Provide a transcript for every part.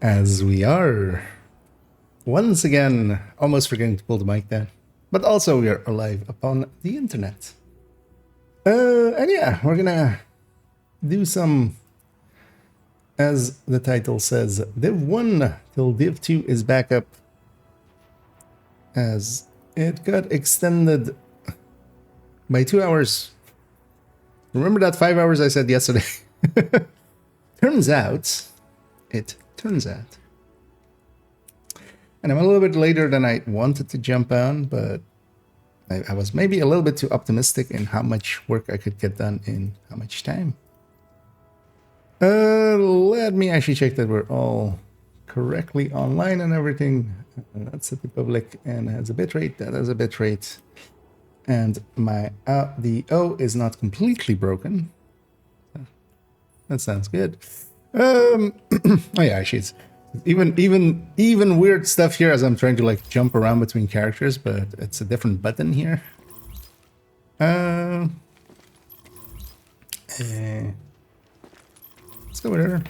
As we are once again almost forgetting to pull the mic down, but also we are alive upon the internet. And yeah, we're gonna do some, as the title says, Div 1 till Div 2 is back up, as it got extended by 2 hours. Remember that 5 hours I said yesterday? turns out, and I'm a little bit later than I wanted to jump on, but I was maybe a little bit too optimistic in how much work I could get done in how much time. Let me actually check that we're all correctly online and everything. That's the public and has a bitrate. That has a bitrate. And my the O is not completely broken. That sounds good. Oh yeah, actually, it's even weird stuff here as I'm trying to like jump around between characters, but it's a different button here. Let's go with her.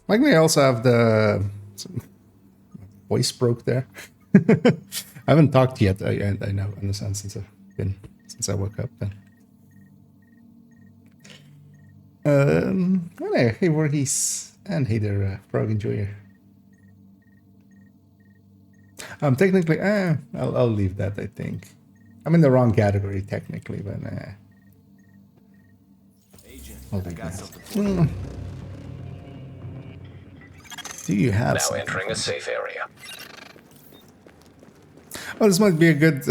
Like we also have the voice broke there. I haven't talked yet. I know, in the sense since I woke up. Then. Anyway, hey Vorgees, and hey there, Frog Enjoyer. Technically, I'll leave that. I think I'm in the wrong category technically, but I'll leave that. Do you have now entering a safe area? Oh, this might be a good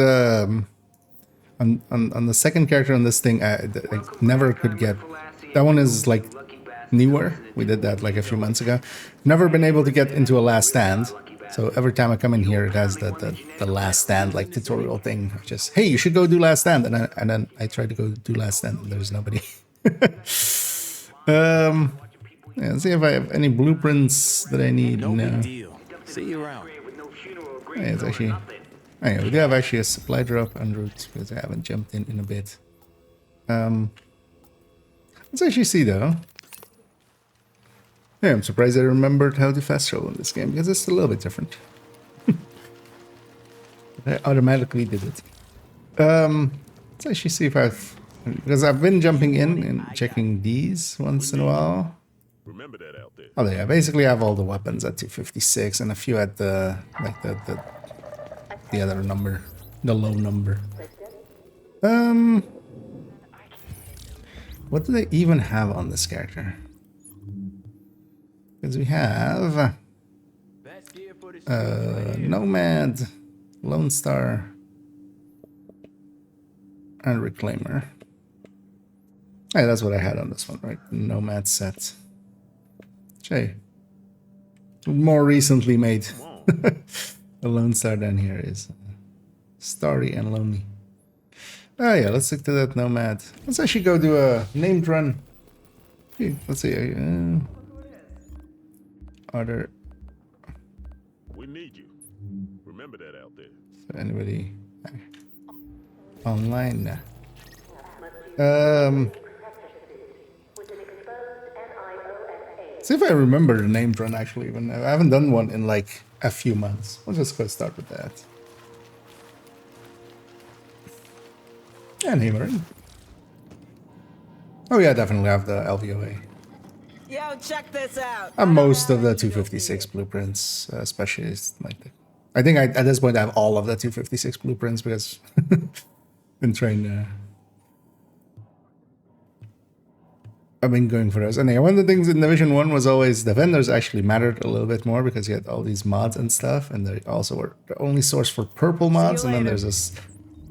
on the second character on this thing. I never could get that one. Is like newer. We did that like a few months ago. Never been able to get into a last stand. So every time I come in here, it has the last stand like tutorial thing. Just hey, you should go do last stand, and then I try to go do last stand, and there's nobody. Yeah, let's see if I have any blueprints that I need. No big deal. See you around. Yeah, it's actually. Oh, yeah, we do have actually a supply drop en route because I haven't jumped in a bit. Let's actually see though. Yeah, I'm surprised I remembered how to fast travel in this game because it's a little bit different. I automatically did it. Let's actually see if because I've been jumping in and checking these once in a while. Remember that out there. Oh yeah, basically I have all the weapons at 256 and a few at the like the other number, the low number. What do they even have on this character? Because we have Nomad, Lone Star, and Reclaimer. Hey, that's what I had on this one, right? Nomad set. Jay. More recently made. The Lone Star down here is starry and lonely. Oh yeah, let's stick to that Nomad. Let's actually go do a named run. Okay, let's see. Are there... We need you. Remember that out there. Is there anybody online? See if I remember the named run actually. Even I haven't done one in like a few months. We'll just go start with that. And hammer. Oh yeah, definitely have the LVOA. Yo, check this out. And most of the 256 blueprints, especially like I think at this point I have all of the 256 blueprints because been trying. I've been going for those. And yeah, one of the things in Division 1 was always the vendors actually mattered a little bit more because you had all these mods and stuff, and they also were the only source for purple mods, and then there's this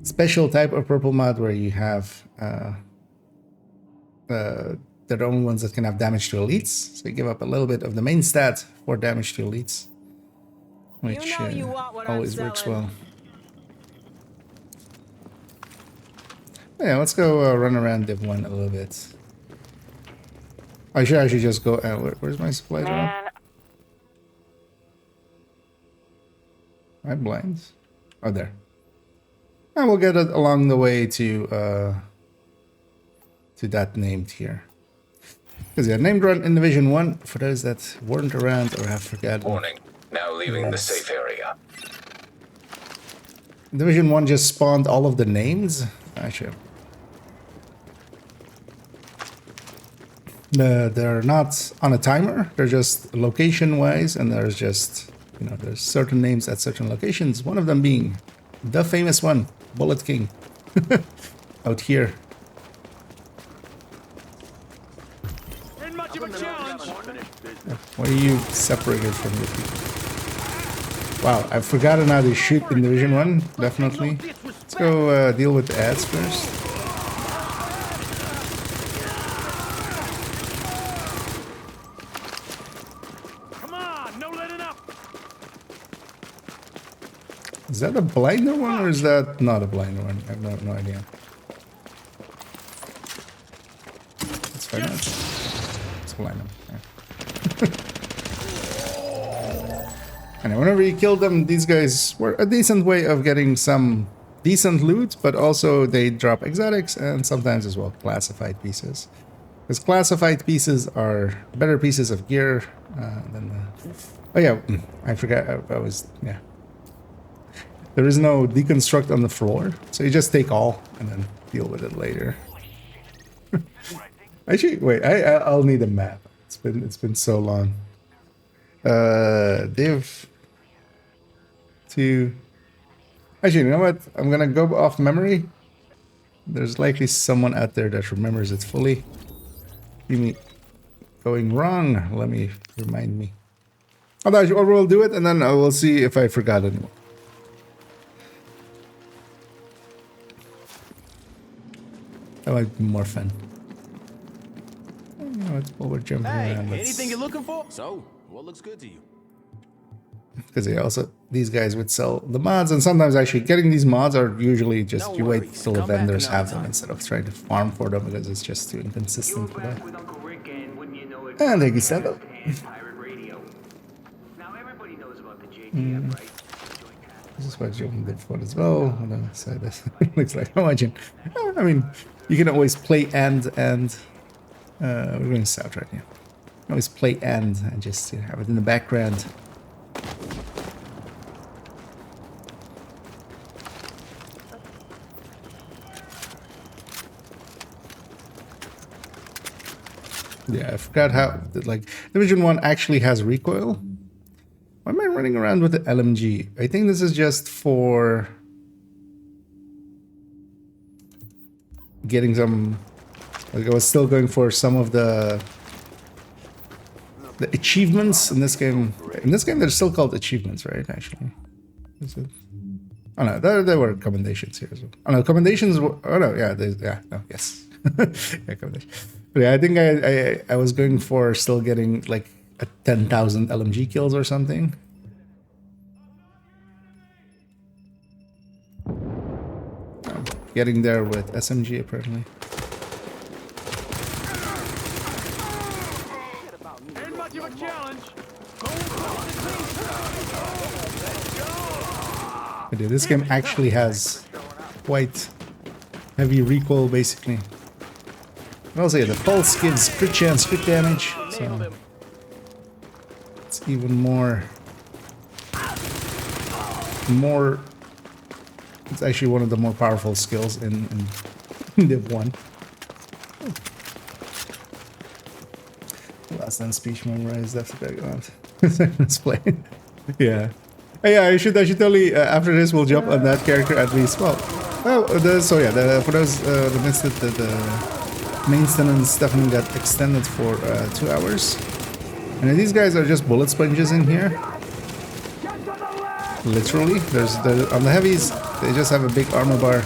special type of purple mod where you have they're the only ones that can have damage to elites, so you give up a little bit of the main stat for damage to elites, which always works well. Yeah, let's go run around Div 1 a little bit. I should actually just go. Where's my supply drop? Am I blind? Oh, there. And we'll get it along the way to that named here. Because yeah, named run in Division 1, for those that weren't around or have forgotten. Warning. Now leaving the safe area. Division 1 just spawned all of the names. Actually, they're not on a timer. They're just location-wise, and there's just, you know, there's certain names at certain locations. One of them being the famous one, Bullet King, out here. Ain't much of a challenge. Why are you separated from the people? Wow, I've forgotten how to shoot in Division 1, definitely. Let's go deal with the ads first. Come on, no letting up. Is that a blinder one or is that not a blinder one? I have no idea. Let's find out. It's blinder. Yeah. And whenever you kill them, these guys were a decent way of getting some decent loot, but also they drop exotics and sometimes as well classified pieces. Because classified pieces are better pieces of gear than the... Oh yeah, I forgot. I was... Yeah. There is no deconstruct on the floor, so you just take all and then deal with it later. Actually, wait, I'll need a map. It's been so long. Div to... Actually, you know what? I'm gonna go off memory. There's likely someone out there that remembers it fully. You mean going wrong? Let me remind me. Otherwise, we'll do it, and then I will see if I forgot anyone. That might be more fun. You know what? While we're jumping around, Anything you're looking for? So, what looks good to you? Because they also, these guys would sell the mods, and sometimes actually getting these mods are usually just, No you wait worries. till the Come back vendors another have them time. instead of trying to farm for them because it's just too inconsistent for that. With Uncle Rick and wouldn't you know it, And thank you, Stella. pirate radio. Now everybody knows about the JTF, right? This is what Joe did for as well. Hold on, so this looks like, imagine. I mean, you can always play and we're going south right now. You can always play and just have it in the background. Yeah, I forgot how, like, Division 1 actually has recoil. Why am I running around with the LMG? I think this is just for getting some, like, I was still going for some of the achievements in this game. In this game, they're still called achievements, right, actually? Is it? Oh no, there were commendations here as well. Oh no, commendations were, oh no, yeah, yes. Yeah, commendations. But yeah, I think I was going for still getting like a 10,000 LMG kills or something. Getting there with SMG apparently. Ain't much of a challenge. But yeah, this game actually has quite heavy recoil basically. And also, yeah, the pulse gives crit chance, crit damage, so it's even more. It's actually one of the more powerful skills in Div 1. Last end speech memorized. That's the background. Let's play. Yeah. Hey, yeah, I should totally. After this, we'll jump on that character at least. Well, so yeah. For those that missed it, the maintenance definitely got extended for 2 hours. And these guys are just bullet sponges in here. Literally, there's on the heavies, they just have a big armor bar.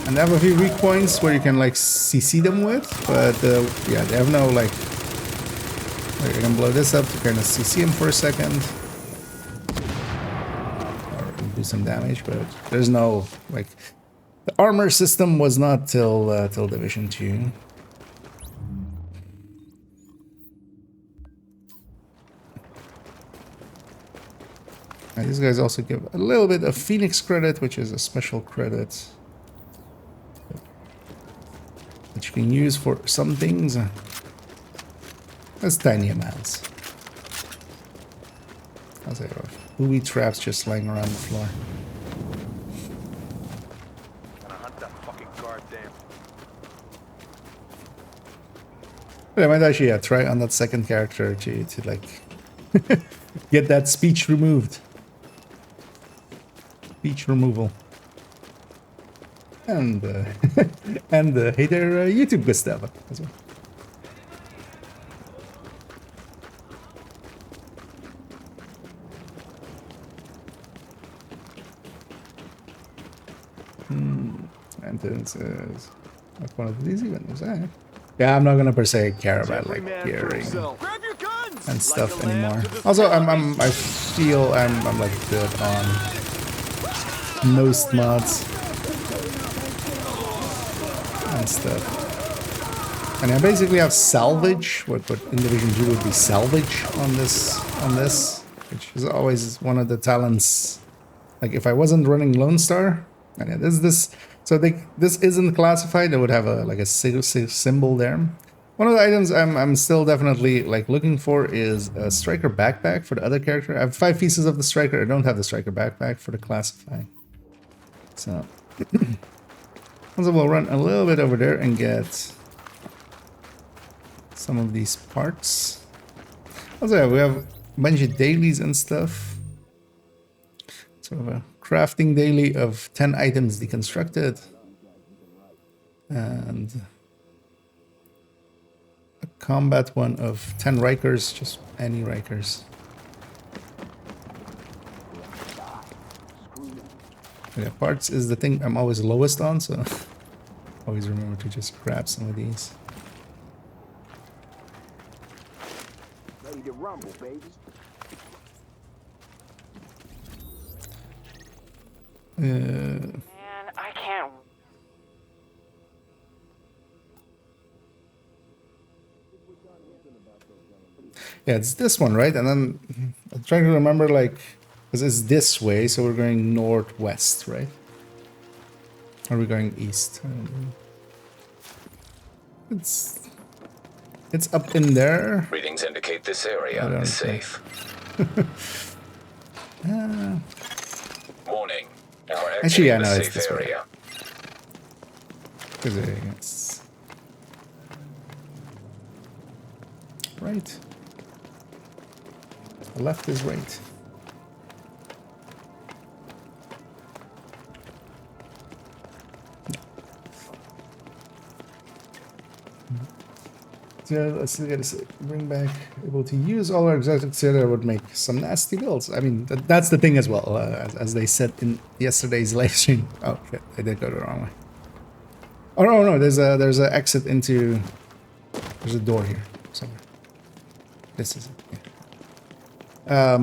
And they have a few weak points where you can like CC them with, but yeah, they have no like. I can blow this up to kind of CC him for a second, or do some damage, but there's no like. The armor system was not till Division 2. And these guys also give a little bit of Phoenix credit, which is a special credit that which you can use for some things. That's tiny amounts. I'll say booby traps just lying around the floor. Gonna hunt that fucking goddamn. But I might actually try on that second character to like get that speech removed. Speech removal. And and hey there, YouTube Gustavo as well. And this is like one of these events, eh? Yeah, I'm not gonna per se care about like gearing Grab your guns! and stuff anymore. Also, I feel I'm like good on most mods and stuff. And I basically have salvage, what in Division 2 would be salvage on this, which is always one of the talents. Like if I wasn't running Lone Star, and yeah, this so this isn't classified, I would have a like a symbol there. One of the items I'm still definitely like looking for is a striker backpack for the other character. I have 5 pieces of the striker. I don't have the striker backpack for the classify. So also we'll run a little bit over there and get some of these parts. Also, yeah, we have a bunch of dailies and stuff. So we have a crafting daily of 10 items deconstructed. And a combat one of 10 Rikers, just any Rikers. Yeah, parts is the thing I'm always lowest on, so always remember to just grab some of these. Ready to rumble, baby. Man, I can't. Yeah, it's this one, right? And then I'm trying to remember, like, because it's this way, so we're going northwest, right? Or are we going east? I don't know. It's up in there. Readings indicate this area is safe. Warning. Now we're Actually, yeah, exiting no, the it's safe this way. area. Because it's right. Left is right. So let's bring back able to use all our exotics here. That would make some nasty builds. I mean, that's the thing as well, as they said in yesterday's live stream. Oh shit, I did go the wrong way. Oh no, there's a exit into. There's a door here somewhere. This is it. Yeah.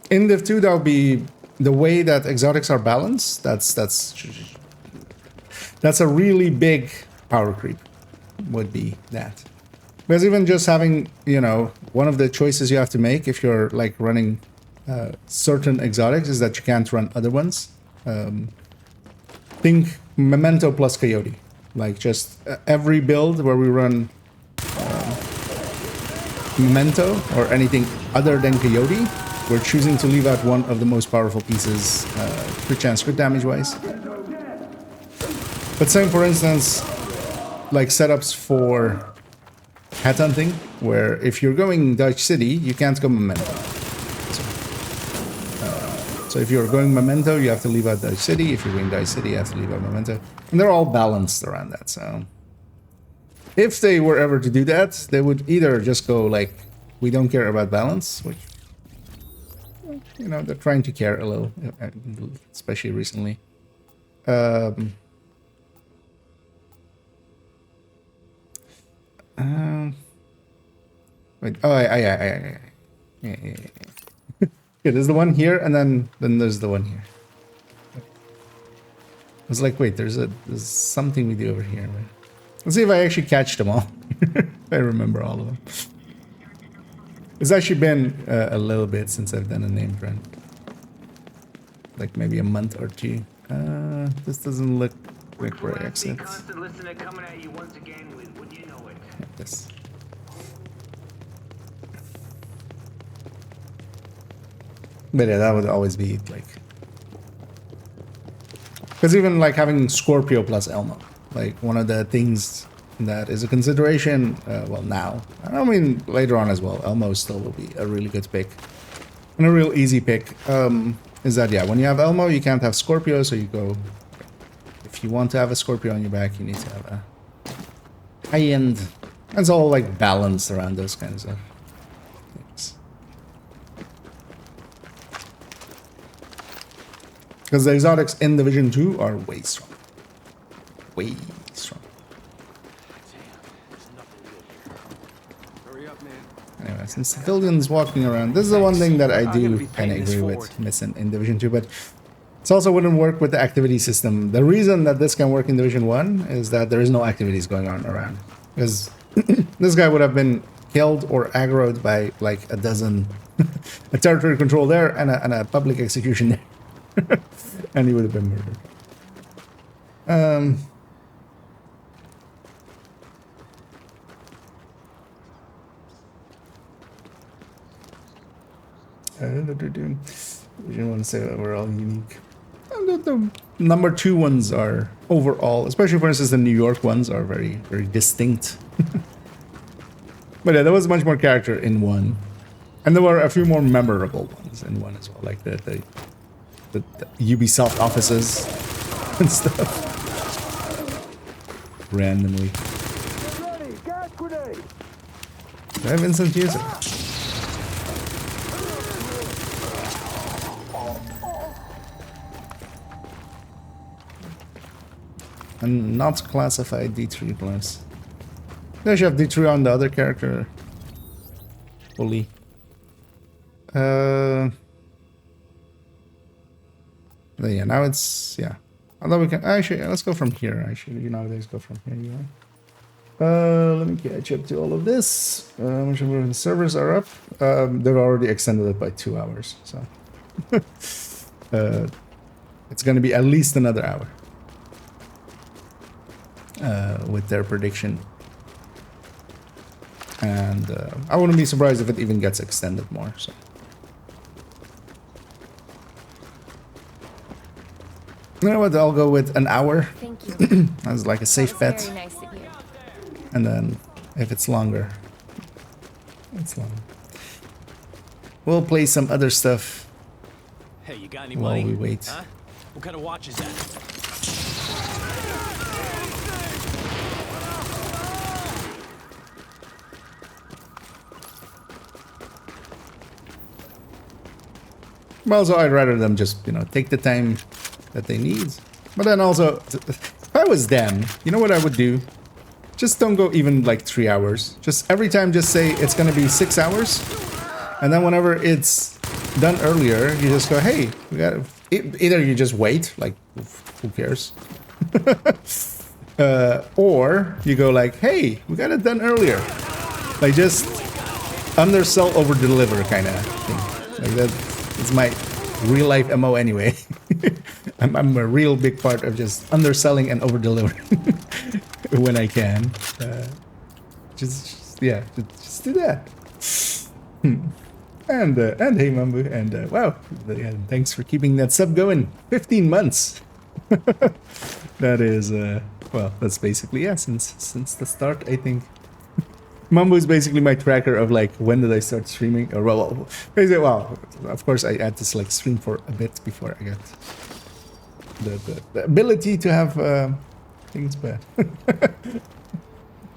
In Div 2, that'll be the way that exotics are balanced. That's a really big power creep. Would be that. Because even just having, you know, one of the choices you have to make if you're like running certain exotics is that you can't run other ones. Think Memento plus Coyote. Like just every build where we run Memento or anything other than Coyote, we're choosing to leave out one of the most powerful pieces crit chance, crit damage wise. But same for instance, like setups for hat hunting, where if you're going Dutch City, you can't go Memento. So if you're going Memento, you have to leave out Dutch City. If you're going Dutch City, you have to leave out Memento. And they're all balanced around that, so... If they were ever to do that, they would either just go like, we don't care about balance, which... You know, they're trying to care a little, especially recently. Wait, oh, yeah. Yeah, there's the one here, and then there's the one here. I was like, wait, there's something we do over here, right? Let's see if I actually catch them all. If I remember all of them. It's actually been a little bit since I've done a named run. Like maybe a month or two. This doesn't look Quick break exit. Constant listener coming at you once again with would you know it. Like this. But yeah, that would always be like, because even like having Scorpio plus Elmo, like one of the things that is a consideration. Well, now I mean later on as well. Elmo still will be a really good pick and a real easy pick. Is that yeah? When you have Elmo, you can't have Scorpio, so you go. If you want to have a Scorpio on your back, you need to have a high-end. It's all like balanced around those kinds of things. Because the exotics in Division 2 are way strong. Way strong. Anyway, some civilians walking around. This is the one thing that I do kind of agree with missing in Division 2, but it also wouldn't work with the activity system. The reason that this can work in Division 1 is that there is no activities going on around. Because this guy would have been killed or aggroed by like a dozen, a territory control there and a public execution there. And he would have been murdered. You want to say that we're all unique. The number 2 ones are overall, especially for instance the New York ones, are very, very distinct. But yeah, there was much more character in 1. And there were a few more memorable ones in 1 as well, like the Ubisoft offices and stuff. Randomly. I have instant user. And not classified D3 plus. They should have D3 on the other character. Fully. Yeah, now it's, yeah. Although we can, actually, let's go from here, actually. You nowadays go from here, you know. Let me catch up to all of this. The servers are up. They've already extended it by 2 hours, so. It's going to be at least another hour. With their prediction. And I wouldn't be surprised if it even gets extended more, so. You know what, I'll go with an hour. Thank you. That's like a safe bet. Very nice of you. And then, if it's longer, it's long. We'll play some other stuff. Hey, you got any while money? We wait. Huh? What kind of watch is that? Well, so I'd rather them just, you know, take the time that they need. But then also, if I was them, you know what I would do? Just don't go even like 3 hours. Just every time just say it's going to be 6 hours. And then whenever it's done earlier, you just go, hey, we got either you just wait, like, who cares? Or you go like, hey, we got it done earlier. Like just undersell, over deliver kind of thing. Like that. It's my real life MO anyway. I'm a real big part of just underselling and over delivering when I can. Just do that. And hey Mambu, and wow, thanks for keeping that sub going. 15 months. That is well, that's basically since the start, I think. Mambo is basically my tracker of like when did I start streaming, or well, basically, well, of course I had to like stream for a bit before I got the ability to have things, but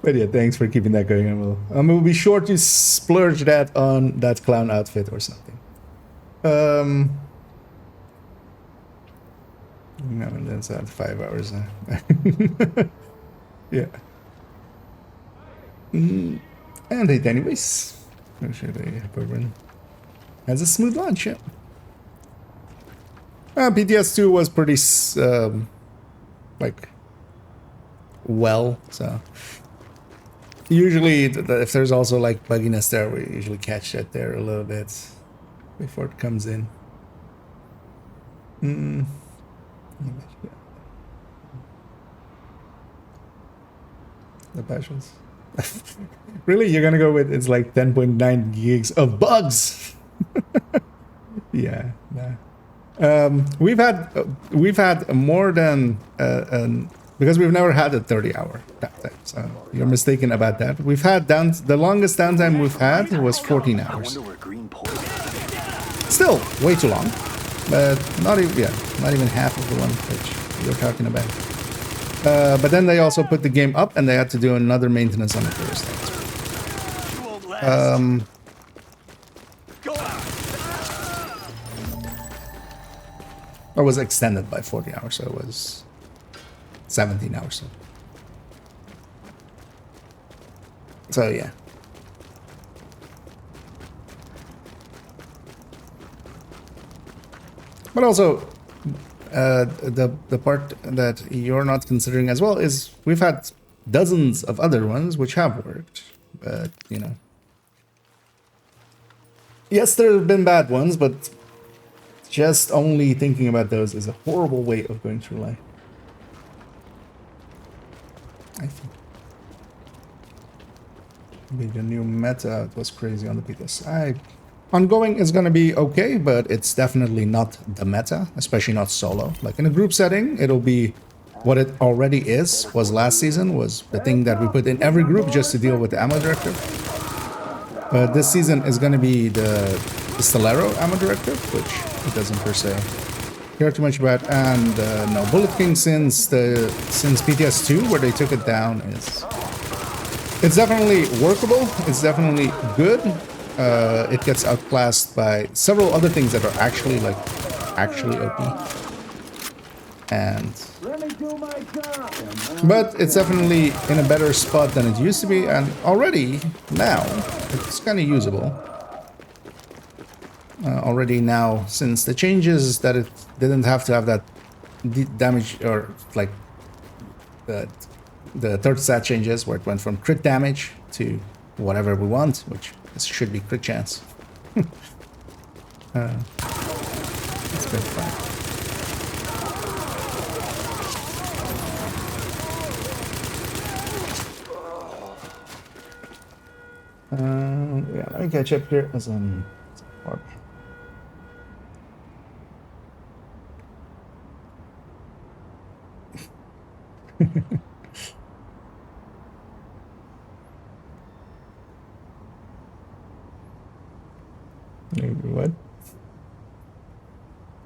but yeah, thanks for keeping that going. We'll be sure to splurge that on that clown outfit or something. No, and that's at 5 hours now. Yeah. And it anyways. Make sure they run. Has a smooth launch, yeah. PTS2 was pretty like well, so usually if there's also like bugginess there, we usually catch that there a little bit before it comes in. The passions. Really, you're gonna go with it's like 10.9 gigs of bugs? Yeah, nah. We've had more than because we've never had a 30-hour downtime. So you're mistaken about that. We've had the longest downtime we've had was 14 hours. Still way too long, but not even half of the one which you're talking about. But then they also put the game up, and they had to do another maintenance on it first. It was extended by 40 hours, so it was 17 hours. So yeah. But also, the part that you're not considering as well is we've had dozens of other ones which have worked, but you know. Yes, there have been bad ones, but just only thinking about those is a horrible way of going through life. I think. Maybe the new meta was crazy on the beta. Ongoing is going to be okay, but it's definitely not the meta, especially not solo. Like in a group setting, it'll be what it already was last season, was the thing that we put in every group just to deal with the ammo directive. But this season is going to be the Stellaro ammo directive, which it doesn't per se care too much about. And no, Bullet King since PTS 2, where they took it down, it's definitely workable. It's definitely good. It gets outclassed by several other things that are actually OP. But it's definitely in a better spot than it used to be, and already now it's kind of usable. Already now, since the changes that it didn't have to have that damage, or like the third stat changes where it went from crit damage to whatever we want, which should be crit chance. It's been fun. Yeah, let me catch up here as what?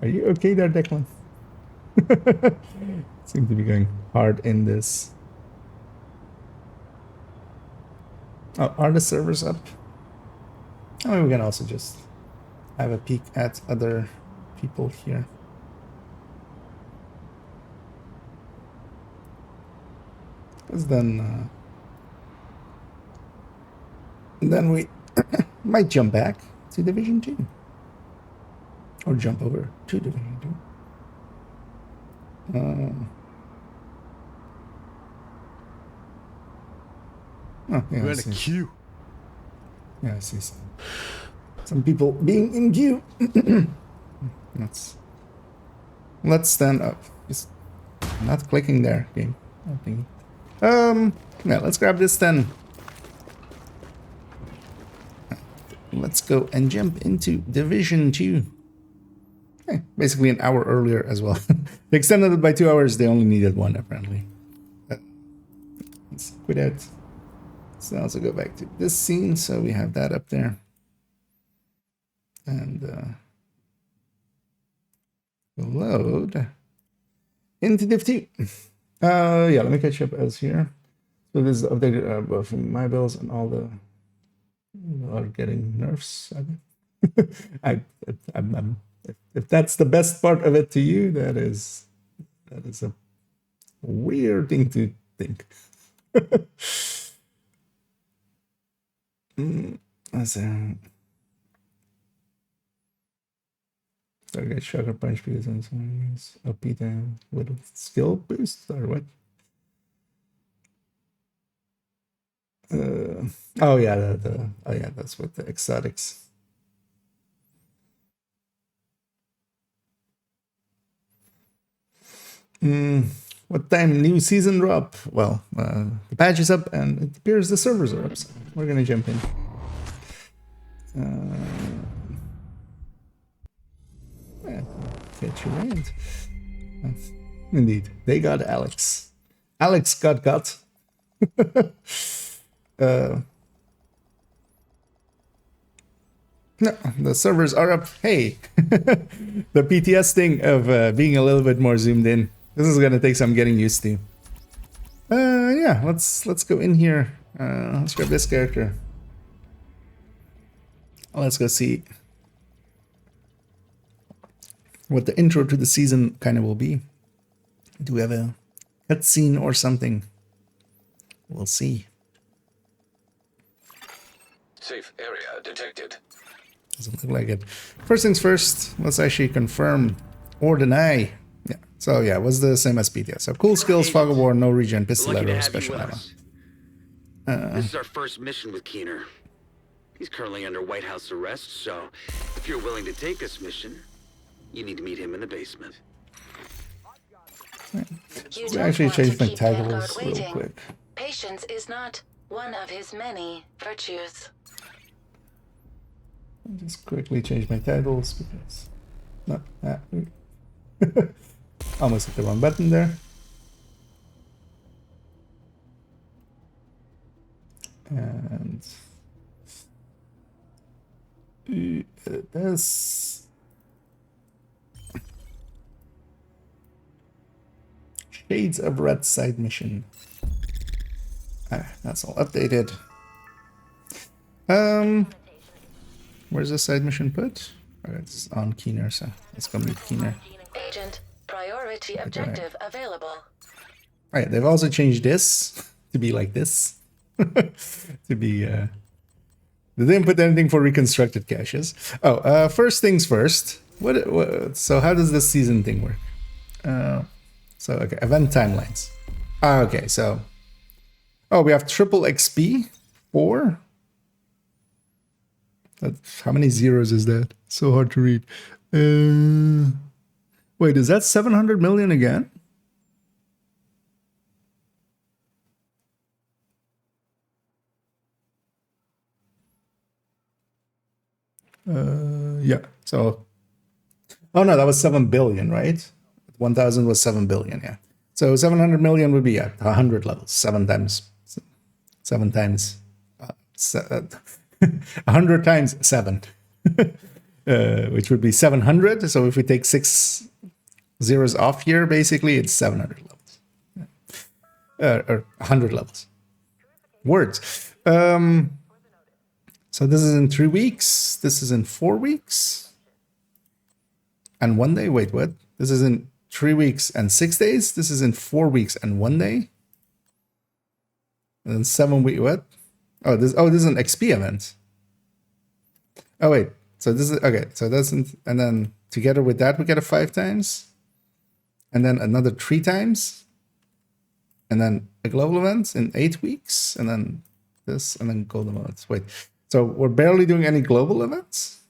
Are you okay there, Declan? Seem to be going hard in this. Oh, are the servers up? I mean, we can also just have a peek at other people here. Because then we might jump back to Division 2. Or jump over to Division 2. Oh, yeah, We're in a queue. Yeah, I see some people being in queue. Let's stand up. Just not clicking there, game. Yeah, let's grab this then. Let's go and jump into Division 2. Okay, basically an hour earlier as well. They extended it by 2 hours. They only needed 1 apparently. Let's quit out. Let's also go back to this scene, so we have that up there. And load into Div 2. Yeah, let me catch up as here. So this is updated both my bills and all the are getting nerfs. If that's the best part of it to you, that is a weird thing to think. Target Shocker Punch because on some OP down with skill boost or what? Oh yeah, oh yeah, that's with the exotics. what time new season drop? Well, the patch is up and it appears the servers are up, so we're gonna jump in. Yeah, get your hand. Indeed, they got Alex. Alex got. No, the servers are up. Hey, the PTS thing of being a little bit more zoomed in. This is gonna take some getting used to. Yeah, let's go in here. Let's grab this character. Let's go see what the intro to the season kind of will be. Do we have a cutscene or something? We'll see. Safe area detected. Doesn't look like it. First things first, let's actually confirm or deny. Yeah, so yeah, it was the same as PTS. So cool skills, fog of war, no regen, pistol Lucky to letter, have special you with ammo. us. This is our first mission with Keener. He's currently under White House arrest, so if you're willing to take this mission, you need to meet him in the basement. Let's actually change my titles real quick. Patience is not one of his many virtues. Just quickly change my titles because almost hit the wrong button there. And this Shades of Red side mission. That's all updated. Where's the side mission put? Oh, it's on Keener, so let's go meet Keener. Agent, priority objective available. Alright, they've also changed this to be like this. To be, they didn't put anything for reconstructed caches. Oh, first things first. So how does this season thing work? So, okay, event timelines. Okay, so... Oh, we have triple XP? 4? How many zeros is that? So hard to read. Wait, is that 700 million again? Yeah, so... Oh no, that was 7 billion, right? 1000 was 7 billion, yeah. So 700 million would be at 100 levels, 7 times. 100 times 7, which would be 700. So if we take 6 zeros off here, basically it's 700 levels. Or 100 levels. Words. So this is in 3 weeks. This is in 4 weeks. And 1 day. Wait, what? This is in 3 weeks and 6 days. This is in 4 weeks and 1 day. And then 7 weeks. What? Oh, this is an XP event. Oh wait. So this is okay. So that's and then together with that we get a 5 times. And then another 3 times. And then a global event in 8 weeks. And then this and then golden events. Wait. So we're barely doing any global events?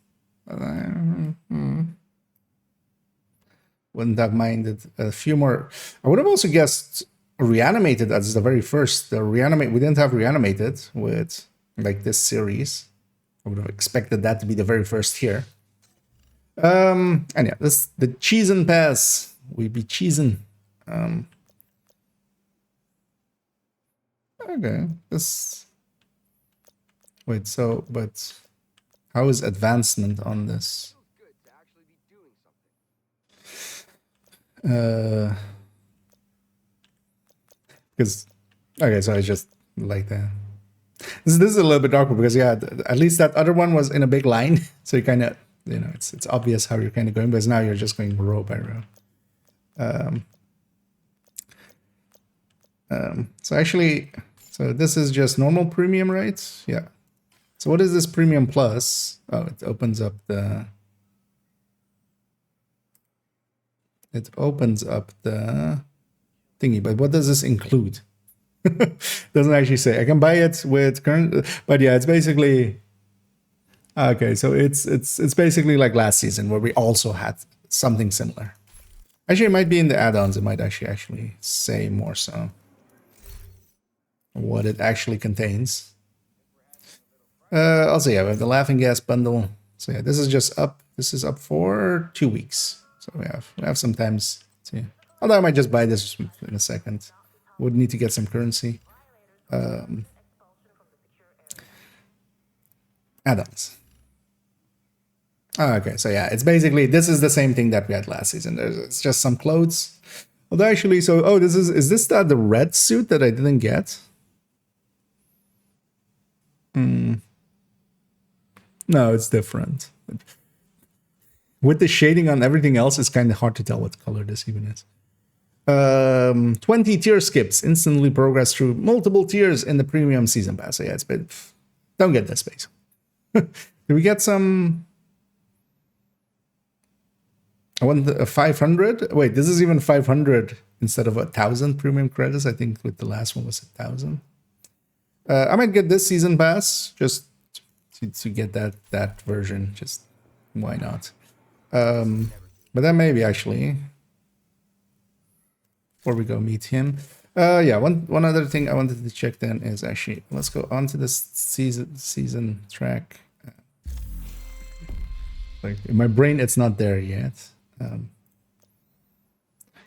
Wouldn't have minded a few more. I would have also guessed reanimated as the very first. We didn't have reanimated with like this series. I would have expected that to be the very first here. And yeah, this the Cheesin' Pass. We be cheesin'. Okay, this. Wait, so but how is advancement on this? Because okay, so it's just like that. This is a little bit awkward because yeah, at least that other one was in a big line, so you kind of it's obvious how you're kind of going, but now you're just going row by row. So actually, so this is just normal premium, right? Yeah. So what is this premium plus? Oh, it opens up the. It opens up the thingy, but what does this include? Doesn't actually say. I can buy it with current, but yeah, it's basically okay. So it's basically like last season where we also had something similar. Actually, it might be in the add-ons. It might actually say more so what it actually contains. Also, yeah, we have the Laughing Gas bundle. So yeah, this is just up. This is up for 2 weeks. So we have some times to. Although I might just buy this in a second. Would need to get some currency. Add-ons. Okay, so yeah, it's basically, this is the same thing that we had last season. It's just some clothes. Although actually, so, oh, is this the red suit that I didn't get? No, it's different. With the shading on everything else, it's kind of hard to tell what color this even is. 20 tier skips instantly progress through multiple tiers in the premium season pass. So yeah, it's been, don't get that space. Do we get some? I want a 500. Wait, this is even 500 instead of 1,000 premium credits. I think with the last one was 1,000. I might get this season pass just to get that version. Just why not? But then maybe actually before we go meet him. Yeah, one other thing I wanted to check then is actually, let's go on to this season track. Like in my brain, it's not there yet.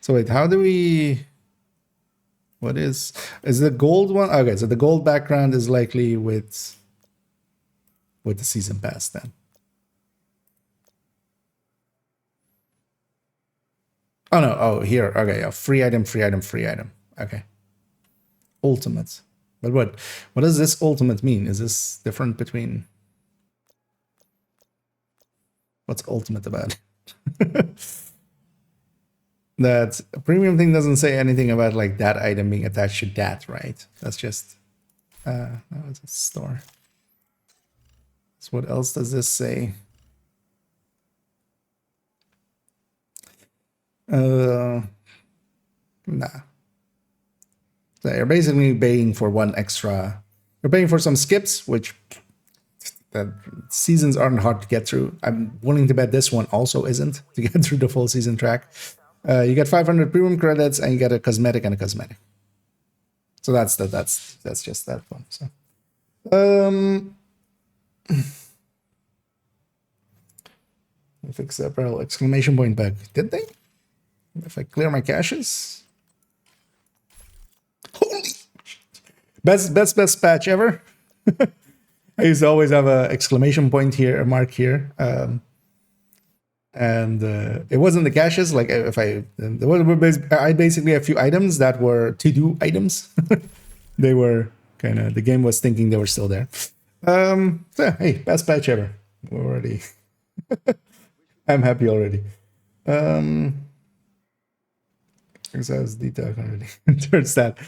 So wait, how do we? What is the gold one? Okay, so the gold background is likely with the season pass then. Oh no! Oh here. Okay, yeah, free item, free item, free item. Okay. Ultimate. But what does this ultimate mean? Is this different between? What's ultimate about? That premium thing doesn't say anything about like that item being attached to that, right? That's just that was a store. So what else does this say? Nah. So you're basically paying for one extra. You're paying for some skips, which that seasons aren't hard to get through. I'm willing to bet this one also isn't to get through the full season track. You get 500 premium credits and you get a cosmetic and a cosmetic. So that's just that one. So, fix the apparel exclamation point back. Did they? If I clear my caches. Holy best patch ever. I used to always have a exclamation point here, a mark here, and it wasn't the caches. Like if I basically a few items that were to-do items. They were kind of, the game was thinking they were still there. So yeah, hey, best patch ever. We're already. I'm happy already. Exercise detail already. Turns that.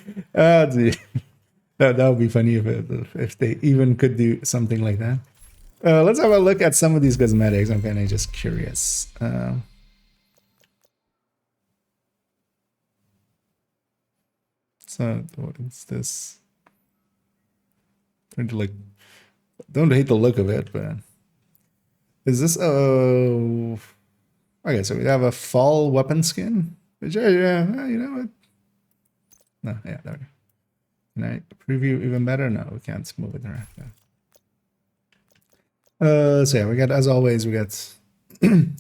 That would be funny if they even could do something like that. Let's have a look at some of these cosmetics. I'm kind of just curious. So what is this? Trying to like, don't hate the look of it, but is this? Oh, okay. So we have a fall weapon skin. Which, yeah, you know what? No, yeah, there we go. Can I preview even better? No, we can't move it around. Yeah. So yeah, we got, as always, we got.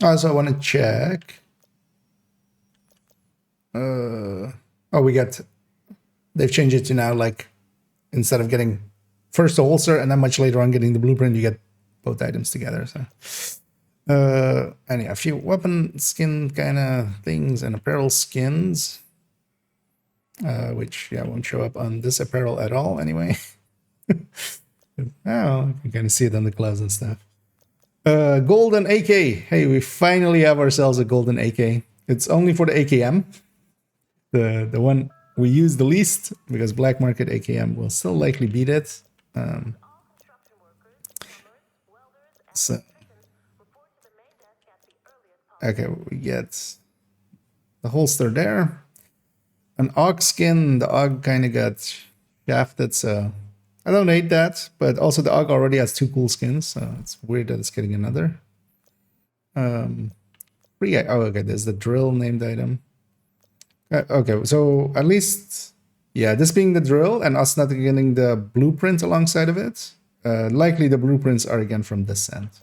Also, I want to check. Oh, we got. They've changed it to now, like, instead of getting first the holster and then much later on getting the blueprint, you get both items together. So. And yeah, a few weapon skin kind of things and apparel skins, which won't show up on this apparel at all anyway. Oh, you can kind of see it on the gloves and stuff. Golden AK. Hey, we finally have ourselves a golden AK. It's only for the AKM, the one we use the least, because black market AKM will still likely beat it. So. Okay, we get the holster there. An AUG skin. The AUG kind of got shafted, so I don't hate that. But also the AUG already has 2 cool skins, so it's weird that it's getting another. Oh, okay, there's the drill named item. Okay, so at least, yeah, this being the drill and us not getting the blueprint alongside of it, likely the blueprints are again from Descent.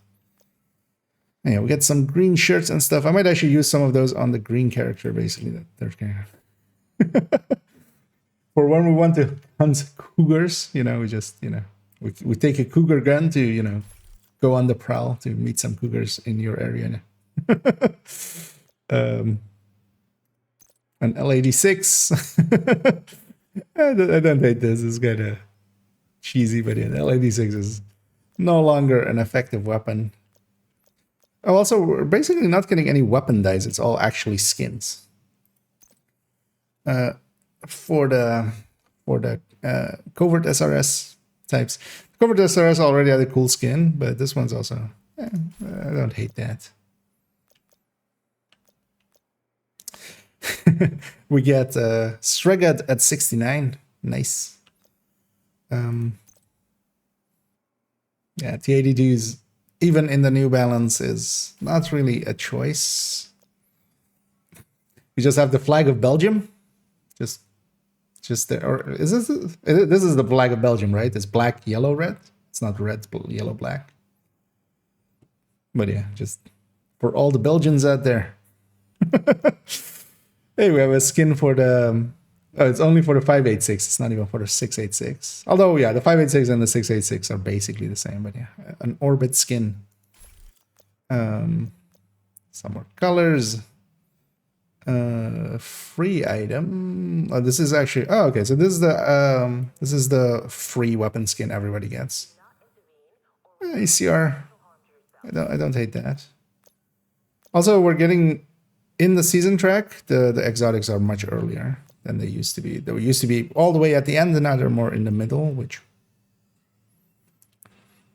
Yeah, we get some green shirts and stuff. I might actually use some of those on the green character, basically. That they're kind of for when we want to hunt cougars, you know, we just, you know, we take a cougar gun to, you know, go on the prowl to meet some cougars in your area. An L86. I don't hate this. It's kind of cheesy, but yeah, the L86 is no longer an effective weapon. Oh, also, we're basically not getting any weapon dice. It's all actually skins. For the covert SRS types. Covert SRS already had a cool skin, but this one's also, I don't hate that. We get Stregad at 69. Nice. Yeah, T82s, even in the New Balance, is not really a choice. We just have the flag of Belgium. Just there. Or is this is the flag of Belgium, right? It's black, yellow, red. It's not red, yellow, black. But yeah, just for all the Belgians out there. Hey, we have a skin for the... Oh, it's only for the 586. It's not even for the 686. Although, yeah, the 586 and the 686 are basically the same. But yeah, an orbit skin. Some more colors. Free item. Oh, this is actually... Oh, okay. So this is the free weapon skin everybody gets. ACR. I don't hate that. Also, we're getting... In the season track, the exotics are much earlier than they used to be. They used to be all the way at the end, and now they're more in the middle, which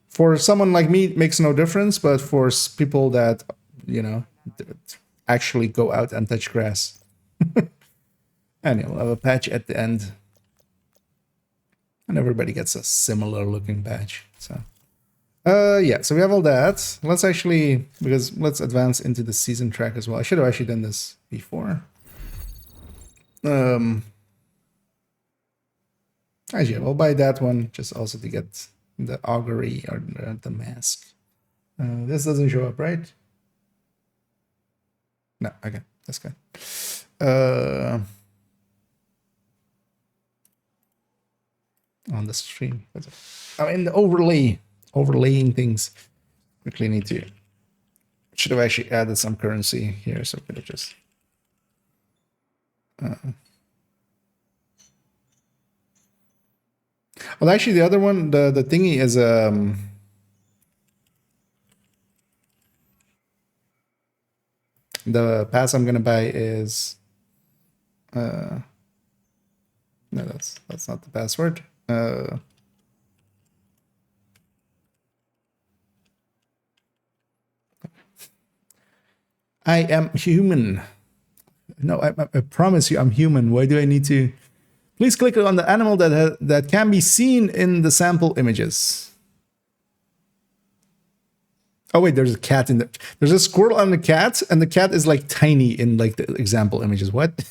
for someone like me makes no difference, but for people that, you know, actually go out and touch grass. And you'll have a patch at the end. And everybody gets a similar looking patch. So yeah, so we have all that. Let's let's advance into the season track as well. I should have actually done this before. Actually, I'll buy that one just also to get the augury or the mask. This doesn't show up, right? No, okay, that's good. On the stream. I'm in the overlaying things. Quickly need to... Should have actually added some currency here, so could have just... Well, actually, the other one, the thingy is... The pass I'm gonna buy is... No, that's not the password. I am human. No, I promise you I'm human. Why do I need to... Please click on the animal that can be seen in the sample images. Oh wait, there's a cat in the... There's a squirrel and a cat, and the cat is like tiny in like the example images. What?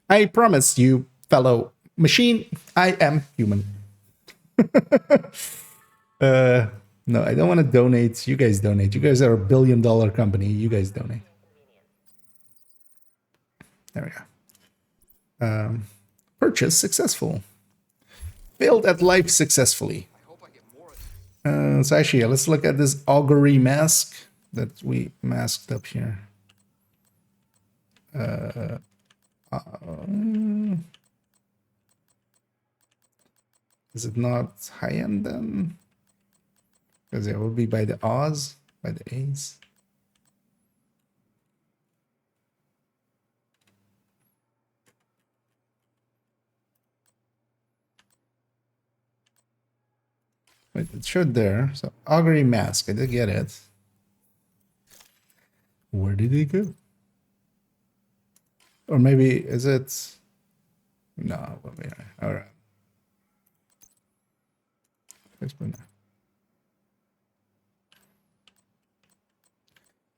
I promise you, fellow machine, I am human. No, I don't want to donate. You guys donate. You guys are $1 billion company. You guys donate. There we go. Purchase successful. Failed at life successfully. So actually, yeah, let's look at this augury mask that we masked up here. Is it not high-end then? Because it will be by the Oz, by the A's. Wait, it showed there. So augury mask, I did get it. Where did it go? Or maybe is it? No, all right.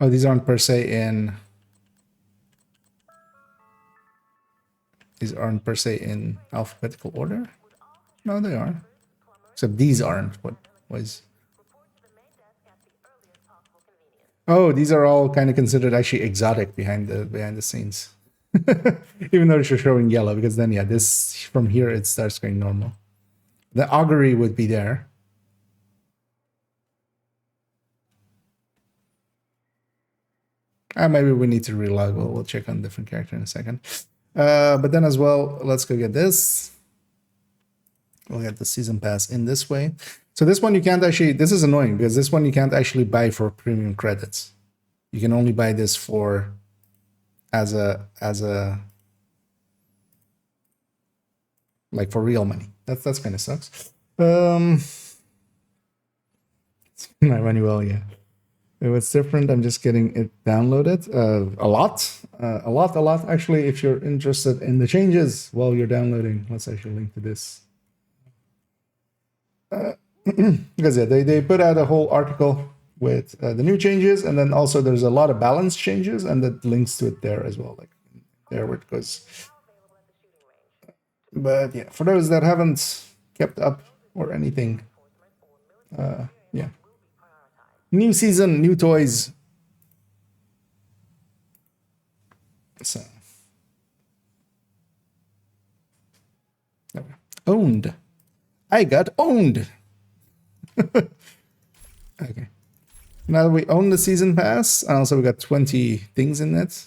Oh, these aren't per se in. These aren't per se in alphabetical order. No, they are. Except these aren't. What was? Oh, these are all kind of considered actually exotic behind the scenes. Even though they're showing yellow, because then yeah, this from here it starts going normal. The augury would be there. Maybe we need to relog. We'll check on different character in a second. But then as well, let's go get this. We'll get the season pass in this way. So this one you can't actually, this is annoying because this one you can't actually buy for premium credits. You can only buy this for as a like for real money. That's kind of sucks. My money well, yeah. What's different? I'm just getting it downloaded. A lot. Actually, if you're interested in the changes while you're downloading, let's actually link to this. Because yeah, they put out a whole article with the new changes, and then also there's a lot of balance changes, and that links to it there as well, like there where it goes. But yeah, for those that haven't kept up or anything, yeah. New season, new toys. So, owned. I got owned. Okay. Now that we own the season pass, and also we got 20 things in it.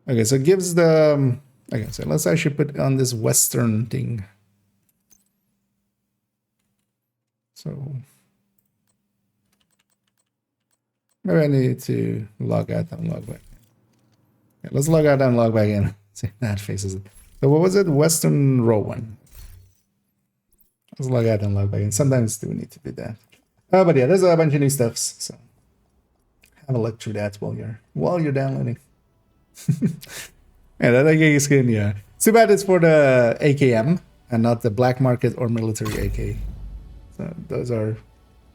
Okay, so it gives the. Okay, so let's actually put on this Western thing. So maybe I need to log out and log back in. Yeah, let's log out and log back in. See, that faces it. So what was it? Western row one. Let's log out and log back in. Sometimes do need to do that. But yeah, there's a bunch of new stuffs. So have a look through that while you're downloading. Yeah, that AK skin, yeah. Too bad it's for the AKM and not the black market or military AK. So those are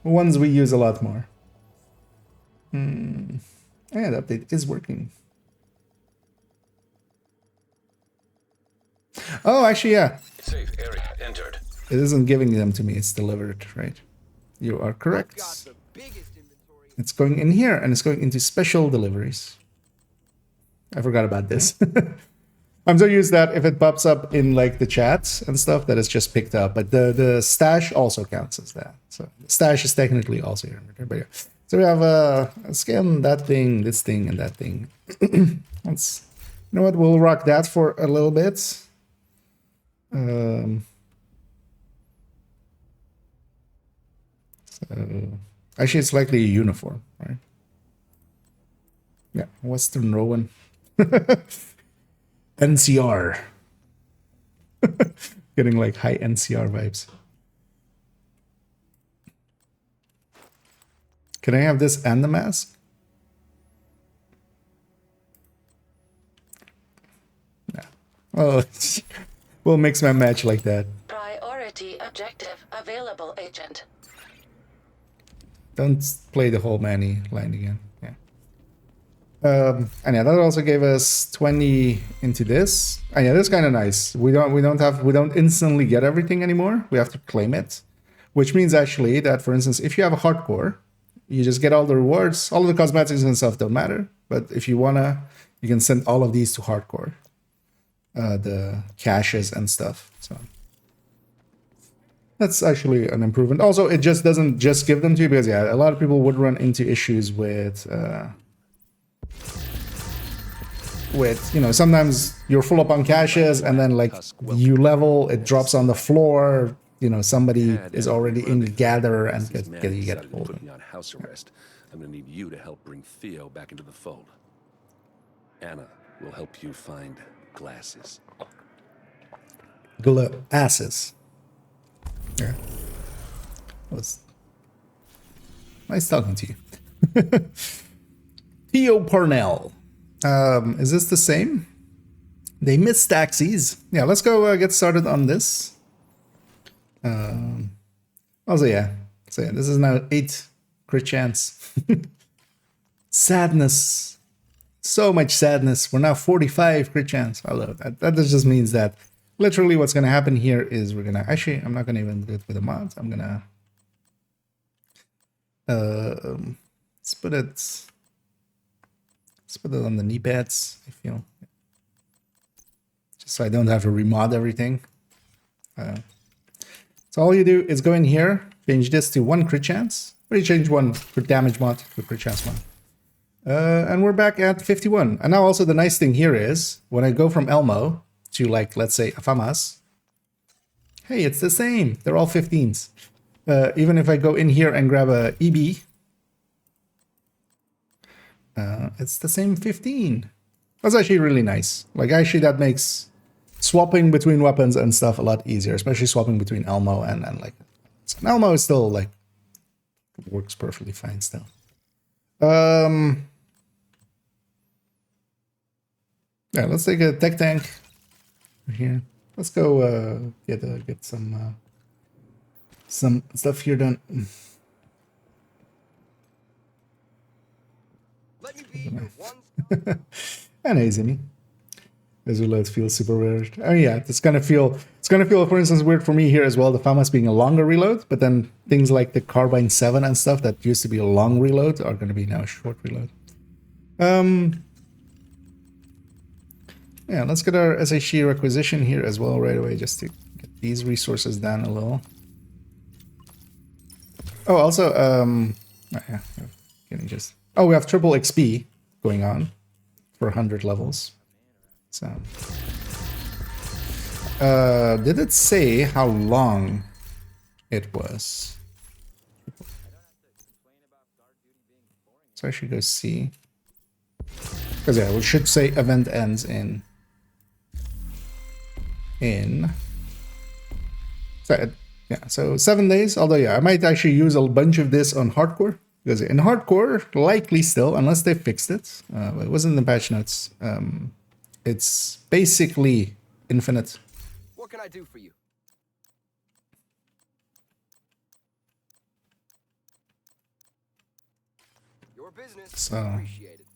ones we use a lot more. Yeah, the update is working. Oh, actually, yeah. Safe area entered. It isn't giving them to me, it's delivered, right? You are correct. It's going in here, and it's going into special deliveries. I forgot about this. I'm so used that if it pops up in like the chats and stuff, that it's just picked up. But the stash also counts as that. So the stash is technically also here. But yeah. So we have a scan, that thing, this thing, and that thing. Let's, you know what? We'll rock that for a little bit. So actually, it's likely a uniform, right? Yeah, Western Rowan. NCR. Getting like high NCR vibes. Can I have this and the mask? Yeah. Oh, we'll mix my match like that. Priority objective available, Agent. Don't play the whole Manny line again. Yeah. And yeah, that also gave us 20 into this. And yeah, that's kind of nice. We don't instantly get everything anymore. We have to claim it, which means actually that, for instance, if you have a hardcore, you just get all the rewards. All of the cosmetics and stuff don't matter. But if you wanna, you can send all of these to hardcore, the caches and stuff. So that's actually an improvement. Also, it just doesn't just give them to you because yeah, a lot of people would run into issues with you know, sometimes you're full up on caches and then like you level, it drops on the floor. You know, somebody is already in the gatherer and you get pulled. Put me on house arrest. I'm gonna need you to help bring Theo back into the fold. Anna will help you find glasses. Asses. Yeah. Was nice talking to you. Theo Parnell. Is this the same? They miss taxis. Yeah, let's go get started on this. Also, yeah. So yeah, this is now 8 crit chance. Sadness. So much sadness. We're now 45 crit chance. I love that. That just means that literally what's going to happen here is we're going to... Actually, I'm not going to even do it with the mods. I'm going to... let's put it on the knee pads, I feel. Just so I don't have to remod everything. So all you do is go in here, change this to 1 crit chance, or you change 1 crit damage mod to crit chance mod. And we're back at 51. And now also the nice thing here is, when I go from Elmo to, like, let's say Afamas, hey, it's the same. They're all 15s. Even if I go in here and grab a EB, it's the same 15. That's actually really nice. Like, actually, that makes swapping between weapons and stuff a lot easier, especially swapping between Elmo and like... And Elmo is still, like, works perfectly fine still. Yeah, let's take a tech tank here. Let's go get some stuff here done. Let me be your one. And easy me. As reload feels super weird. Oh yeah, it's gonna feel, for instance, weird for me here as well. The FAMAS being a longer reload, but then things like the Carbine 7 and stuff that used to be a long reload are gonna be now a short reload. Yeah, let's get our SHG requisition here as well right away, just to get these resources down a little. Oh, also, yeah, can you just... Oh, we have triple XP going on for 100 levels. So, did it say how long it was? So I should go see. Because yeah, we should say event ends in. So, yeah, so 7 days. Although yeah, I might actually use a bunch of this on hardcore. Because in hardcore, likely still, unless they fixed it. It wasn't in the patch notes. It's basically infinite. What can I do for you? Your business. So Appreciated.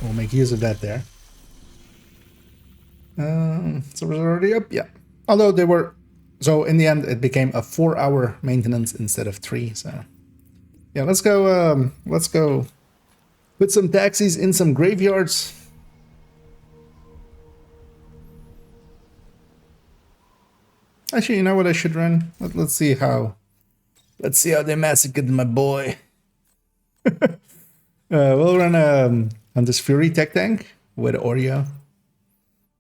we'll make use of that there. So was it already up? Yeah. Although they were... So in the end, it became a 4-hour maintenance instead of 3. So yeah, let's go. Put some taxis in some graveyards. Actually, you know what I should run? Let's see how they massacred my boy. We'll run on this Fury tech tank with Oreo.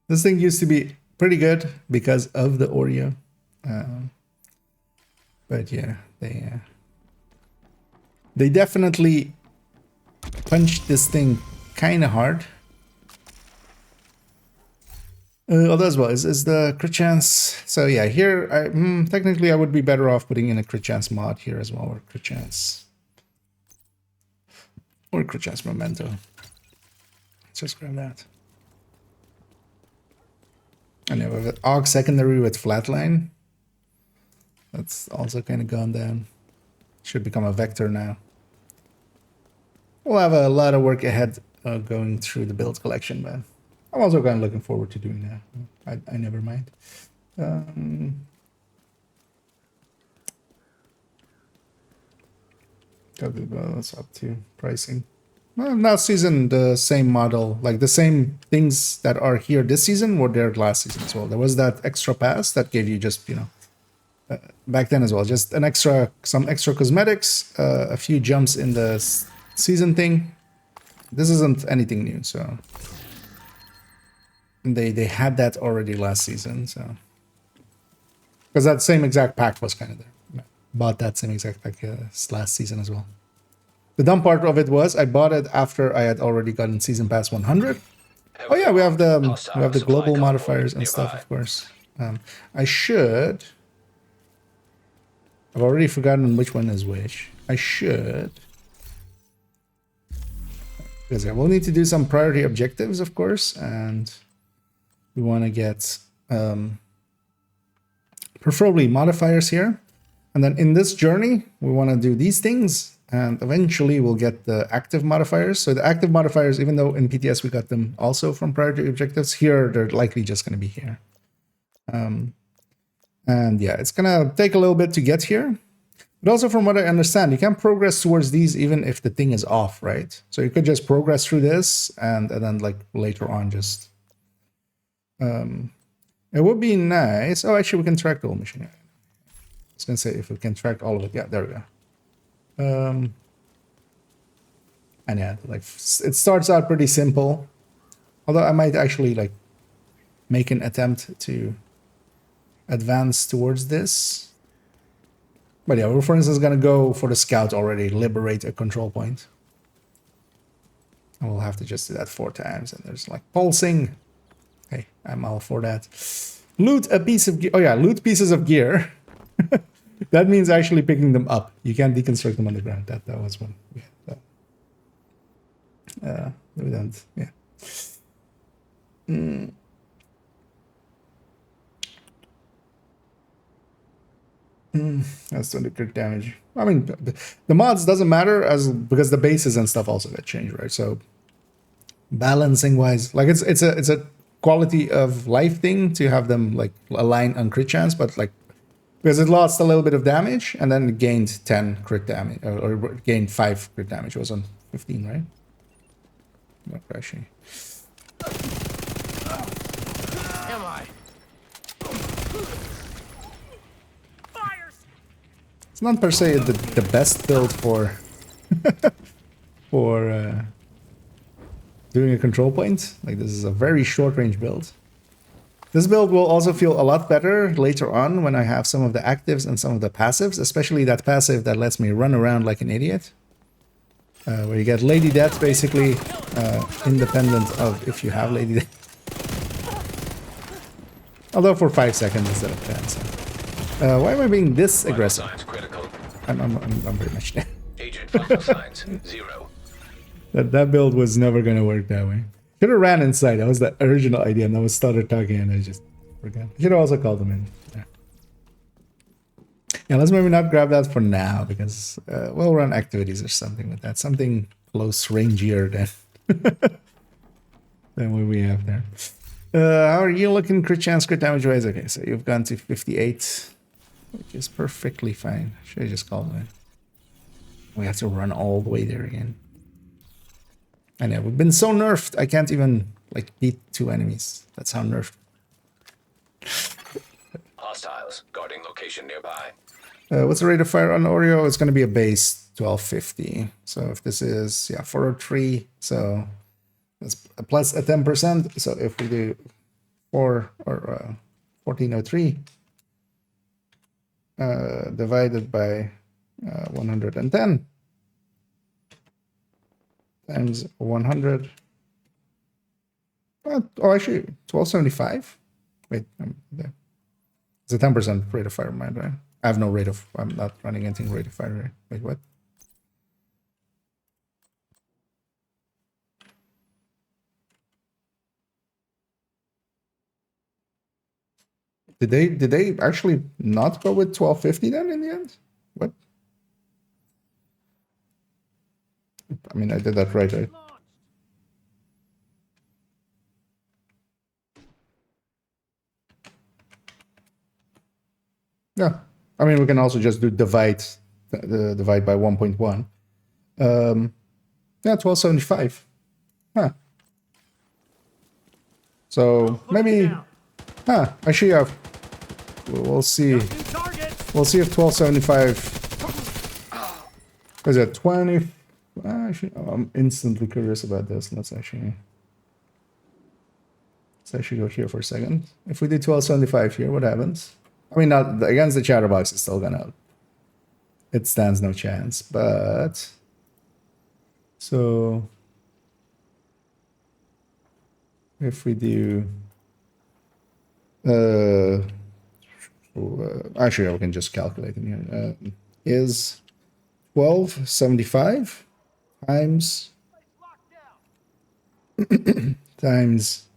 This thing used to be pretty good because of the Oreo. But yeah, they definitely punched this thing kind of hard. Although as well is the crit chance. So yeah, here technically I would be better off putting in a crit chance mod here as well, or crit chance memento. Let's just grab that. And yeah, we have an AUG secondary with flatline. That's also kind of gone down. Should become a vector now. We'll have a lot of work ahead going through the build collection, but I'm also kind of looking forward to doing that. I never mind. What's up to pricing? Well, last season, the same model, like the same things that are here this season were there last season as well. There was that extra pass that gave you just, back then as well, just some extra cosmetics, a few jumps in the season thing. This isn't anything new, so they had that already last season, so because that same exact pack was kind of there. Bought that same exact pack last season as well. The dumb part of it was I bought it after I had already gotten season pass 100. Oh yeah, we have the global modifiers and stuff, of course. I've already forgotten which one is which. Because I will need to do some priority objectives, of course, and we want to get preferably modifiers here. And then in this journey, we want to do these things, and eventually we'll get the active modifiers. So the active modifiers, even though in PTS we got them also from priority objectives, here they're likely just going to be here. And yeah, it's going to take a little bit to get here. But also from what I understand, you can progress towards these even if the thing is off, right? So you could just progress through this and then like later on just... it would be nice... Oh, actually we can track the whole mission. I was going to say if we can track all of it. Yeah, there we go. And yeah, like it starts out pretty simple. Although I might actually like make an attempt to advance towards this. But yeah, we're for instance gonna go for the scout already, liberate a control point. And we'll have to just do that 4 times, and there's like pulsing. Hey, I'm all for that. Loot a piece of gear. Oh yeah, loot pieces of gear. That means actually picking them up. You can't deconstruct them on the ground. That was one. Yeah. We don't. Yeah. That's 20 crit damage. I mean, the mods doesn't matter because the bases and stuff also get changed, right? So balancing wise, like it's a quality of life thing to have them like align on crit chance, but like because it lost a little bit of damage and then it gained 10 crit damage or gained 5 crit damage. It was on 15, right? Not crashing. Am I? It's not per se the best build for for doing a control point. Like this is a very short range build. This build will also feel a lot better later on when I have some of the actives and some of the passives, especially that passive that lets me run around like an idiot. Where you get Lady Death basically independent of if you have Lady Death. Although for 5 seconds instead of 10. So. Why am I being this aggressive? Vital signs critical. I'm pretty much dead. Agent vital signs 0. That build was never gonna work that way. Should have ran inside. That was the original idea, and I was started talking, and I just forgot. Should have also called them in. Yeah, let's maybe not grab that for now because we'll run activities or something with that. Something close rangier than what we have there. How are you looking crit chance, crit damage wise? Okay, so you've gone to 58, which is perfectly fine. Should I just call it? We have to run all the way there again. I know, we've been so nerfed, I can't even like beat 2 enemies. That's how nerfed. Hostiles guarding location nearby. What's the rate of fire on Oreo? It's going to be a base 1250. So if this is, yeah, 403, so that's plus a 10%. So if we do 1403 divided by 110 times 100. Oh, actually, 1275. Wait, it's a 10% rate of fire, mind, right? I have no rate of. I'm not running anything rate of fire. Right? Wait, what? Did they actually not go with 1250 then in the end? What? I mean, I did that right, right? Yeah. I mean, we can also just do divide divide by 1.1. Yeah, 1275. Huh. So maybe, actually, we'll see. We'll see if 1275 is it 20. Actually, I'm instantly curious about this. Let's actually go here for a second. If we do 1275 here, what happens? I mean, not against the chatterbox, it's still gonna. It stands no chance, but so if we do, actually, we can just calculate in here. Is 1275 times times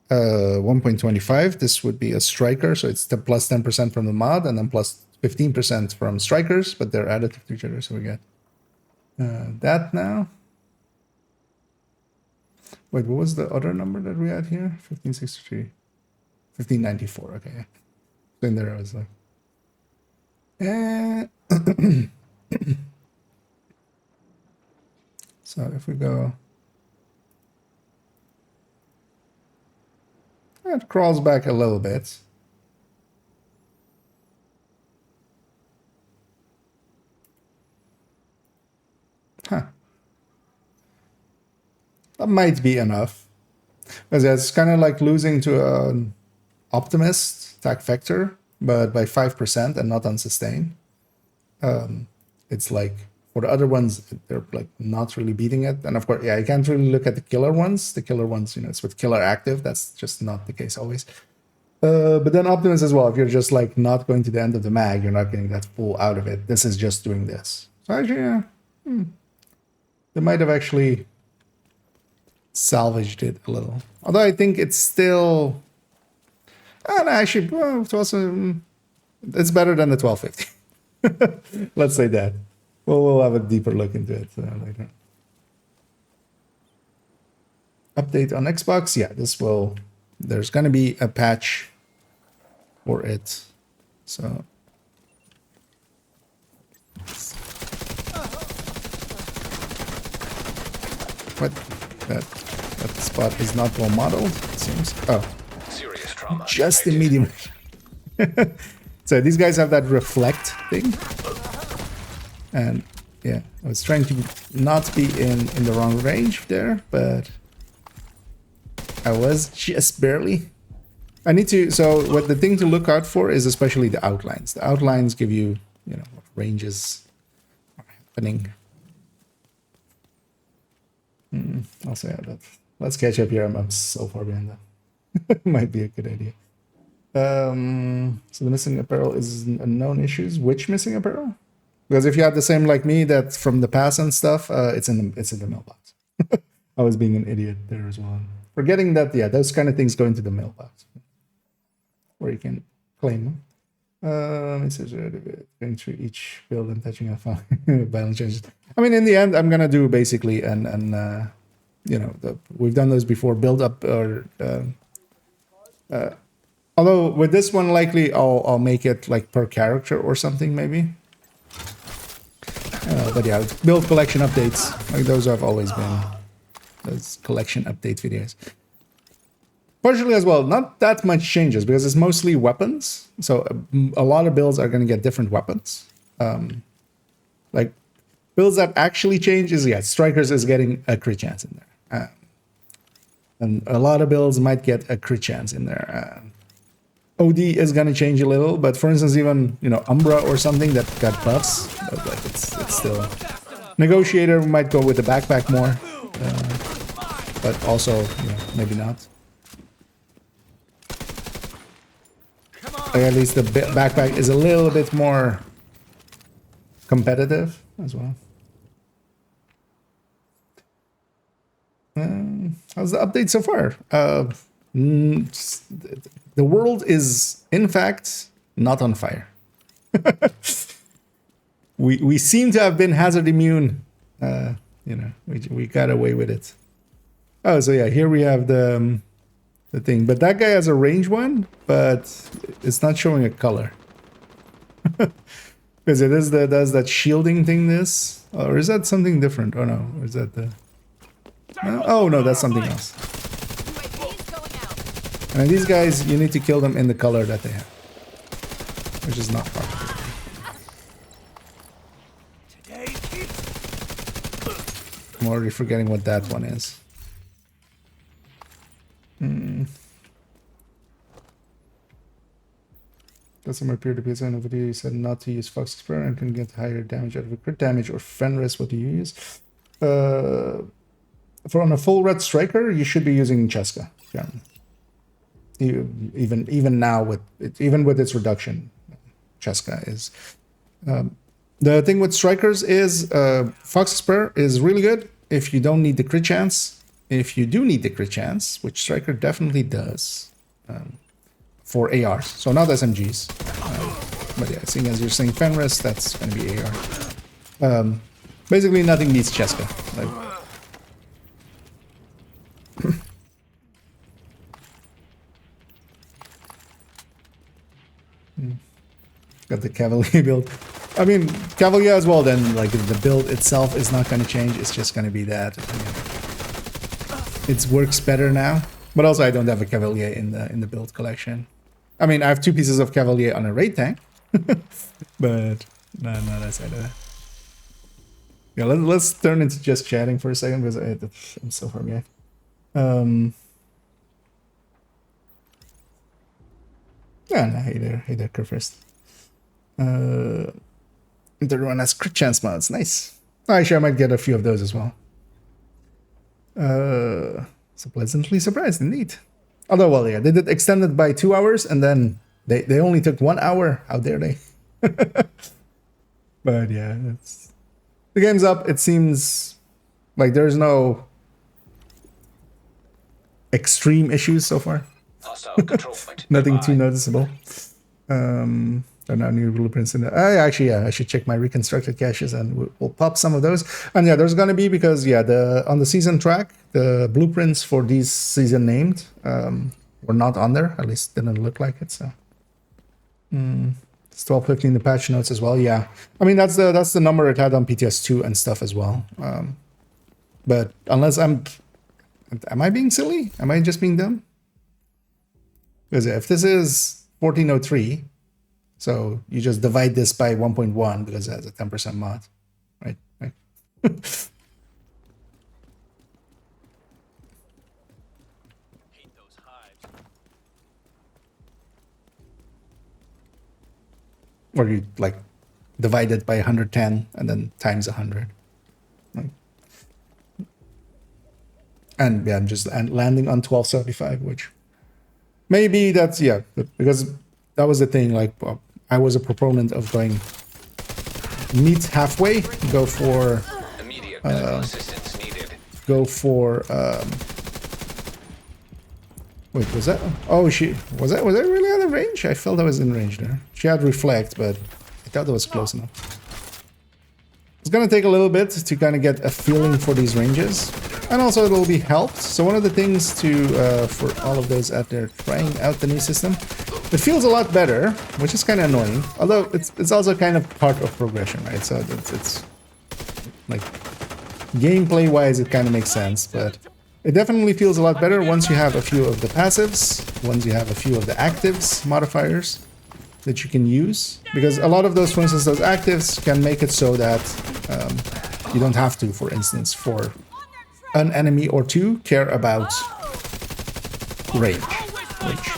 1.25. This would be a striker, so it's the plus 10% from the mod, and then plus 15% from strikers, but they're additive to each other, so we get that now. Wait, what was the other number that we had here? 1563. 1594, okay. Then there I was like... So if we go... It crawls back a little bit. Huh. That might be enough. Because it's kind of like losing to an optimist attack vector, but by 5% and not on sustain. It's like, for the other ones, they're like not really beating it. And of course, yeah, you can't really look at the killer ones. The killer ones, you know, it's with killer active. That's just not the case always. But then optimist as well. If you're just like not going to the end of the mag, you're not getting that full out of it. This is just doing this. So actually, yeah. They might have actually salvaged it a little. Although I think it's still... And actually, well, it's also... It's better than the 1250. Let's say that. We'll have a deeper look into it later. Update on Xbox. Yeah, this will... There's going to be a patch for it. So... What? That spot is not well modeled, it seems. Oh. Serious trauma. Just in medium. So these guys have that reflect thing. And yeah, I was trying to not be in the wrong range there, but I was just barely. I need to, so what the thing to look out for is especially the outlines. The outlines give you, you know, what ranges are happening. I'll say that. Let's catch up here. I'm so far behind that. Might be a good idea. So the missing apparel is a known issue. Which missing apparel? Because if you have the same like me that from the past and stuff, it's in the mailbox. I was being an idiot there as well. Forgetting that, yeah, those kind of things go into the mailbox, where you can claim them. It says going through each build and touching a violent changes. I mean, in the end, I'm gonna do basically and you know, we've done those before. Build up or although with this one, likely I'll make it like per character or something maybe. But yeah, build collection updates. Like those have always been those collection update videos. Partially as well, not that much changes because it's mostly weapons. So a lot of builds are going to get different weapons. Like builds that actually change is, yeah, Strikers is getting a crit chance in there. And a lot of builds might get a crit chance in there. OD is going to change a little, but for instance, even, you know, Umbra or something that got buffs, but like it's still... Negotiator might go with the backpack more, but also, you know, maybe not. Like at least the backpack is a little bit more competitive as well. How's the update so far? The world is, in fact, not on fire. we seem to have been hazard immune. You know, we got away with it. Oh, so yeah, here we have the thing. But that guy has a range one, but it's not showing a color. Because it is does that shielding thing this? Or is that something different? Oh no, or is that the... Oh no, that's something else. And these guys, you need to kill them in the color that they have. Which is not hard. I'm already forgetting what that one is. Customer appeared to be in a video. You said not to use Fox Explorer and can get higher damage out of a crit damage or Fenris. What do you use? For on a full red striker, you should be using Cheska. Yeah. Even now with it, even with its reduction, Cheska is. The thing with strikers is Fox Explorer is really good if you don't need the crit chance if you do need the crit chance, which Striker definitely does, for ARs, so not SMGs. But yeah, seeing as you're saying Fenris, that's going to be AR. Basically, nothing beats Cheska. Like, got the Cavalier build. I mean, Cavalier as well, then, like, the build itself is not going to change. It's just going to be that. It works better now. But also, I don't have a Cavalier in the build collection. I mean, I have 2 pieces of Cavalier on a raid tank. But, no, outside of that. Yeah, let's turn into just chatting for a second, because I'm so far behind. Yeah, no, hey there, Curfist. Everyone has crit chance mods. Nice. Actually, I might get a few of those as well. So pleasantly surprised, indeed. Although, well, yeah, they did extend it by 2 hours, and then they only took 1 hour. How dare they? But yeah, the game's up. It seems like there's no extreme issues so far. Hostile control point. Nothing too nearby. noticeable. There are now new blueprints in there. I should check my reconstructed caches and we'll pop some of those. And yeah, there's gonna be, because yeah, on the season track, the blueprints for these season named were not on there. At least didn't look like it. So it's 12:15 the patch notes as well. Yeah, I mean that's the number it had on PTS2 and stuff as well. But unless am I being silly? Am I just being dumb? Because if this is 1403, so you just divide this by 1.1 because it has a 10% mod, right? Or you like divide it by 110 and then times 100. Right? And yeah, just landing on 1275, which maybe that's, yeah, because that was the thing. Like, I was a proponent of going meet halfway, go for Immediate medical assistance needed. go for wait, was that, oh, was that really out of range? I felt I was in range there. She had reflect, but I thought that was close enough. It's gonna take a little bit to kind of get a feeling for these ranges, and also it will be helped. So one of the things to for all of those out there trying out the new system, it feels a lot better, which is kind of annoying. Although it's also kind of part of progression, right? So it's like gameplay wise, it kind of makes sense, but it definitely feels a lot better once you have a few of the passives, once you have a few of the actives modifiers that you can use, because a lot of those, for instance, those actives can make it so that you don't have to, for instance, for an enemy or two, care about range, which,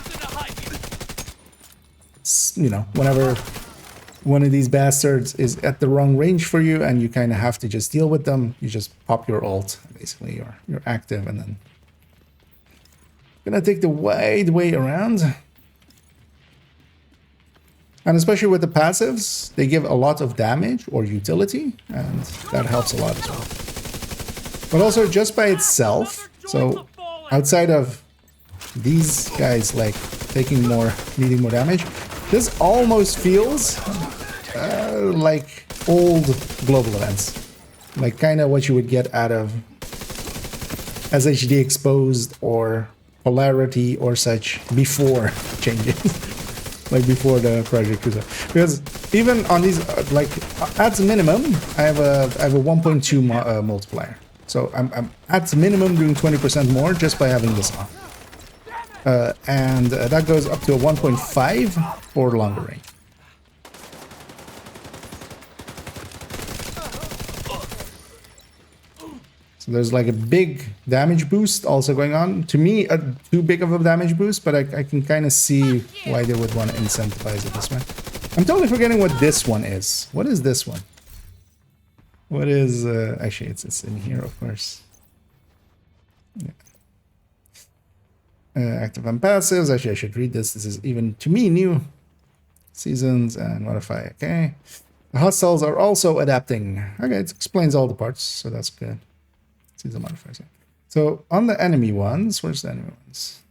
you know, whenever one of these bastards is at the wrong range for you and you kind of have to just deal with them, you just pop your ult, basically, or your active, and then gonna take the wide way around. And especially with the passives, they give a lot of damage or utility, and that helps a lot as well. But also just by itself, so outside of these guys like taking more, needing more damage, this almost feels like old global events. Like kind of what you would get out of SHD Exposed or Polarity or such before changes. Like before the Project Cruiser. Because even on these, like at minimum, I have a 1.2 multiplier. So I'm at minimum doing 20% more just by having this on. And that goes up to a 1.5 for longer range. So there's like a big damage boost also going on. To me, too big of a damage boost, but I can kind of see why they would want to incentivize it this way. I'm totally forgetting what this one is. What is this one? What is... actually, it's in here, of course. Yeah. Active and passives. Actually, I should read this. This is even, to me, new. Seasons and modify. Okay. The hostiles are also adapting. Okay, it explains all the parts, so that's good. Season modifiers. So on the enemy ones, where's the enemy ones?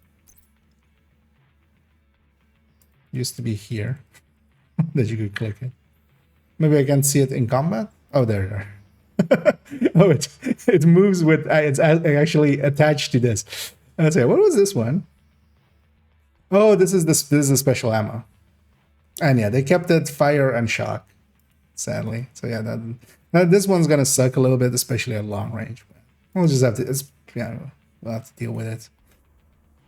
Used to be here that you could click it. Maybe I can see it in combat. Oh, there you are. Oh, it moves with it's actually attached to this. Let's say, what was this one? Oh, this is the special ammo. And yeah, they kept it fire and shock, sadly. So yeah, that this one's gonna suck a little bit, especially at long range. But we'll just have to, we'll have to deal with it.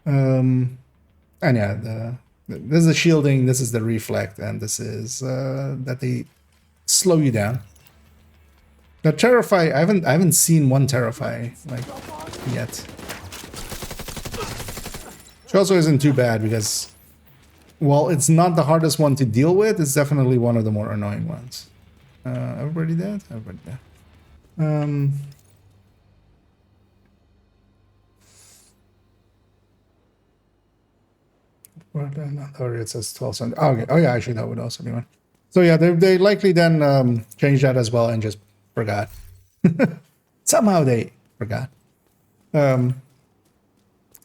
And yeah, this is the shielding, this is the reflect, and this is that they slow you down. The Terrify, I haven't seen one Terrify like yet. Which also isn't too bad because while it's not the hardest one to deal with, it's definitely one of the more annoying ones. Everybody dead? Everybody dead. Oh, it says 12. Oh, okay. Oh yeah, actually that would also be one. So yeah, they likely then changed that as well and just forgot. Somehow they forgot.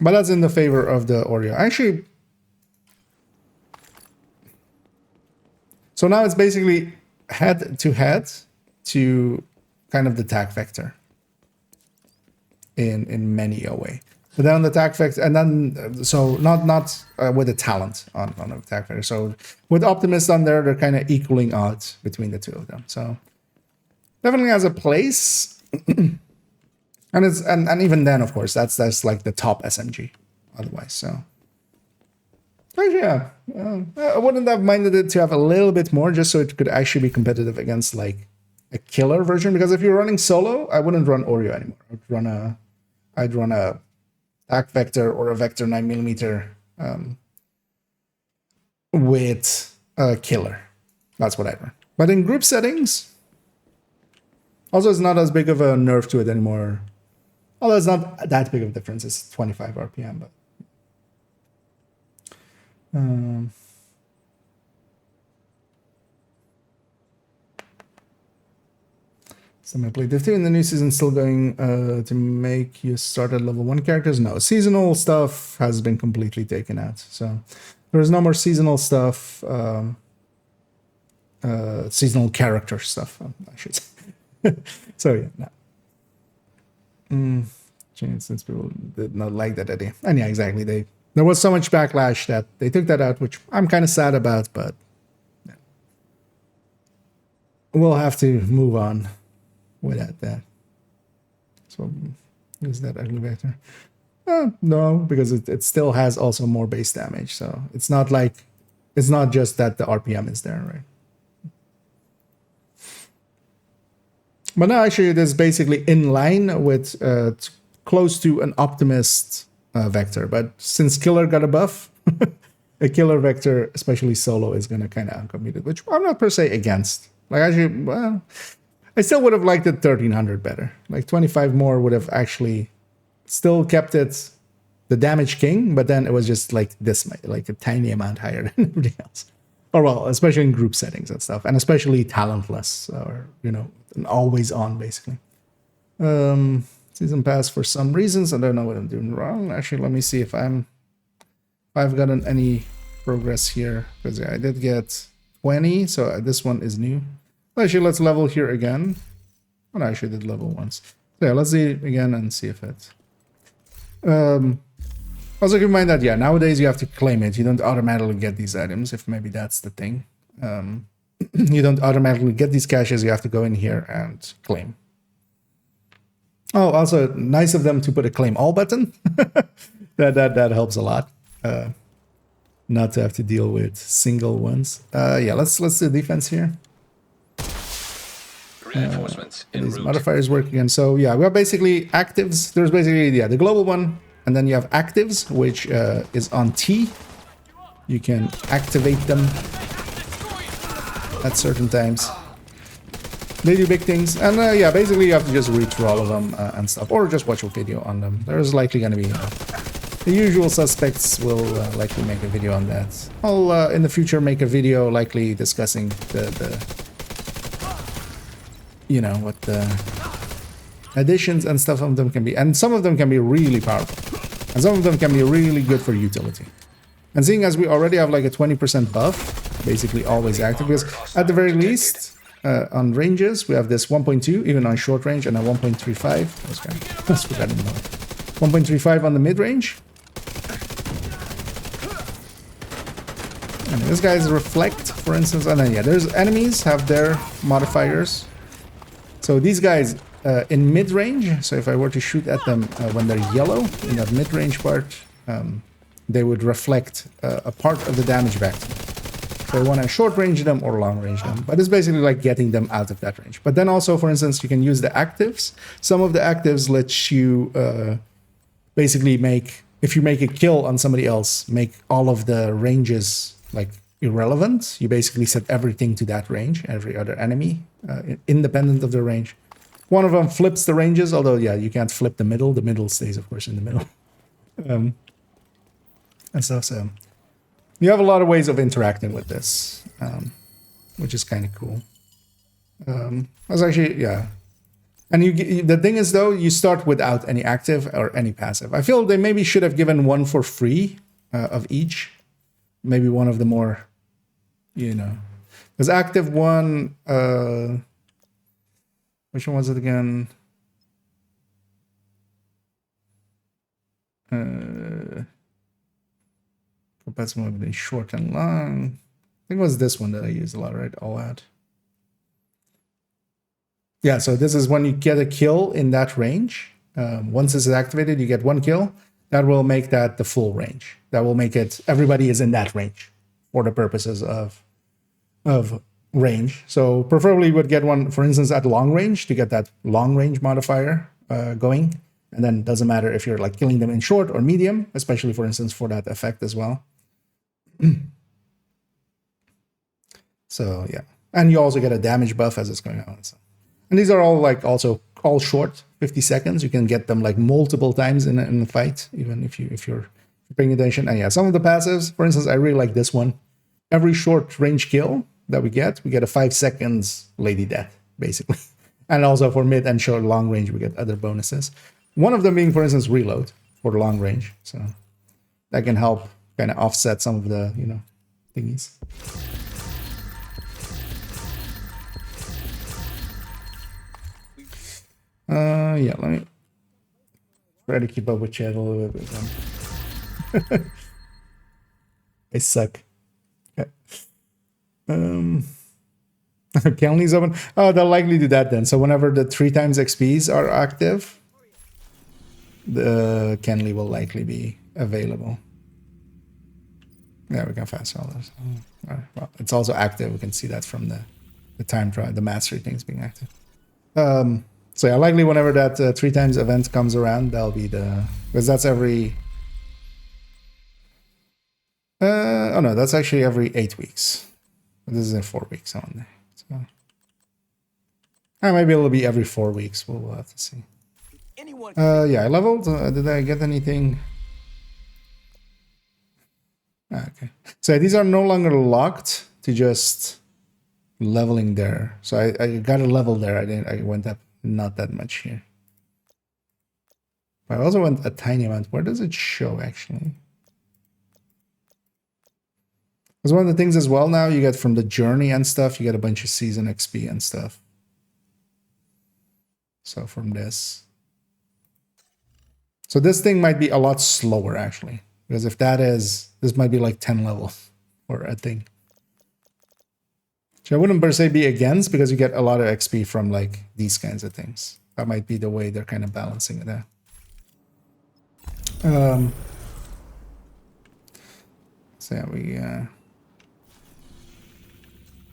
But that's in the favor of the Oreo. Actually, so now it's basically head to kind of the attack vector in many a way. But then on the attack vector, and then so not with a talent on the attack vector. So with Optimist on there, they're kind of equaling out between the two of them. So definitely has a place. And it's and even then, of course, that's like the top SMG. Otherwise, so. But yeah, I wouldn't have minded it to have a little bit more, just so it could actually be competitive against like a killer version. Because if you're running solo, I wouldn't run Oreo anymore. I'd run a attack vector or a vector 9mm with a killer. That's what I'd run. But in group settings, also it's not as big of a nerf to it anymore. Although it's not that big of a difference. It's 25 RPM, but. Some play Div 2 in the new season still going to make you start at level 1 characters? No, seasonal stuff has been completely taken out. So there's no more seasonal stuff, seasonal character stuff, I should say. So yeah, no. Since people did not like that idea. And yeah, exactly. There was so much backlash that they took that out, which I'm kind of sad about, but yeah. We'll have to move on without that. So is that ugly vector? No, because it still has also more base damage. So it's not just that the RPM is there, right? But now actually it is basically in line with close to an Optimist vector. But since Killer got a buff, a Killer vector, especially solo, is going to kind of uncompete it, which I'm not per se against. Like actually, well, I still would have liked it 1300 better. Like 25 more would have actually still kept it the damage king, but then it was just like this, like a tiny amount higher than everything else. Or well, especially in group settings and stuff, and especially talentless or an always on basically. Season pass for some reasons. I don't know what I'm doing wrong. Actually, let me see if I've gotten any progress here, because I did get 20, so this one is new. Actually, let's level here again. Oh, no, I actually did level once. So yeah, let's see it again and see if it. Also keep in mind that yeah, nowadays you have to claim it. You don't automatically get these items. If maybe that's the thing. You don't automatically get these caches. You have to go in here and claim. Oh, also nice of them to put a claim all button. that helps a lot. Not to have to deal with single ones. Yeah, let's do defense here. Reinforcements en these route. modifiers work again. So yeah, we have basically actives. There's basically the global one, and then you have actives, which is on T. You can activate them at certain times. They do big things, and yeah, basically you have to just read through all of them and stuff, or just watch a video on them. There's likely going to be the usual suspects will likely make a video on that. I'll in the future make a video likely discussing the what the additions and stuff of them can be, and some of them can be really powerful, and some of them can be really good for utility. And seeing as we already have like a 20% buff, basically always active, because at the very least, on ranges, we have this 1.2, even on short range, and a 1.35. Let's put that in mode. 1.35 on the mid range. And this guy's reflect, for instance, and then yeah, there's enemies have their modifiers. So these guys in mid range, so if I were to shoot at them when they're yellow, in that mid range part, they would reflect a part of the damage back to me. So I want to short range them or long range them, but it's basically like getting them out of that range. But then also, for instance, you can use the actives. Some of the actives let you basically make, if you make a kill on somebody else, make all of the ranges like irrelevant. You basically set everything to that range, every other enemy, independent of the range. One of them flips the ranges, although yeah, you can't flip the middle. The middle stays, of course, in the middle. And stuff. So you have a lot of ways of interacting with this, which is kind of cool. That's actually, yeah. And the thing is, though, you start without any active or any passive. I feel they maybe should have given one for free of each. Maybe one of the more, you know, because active one, which one was it again? That's more of short and long. I think it was this one that I used a lot, right? All out. Yeah, so this is when you get a kill in that range. Once this is activated, you get one kill. That will make that the full range. That will make it, everybody is in that range for the purposes of range. So preferably you would get one, for instance, at long range to get that long range modifier going. And then it doesn't matter if you're like killing them in short or medium, especially for instance for that effect as well. So yeah, and you also get a damage buff as it's going on. So. And these are all like also all short, 50 seconds. You can get them like multiple times in a fight, even if you're paying attention. And yeah, some of the passives, for instance, I really like this one. Every short range kill that we get a 5 seconds lady death, basically. And also for mid and short long range, we get other bonuses. One of them being, for instance, reload for the long range. So that can help kind of offset some of the, you know, thingies. Yeah, let me try to keep up with chat a little bit. I suck. Okay. Kenley's open. Oh, they'll likely do that then. So whenever the 3 times XPs are active, the Kenley will likely be available. Yeah, we can fast all those. All right. Well, it's also active. We can see that from the time trial, the mastery things being active. So yeah, likely whenever that 3 times event comes around, that'll be the, because that's every. Oh no, that's actually every 8 weeks. This is in 4 weeks only. So maybe it'll be every 4 weeks. We'll have to see. Yeah, I leveled. Did I get anything? Okay. So these are no longer locked to just leveling there. So I got a level there. I went up not that much here. I also went a tiny amount. Where does it show actually? Because one of the things as well now you get from the journey and stuff, you get a bunch of season XP and stuff. So from this. So this thing might be a lot slower actually. Because if that is, this might be like 10 levels or a thing. Which I wouldn't per se be against because you get a lot of XP from like these kinds of things. That might be the way they're kind of balancing it out. So yeah,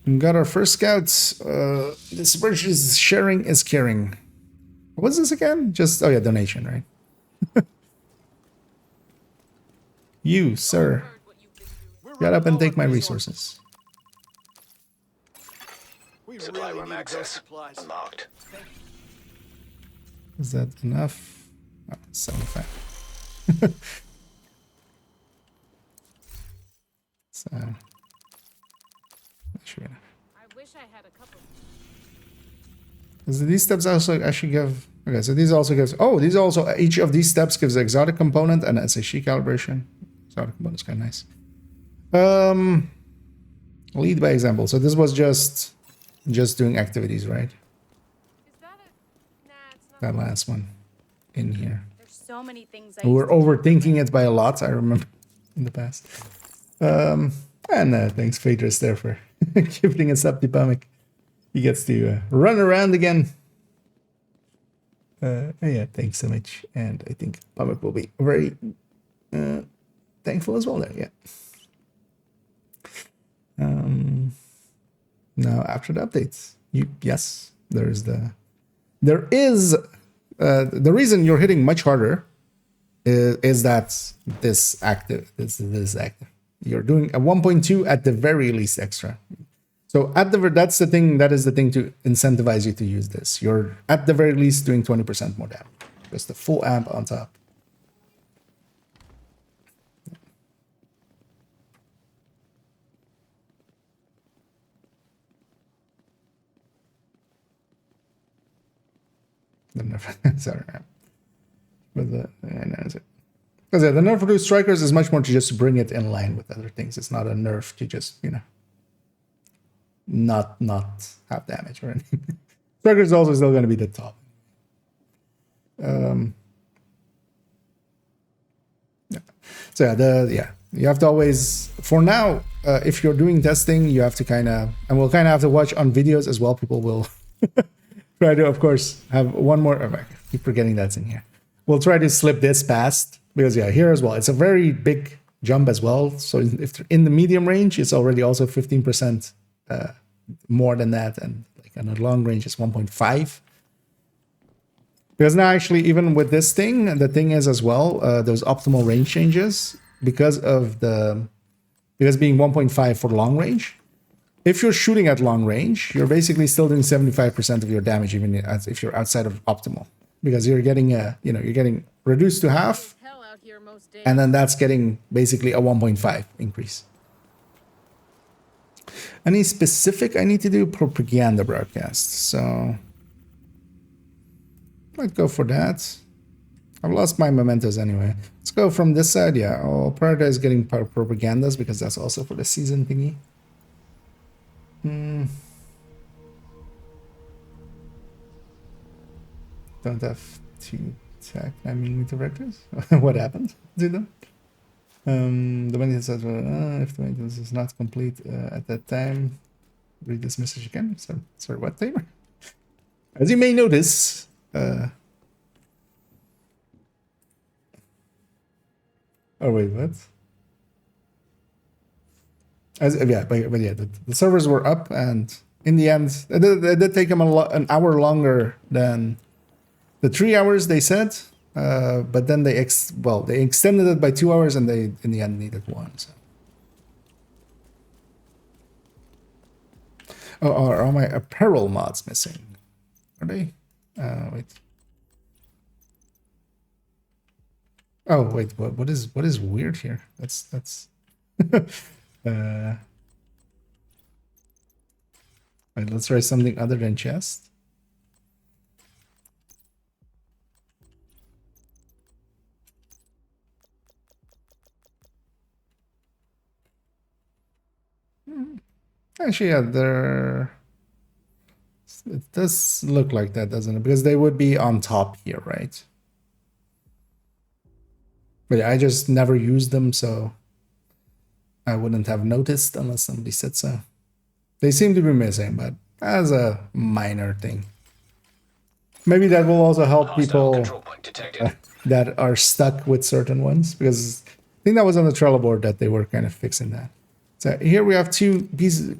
we got our first scouts. This version is sharing is caring. What's this again? Just, oh yeah, donation, right? You, sir. Get up and take my resources. Supply room access unlocked. Is that enough? Oh, 75. So that should be enough. I wish I had a couple. So these steps also actually give... Okay, so these also gives... Oh, these also... Each of these steps gives an exotic component and SHE calibration. Exotic component is kind of nice. Lead by example. So this was just doing activities, right? That last one in here. There's so many things we were overthinking it by a lot, I remember, in the past. And thanks, Phaedrus, there for giving us up to Pumic. He gets to run around again. Yeah, thanks so much. And I think Pumic will be very thankful as well there, yeah. Now, after the updates, yes, there is the reason you're hitting much harder is that this active. You're doing a 1.2 at the very least extra. So that's the thing. That is the thing to incentivize you to use this. You're at the very least doing 20% more damage. Just the full amp on top. Sorry, but the nerf to strikers is much more to just bring it in line with other things. It's not a nerf to just not have damage or anything. Strikers is also still going to be the top. Yeah. So you have to always, for now, if you're doing testing, you have to and we'll have to watch on videos as well. People will try to, of course, have one more. I keep forgetting that's in here. We'll try to slip this past because here as well, it's a very big jump as well. So if in the medium range, it's already also 15% more than that, and like on a long range, it's 1.5. Because now, actually, even with this thing, the thing is as well, those optimal range changes because being 1.5 for long range. If you're shooting at long range, you're basically still doing 75% of your damage, even if you're outside of optimal, because you're getting you're getting reduced to half, and then that's getting basically a 1.5 increase. Any specific I need to do? Propaganda broadcast. So I'd go for that. I've lost my mementos anyway. Let's go from this side. Yeah, I'll prioritize getting propagandas because that's also for the season thingy. Don't have to attack 9mm directors. What happened to them? The maintenance says, if the maintenance is not complete at that time, read this message again. So, sorry, what timer? As you may notice, oh wait, what? The servers were up, and in the end, it did take them an hour longer than the 3 hours they said. But then they extended it by 2 hours, and they in the end needed 1. So. Oh, are all my apparel mods missing? Are they? Wait. Oh wait, what is weird here? That's. Wait, let's try something other than chest. Actually, yeah, it does look like that, doesn't it? Because they would be on top here, right? But yeah, I just never used them, so I wouldn't have noticed unless somebody said so. They seem to be missing, but as a minor thing. Maybe that will also help people that are stuck with certain ones, because I think that was on the Trello board that they were kind of fixing that. So here we have 2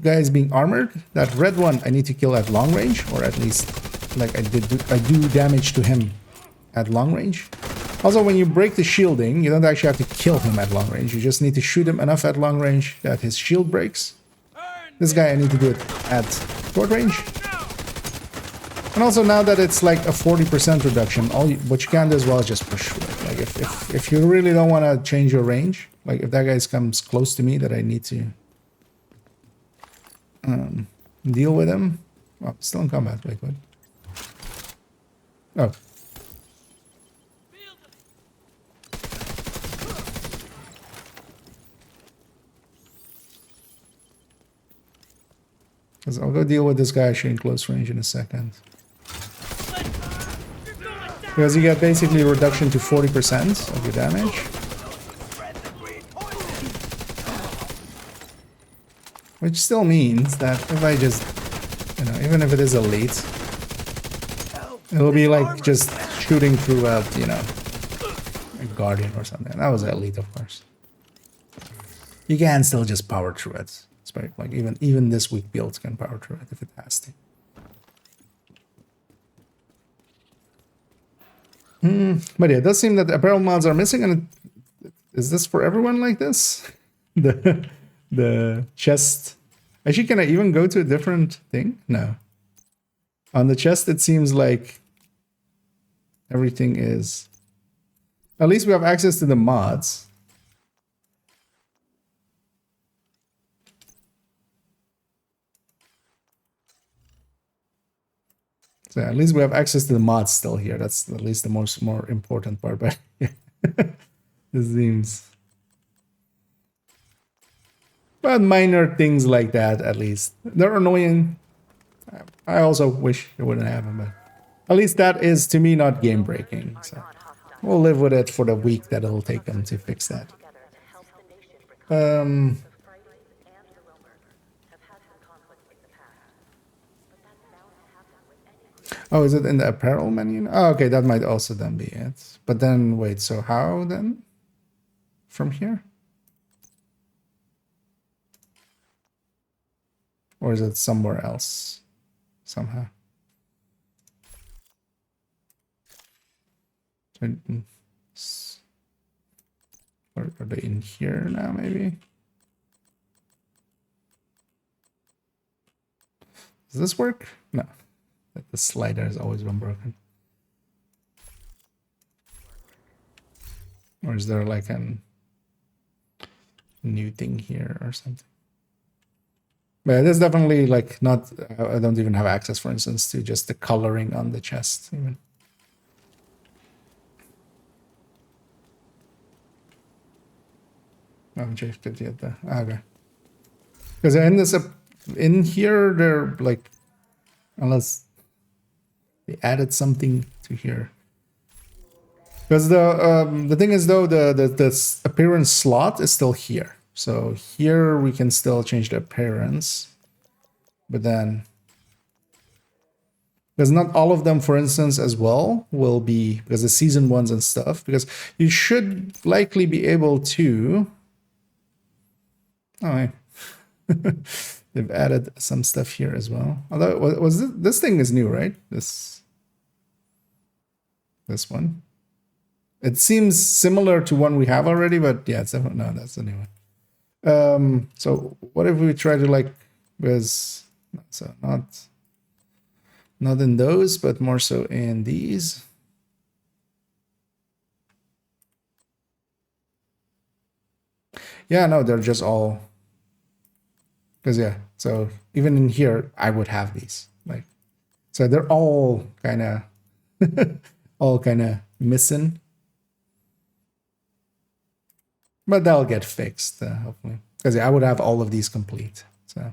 guys being armored. That red one I need to kill at long range, or at least like I do damage to him at long range. Also, when you break the shielding, you don't actually have to kill him at long range. You just need to shoot him enough at long range that his shield breaks. This guy I need to do it at short range. And also now that it's like a 40% reduction, what you can do as well is just push through it. Like if you really don't want to change your range, like if that guy comes close to me that I need to deal with him. Oh, still in combat, wait, what? Oh. Because I'll go deal with this guy actually in close range in a second. Because you get basically a reduction to 40% of your damage. Which still means that if I just, you know, even if it is elite, it'll be like just shooting through a, you know, a guardian or something. That was elite, of course. You can still just power through it. It's very, like even this weak build can power through it if it has to. But yeah, it does seem that the apparel mods are missing, and is this for everyone like this? The chest. Actually, can I even go to a different thing? No. On the chest, it seems like everything is... At least we have access to the mods. So at least we have access to the mods still here. That's at least the more important part. But yeah, it seems... But minor things like that, at least. They're annoying. I also wish it wouldn't happen, but at least that is, to me, not game-breaking. So we'll live with it for the week that it'll take them to fix that. Oh, is it in the apparel menu? Oh, okay, that might also then be it. But then, wait, so how then? From here? Or is it somewhere else? Somehow. Or are they in here now, maybe? Does this work? No. The slider has always been broken. Or is there like a new thing here or something? But there's definitely like not, I don't even have access, for instance, to just the coloring on the chest even. I haven't checked it yet though. Okay. Because in here, they're like, unless they added something to here. Because the thing is though, the appearance slot is still here. So here we can still change the appearance, but then because not all of them, for instance, as well will be, because the season ones and stuff, because you should likely be able to. Oh, they've added some stuff here as well. Although was this thing is new, right? This one. It seems similar to one we have already, but yeah, it's definitely no, that's a new one. So what if we try to like, because so not in those, but more so in these. Yeah, no, they're just all, because yeah, so even in here I would have these, like, so they're all kind of missing. But that'll get fixed, hopefully. Because yeah, I would have all of these complete. So,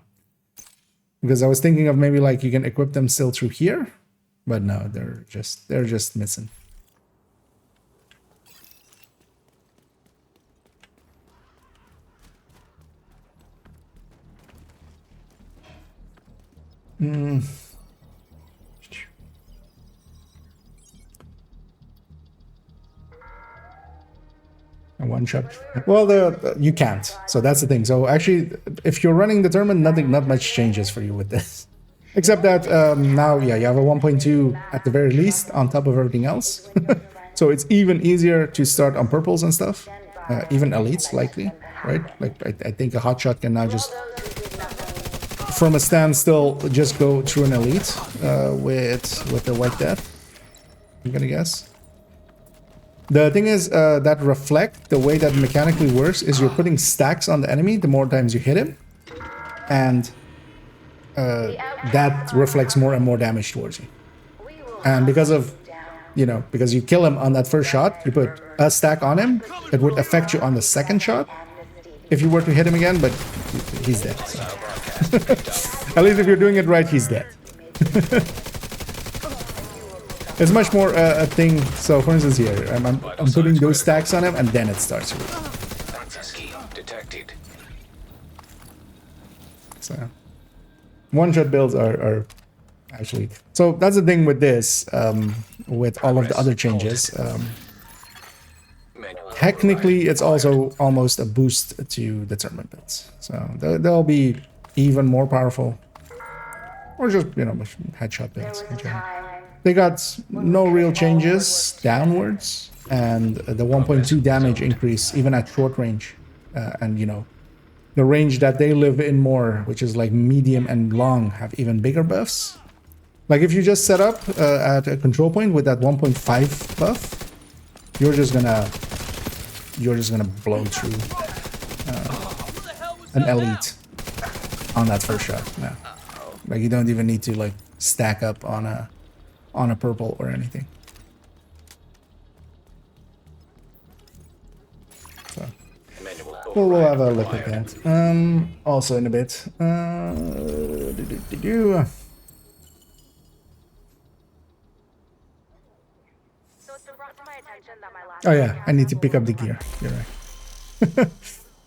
because I was thinking of maybe like you can equip them still through here, but no, they're just missing. A one shot. Well, you can't. So that's the thing. So actually, if you're running the tournament, not much changes for you with this, except that now, yeah, you have a 1.2 at the very least on top of everything else. So it's even easier to start on purples and stuff, even elites likely, right? Like I think a hotshot can now just from a standstill just go through an elite with the white death. I'm gonna guess. The thing is that reflect, the way that mechanically works is you're putting stacks on the enemy the more times you hit him, and that reflects more and more damage towards you. And because of you know, because you kill him on that first shot, you put a stack on him, it would affect you on the second shot if you were to hit him again, but he's dead. So. At least if you're doing it right, he's dead. It's much more a thing. So for instance here, I'm putting those stacks on him and then it starts. Detected. So one-shot builds are actually... So that's the thing with this, with all of the other changes. Technically, it's also almost a boost to the tournament builds. So they'll be even more powerful. Or just, you know, headshot builds in general. They got no real changes downwards. And the 1.2 damage increase even at short range. And, you know, the range that they live in more, which is like medium and long, have even bigger buffs. Like if you just set up at a control point with that 1.5 buff, you're just gonna blow through an elite on that first shot. Yeah. Like you don't even need to like stack up on a purple or anything. So we'll have a look at that. Also in a bit. Oh yeah, I need to pick up the gear. You're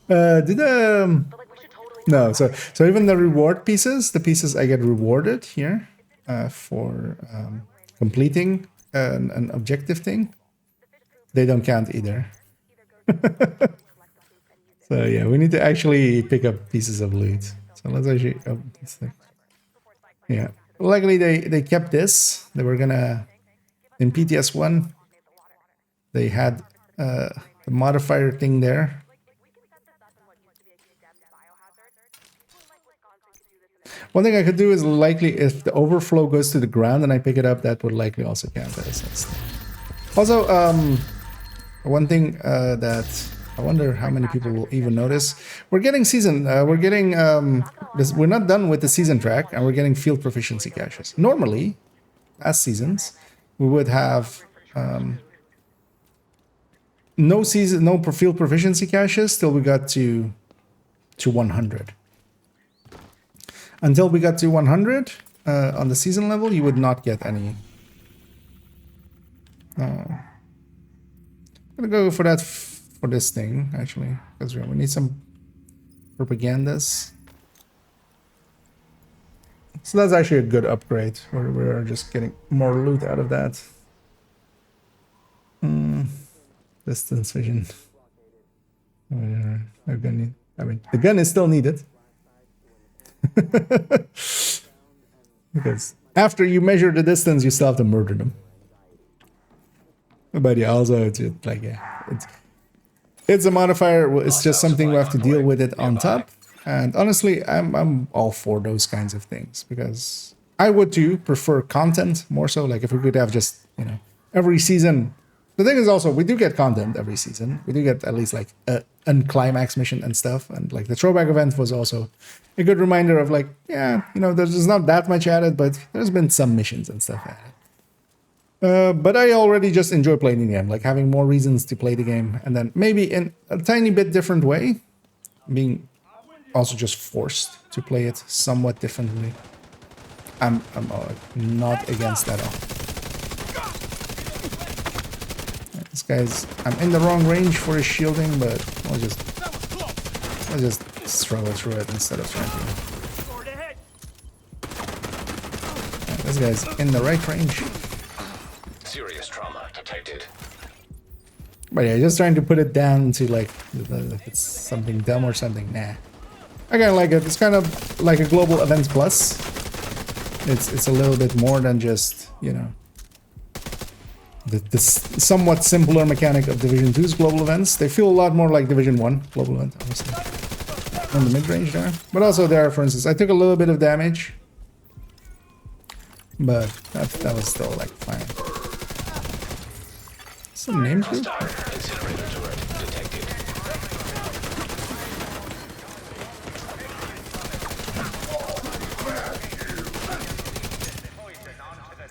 right. No, so even the reward pieces, the pieces I get rewarded here for completing an objective thing, they don't count either. So yeah, we need to actually pick up pieces of loot. So let's actually this thing. Yeah, luckily they kept this. They were gonna in PTS1. They had the modifier thing there. One thing I could do is likely if the overflow goes to the ground and I pick it up, that would likely also count as this. Also, one thing that I wonder how many people will even notice, we're getting we're not done with the season track and we're getting field proficiency caches. Normally, last seasons, we would have no field proficiency caches till we got to 100. Until we got to 100 on the season level, you would not get any. I'm gonna go for that for this thing actually, because we need some propagandas. So that's actually a good upgrade. We're just getting more loot out of that. Distance vision. I mean, the gun is still needed. Because after you measure the distance, you still have to murder them. But yeah, also it's like it's a modifier. It's just something we have to deal with it on top. And honestly, I'm all for those kinds of things because I would too prefer content more so. Like if we could have just, you know, every season. The thing is also we do get content every season. We do get at least like a climax mission and stuff. And like the throwback event was also a good reminder of like, yeah, you know, there's not that much added, but there's been some missions and stuff added. But I already just enjoy playing the game, like having more reasons to play the game, and then maybe in a tiny bit different way, being also just forced to play it somewhat differently. I'm not against that at all. This guy's, I'm in the wrong range for his shielding, but I'll just struggle through it instead of trying to. Yeah, this guy's in the right range. Serious trauma detected. But yeah, just trying to put it down to like if it's something dumb or something. Nah, I kind of like it. It's kind of like a global events plus. It's a little bit more than just, you know, the somewhat simpler mechanic of Division 2's global events. They feel a lot more like Division 1 global event, obviously. On the mid-range there. But also there, for instance, I took a little bit of damage. But that was still like fine. Some names group?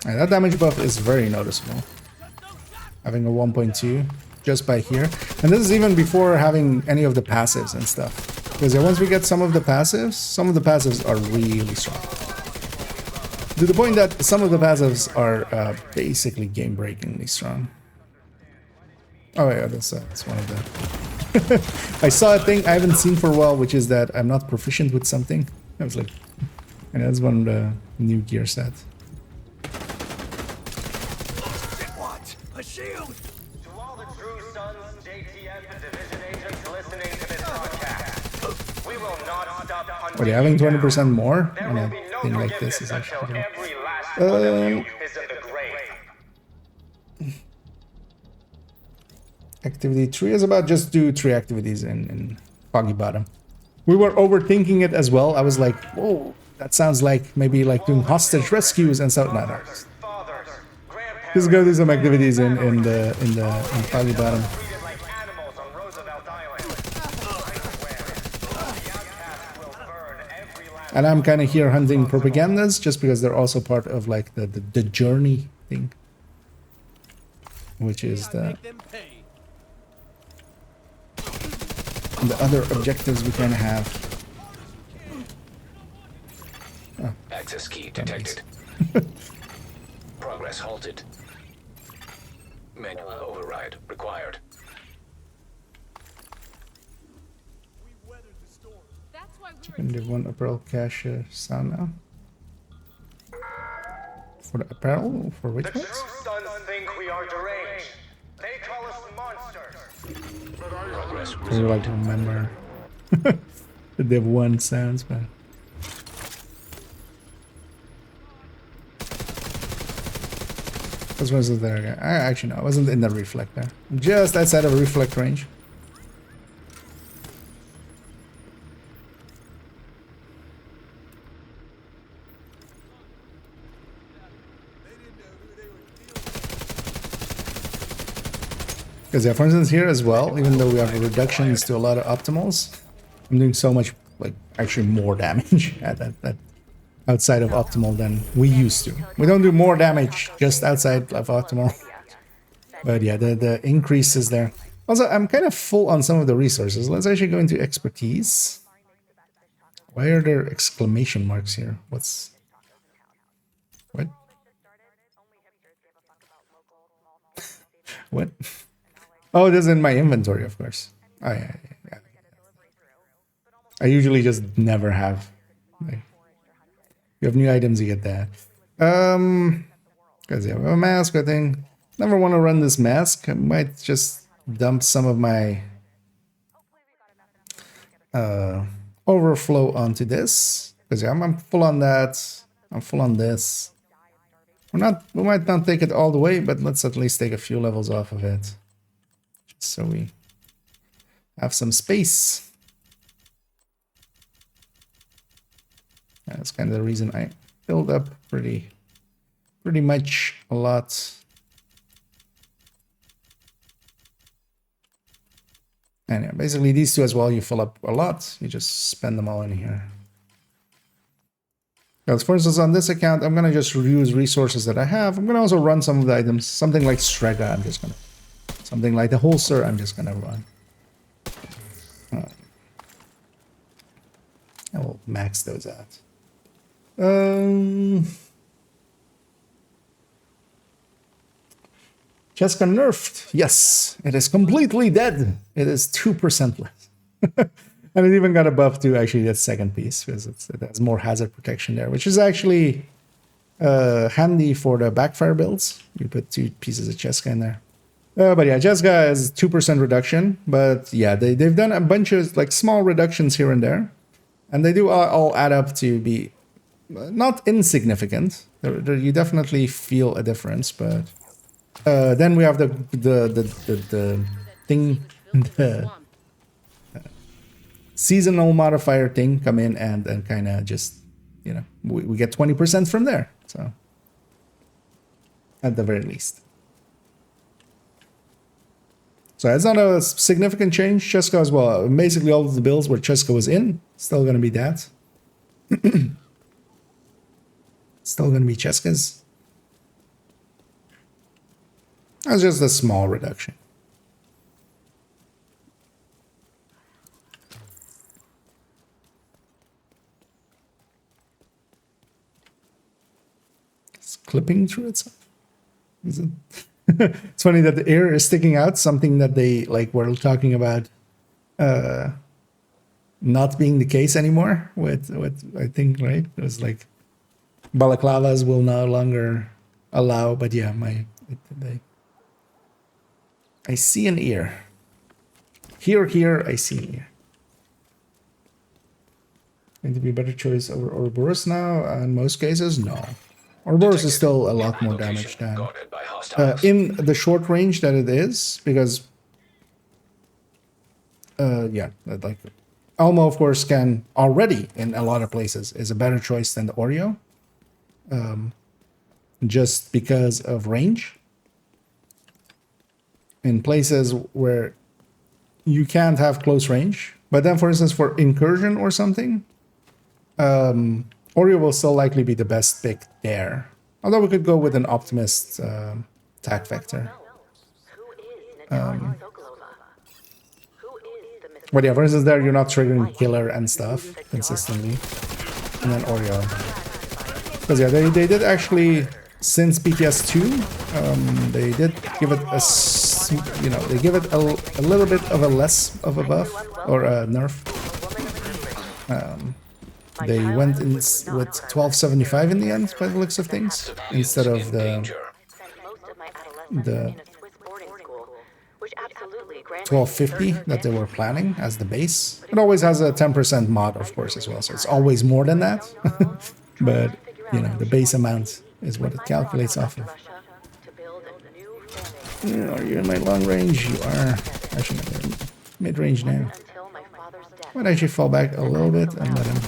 That damage buff is very noticeable. having a 1.2 just by here. And this is even before having any of the passives and stuff. Because once we get some of the passives are really strong. To the point that some of the passives are basically game-breakingly strong. Oh yeah, that's one of them. I saw a thing I haven't seen for a while, which is that I'm not proficient with something. I was like, and that's one of the new gear set. What? A shield! To all the true sons, JTF, and division agents listening to this broadcast, we will not stop hunting. But yeah, having 20% more There on will a be no thing like forgiveness this is until actually. every last one of you is in the grave. Activity 3 is about just do 3 activities in Foggy Bottom. We were overthinking it as well. I was like, whoa, that sounds like maybe like doing hostage rescues and stuff. No, no. Fathers, Just go do some activities in Foggy Bottom. treated like animals on Roosevelt Island. The outcasts will burn every last. And I'm kind of here hunting propagandas just because they're also part of like the journey thing, which is the other objectives we can have. Oh, Access key detected. Progress halted. Manual override required. and the one apparel cache sound now. For the apparel? For which The ones? true sons think we are deranged. They call us monsters. Progress I would like to remember the Div 1 sounds, but this was there again. Actually, no, I wasn't in the reflector. Just outside of reflect range. Because yeah, for instance here as well, even though we have reductions to a lot of optimals, I'm doing so much, like, actually more damage at that outside of optimal than we used to. We don't do more damage just outside of optimal. But yeah, the increase is there. Also, I'm kind of full on some of the resources. Let's actually go into expertise. Why are there exclamation marks here? What's... What? What? Oh, this is in my inventory, of course. Oh, yeah. I usually just never have. Like, you have new items, you get that. Because you have a mask, I think. Never want to run this mask. I might just dump some of my overflow onto this. Because yeah, I'm full on that. I'm full on this. We might not take it all the way, but let's at least take a few levels off of it. Just so we have some space. That's kind of the reason I filled up pretty much a lot. And yeah, basically these two as well, you fill up a lot, you just spend them all in here. Because for instance, on this account, I'm gonna just use resources that I have. I'm gonna also run some of the items, something like Strega, something like the holster, I'm just gonna run. I will max those out. Cheska nerfed. Yes, it is completely dead. It is 2% less. And it even got a buff to actually that second piece because it has more hazard protection there, which is actually handy for the backfire builds. You put 2 pieces of Cheska in there. But yeah, Cheska has 2% reduction. But yeah, they've done a bunch of like small reductions here and there. And they do all add up to be not insignificant. You definitely feel a difference, but then we have the thing, the seasonal modifier thing come in and kind of just, you know, we get 20% from there. So at the very least. So it's not a significant change. Cheska as well. Basically all of the builds where Cheska was in, still going to be that. Still going to be Cheskas. That's just a small reduction. It's clipping through itself. Is it? It's funny that the air is sticking out, something that they like were talking about not being the case anymore with I think, right? It was like balaclavas will no longer allow, but yeah, I see an ear. Here, I see an ear. Going to be a better choice over Ouroboros now? In most cases, no. Ouroboros is still a lot more damage than in the short range that it is, because yeah, like Elmo, of course, can already in a lot of places is a better choice than the Oreo, just because of range. In places where you can't have close range, but then, for instance, for incursion or something, Oreo will still likely be the best pick there. Although we could go with an optimist attack vector. But yeah, for instance, there you're not triggering killer and stuff consistently, and then Oreo. Because yeah, they did actually, since BTS2, they did give it a, you know, they give it a little bit of a less of a buff or a nerf. They went in with 1275 in the end, by the looks of things, instead of the 1250 that they were planning as the base. It always has a 10% mod, of course, as well, so it's always more than that. But, you know, the base amount is what it calculates off of. Are you in my long range? You are. Actually, mid-range now. Might actually fall back a little bit and let him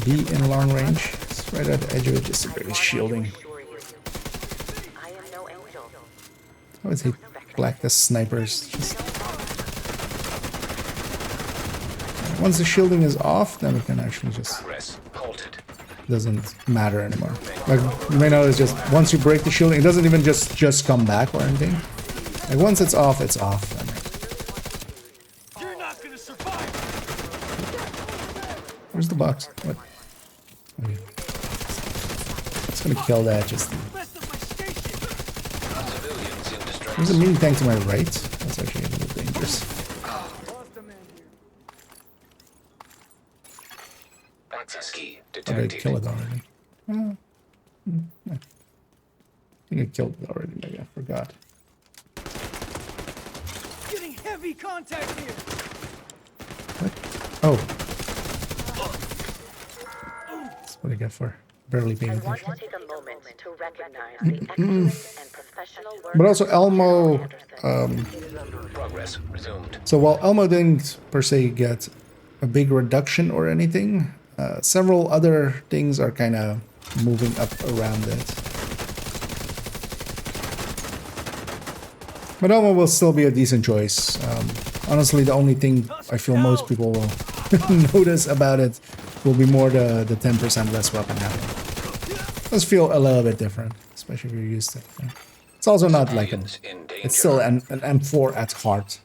be in long range. It's right at the edge of it, just to break his shielding. I always hate black the snipers. Just... once the shielding is off, then it can actually just... doesn't matter anymore. Like, you may notice, just once you break the shielding, it doesn't even just come back or anything. Like, once it's off, it's off. You're not gonna survive. Where's the box? What? Okay. It's gonna kill that, just... There's a mini tank to my right. That's actually a little dangerous. Oh, I kill it already. I think I killed it already, maybe I forgot. Getting heavy contact here. What? Oh. That's what I get for barely paying attention. But also Elmo, so while Elmo didn't per se get a big reduction or anything, several other things are kind of moving up around it. But Elmo will still be a decent choice. Honestly, the only thing I feel most people will notice about it will be more the 10% less weapon handling. It does feel a little bit different, especially if you're used to it. Yeah. It's also not like it's still an M4 at heart.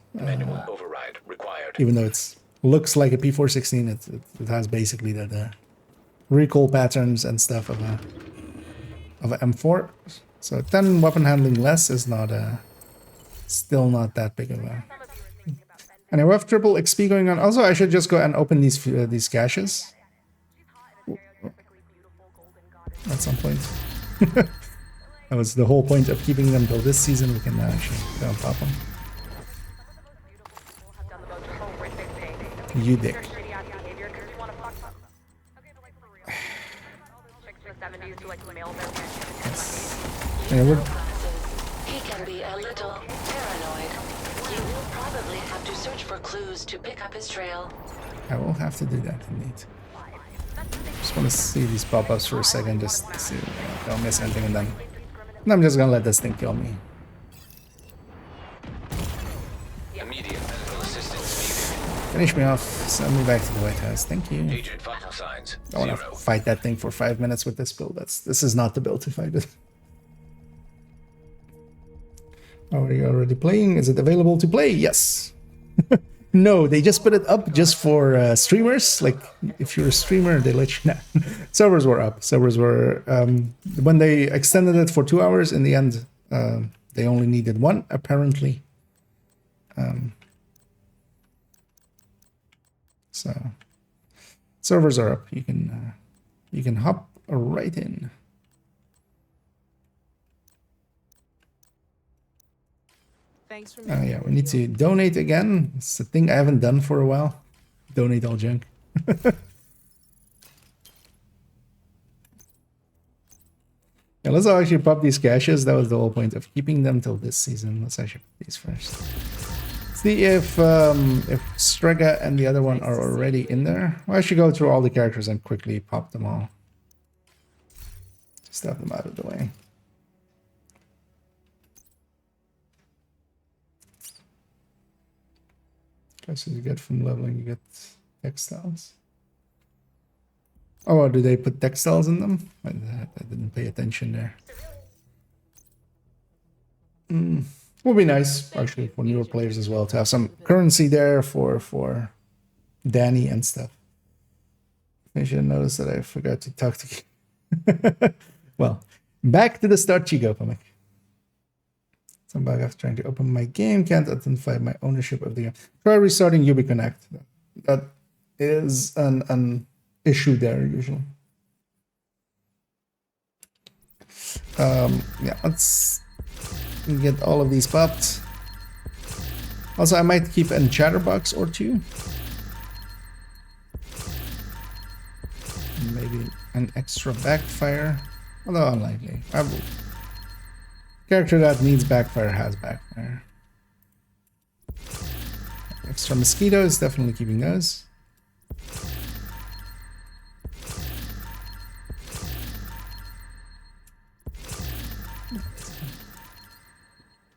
Even though it looks like a P416, it has basically the recoil patterns and stuff of a M4. So 10 weapon handling less is not still not that big of a... And we have triple XP going on. Also, I should just go and open these caches at some point. That was the whole point of keeping them till this season. We can actually go and pop them. You dick. Yeah, he can be a little paranoid. You will probably have to search for clues to pick up his trail. I will have to do that indeed. Just want to see these pop-ups for a second, just to see if I don't miss anything, and then I'm just gonna let this thing kill me. Immediate medical assistance needed. Finish me off, send me back to the White House. Thank you. Agent vital signs. I want to fight that thing for 5 minutes with this build. This is not the build to fight it. Are you already playing? Is it available to play? Yes. No, they just put it up just for streamers. Like, if you're a streamer, they let you know. Servers were up. Servers were... when they extended it for 2 hours, in the end, they only needed 1, apparently. So, servers are up. You can hop right in. Thanks for Yeah, we need to donate again. It's a thing I haven't done for a while. Donate all junk. Yeah, let's actually pop these caches. That was the whole point of keeping them till this season. Let's actually put these first. See if Strega and the other one are already in there. Well, I should go through all the characters and quickly pop them all. Just have them out of the way. So you get from leveling, you get textiles. Oh, do they put textiles in them? I didn't pay attention there. Would be nice, actually, for newer players as well, to have some currency there for Danny and stuff. I should notice that I forgot to talk to you. Well, back to the start, Chigo comic. Some bug after trying to open my game, can't identify my ownership of the game. Try restarting UbiConnect. That is an issue there usually. Yeah, let's get all of these popped. Also, I might keep a chatterbox or 2. Maybe an extra backfire, although unlikely. I will. Character that needs backfire has backfire. Extra mosquitoes, definitely keeping those.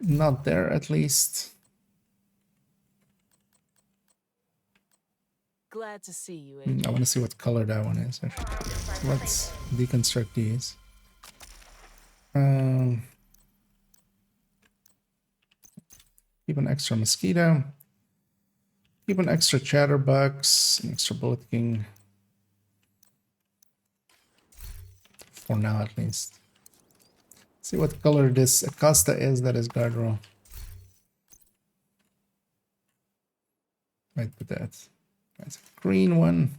Not there, at least. Glad to see you. I want to see what color that one is. Actually. So let's deconstruct these. Keep an extra mosquito. Keep an extra chatterbox, an extra bullet king. For now, at least. See what color this Acosta is. That is guard roll. Might put that. That's a green one.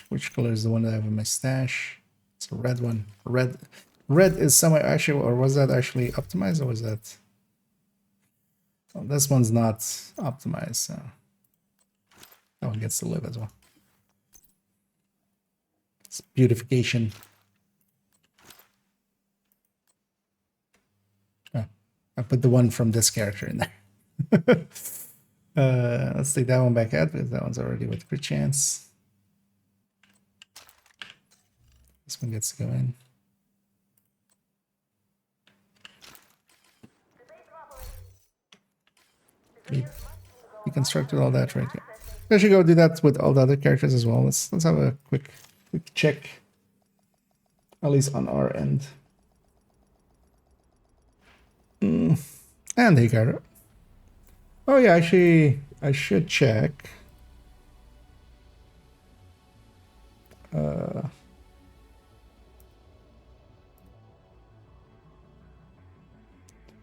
Which color is the one that I have in my stash? It's a red one. Red is semi actually, or was that actually optimized, or was that? Oh, this one's not optimized, so that one gets to live as well. It's beautification. Oh, I put the one from this character in there. Let's take that one back out because that one's already with crit chance. This one gets to go in. We constructed all that right here. I should go do that with all the other characters as well. Let's have a quick check, at least on our end. And they got it. Oh yeah, actually, I should check.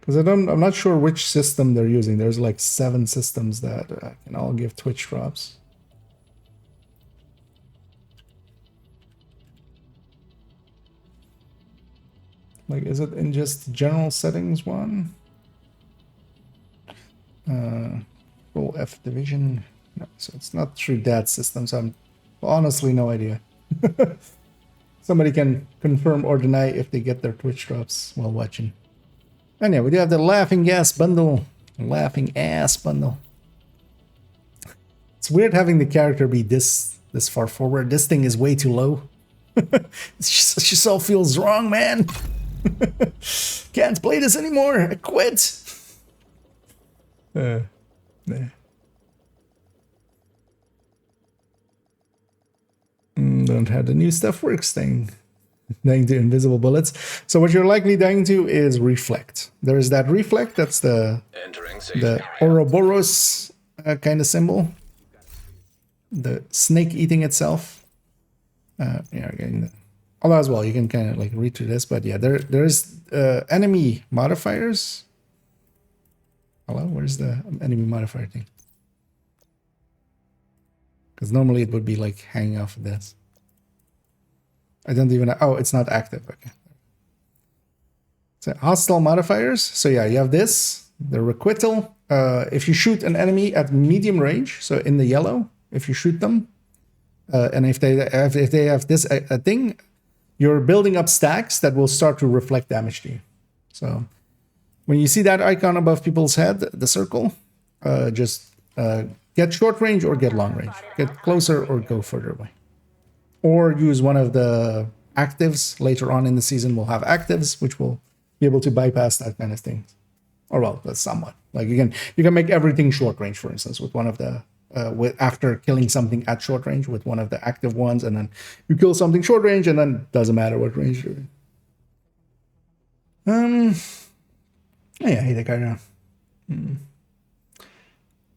Because I'm not sure which system they're using. There's like 7 systems that can all give Twitch drops. Like, is it in just general settings one? Full F division. No, so it's not through that system. So I'm honestly no idea. Somebody can confirm or deny if they get their Twitch drops while watching. And yeah, we do have the laughing gas bundle. Laughing ass bundle. It's weird having the character be this far forward. This thing is way too low. It just all feels wrong, man. Can't play this anymore. I quit. Nah. Don't have the new stuff works thing. dying to invisible bullets. So what you're likely dying to is reflect. There is that reflect. That's the Ouroboros kind of symbol. The snake eating itself. Yeah, getting that. Although as well, you can kind of like read through this, but yeah, there's enemy modifiers. Hello, where's the enemy modifier thing? Because normally it would be like hanging off of this. I don't even know. Oh, it's not active. Okay. So hostile modifiers. So yeah, you have this, the requital. If you shoot an enemy at medium range, so in the yellow, if you shoot them, and if they have this a thing, you're building up stacks that will start to reflect damage to you. So when you see that icon above people's head, the circle, just get short range or get long range. Get closer or go further away. Or use one of the actives. Later on in the season, we'll have actives, which will be able to bypass that kind of thing. Or well, that's somewhat. Like you can make everything short range, for instance, with one of the after killing something at short range with one of the active ones, and then you kill something short range, and then doesn't matter what range you're in. Yeah, I think I know.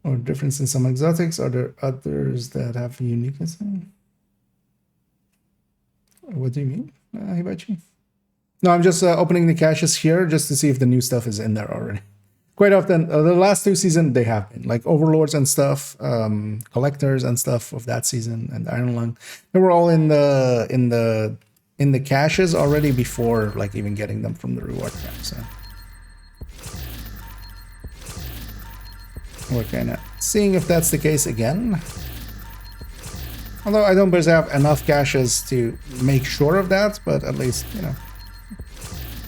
Or difference in some exotics. Are there others that have uniqueness? What do you mean, Hibachi? No, I'm just opening the caches here just to see if the new stuff is in there already. Quite often, the last 2 seasons, they have been. Like Overlords and stuff, Collectors and stuff of that season, and Iron Lung. They were all in the caches already before like even getting them from the reward camp, so. We're kind of seeing if that's the case again. Although I don't believe I have enough caches to make sure of that, but at least, you know,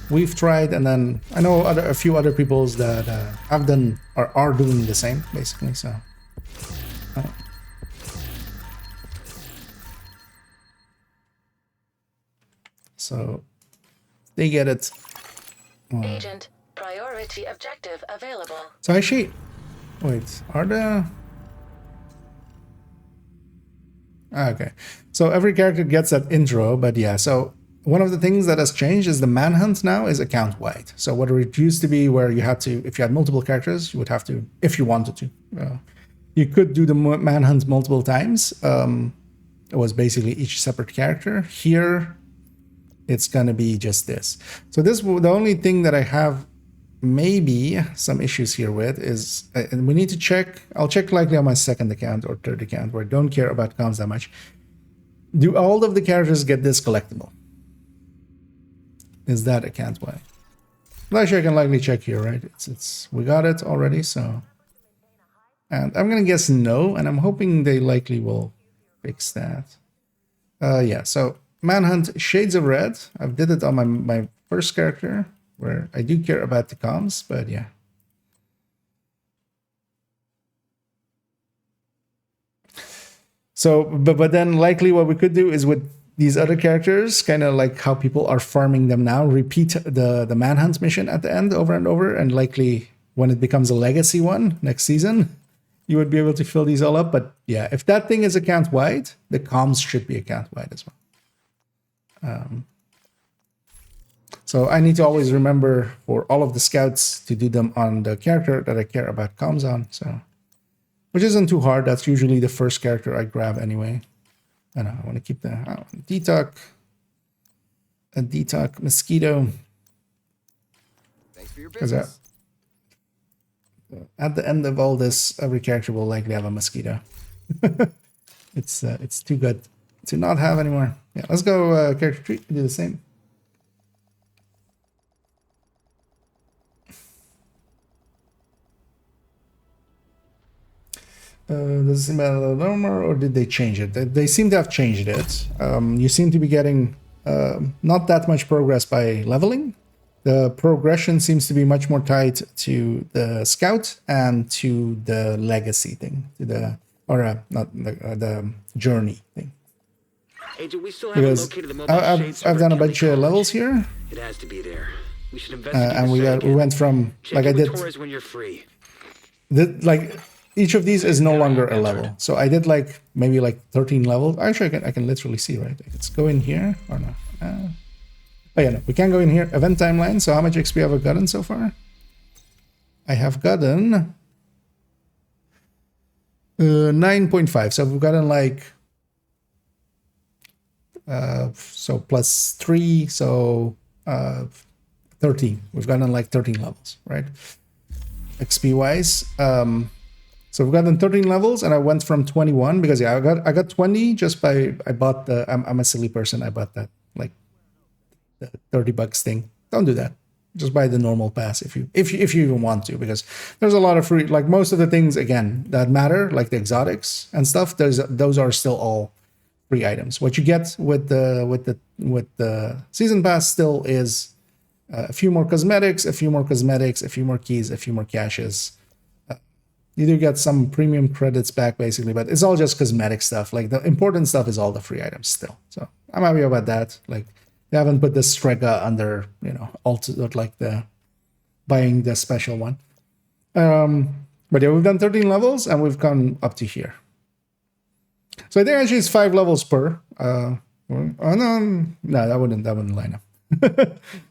we've tried, and then I know a few other peoples that have done or are doing the same, basically, so. So, they get it. Agent, priority objective available. So actually, wait, are there... Okay, so every character gets that intro, but yeah, so one of the things that has changed is the manhunt now is account wide. So what it used to be where you had to, if you had multiple characters, you would have to, if you wanted to, you could do the manhunt multiple times. It was basically each separate character. Here, it's gonna be just this. So this, the only thing that I have maybe some issues here with is, and we need to check, I'll check likely on my second account or third account where I don't care about comms that much. Do all of the characters get this collectible? Is that account wide? Well, actually, I can likely check here, right? We got it already, so. And I'm gonna guess no, and I'm hoping they likely will fix that. Yeah, so Manhunt Shades of Red. I've did it on my first character, where I do care about the comms, but yeah. So, but then likely what we could do is with these other characters, kind of like how people are farming them now, repeat the Manhunt mission at the end over and over, and likely when it becomes a legacy one next season, you would be able to fill these all up. But yeah, if that thing is account wide, the comms should be account wide as well. So I need to always remember for all of the scouts to do them on the character that I care about comms on. So, which isn't too hard. That's usually the first character I grab anyway. I know I want to keep the a detox mosquito. Thanks for your business. At the end of all this, every character will likely have a mosquito. It's too good to not have anymore. Yeah, let's go character tree. Do the same. Does it seem normal, or did they change it? They seem to have changed it. You seem to be getting not that much progress by leveling. The progression seems to be much more tied to the scout and to the legacy thing, to the the journey thing. Agent, we still haven't located the mobile I've done a bunch of levels here. It has to be there. We should investigate. And we went from like I did. When you're free. Like each of these is no longer a level. So I did like maybe like 13 levels. Actually, I can literally see, right? Let's go in here or no. Oh yeah, no, we can't go in here. Event timeline. So how much XP have I gotten so far? I have gotten 9.5. So we've gotten like so plus 3, so 13. We've gotten like 13 levels, right? XP wise. So we've gotten 13 levels, and I went from 21 because yeah, I got 20 just by I bought the I'm a silly person. I bought that like the $30 thing. Don't do that. Just buy the normal pass if you even want to, because there's a lot of free, like most of the things again that matter, like the exotics and stuff. Those are still all free items. What you get with the season pass still is a few more cosmetics, a few more keys, a few more caches. You do get some premium credits back basically, but it's all just cosmetic stuff. Like the important stuff is all the free items still. So I'm happy about that. Like they haven't put the Strega under, you know, like the buying the special one. But yeah, we've done 13 levels and we've gone up to here. So I think actually it's 5 levels per. Oh no, that wouldn't line up.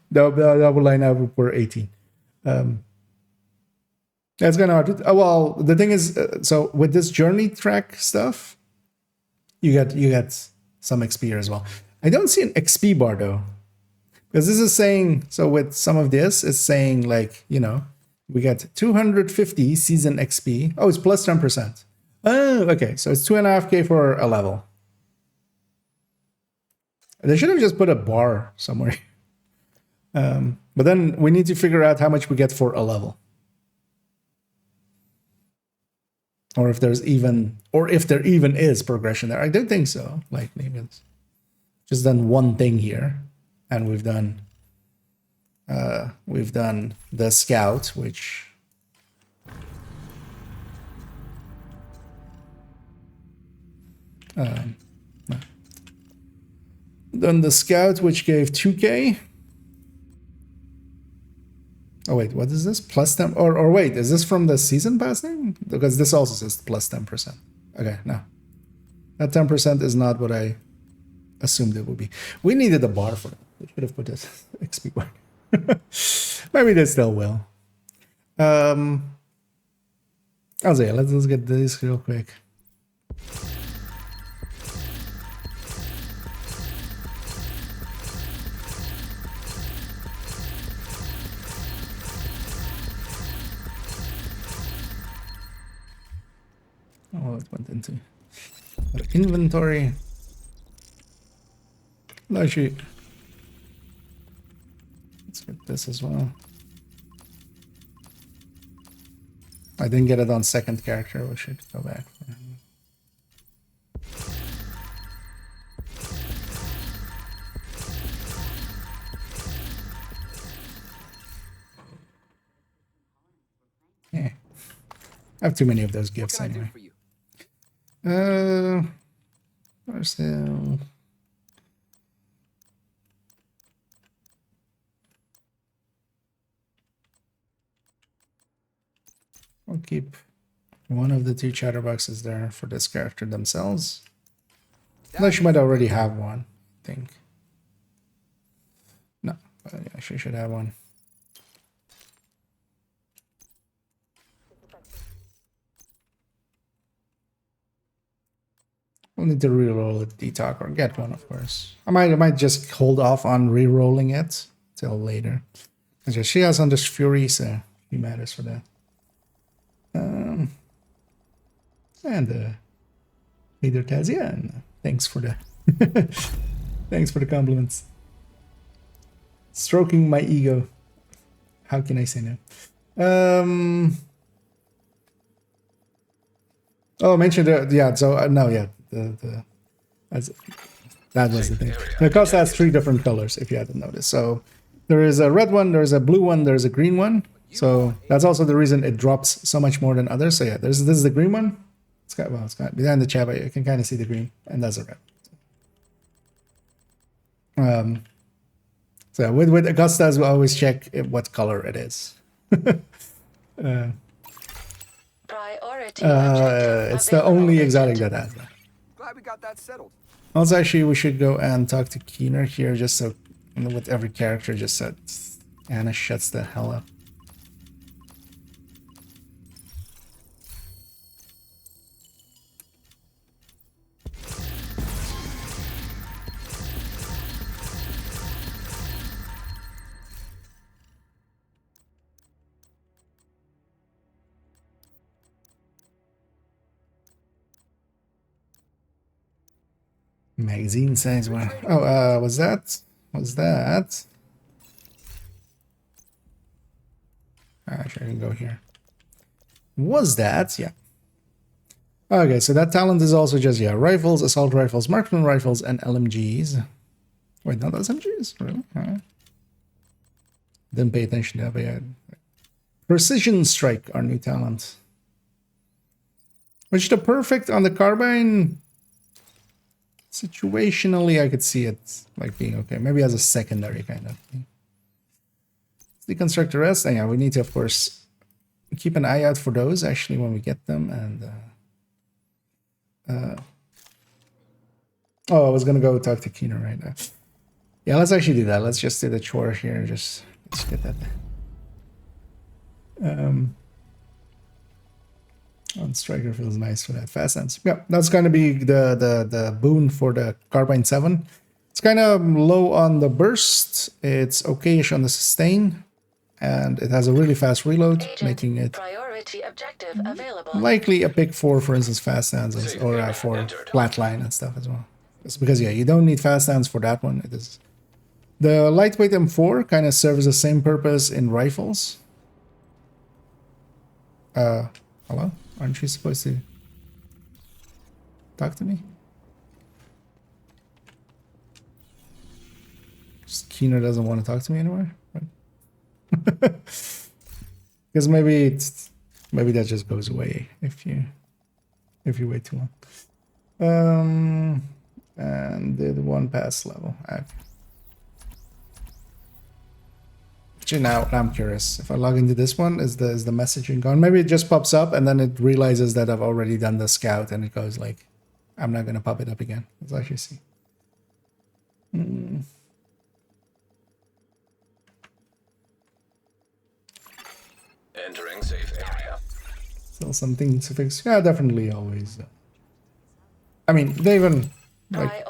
that would line up per 18. That's kind of hard to, well, the thing is, so with this journey track stuff, you get some XP here as well. I don't see an XP bar though, because this is saying, so with some of this, it's saying like, you know, we get 250 season XP. Oh, it's plus 10%. Oh, okay. So it's 2.5K for a level. They should have just put a bar somewhere. But then we need to figure out how much we get for a level. Or if there even is progression there. I don't think so. Like maybe it's just done one thing here, and we've done the scout, which done the scout, which gave 2K. Oh wait, what is this? Plus 10, or wait, is this from the season pass thing? Because this also says plus 10%. Okay, no. That 10% is not what I assumed it would be. We needed a bar for it. We should have put this XP bar. Maybe they still will. I'll say, let's get this real quick. Oh, it went into inventory. No, actually, let's get this as well. I didn't get it on second character. We should go back. Yeah, I have too many of those gifts anyway. Where's the... I'll keep one of the 2 chatterboxes there for this character themselves. Unless you might already have one, I think. No, but I actually should have one. We'll need to re-roll it, detox, or get one, of course. I might just hold off on re-rolling it till later. Because she has Under Fury, so he matters for that. And Leader Tazia, and thanks for the thanks for the compliments. Stroking my ego. How can I say no? Oh, I mentioned yeah. So no, yeah. That was the thing. The cost has 3 different colors, if you hadn't noticed. So there is a red one, there's a blue one, there's a green one. So that's also the reason it drops so much more than others. So yeah, this is the green one. It's got behind the chat, but you can kind of see the green, and that's a red. So with Augustas, we always check what color it is. Priority it's the only exotic that has that. Glad we got that settled. Also, actually, we should go and talk to Keener here, just so And with every character just said, Anna shuts the hell up. Magazine size. Wow. Oh, was that? Actually, I can go here. Was that? Yeah. Okay, so that talent is also just, yeah, rifles, assault rifles, marksman rifles, and LMGs. Wait, not SMGs? Really? Didn't pay attention to that, but yeah. Precision strike, our new talent. Which the perfect on the carbine. Situationally, I could see it like being okay. Maybe as a secondary kind of thing. Deconstruct the rest. And yeah, we need to, of course, keep an eye out for those actually when we get them. And oh, I was gonna go talk to Keener right now. Yeah, let's actually do that. Let's just do the chore here. Let's get that. On striker feels nice for that fast hands. Yeah, that's gonna be the boon for the Carbine 7. It's kind of low on the burst. It's okayish on the sustain, and it has a really fast reload, making it priority objective available. Likely a pick for instance, fast hands or for flatline and stuff as well. It's because yeah, you don't need fast hands for that one. It is the lightweight M4 kind of serves the same purpose in rifles. Hello? Aren't you supposed to talk to me? Just Keener doesn't want to talk to me anymore? Because maybe that just goes away if you wait too long. And did one pass level. Actually, now I'm curious. If I log into this one, is the messaging gone? Maybe it just pops up and then it realizes that I've already done the scout and it goes like, I'm not gonna pop it up again. Let's actually see. Entering safe area. Still something to fix. Yeah, definitely always. I mean, they even like,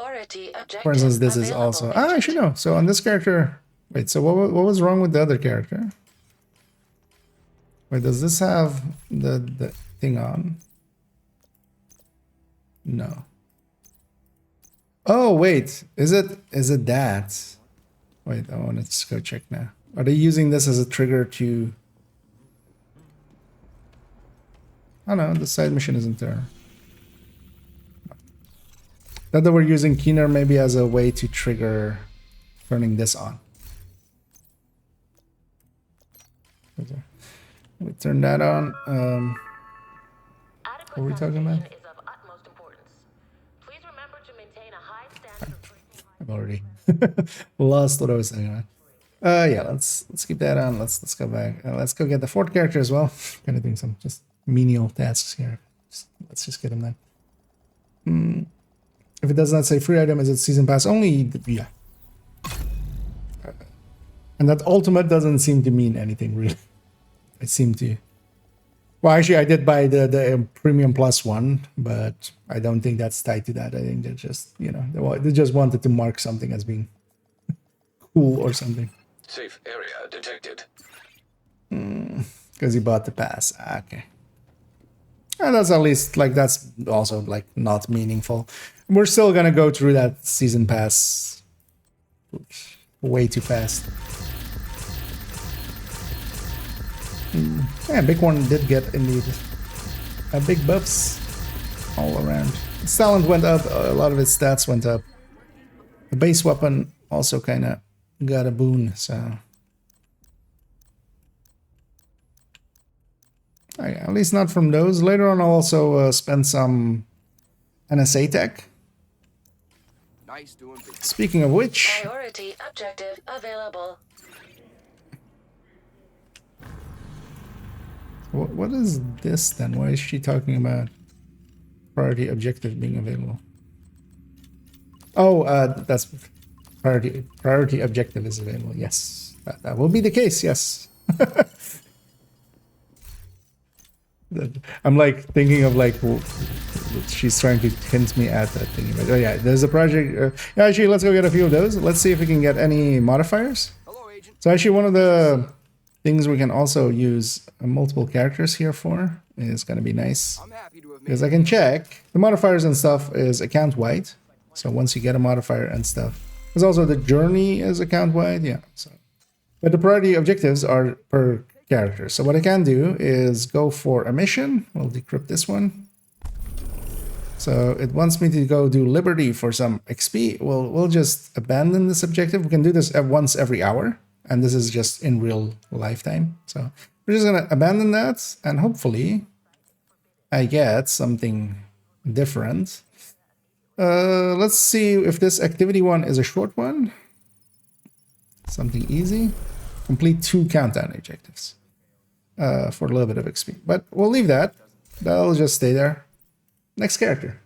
for instance, this is also. Actually no. So on this character, wait. So what was wrong with the other character? Wait, does this have the thing on? No. Oh wait, is it that? Wait, I want to just go check now. Are they using this as a trigger to? Oh no, the side mission isn't there. That they were using Keener maybe as a way to trigger turning this on. We turn that on. What were we talking about? I've already lost what I was saying. Yeah, let's keep that on. Let's go back. Let's go get the fourth character as well. Kind of doing some just menial tasks here. Let's just get him then. If it does not say free item, is it season pass only? Yeah. And that ultimate doesn't seem to mean anything really. It seemed to. Well, actually, I did buy the premium plus one, but I don't think that's tied to that. I think they're just, you know, they just wanted to mark something as being cool or something. Safe area detected. Because he bought the pass. Okay. And that's at least, like, that's also, like, not meaningful. We're still gonna go through that season pass way too fast. Yeah, Big One did get, indeed, big buffs all around. Its talent went up, a lot of its stats went up. The base weapon also kind of got a boon, so... At least not from those. Later on, I'll also spend some NSA tech. Nice doing business. Speaking of which, priority objective available. What is this then? Why is she talking about priority objective being available? Oh, that's priority objective is available. Yes, that will be the case. Yes. I'm like thinking of like she's trying to hint me at that thing. But oh yeah, there's a project. Yeah, actually, let's go get a few of those. Let's see if we can get any modifiers. Hello, Agent. So actually, one of the things we can also use multiple characters here for is going to be nice. I'm happy to have made Because I can check the modifiers and stuff is account wide. So once you get a modifier and stuff, there's also the journey is account wide. Yeah. So, but the priority objectives are per character. So what I can do is go for a mission. We'll decrypt this one. So it wants me to go do Liberty for some XP. We'll just abandon this objective. We can do this once every hour. And this is just in real lifetime. So we're just going to abandon that. And hopefully I get something different. Let's see if this activity one is a short one. Something easy. Complete 2 countdown objectives for a little bit of XP. But we'll leave that. That'll just stay there. Next character.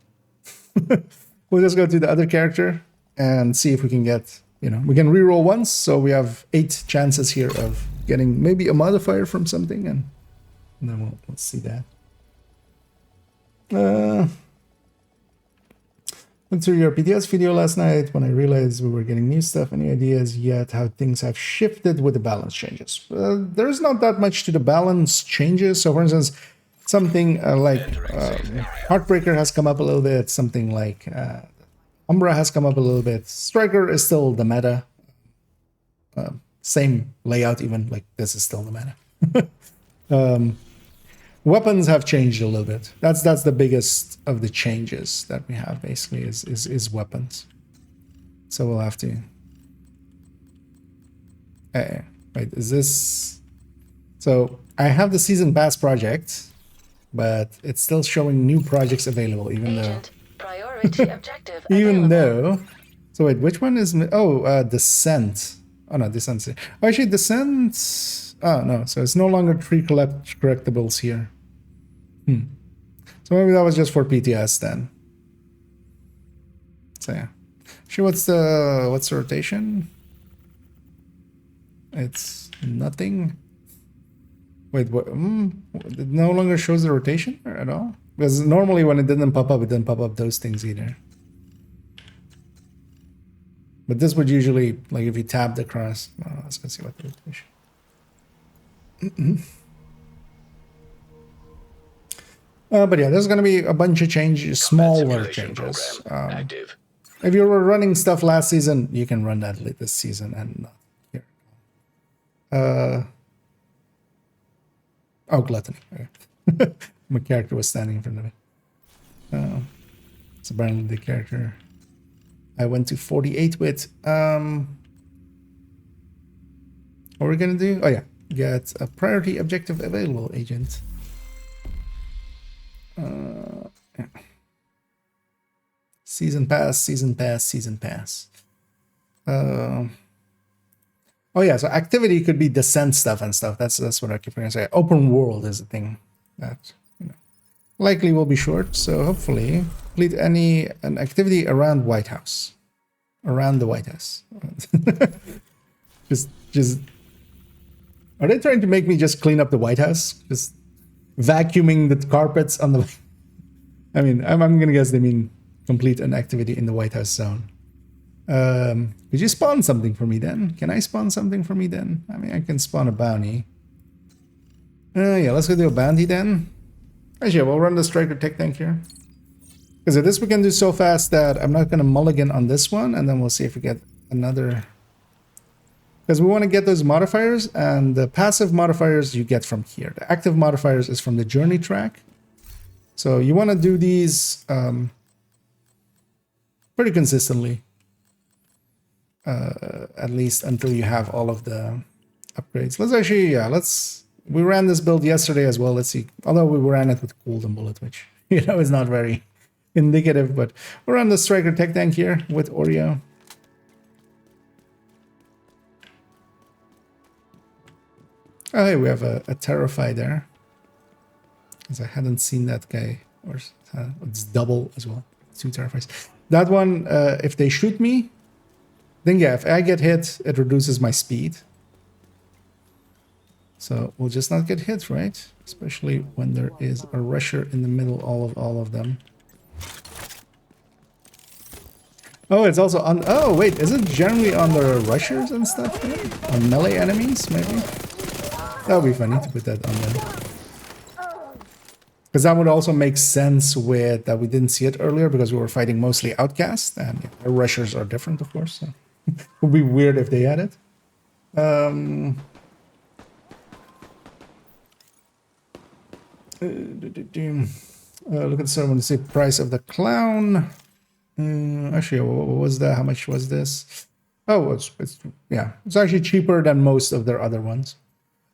We'll just go to the other character and see if we can get, you know, we can reroll once. So we have 8 chances here of getting maybe a modifier from something. And then we'll see that. Went through your PTS video last night when I realized we were getting new stuff. Any ideas yet how things have shifted with the balance changes? There's not that much to the balance changes. So for instance, something like Heartbreaker has come up a little bit. Something like Umbra has come up a little bit. Striker is still the meta. Same layout even, like this is still the meta. Weapons have changed a little bit. That's the biggest of the changes that we have basically is weapons. So we'll have to. Wait, is this? So I have the season pass project, but it's still showing new projects available, even Agent, priority objective even available. though. So wait, which one is? Descent. Oh no, Descent. Oh, actually, Descent. Oh no, so it's no longer 3 collectibles here. So maybe that was just for PTS then. So yeah. Sure, what's the rotation? It's nothing. Wait, what? It no longer shows the rotation at all? Because normally when it didn't pop up, it didn't pop up those things either. But this would usually, like if you tabbed across, let's go see what the rotation. But yeah, there's going to be a bunch of changes, smaller changes. If you were running stuff last season, you can run that this season and not here. Oh, Gluttony. Okay. My character was standing in front of it. It's apparently the character I went to 48 with. What are we going to do? Oh yeah, get a priority objective available, agent. Yeah. Season pass, season pass, season pass. Oh yeah, so activity could be descent stuff and stuff. That's what I keep going to say. Open world is a thing that, you know, likely will be short. So hopefully complete an activity around White House, around the White House. just are they trying to make me just clean up the White House? Just vacuuming the carpets on the. I mean, I'm gonna guess they mean complete an activity in the White House zone. Could you spawn something for me then? Can I spawn something for me then? I mean, I can spawn a bounty. Yeah, let's go do a bounty then. Actually, we'll run the Striker Tech Tank here. Because this we can do so fast that I'm not gonna mulligan on this one, and then we'll see if we get another. Because we want to get those modifiers, and the passive modifiers you get from here. The active modifiers is from the journey track. So you want to do these pretty consistently. At least until you have all of the upgrades. Let's actually, yeah, we ran this build yesterday as well. Let's see. Although we ran it with Cooled and Bullet, which, you know, is not very indicative, but we're on the Striker Tech Tank here with Oreo. Oh, hey, we have a Terrify there. Because I hadn't seen that guy. Or it's double as well. 2 Terrifies. That one, if they shoot me, Then yeah, if I get hit, it reduces my speed. So we'll just not get hit, right? Especially when there is a rusher in the middle, all of them. Oh, it's also on. Oh, wait, is it generally on the rushers and stuff? Here? On melee enemies, maybe? That would be funny to put that on there. Because that would also make sense with that we didn't see it earlier because we were fighting mostly outcasts, and yeah, the rushers are different, of course. So it would be weird if they had it. Look at someone to see price of the clown. Actually, what was that? How much was this? Oh, it's actually cheaper than most of their other ones.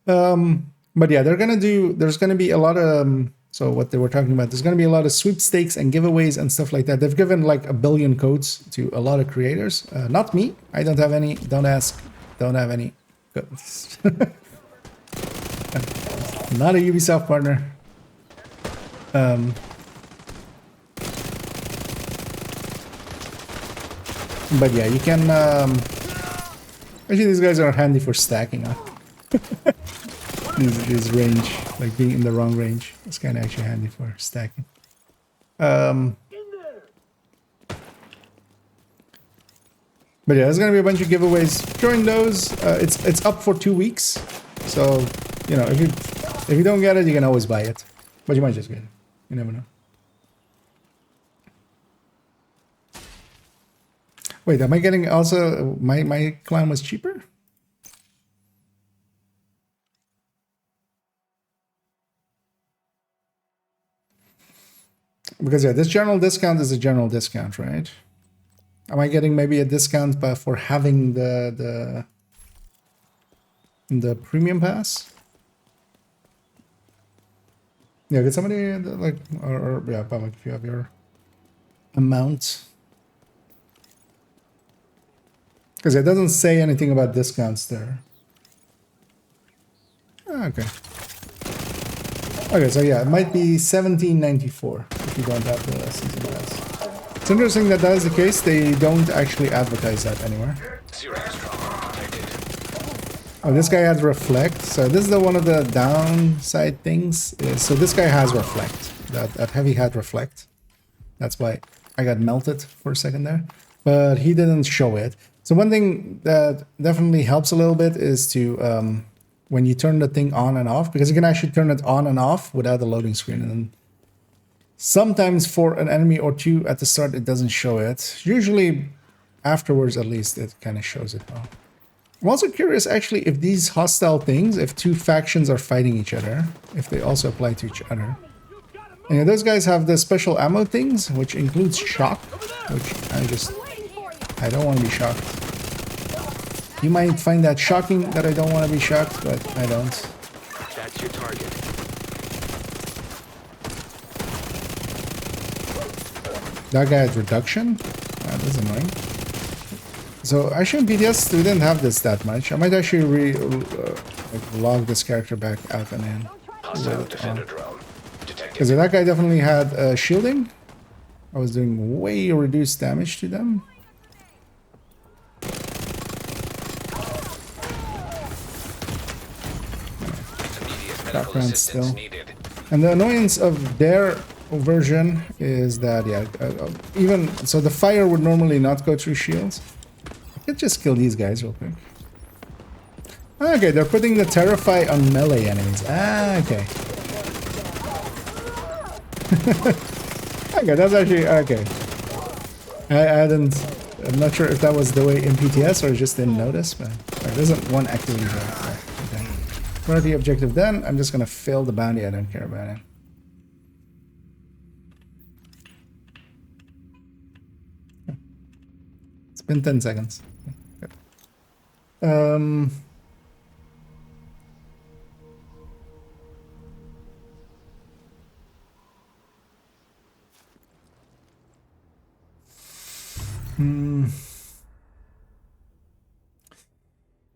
But yeah, there's gonna be a lot of so what they were talking about, there's gonna be a lot of sweepstakes and giveaways and stuff like that. They've given like 1 billion codes to a lot of creators. Not me. I don't have any. Don't ask. Don't have any codes. Not a Ubisoft partner. But yeah, you can actually these guys are handy for stacking up. This range, like being in the wrong range, it's kind of actually handy for stacking. But yeah, there's gonna be a bunch of giveaways. During those, it's up for 2 weeks, so you know if you don't get it, you can always buy it, but you might just get it. You never know. Wait, am I getting also my clan was cheaper? Because yeah, this general discount is a general discount, right? Am I getting maybe a discount for having the premium pass? Yeah, get somebody like or yeah, Pamak, if you have your amount. Because it doesn't say anything about discounts there. Okay. Okay, so yeah, it might be $17.94 if you don't have the season pass. It's interesting that that is the case. They don't actually advertise that anywhere. Oh, this guy has reflect. So this is one of the downside things. So this guy has reflect. That heavy had reflect. That's why I got melted for a second there. But he didn't show it. So one thing that definitely helps a little bit is to when you turn the thing on and off, because you can actually turn it on and off without the loading screen. And then sometimes for an enemy or two at the start, it doesn't show it. Usually afterwards, at least, it kind of shows it well. I'm also curious, actually, if these hostile things, if two factions are fighting each other, if they also apply to each other. And yeah, those guys have the special ammo things, which includes shock, which I don't want to be shocked. You might find that shocking that I don't want to be shocked, but I don't. That's your target. That guy has reduction? That's annoying. So actually in PTS we didn't have this that much. I might actually log this character back out and in. Because that guy definitely had shielding. I was doing way reduced damage to them. Background still. And the annoyance of their version is that, yeah, even so, the fire would normally not go through shields. I could just kill these guys real quick. Okay, they're putting the Terrify on melee enemies. Ah, okay. Okay, that's actually okay. I'm not sure if that was the way in PTS or just didn't notice, but there isn't one activity there. Okay. For the objective then, I'm just gonna fail the bounty. I don't care about it. It's been 10 seconds.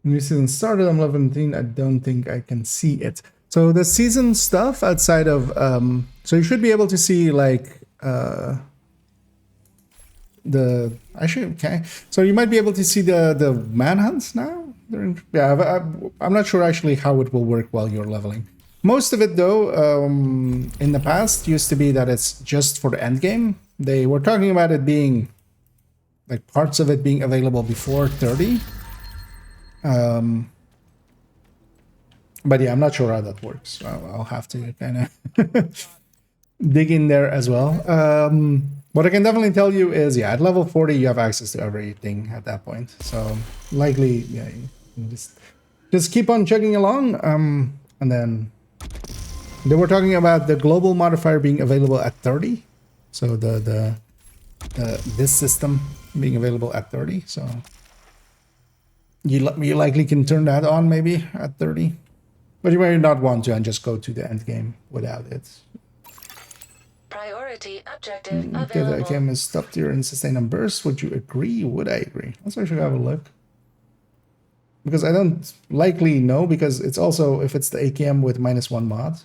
New season started. I'm level 17. I don't think I can see it. So the season stuff outside of so you should be able to see like actually, okay. So you might be able to see the manhunts now. I'm not sure actually how it will work while you're leveling. Most of it though, in the past used to be that it's just for the end game. They were talking about it being like parts of it being available before 30. But yeah, I'm not sure how that works. I'll have to kind of dig in there as well. What I can definitely tell you is, yeah, at level 40, you have access to everything at that point. So likely, yeah, you can just keep on chugging along. And then they were talking about the global modifier being available at 30. So this system being available at 30. So you likely can turn that on maybe at 30. But you may not want to and just go to the end game without it. Priority objective The available. AKM is top tier and sustain and burst. Would you agree? Would I agree? Let's actually have a look. Because I don't likely know, because it's also, if it's the AKM with -1 mod,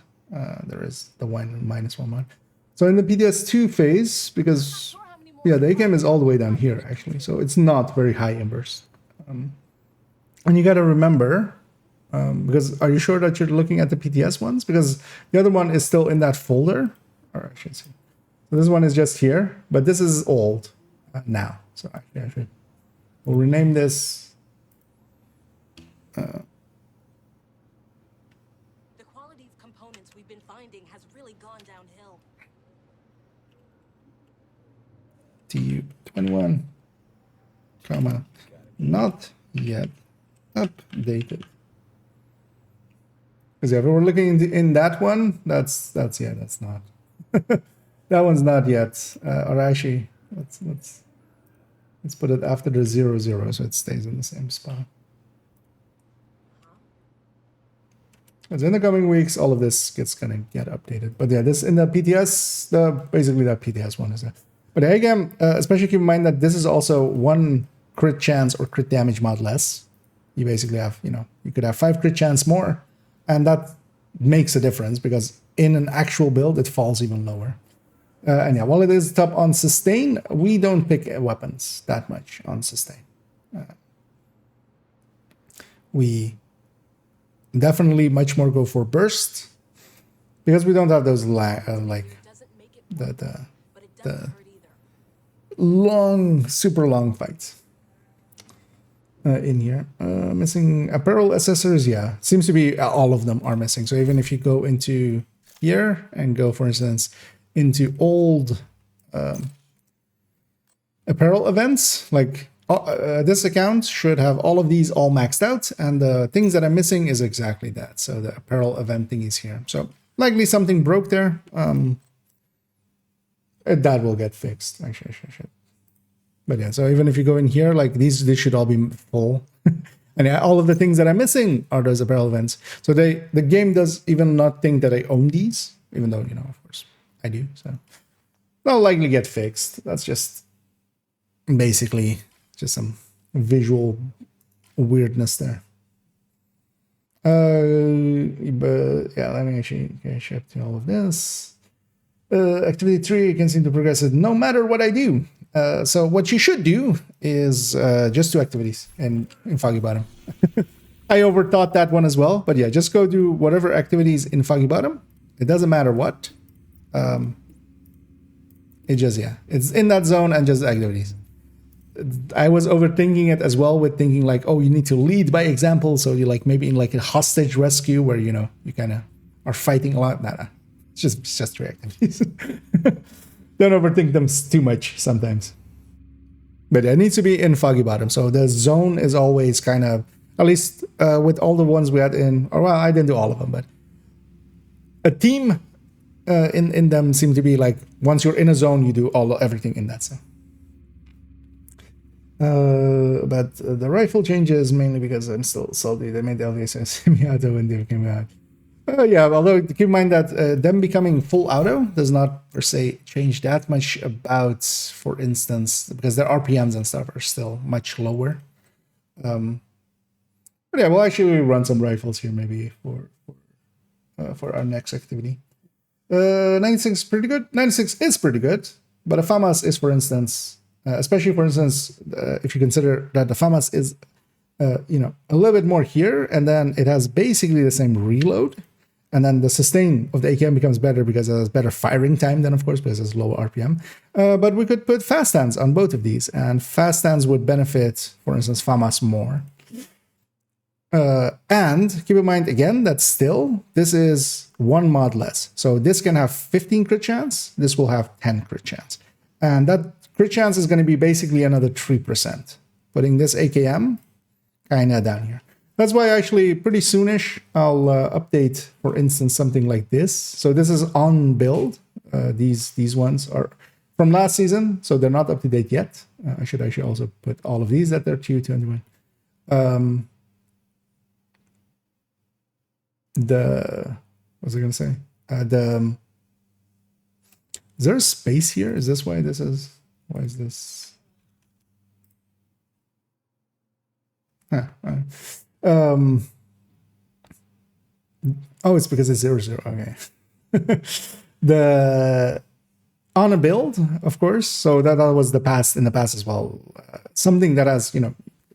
there is the one -1 mod. So in the PTS2 phase, because, yeah, the AKM is all the way down here, actually. So it's not very high in burst. And you got to remember, because are you sure that you're looking at the PTS ones? Because the other one is still in that folder. Or I should say. So this one is just here, but this is old now. So actually, we'll rename this. The quality of components we've been finding has really gone downhill. TU21, comma, not yet updated. Because if we're looking in that one, that's not. That one's not yet. Or actually, let's put it after the 00, so it stays in the same spot. Because in the coming weeks, all of this gonna get updated. But yeah, this in the PTS, basically that PTS one is there. But again, especially keep in mind that this is also one crit chance or crit damage mod less. You basically have, you could have 5 crit chance more, and that makes a difference because in an actual build, it falls even lower. And yeah, while it is top on sustain, we don't pick weapons that much on sustain. We definitely much more go for burst because we don't have those like the long, super long fights in here. Missing apparel accessories, yeah, seems to be all of them are missing. So even if you go into here and go, for instance, into old apparel events, like this account should have all of these all maxed out, and the things that I'm missing is exactly that. So the apparel event thing is here. So likely something broke there. That will get fixed. Actually, but yeah, so even if you go in here, like these should all be full. And yeah, all of the things that I'm missing are those apparel events. So the game does even not think that I own these, even though, of course I do. So they'll likely get fixed. That's just basically just some visual weirdness there. But yeah, let me actually catch up to all of this. Activity 3 can seem to progress it no matter what I do. So what you should do is just 2 activities in Foggy Bottom. I overthought that one as well, but yeah, just go do whatever activities in Foggy Bottom. It doesn't matter what. It just, yeah, it's in that zone and just activities. I was overthinking it as well with thinking like, oh, you need to lead by example. So you like maybe in like a hostage rescue where, you kind of are fighting a lot. Nah. It's just 3 activities. Don't overthink them too much sometimes. But it needs to be in Foggy Bottom. So the zone is always kind of, at least with all the ones we had in, or well, I didn't do all of them, but a team in them seem to be like, once you're in a zone, you do everything in that zone. But the rifle changes mainly because I'm still salty. They made the LVS semi-auto when they came out. Yeah, although keep in mind that them becoming full auto does not per se change that much about, for instance, because their RPMs and stuff are still much lower. But yeah, we'll actually run some rifles here maybe for our next activity. 96 is pretty good. 96 is pretty good, but a FAMAS is, for instance, especially for instance, if you consider that the FAMAS is, a little bit more here, and then it has basically the same reload, and then the sustain of the AKM becomes better because it has better firing time then, of course, because it's lower RPM. But we could put fast stands on both of these, and fast stands would benefit, for instance, FAMAS more. And keep in mind again that still this is one mod less. So this can have 15 crit chance, this will have 10 crit chance. And that crit chance is going to be basically another 3%. Putting this AKM kind of down here. That's why actually pretty soonish I'll update, for instance, something like this. So this is on build. These ones are from last season, so they're not up to date yet. I should actually also put all of these that they're TU21. What was I going to say? Is there a space here? Is this why this is? Why is this? Oh, it's because it's 0, 0. Okay. On a build, of course. So that was the past in the past as well. Something that has,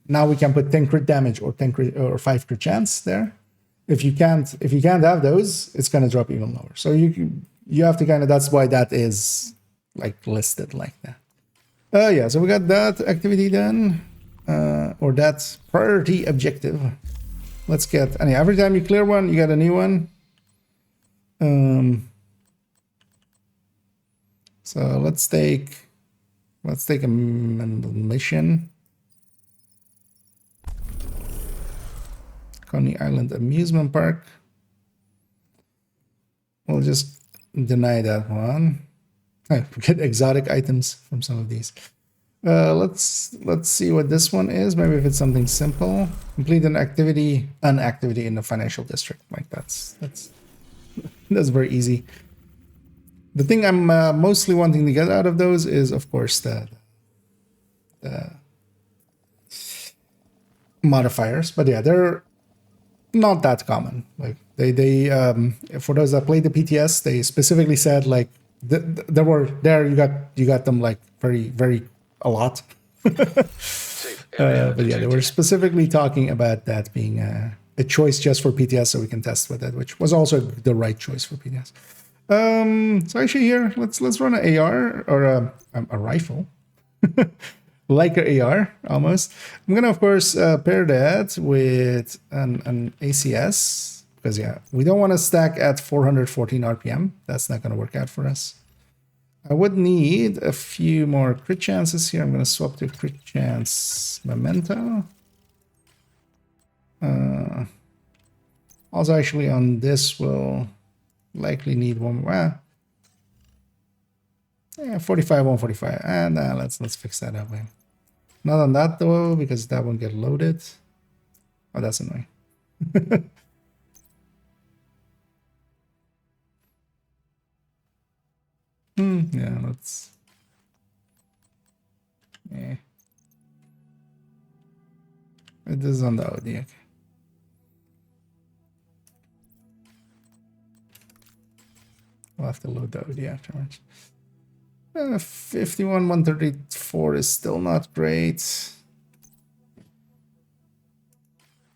now we can put 10 crit damage or 10 crit or 5 crit chance there. If you can't have those, it's gonna drop even lower. So you have to kind of, that's why that is like listed like that. Yeah, so we got that activity done. Or that priority objective. Let's get, every time you clear one, you get a new one. So let's take a mission. Coney Island Amusement Park. We'll just deny that one. We get exotic items from some of these. Let's see what this one is. Maybe if it's something simple. Complete an activity in the financial district. Like that's very easy. The thing I'm mostly wanting to get out of those is, of course, the modifiers. But yeah, they're not that common. Like they for those that play the PTS, they specifically said like you got them like very a lot. But yeah, they were specifically talking about that being a choice just for PTS, so we can test with it, which was also the right choice for PTS. So actually here, let's run an AR or a rifle. Like an AR almost. I'm gonna of course pair that with an ACS, because yeah, we don't want to stack at 414 RPM. That's not gonna work out for us. I would need a few more crit chances here. I'm gonna swap to crit chance memento. Also actually on this we'll likely need one more. Yeah, 45, 145. And let's fix that up. Not on that though, because that won't get loaded. Oh, that's annoying. Yeah, let's. Yeah. It is on the OD. Okay. We'll have to load the OD afterwards. 51, 134 is still not great.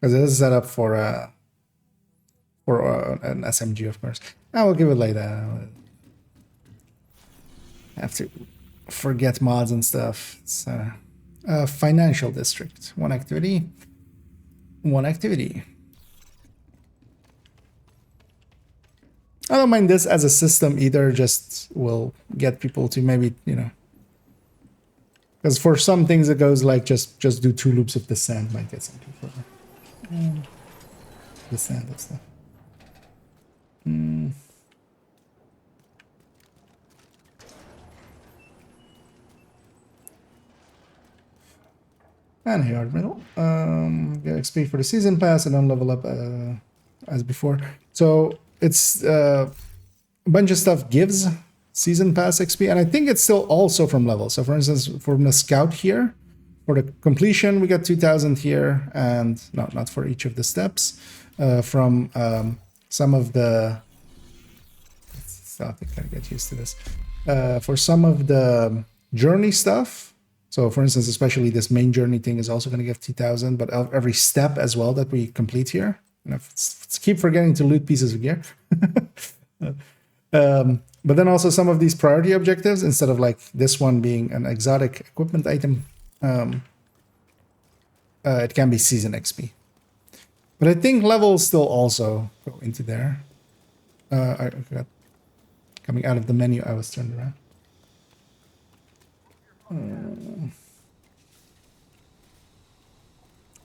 Because it is set up for an SMG, of course. I will give it like that. I have to forget mods and stuff. It's financial district. One activity. I don't mind this as a system either, just will get people to maybe, because for some things it goes like just do 2 loops of descent, might get some people further. Descent and stuff. And here middle. Get XP for the season pass and don't level up as before. So it's a bunch of stuff gives season pass XP, and I think it's still also from level. So for instance, from the scout here, for the completion, we got 2,000 here, and no, not for each of the steps. From some of the, I think I get used to this. For some of the journey stuff, So for instance, especially this main journey thing is also going to give 2,000, but every step as well that we complete here. And let's keep forgetting to loot pieces of gear. But then also some of these priority objectives, instead of like this one being an exotic equipment item, it can be season XP. But I think levels still also go into there. I got coming out of the menu, I was turned around.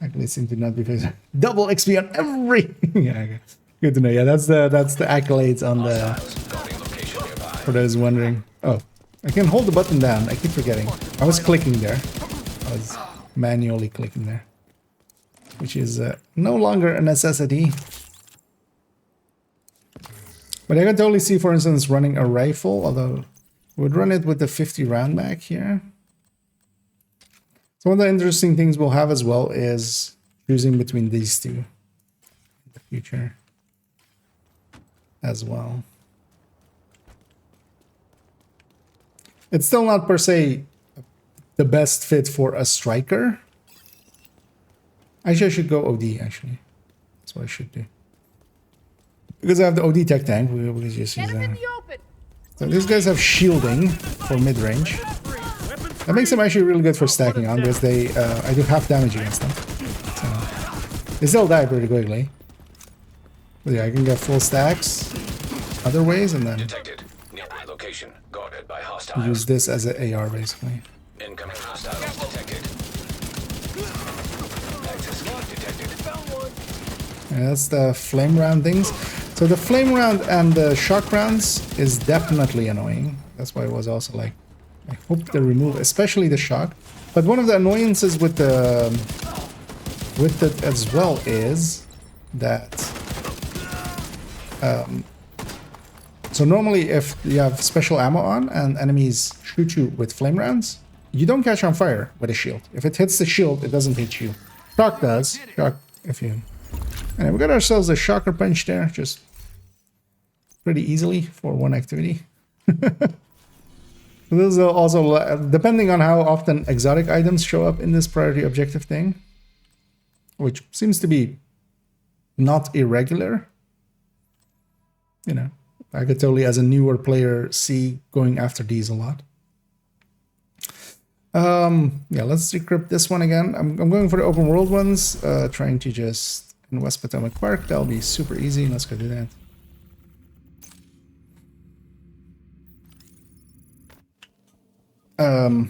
Actually, seem to not be facing double XP on every. Yeah, okay. Good to know. Yeah, that's the accolades on the. For those wondering, oh, I can hold the button down. I keep forgetting. I was clicking there. I was manually clicking there, which is no longer a necessity. But I can totally see, for instance, running a rifle, although we would run it with the 50 round back here. So one of the interesting things we'll have as well is choosing between these two in the future as well. It's still not per se the best fit for a striker. Actually, I should go OD, actually. That's what I should do. Because I have the OD tech tank, we just use that. So these guys have shielding for mid-range. That makes them actually really good for stacking on, because they I do half damage against them. So they still die pretty quickly. But yeah, I can get full stacks other ways, and then Location guarded by use this as an AR basically. Incoming hostiles detected. Access key detected. And that's the flame round things. So the flame round and the shock rounds is definitely annoying. That's why it was also like, I hope they remove, especially the shock. But one of the annoyances with it as well is that so normally if you have special ammo on and enemies shoot you with flame rounds, you don't catch on fire with a shield. If it hits the shield, it doesn't hit you. Shock does. Shock if you. And we got ourselves a shocker punch there, just pretty easily for one activity. So this is also, depending on how often exotic items show up in this priority objective thing, which seems to be not irregular. You know, I could totally, as a newer player, see going after these a lot. Yeah, let's decrypt this one again. I'm going for the open world ones, trying to just in West Potomac Park. That'll be super easy. Let's go do that. To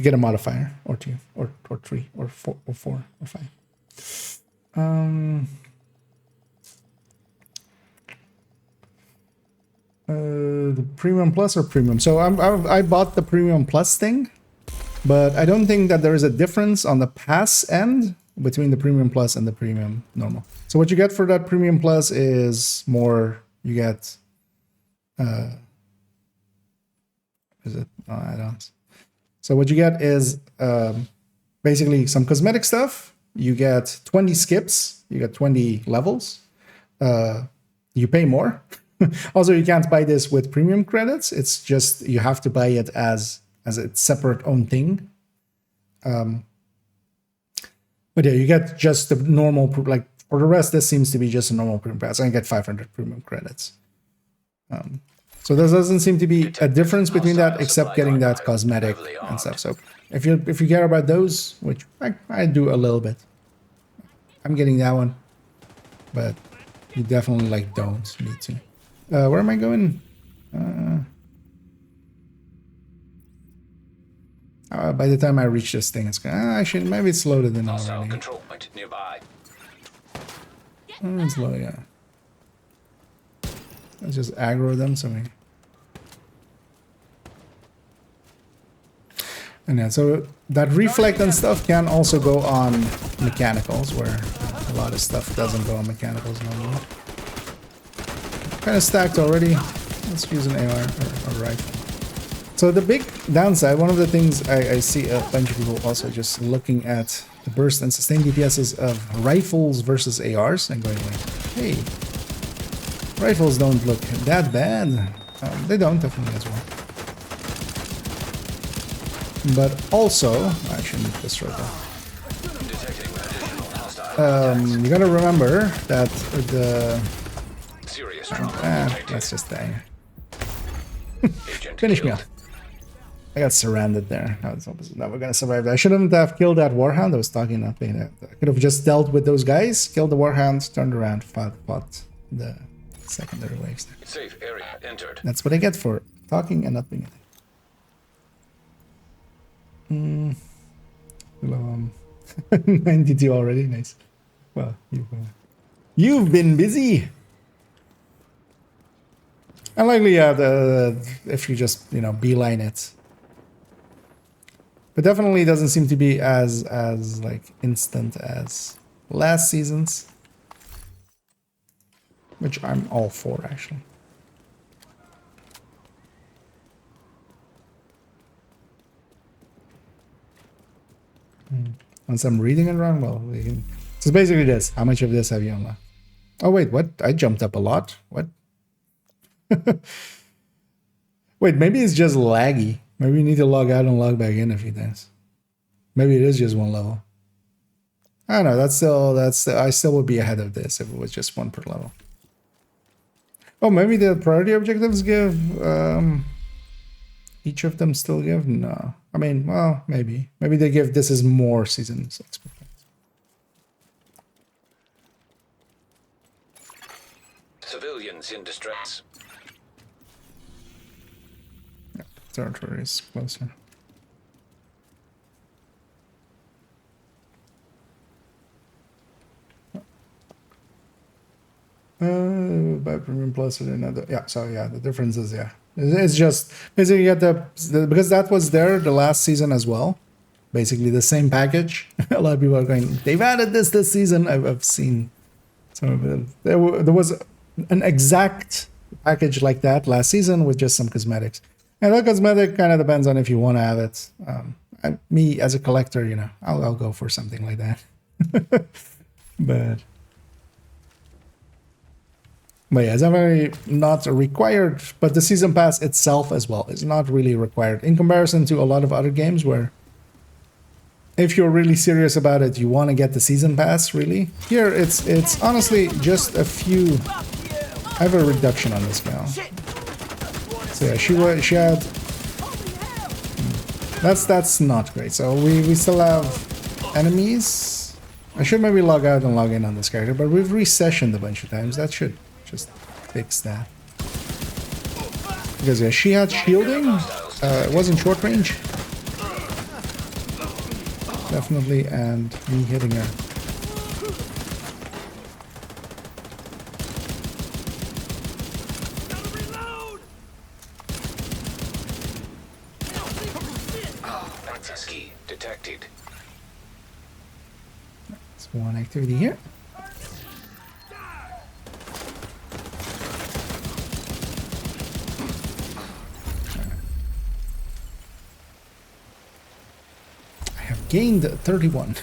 get a modifier or two or three or four or five. The premium plus or premium. So I bought the premium plus thing, but I don't think that there is a difference on the pass end between the premium plus and the premium normal. So what you get for that premium plus is more. You get is it add-ons? So what you get is basically some cosmetic stuff. You get 20 skips. You get 20 levels. You pay more. Also, you can't buy this with premium credits. It's just you have to buy it as a separate own thing. But yeah, you get just the normal, like for the rest, this seems to be just a normal premium pass. I get 500 premium credits. So there doesn't seem to be a difference between that, except getting that cosmetic and stuff. So if you care about those, which I do a little bit, I'm getting that one, but you definitely like don't need to. Where am I going? By the time I reach this thing, it's gonna actually maybe it's loaded in already. Control point nearby. It's low, yeah. Let's just aggro them so we. And yeah, so that reflect and stuff can also go on mechanicals, where a lot of stuff doesn't go on mechanicals normally. Kind of stacked already. Let's use an AR or rifle. So the big downside, one of the things I see a bunch of people also just looking at the burst and sustained DPSs of rifles versus ARs and going like, hey, rifles don't look that bad. They don't, definitely as well. But also, I shouldn't destroy that. You gotta remember that the... let's just die. Finish me off. I got surrounded there. No, it's opposite. No, we're gonna survive that. I shouldn't have killed that Warhound. I was talking nothing. I could have just dealt with those guys, killed the Warhound, turned around, fought the secondary waves there. Safe area entered. That's what I get for talking and not being anything. 92 already, nice. Well, you've been busy. Unlikely, if you just beeline it, but definitely doesn't seem to be as like instant as last season's, which I'm all for actually. Once I'm reading it wrong, well, so basically this. How much of this have you unlocked? Oh wait, what? I jumped up a lot. What? Wait, maybe it's just laggy. Maybe you need to log out and log back in a few times. Maybe it is just one level. I don't know. I still would be ahead of this if it was just one per level. Oh, maybe the priority objectives give each of them still give? No. I mean, well, maybe they give this is more seasons experience. Civilians in distress. Territory is closer. By premium plus or another. Yeah, so yeah, the difference is it's just basically you get the because that was there the last season as well. Basically the same package. A lot of people are going, they've added this season. I've seen some of it. There was an exact package like that last season with just some cosmetics. And that cosmetic kind of depends on if you want to have it. Me as a collector, I'll go for something like that. but yeah, it's definitely not required. But the season pass itself as well is not really required in comparison to a lot of other games where if you're really serious about it, you want to get the season pass. Really, here it's honestly just a few. I have a reduction on this gal. So yeah, she had. That's not great. So we still have enemies. I should maybe log out and log in on this character, but we've resessioned a bunch of times. That should just fix that. Because yeah, she had shielding. It wasn't short range. Definitely, and me hitting her. Detected. That's one activity here. I have gained 31.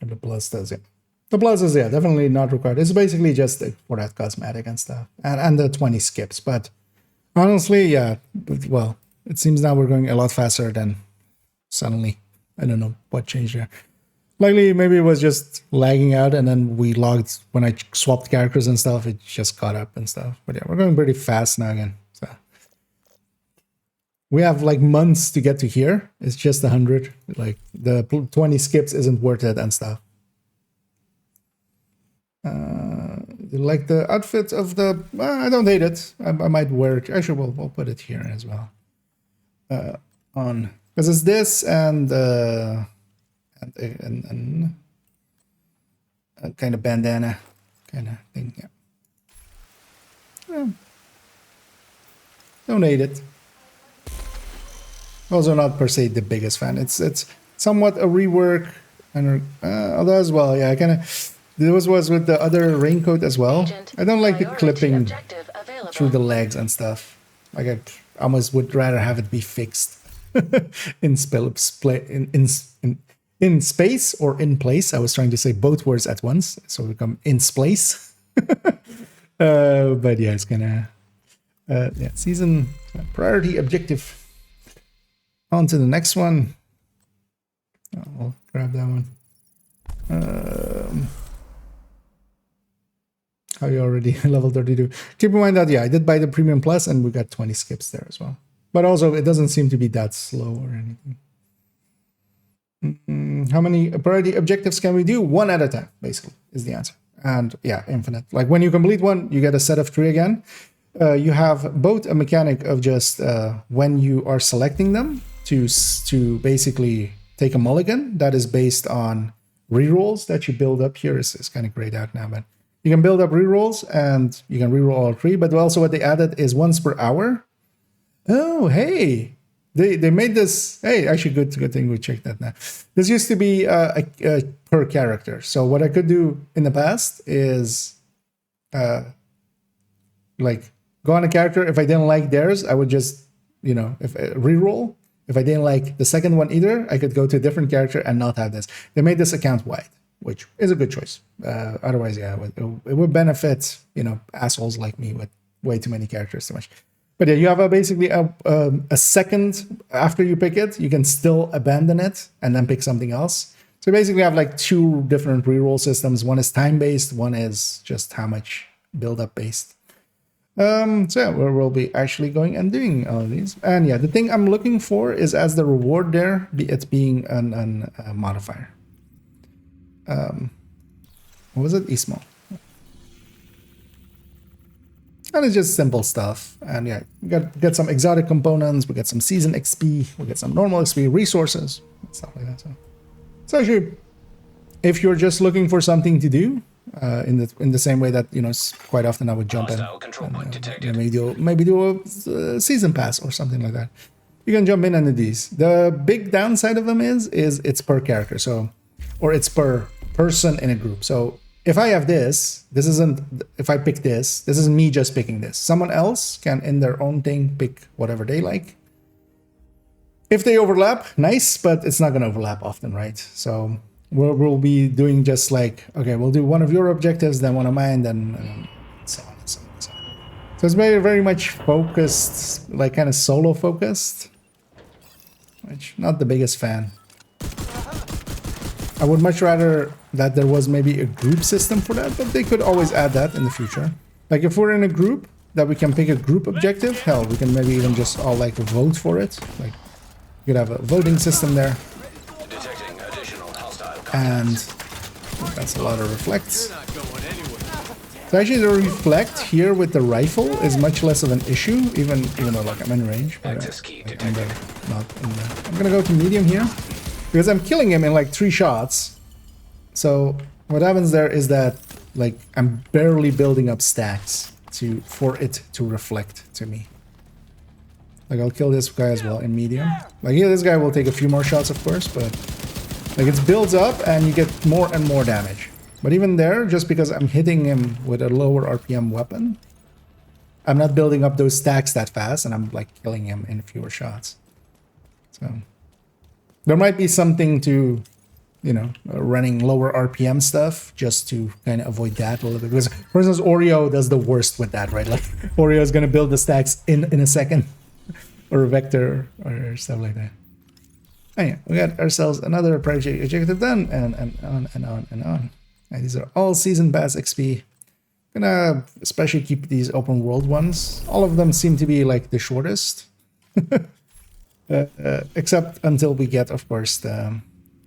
And the plus does it. The plus is definitely not required. It's basically just for that cosmetic and stuff, and the 20 skips. But honestly, yeah, well, it seems now we're going a lot faster than suddenly. I don't know what changed there. Likely, maybe it was just lagging out, and then we logged when I swapped characters and stuff. It just caught up and stuff. But yeah, we're going pretty fast now again. So we have like months to get to here. It's just 100. Like the 20 skips isn't worth it and stuff. Like the outfit of the I don't hate it. I might wear it. Actually, we'll put it here as well. On because it's this and a kind of bandana kind of thing. Yeah. Don't hate it. Also, not per se the biggest fan. It's somewhat a rework, and although as well, yeah, I kind of. This was with the other raincoat as well. I don't like the clipping through the legs and stuff. Like I almost would rather have it be fixed in space or in place. I was trying to say both words at once, so we come in space. But yeah, it's gonna yeah, season priority objective. On to the next one. I'll grab that one. How you already level 32? Keep in mind that yeah, I did buy the premium plus, and we got 20 skips there as well. But also, it doesn't seem to be that slow or anything. How many priority objectives can we do? One at a time, basically, is the answer. And yeah, infinite. Like when you complete one, you get a set of 3 again. You have both a mechanic of just when you are selecting them to basically take a mulligan that is based on rerolls that you build up here. Is kind of grayed out now, but you can build up rerolls and you can reroll all 3. But also what they added is once per hour. Oh, hey. They made this, hey, actually good thing we checked that now. This used to be per character. So what I could do in the past is like go on a character. If I didn't like theirs, I would just, you know, if reroll. If I didn't like the second one either, I could go to a different character and not have this. They made this account wide, which is a good choice. Otherwise, yeah, it would benefit, you know, assholes like me with way too many characters too much. But yeah, you have basically a second after you pick it, you can still abandon it and then pick something else. So you basically have like 2 different reroll systems. One is time-based, one is just how much build-up based. So yeah, we'll be actually going and doing all of these. And yeah, the thing I'm looking for is as the reward there, it being a modifier. What was it? Ismo. And it's just simple stuff. And yeah, we get some exotic components, we get some season XP, we get some normal XP, resources, stuff like that. So actually, if you're just looking for something to do, in the same way that, you know, quite often I would jump in and maybe do a season pass or something like that. You can jump in and do these. The big downside of them is it's per character, so, or it's per person in a group. So if I have this isn't, if I pick this isn't me just picking this. Someone else can, in their own thing, pick whatever they like. If they overlap, nice, but it's not going to overlap often, right? So we'll be doing just like, okay, we'll do one of your objectives, then one of mine, then so on and so on and so on. So it's very, very much focused, like kind of solo focused, which not the biggest fan. I would much rather that there was maybe a group system for that, but they could always add that in the future. Like if we're in a group, that we can pick a group objective, hell, we can maybe even just all like vote for it. Like you could have a voting system there. And that's a lot of reflects. So actually the reflect here with the rifle is much less of an issue, even though like I'm in range. But, I'm gonna go to medium here. Because I'm killing him in like 3 shots. So what happens there is that like I'm barely building up stacks for it to reflect to me. Like I'll kill this guy as well in medium. Like yeah, this guy will take a few more shots of course, but like it builds up and you get more and more damage. But even there, just because I'm hitting him with a lower RPM weapon, I'm not building up those stacks that fast and I'm like killing him in fewer shots. So there might be something to, you know, running lower RPM stuff just to kind of avoid that a little bit. Because, for instance, Oreo does the worst with that, right? Like, Oreo is going to build the stacks in a second. Or a vector or stuff like that. Anyway, we got ourselves another project objective done, and on and on and on. And these are all season pass XP. Gonna especially keep these open world ones. All of them seem to be like the shortest. Except until we get, of course, the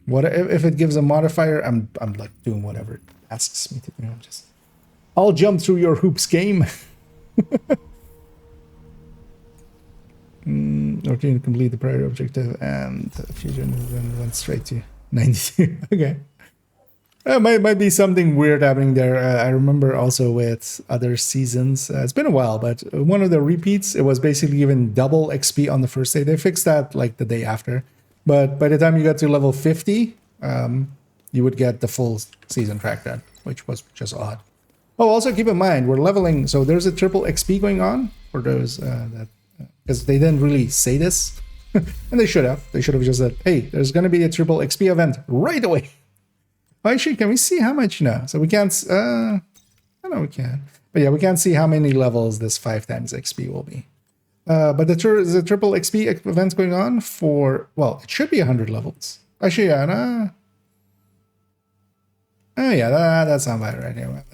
if it gives a modifier, I'm like doing whatever it asks me to do. I'll jump through your hoops game. Okay, complete the prior objective and fusion and went straight to 92. Okay. Might be something weird happening there. I remember also with other seasons. It's been a while, but one of the repeats, it was basically given double XP on the first day. They fixed that like the day after. But by the time you got to level 50, you would get the full season track done, which was just odd. Oh, also keep in mind, we're leveling. So there's a triple XP going on for those that, because they didn't really say this. And they should have. They should have just said, hey, there's going to be a triple XP event right away. Actually, can we see how much now? So we can't, I know we can. But yeah, we can't see how many levels this 5 times XP will be. But the triple XP event's going on for, well, it should be 100 levels. Actually, yeah, nah. Oh yeah, that's not bad right here.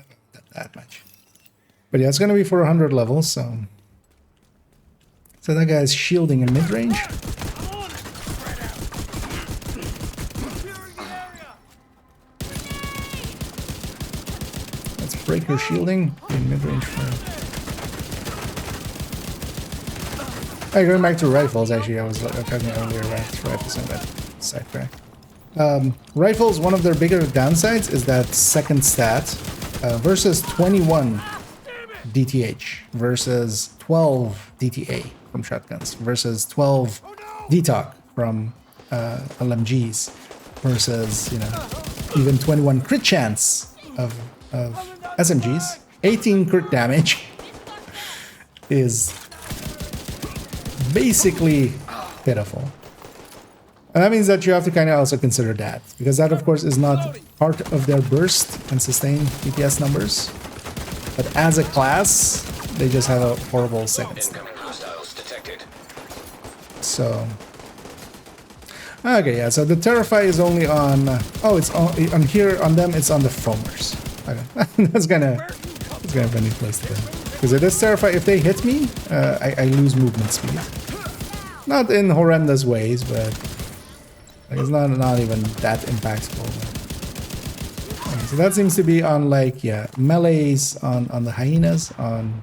That much. But yeah, it's going to be for 100 levels, so... So that guy's shielding in mid-range. Let's break your shielding in mid-range. Hey, going back to rifles, actually, I was talking earlier about rifles and that sidetrack. Rifles, one of their bigger downsides is that second stat versus 21 DTH versus 12 DTA from shotguns versus 12 DTOC from LMGs versus, you know, even 21 crit chance of SMGs. 18 crit damage is basically pitiful. And that means that you have to kind of also consider that, because that of course is not part of their burst and sustain DPS numbers. But as a class, they just have a horrible second stat. So, okay, yeah. So the Terrify is only on. Oh, it's on here on them. It's on the foamers. Okay, that's gonna be a funny place to go. Because it is Terrify. If they hit me, I lose movement speed. Not in horrendous ways, but it's not even that impactful. Okay, so that seems to be on, like, yeah, melees on the hyenas, on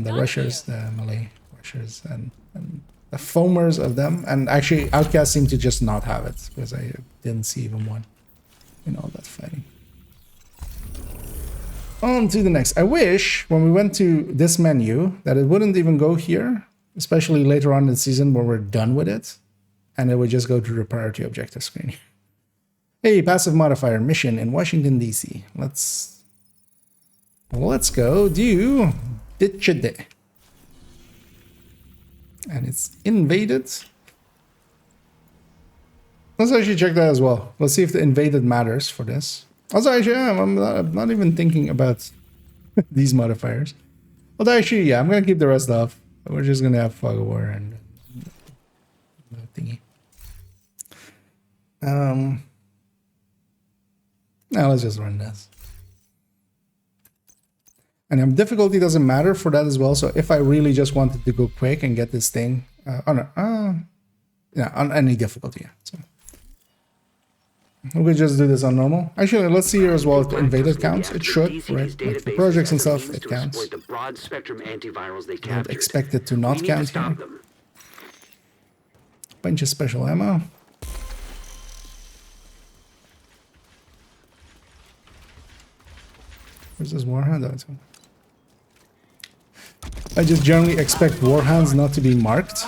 the rushers, the melee rushers, and the foamers of them. And actually outcasts seem to just not have it, because I didn't see even one in all that fighting. On to the next. I wish when we went to this menu that it wouldn't even go here, especially later on in the season where we're done with it, and it would just go to the priority objective screen. Hey, passive modifier mission in Washington DC. Let's go do Ditchade. And it's invaded. Let's actually check that as well. Let's see if the invaded matters for this. Also, actually, I'm not even thinking about these modifiers. Although, actually, yeah, I'm going to keep the rest off. We're just going to have Fog of War and thingy. Now let's just run this. And difficulty doesn't matter for that as well. So if I really just wanted to go quick and get this thing on any difficulty, yeah. So we could just do this on normal. Actually, let's see here as well if the invaded counts. It should, right? Like for projects and stuff, it counts. I would expect it to not count here. Bunch of special ammo. Where's this Warhound? Oh, I just generally expect Warhounds not to be marked,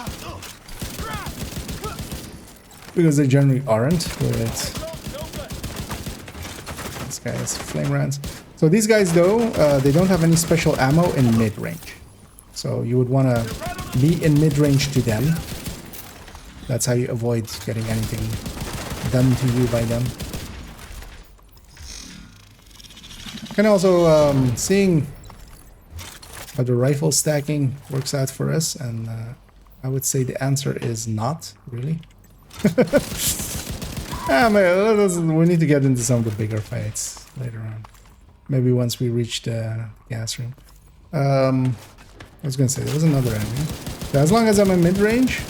because they generally aren't. This guy has flame rounds. So these guys, though, they don't have any special ammo in mid-range. So you would want to be in mid-range to them. That's how you avoid getting anything done to you by them. And also seeing how the rifle stacking works out for us, and I would say the answer is not really. We need to get into some of the bigger fights later on. Maybe once we reach the gas room. I was gonna say there was another enemy. So as long as I'm in mid-range,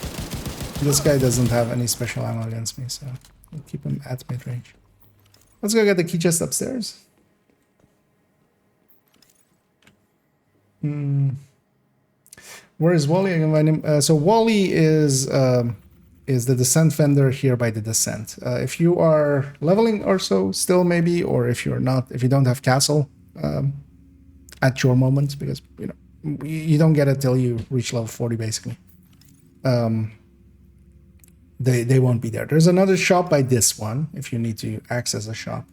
this guy doesn't have any special ammo against me, so we'll keep him at mid-range. Let's go get the key chest upstairs. Where is Wally? I can find him. So Wally is the descent vendor here by the descent. If you are leveling or so still, maybe, or if you're not, if you don't have castle at your moment, because you know you don't get it till you reach level 40 basically. They won't be there. There's another shop by this one if you need to access a shop.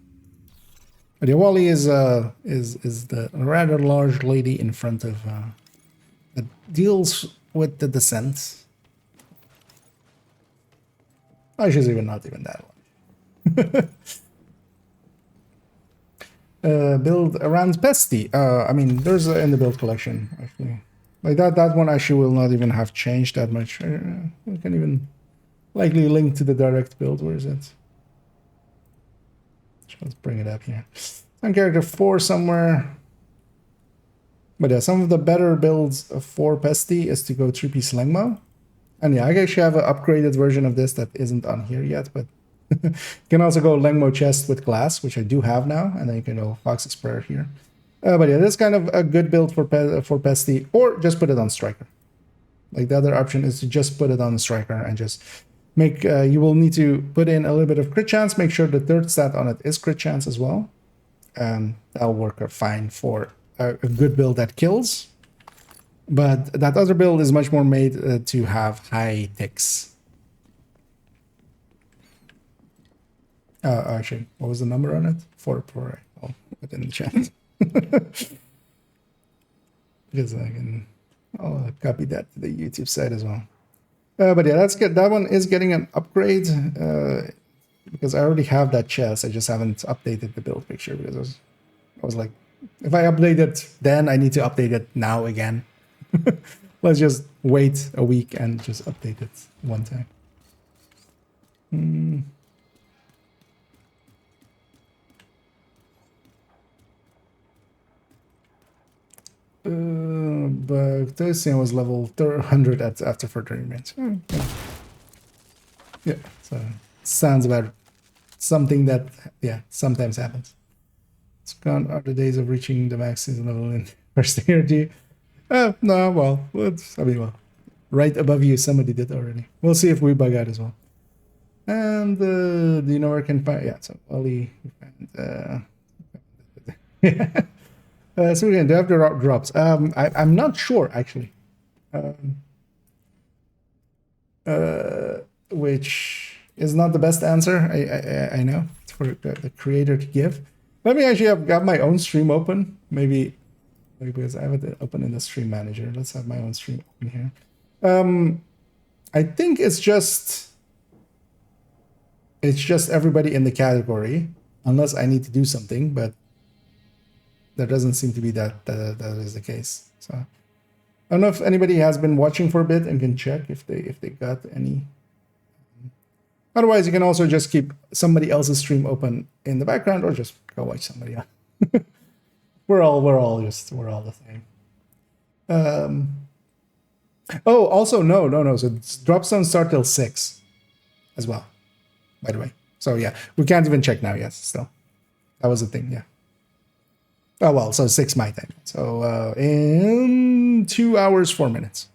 But the Wally is the rather large lady in front of that deals with the descent. Oh, she's not even that one. build around Pesty. I mean, there's in the build collection actually. Like that one actually will not even have changed that much. We can even likely link to the direct build. Where is it? Let's bring it up here. On character 4 somewhere. But yeah, some of the better builds for Pesty is to go 3-piece Lengmo. And yeah, I actually have an upgraded version of this that isn't on here yet, but you can also go Lengmo chest with glass, which I do have now, and then you can go Fox's Prayer here. But yeah, that's kind of a good build for Pesty, or just put it on Striker. Like the other option is to just put it on Striker and just make, you will need to put in a little bit of crit chance, make sure the third stat on it is crit chance as well. And that'll work fine for a good build that kills. But that other build is much more made to have high ticks. Actually, what was the number on it? 4. I'll put it in the chat. Because I'll copy that to the YouTube site as well. But yeah, that's good. That one is getting an upgrade because I already have that chest. I just haven't updated the build picture because I was like, if I update it then, I need to update it now again. Let's just wait a week and just update it one time. But this thing was level 100 after further events. Yeah, so sounds about something that, yeah, sometimes happens. It's gone are the days of reaching the max season level in first energy. No, well, right above you, somebody did already. We'll see if we bug out as well. And do you know where I can find? Yeah, so Ollie. So we can have the drops. I'm not sure actually. Which is not the best answer. I know for the creator to give. Let me actually have got my own stream open. Maybe because I have it open in the stream manager. Let's have my own stream open here. I think it's just everybody in the category, unless I need to do something, but there doesn't seem to be that is the case. So I don't know if anybody has been watching for a bit and can check if they got any. Otherwise, you can also just keep somebody else's stream open in the background, or just go watch somebody else. we're all the same. Oh, also no. So drops don't start till 6 as well, by the way. So yeah, we can't even check now yet. Still, that was the thing. Yeah. Oh well, so 6 my time. So in 2 hours 4 minutes.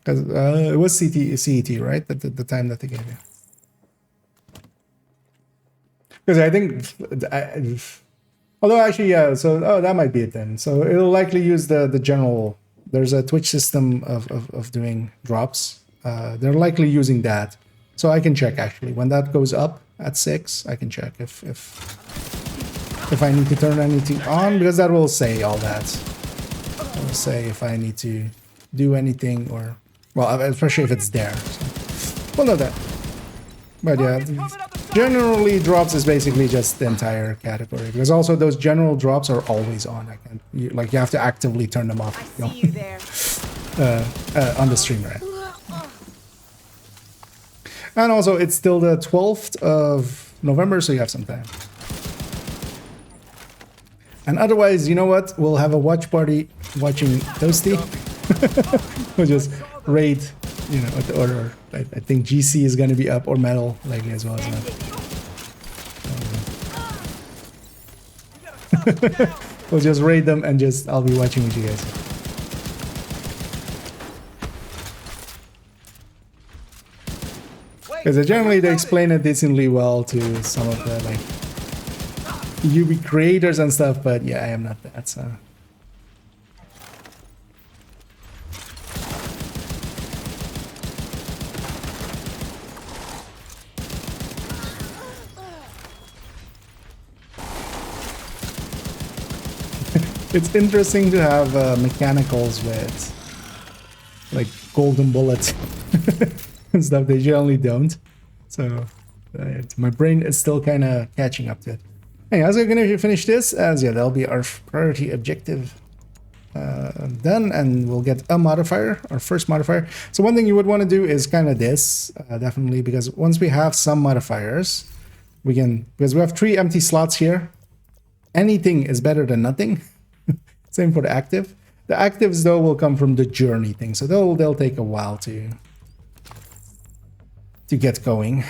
Because it was CET, right? The time that they gave you. Because I think, although actually, yeah. So that might be it then. So it'll likely use the general. There's a Twitch system of doing drops. They're likely using that. So I can check actually when that goes up at 6. I can check if I need to turn anything on, because that will say all that. It will say if I need to do anything, or well, especially if it's there. So we'll know that. But yeah, generally drops is basically just the entire category, because also those general drops are always on. I can't, you have to actively turn them off. I see you there. On the stream, right? And also, it's still the 12th of November, so you have some time. And otherwise, you know what? We'll have a watch party watching Toasty. We'll just raid, at the order. I think GC is going to be up, or Metal likely as well as that. We'll just raid them and I'll be watching with you guys. Because generally they explain it decently well to some of the UB creators and stuff, but yeah, I am not that, so. It's interesting to have mechanicals with golden bullets and stuff. They generally don't, so my brain is still kind of catching up to it. Hey, as we're gonna finish this, as yeah, that'll be our priority objective done, and we'll get a modifier, our first modifier. So one thing you would want to do is kind of this, definitely, because once we have some modifiers, we can, because we have 3 empty slots here, anything is better than nothing. Same for the active. The actives though will come from the journey thing, so they'll take a while to get going.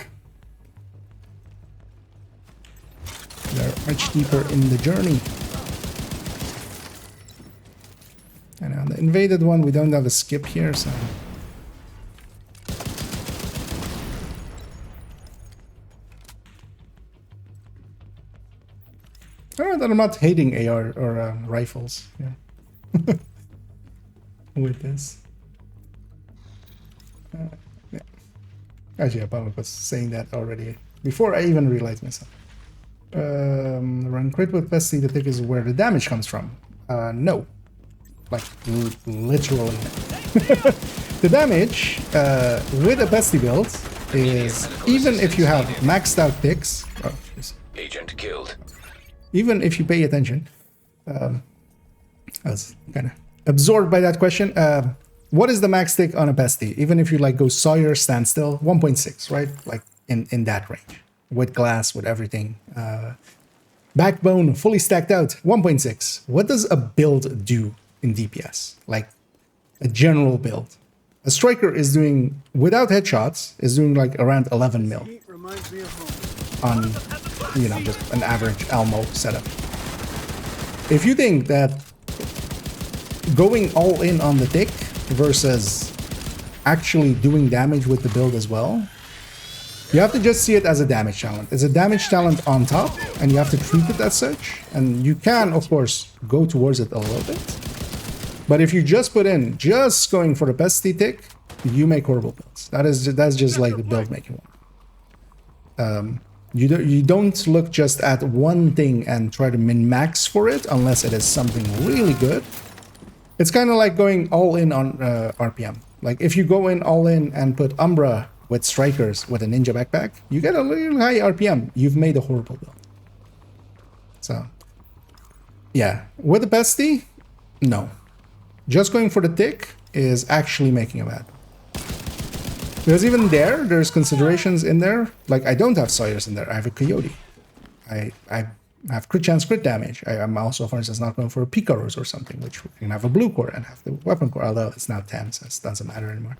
They're much deeper in the journey. And on the invaded one, we don't have a skip here, so... I don't know that I'm not hating AR or rifles. Yeah. With this. Yeah. Actually, I probably was saying that already before I even realized myself. Run crit with pesty, the tick is where the damage comes from. No. Like, literally. The damage with a pesty build is, even if you have maxed out ticks, oh, Agent killed. even if you pay attention, I was kind of absorbed by that question. What is the max tick on a pesty? Even if you like go Sawyer standstill, 1.6, right? Like in that range, with glass, with everything. Backbone fully stacked out, 1.6. What does a build do in DPS? Like a general build. A striker is doing, without headshots, is doing like around 11 mil on, you know, just an average Almo setup. If you think that going all in on the tick versus actually doing damage with the build as well, you have to just see it as a damage talent. It's a damage talent on top, and you have to treat it as such. And you can, of course, go towards it a little bit. But if you just put in, just going for the pesty tick, you make horrible builds. That's just like the build making one. You don't look just at one thing and try to min-max for it unless it is something really good. It's kind of like going all in on RPM. Like if you go in all in and put Umbra with strikers with a ninja backpack, you get a little high RPM. You've made a horrible build. So, yeah. With the pesty, no. Just going for the tick is actually making a bad. Because even there's considerations in there. Like, I don't have Sawyers in there. I have a Coyote. I have crit chance, crit damage. I'm also, for instance, not going for a Picaros or something, which we can have a blue core and have the weapon core, although it's now 10, so it doesn't matter anymore.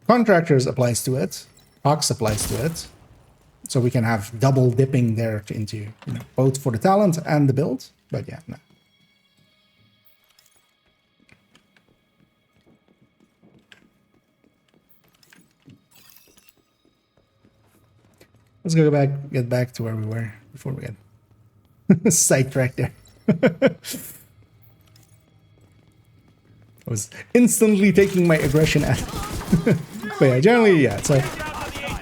Contractors applies to it. Ox applies to it. So we can have double dipping there into, you know, both for the talent and the build. But yeah, no. Let's get back to where we were before we get sidetracked there. I was instantly taking my aggression out. But yeah, generally, yeah. So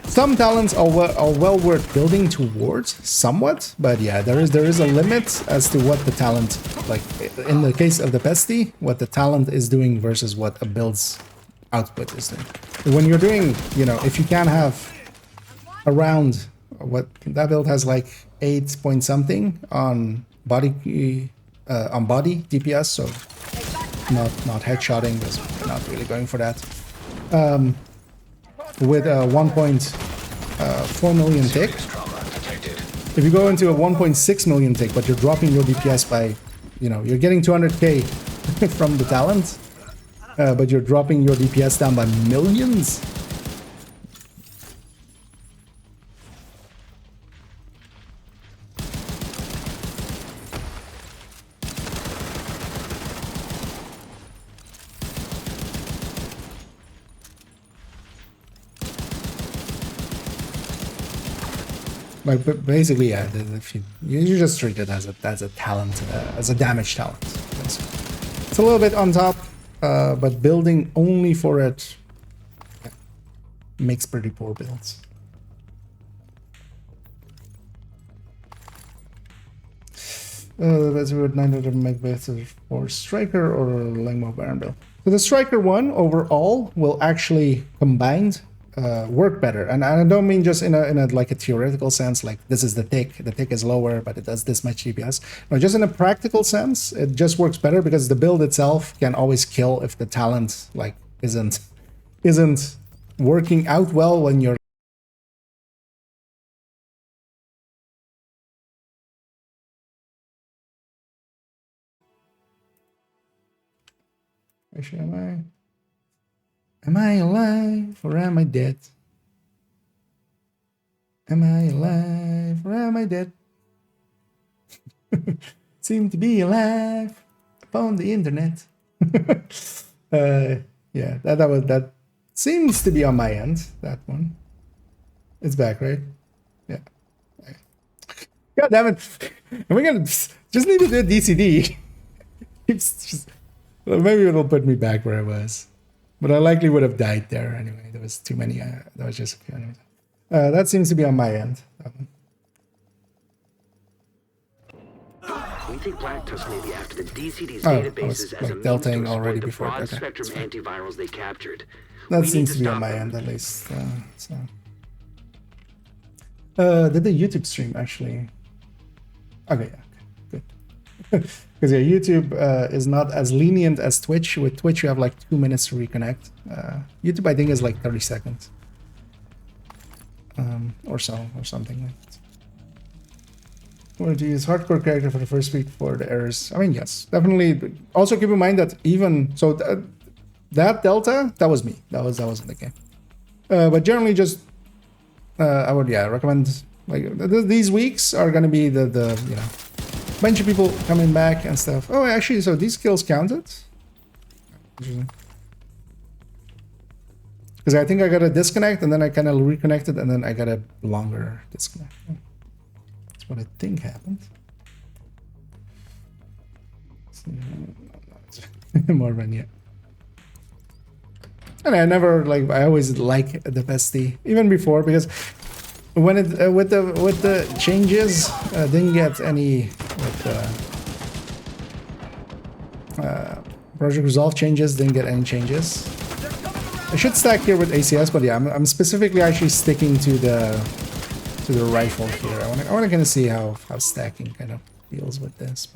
some talents are well worth building towards, somewhat. But yeah, there is a limit as to what the talent, like in the case of the pesty, what the talent is doing versus what a build's output is doing. When you're doing, you know, if you can have around what that build has like 8 point something on body DPS, so not headshotting, because we're not really going for that. With a 1.4 million tick, if you go into a 1.6 million tick, but you're dropping your DPS by, you know, you're getting 200k from the talent, but you're dropping your DPS down by millions. But basically, yeah, if you just treat it as a talent, as a damage talent. It's a little bit on top, but building only for it makes pretty poor builds. That's what 900 make better for striker or Langmo Baron build. So the striker one overall will actually combined work better. And I don't mean just in a like a theoretical sense, like this is the tick is lower, but it does this much DPS. No, just in a practical sense, it just works better because the build itself can always kill if the talent like isn't working out well when you're actually, am I alive or am I dead? Am I alive or am I dead? Seem to be alive upon the internet. Yeah, that seems to be on my end. That one, it's back, right? Yeah. God damn it! Am I gonna just need to do a DCD? It's just, well, maybe it'll put me back where I was, but I likely would have died there anyway. There was too many. That was just a few enemies. That seems to be on my end. We think Black Tusk may be after the DCD's Oh, databases as a means deltaing to already exploit the before. broad Okay, spectrum antivirals they captured. that We need seems to to be on stop my them. end at least. So, did the YouTube stream actually? Okay, yeah, good. Because yeah, YouTube is not as lenient as Twitch. With Twitch, you have like 2 minutes to reconnect. YouTube, I think, is like 30 seconds, or something like that. Wanted to use hardcore character for the first week for the errors. I mean, yes, definitely. Also, keep in mind that even so, that delta, that was me. That was in the game. But generally, just I would recommend like these weeks are gonna be the you know, bunch of people coming back and stuff. Oh, actually, so these kills counted. Because I think I got a disconnect and then I kind of reconnected and then I got a longer disconnect. That's what I think happened. More than yet. And I never I always like the bestie even before, because when it with the changes didn't get any Project Resolve changes, didn't get any changes. I should stack here with ACS, but yeah, I'm specifically actually sticking to the rifle here. I want to kind of see how stacking kind of feels with this.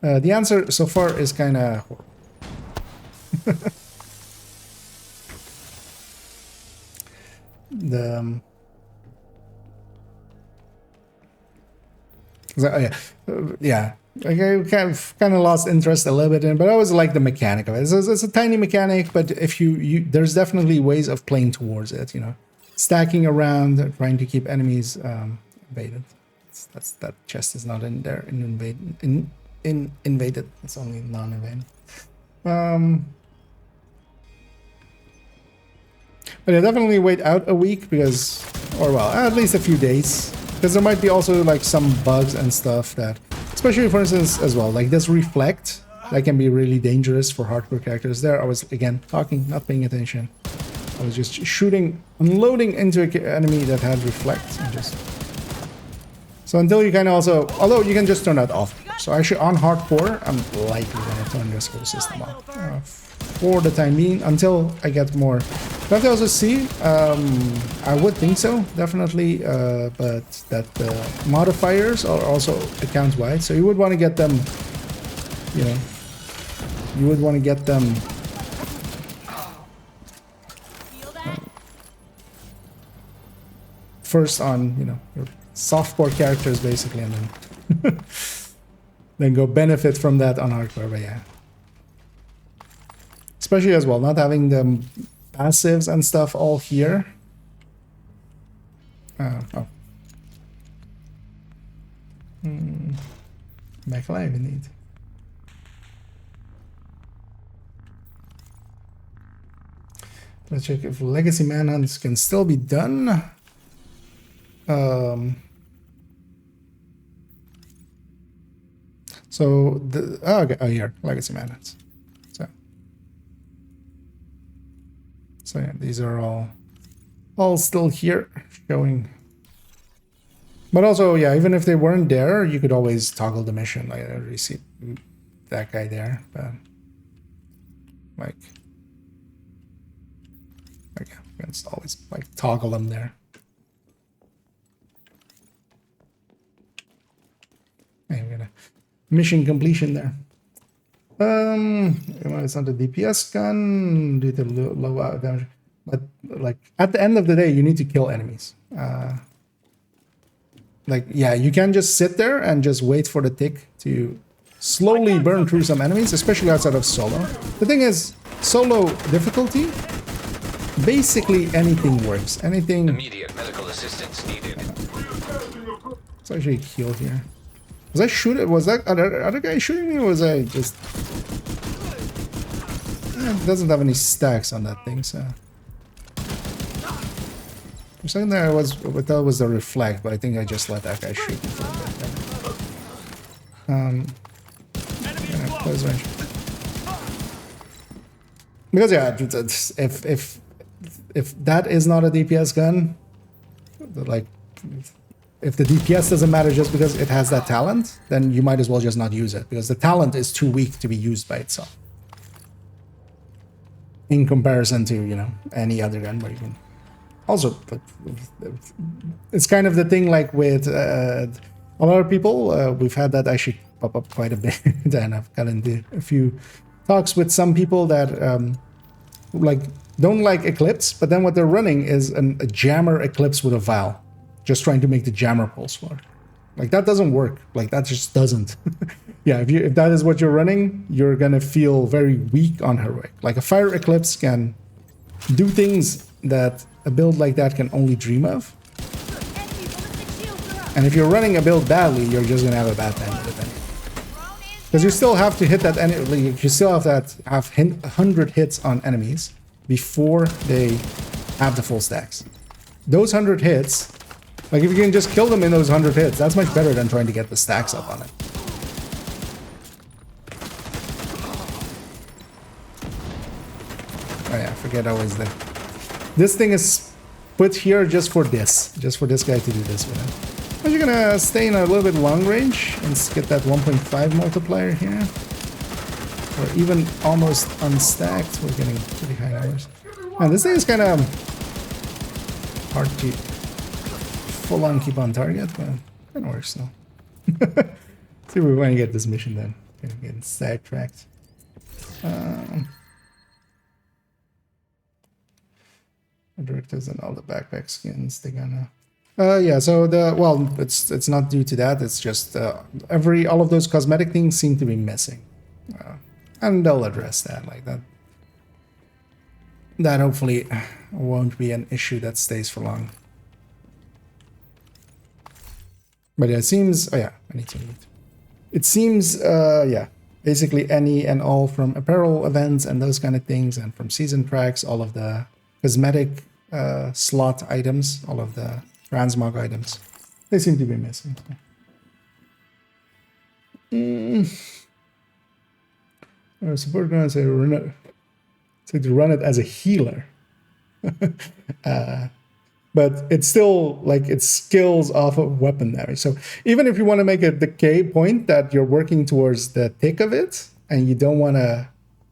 But the answer so far is kind of horrible. Yeah. Like I kind of lost interest a little bit in it, but I always like the mechanic of it. It's a tiny mechanic, but if you there's definitely ways of playing towards it. You know, stacking around, trying to keep enemies invaded. That chest is not in there invaded. It's only non-invaded. But yeah, definitely wait out a week because, or well, at least a few days, because there might be also like some bugs and stuff that, especially for instance as well, like this reflect, that can be really dangerous for hardcore characters. There I was again talking, not paying attention. I was just shooting, unloading into an enemy that had reflect and just. So until you can also, although you can just turn that off. So actually on hardcore, I'm likely gonna turn this whole system off for the time being until I get more. You have to also see, I would think so, definitely, but that the modifiers are also account-wide, so you would want to get them, you know, you would want to get them first on, you know, your softcore characters basically, and then then go benefit from that on hardcore. But yeah, especially as well, not having the passives and stuff all here. Back alive indeed. Let's check if legacy manhunts can still be done. So the okay, here, legacy manhunts. So yeah, these are all still here showing. But also, yeah, even if they weren't there, you could always toggle the mission. Like I already see that guy there, but like, okay. It's always like toggle them there. Okay, we got a mission completion there. It's not a DPS gun due to low damage, but like at the end of the day, you need to kill enemies. Like, yeah, you can just sit there and just wait for the tick to slowly burn through some enemies, especially outside of solo. The thing is, solo difficulty, basically anything works. Anything. Immediate medical assistance needed. Let's actually heal here. Was I shooting? Was that other guy shooting me, or was I just? It doesn't have any stacks on that thing, so. For a second there, I thought it was the reflect, but I think I just let that guy shoot me for a bit. Yeah, close range. Because yeah, if that is not a DPS gun, like if the DPS doesn't matter just because it has that talent, then you might as well just not use it, because the talent is too weak to be used by itself. In comparison to, you know, any other gun where you can. Also, but it's kind of the thing like with a lot of people, we've had that actually pop up quite a bit, and I've got into a few talks with some people that like don't like Eclipse, but then what they're running is a jammer Eclipse with a vial, just trying to make the jammer pulse floor. Like that doesn't work. Like that just doesn't. Yeah, if that is what you're running, you're gonna feel very weak on heroic. Like a fire Eclipse can do things that a build like that can only dream of. And if you're running a build badly, you're just gonna have a bad time with it. Because you still have to hit that enemy. You still have that 100 hits on enemies before they have the full stacks. Those 100 hits, like if you can just kill them in those 100 hits, that's much better than trying to get the stacks up on it. Oh yeah, forget always that. This thing is put here just for this guy to do this with it. But you're gonna stay in a little bit long range and get that 1.5 multiplier here. Or even almost unstacked. We're getting pretty high numbers. And this thing is kind of hard to full on keep on target, but it kind of works though. See if we want to get this mission then. Gonna get sidetracked. Directors and all the backpack skins, they're gonna yeah, so it's not due to that, it's just all of those cosmetic things seem to be missing, and they'll address that. Like that hopefully won't be an issue that stays for long. But yeah, it seems, oh yeah, I need to mute. It seems yeah, basically any and all from apparel events and those kind of things, and from season tracks, all of the cosmetic slot items, all of the transmog items, they seem to be missing. Support gonna say to run it as a healer, but it's still like it's skills off of weapon damage. So even if you want to make a decay point that you're working towards the tick of it, and you don't want to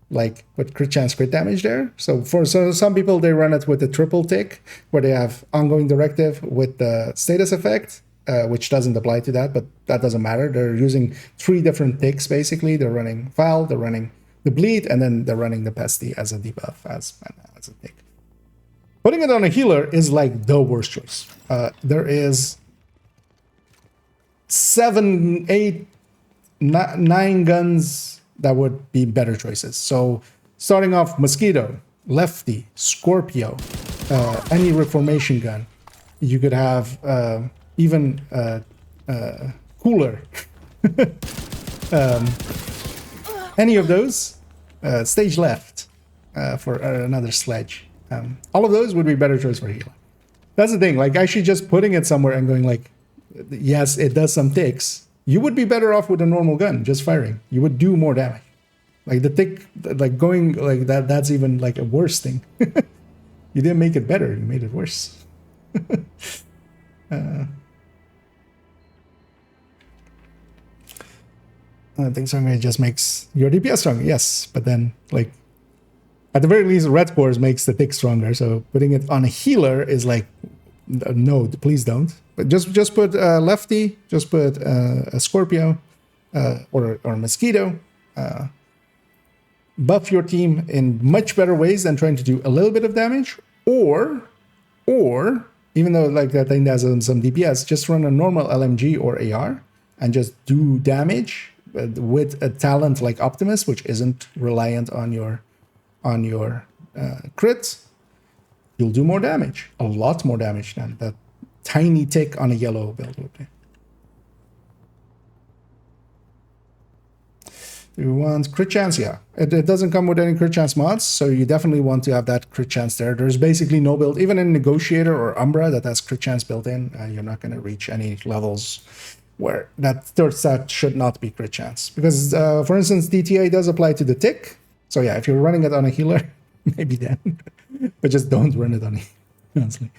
like put crit chance crit damage there. So some people, they run it with the triple tick, where they have ongoing directive with the status effect, which doesn't apply to that, but that doesn't matter. They're using 3 different ticks basically. They're running Foul, they're running the Bleed, and then they're running the Pesty as a debuff, as a tick. Putting it on a healer is like the worst choice. There is 7, 8, 9 guns that would be better choices. So starting off Mosquito, Lefty, Scorpio, any reformation gun. You could have even Cooler. Any of those. Stage Left for another Sledge. All of those would be better choice for healer. That's the thing, like actually just putting it somewhere and going like, yes, it does some ticks. You would be better off with a normal gun, just firing. You would do more damage. Like the tick, like going like that, that's even like a worse thing. You didn't make it better, you made it worse. I think stronger just makes your DPS stronger, yes. But then, like, At the very least, red cores makes the tick stronger. So putting it on a healer is like, no, please don't. But just put lefty, just put a Scorpio or a mosquito. Buff your team in much better ways than trying to do a little bit of damage, or even though like that thing has some DPS, just run a normal LMG or AR and just do damage with a talent like Optimus, which isn't reliant on your crits. You'll do more damage, a lot more damage than that tiny tick on a yellow build would be. You want crit chance? Yeah. It doesn't come with any crit chance mods, so you definitely want to have that crit chance there. There's basically no build, even in Negotiator or Umbra, that has crit chance built in. You're not going to reach any levels where that third stat should not be crit chance. Because, for instance, DTA does apply to the tick. So yeah, if you're running it on a healer, maybe then. But just don't run it on a honestly.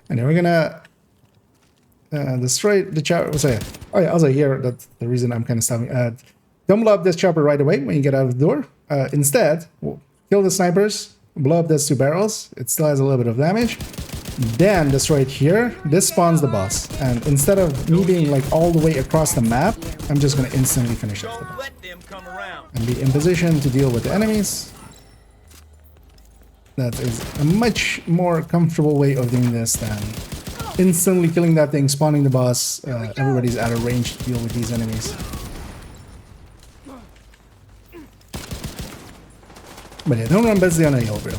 And then we're going to destroy the chopper. Oh yeah, also here, that's the reason I'm kind of stopping. Don't blow up this chopper right away when you get out of the door. Instead, kill the snipers, blow up those 2 barrels. It still has a little bit of damage. Then destroy it here. This spawns the boss. And instead of me being like all the way across the map, I'm just going to instantly finish off the boss. And be in position to deal with the enemies. That is a much more comfortable way of doing this than instantly killing that thing, spawning the boss. Everybody's out of range to deal with these enemies. But yeah, don't run Bessie on a hill, bro.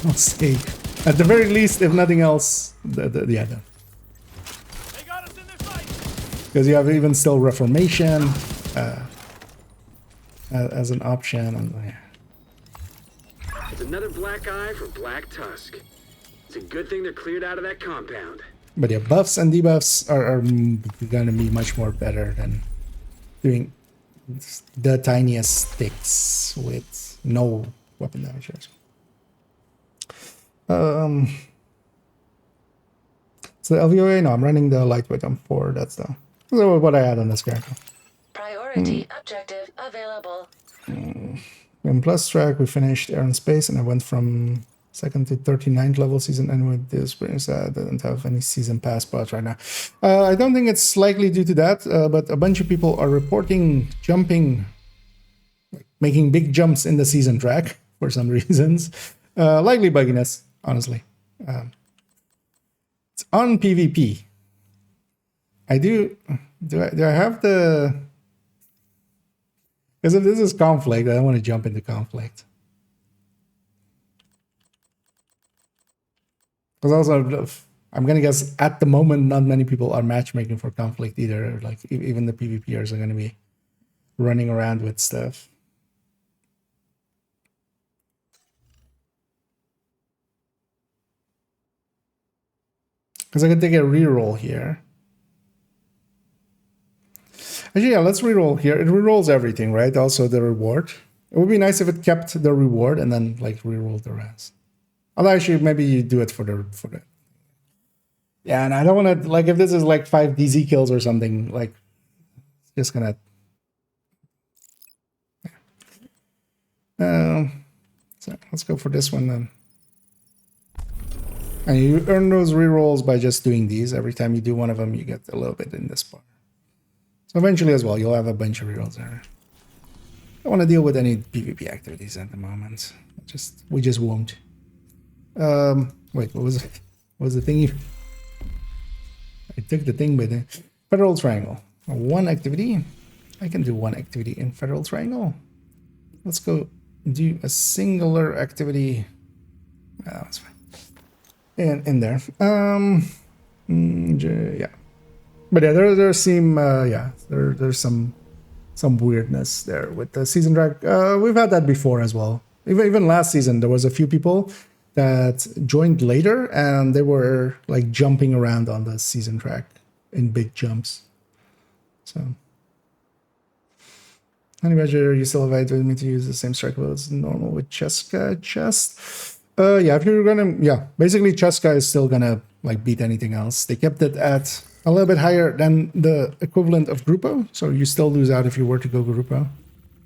I'll say, at the very least, if nothing else, yeah, no. Because you have even still Reformation as an option. And, yeah. It's another black eye for Black Tusk. It's a good thing they're cleared out of that compound. But yeah, buffs and debuffs are going to be much more better than doing the tiniest sticks with no weapon damage. So the LVOA, no, I'm running the lightweight on 4. That's what I had on this character. Priority objective available. In plus track, we finished Air and Space, and I went from 2nd to 39th level season, and with the experience, I didn't have any season pass spots right now. I don't think it's likely due to that, but a bunch of people are reporting jumping, making big jumps in the season track for some reasons. Likely bugginess, honestly. It's on PvP. Do I have the... Because if this is conflict, I don't want to jump into conflict. Because also, I'm going to guess at the moment, not many people are matchmaking for conflict either. Like, even the PvPers are going to be running around with stuff. Because I can take a reroll here. Actually, yeah, let's reroll here. It rerolls everything, right? Also the reward. It would be nice if it kept the reward and then like reroll the rest. Although actually, maybe you do it for the. Yeah, and I don't want to, like, if this is like 5 DZ kills or something, like, just gonna. Yeah. So let's go for this one then. And you earn those rerolls by just doing these. Every time you do one of them, you get a little bit in this bar. So eventually as well, you'll have a bunch of rerolls there. I don't want to deal with any PvP activities at the moment. We just won't. Wait, what was it? What was the thing? I took the thing with the Federal Triangle. One activity. I can do one activity in Federal Triangle. Let's go do a singular activity. That was fine. In there. Yeah. But yeah, there seem there's some weirdness there with the season track. We've had that before as well. Even last season, there was a few people that joined later, and they were like jumping around on the season track in big jumps. So, Honey Badger, you still invite with me to use the same strike level as normal with Cheska chest? Yeah, if you're gonna, basically Cheska is still gonna like beat anything else. They kept it at a little bit higher than the equivalent of Grupo, so you still lose out if you were to go Grupo.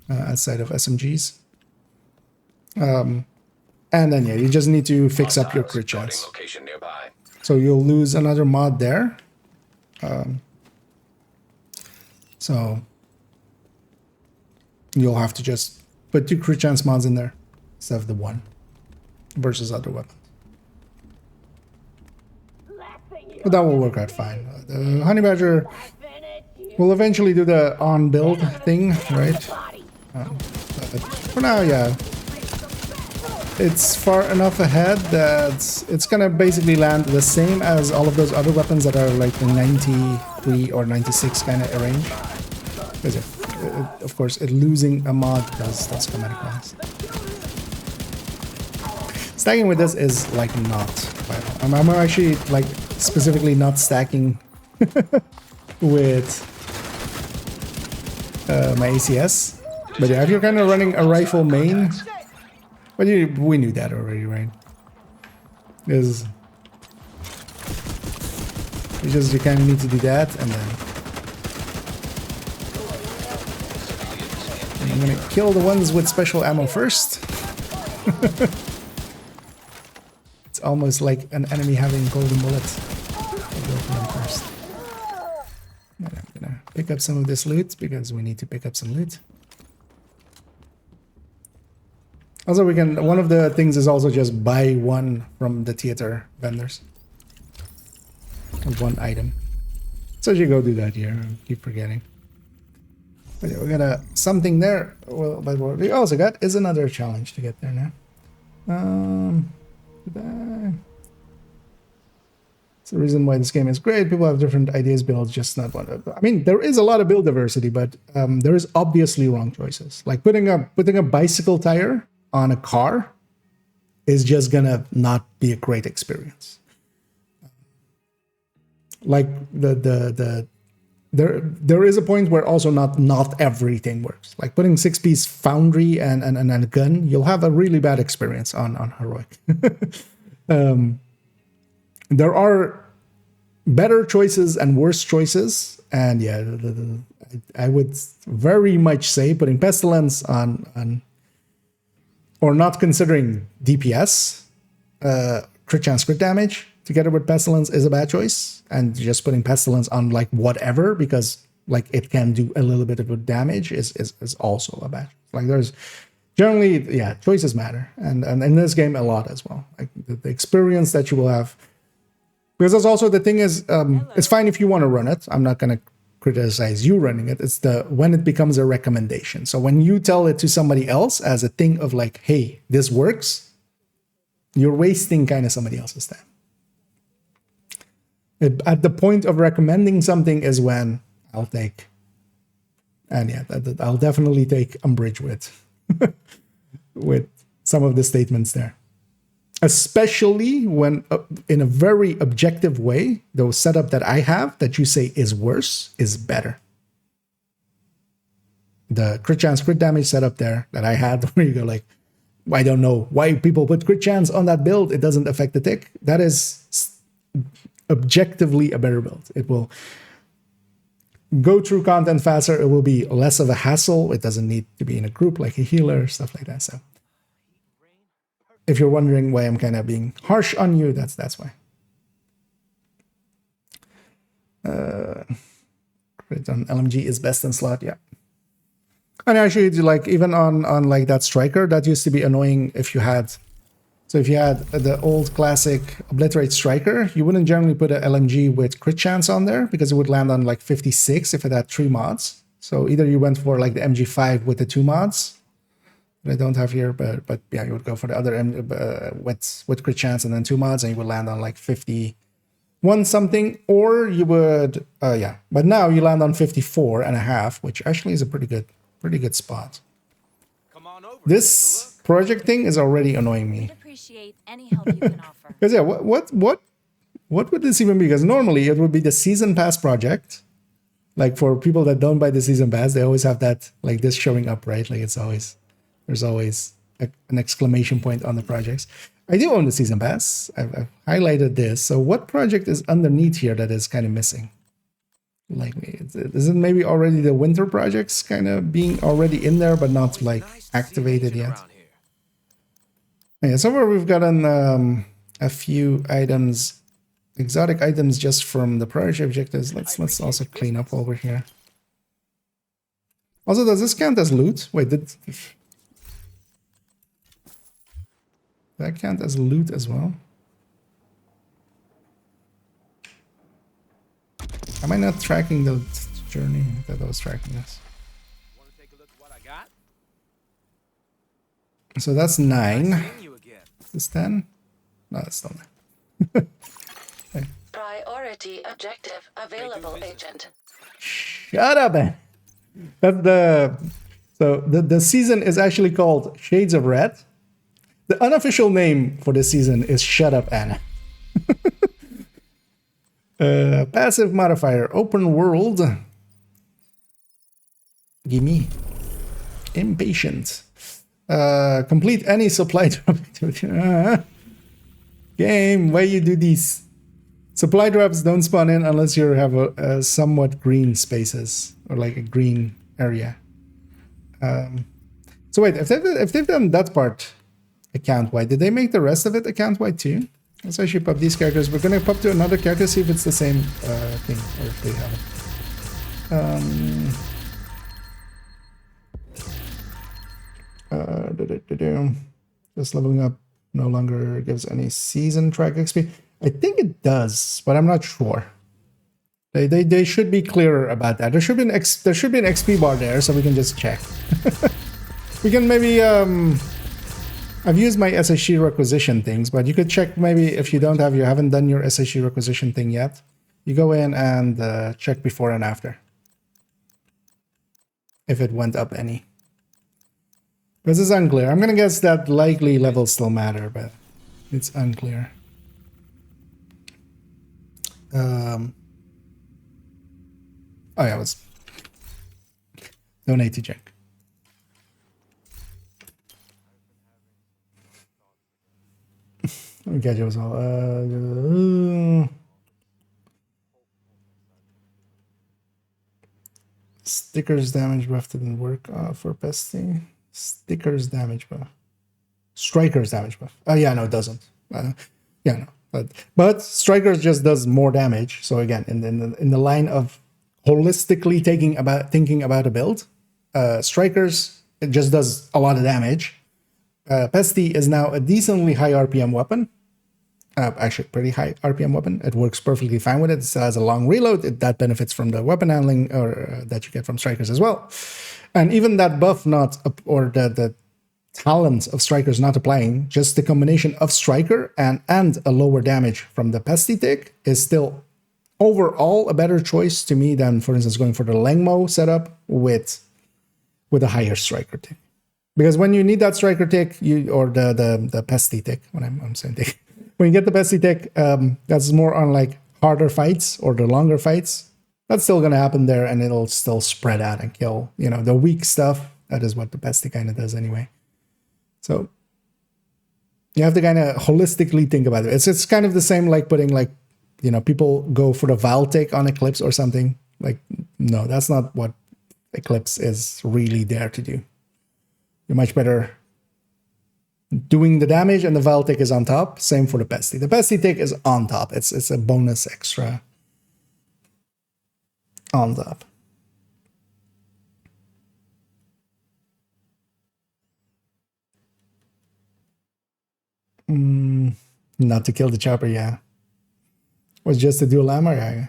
outside of SMGs. And then yeah, you just need to fix up your crit chance. Location nearby. So you'll lose another mod there. So you'll have to just put 2 crit chance mods in there instead of the 1 versus other weapons. But that will work out fine. The Honey Badger will eventually do the on build thing, right? But for now, yeah. It's far enough ahead that it's gonna basically land the same as all of those other weapons that are like the 93 or 96 kind of range. Because yeah, of course, losing a mod does come at a cost. Stacking with this is like not viable. I'm actually like specifically not stacking with my ACS. But yeah, if you're kind of running a rifle main, but we knew that already, right? Because you kind of need to do that, and then I'm gonna kill the ones with special ammo first. It's almost like an enemy having golden bullets. I'll go for them first. And I'm gonna pick up some of this loot because we need to pick up some loot. Also, we can. One of the things is also just buy one from the theater vendors. One item. So you go do that here. I keep forgetting. But yeah, we got something there. Well, but what we also got is another challenge to get there now. It's the reason why this game is great. People have different ideas, builds, just not one. I mean, there is a lot of build diversity, but there is obviously wrong choices. Like putting a bicycle tire on a car is just gonna not be a great experience. Like there is a point where also not everything works. Like putting 6-piece foundry and a gun, you'll have a really bad experience on heroic. There are better choices and worse choices, and yeah, I would very much say putting pestilence on or not considering DPS, crit chance, crit damage together with pestilence is a bad choice, and just putting pestilence on like whatever because like it can do a little bit of damage is also a bad. Like there's generally, yeah, choices matter, and in this game a lot as well. Like the experience that you will have, because that's also the thing is, it's fine if you want to run it. I'm not gonna criticize you running it. It's when it becomes a recommendation. So when you tell it to somebody else as a thing of like, hey, this works, you're wasting kind of somebody else's time. At the point of recommending something is when I'll take, and yeah, I'll definitely take umbrage with with some of the statements there, especially when in a very objective way, the setup that I have that you say is worse is better. The crit chance, crit damage setup there that I had, where you go like, I don't know why people put crit chance on that build. It doesn't affect the tick. That is objectively a better build. It will go through content faster. It will be less of a hassle. It doesn't need to be in a group like a healer, stuff like that. So if you're wondering why I'm kind of being harsh on you, that's why. Crit on LMG is best in slot, yeah. And actually, like even on like that striker, that used to be annoying if you had. So if you had the old classic Obliterate Striker, you wouldn't generally put an LMG with crit chance on there because it would land on like 56 if it had 3 mods. So either you went for like the MG5 with the 2 mods that I don't have here, but yeah, you would go for the other with crit chance and then 2 mods, and you would land on like 51 something, or you would yeah. But now you land on 54.5, which actually is a pretty good spot. This project thing is already annoying me. Any help you can offer. Because yeah, what would this even be? Because normally it would be the season pass project. Like for people that don't buy the season pass, they always have that like this showing up, right? Like there's always an exclamation point on the projects. I do own the season pass. I've highlighted this. So what project is underneath here that is kind of missing? Like, is it maybe already the winter projects kind of being already in there, but not like activated yet? Yeah, so far we've gotten a few items, exotic items just from the priority objectives. Let's also clean up while we're here. Also, does this count as loot? Wait, did that count as loot as well? Am I not tracking the journey? I thought I was tracking this. Want to take a look at what I got? So that's 9. Seeing you again. Is this 10? No, that's still 9. Okay. Priority objective available, Agent. Shut up, man. That's the season is actually called Shades of Red. The unofficial name for this season is Shut Up, Anna. Passive modifier, open world. Gimme. Impatient. Complete any supply drop activity. Game, why you do these? Supply drops don't spawn in unless you have a somewhat green spaces or like a green area. So wait, if they've done that part account-wide, did they make the rest of it account-wide too? Let's actually pop these characters. We're gonna pop to another character, see if it's the same thing or if they have it. Just leveling up no longer gives any season track XP. I think it does, but I'm not sure. They should be clearer about that. There should be an XP bar there, so we can just check. We can maybe I've used my SSG requisition things, but you could check maybe if you haven't done your SSG requisition thing yet. You go in and check before and after. If it went up any. This is unclear. I'm gonna guess that likely levels still matter, but it's unclear. Oh yeah, it was donate to Jack. Okay, Joe as well. Stickers damage buff didn't work for Pesty. Stickers damage buff. Strikers damage buff. Oh yeah, no, it doesn't. Yeah, no. But Strikers just does more damage. So again, in the line of holistically thinking about a build, Strikers, it just does a lot of damage. Pesty is now a decently high RPM weapon. Actually, pretty high RPM weapon. It works perfectly fine with it. It still has a long reload. That benefits from the weapon handling that you get from Strikers as well. And even that buff or the talent of Strikers not applying, just the combination of Striker and a lower damage from the Pesty tick is still overall a better choice to me than, for instance, going for the Lengmo setup with a higher Striker tick. Because when you need that Striker tick, or the Pesty tick, when I'm saying tick, when you get the Pesty tick, that's more on like harder fights or the longer fights. That's still going to happen there, and it'll still spread out and kill, the weak stuff. That is what the Pesty kind of does anyway. So you have to kind of holistically think about it. It's kind of the same like putting people go for the Val tick on Eclipse or something. Like, no, that's not what Eclipse is really there to do. You're much better doing the damage, and the Val tick is on top. Same for the Pesty. The Pesty tick is on top. It's a bonus extra on top. Not to kill the chopper, yeah. Was just to do a lammer,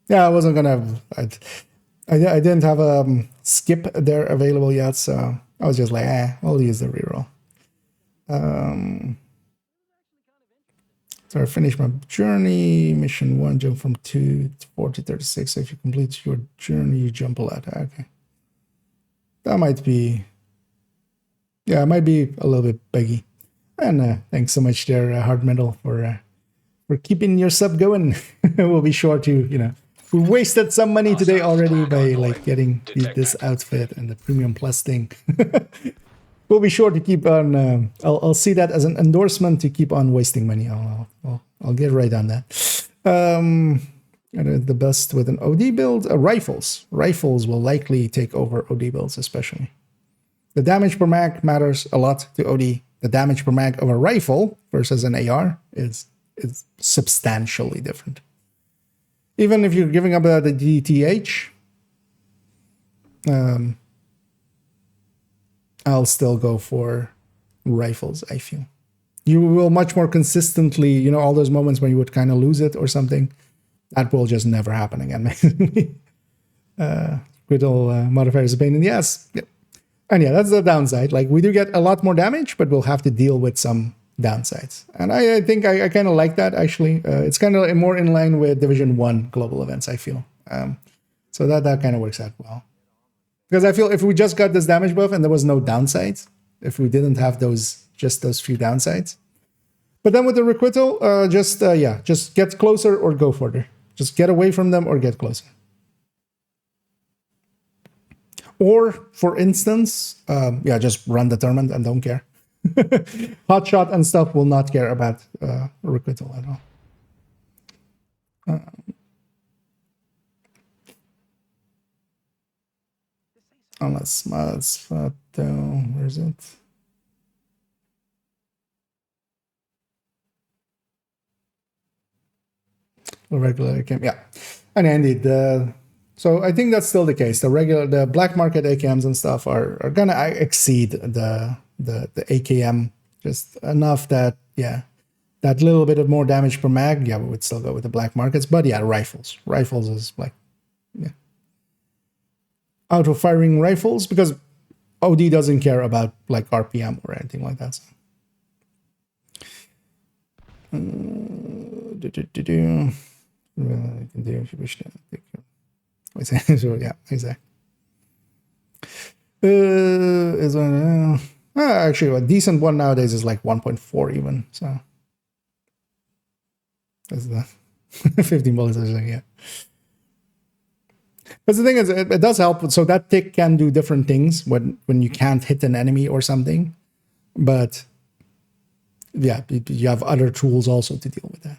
yeah. I wasn't gonna. I didn't have a skip there available yet, so I was just like, I'll use the reroll. So I finished my journey. Mission 1, jump from 2 to 4 to 36. So if you complete your journey, you jump a lot. Okay. That might be... Yeah, it might be a little bit buggy. And thanks so much there, Hard Metal, for keeping your sub going. We'll be sure to, we wasted some money today already by getting this outfit and the Premium Plus thing. We'll be sure to keep on. I'll see that as an endorsement to keep on wasting money. I'll get right on that. And the best with an OD build, rifles. Rifles will likely take over OD builds, especially. The damage per mag matters a lot to OD. The damage per mag of a rifle versus an AR is substantially different. Even if you're giving up the DTH, I'll still go for rifles, I feel. You will much more consistently, you know, all those moments when you would kind of lose it or something, that will just never happen again. Critical modifier is a pain in the ass. Yep. And yeah, that's the downside. Like, we do get a lot more damage, but we'll have to deal with some downsides. And I think I kind of like that, actually. It's kind of more in line with Division 1 global events, I feel. So that kind of works out well. Because I feel if we just got this damage buff and there was no downsides, if we didn't have just those few downsides. But then with the requital, just get closer or go further. Just get away from them or get closer. Or, for instance, just run determined and don't care. Hotshot and stuff will not care about requital at all. Unless where is it? Regular AKM, yeah. And indeed, so I think that's still the case. The black market AKMs and stuff are gonna exceed the AKM just enough that, yeah, that little bit of more damage per mag, yeah, we would still go with the black markets. But yeah, rifles. Rifles is like, yeah. Auto-firing rifles, because OD doesn't care about like RPM or anything like that. So. You can do if you wish to take your... So yeah, exactly. Actually, a decent one nowadays is like 1.4 even. So that's the 15 bullets. Yeah. But the thing is, it does help. So that tick can do different things when you can't hit an enemy or something. But yeah, you have other tools also to deal with that.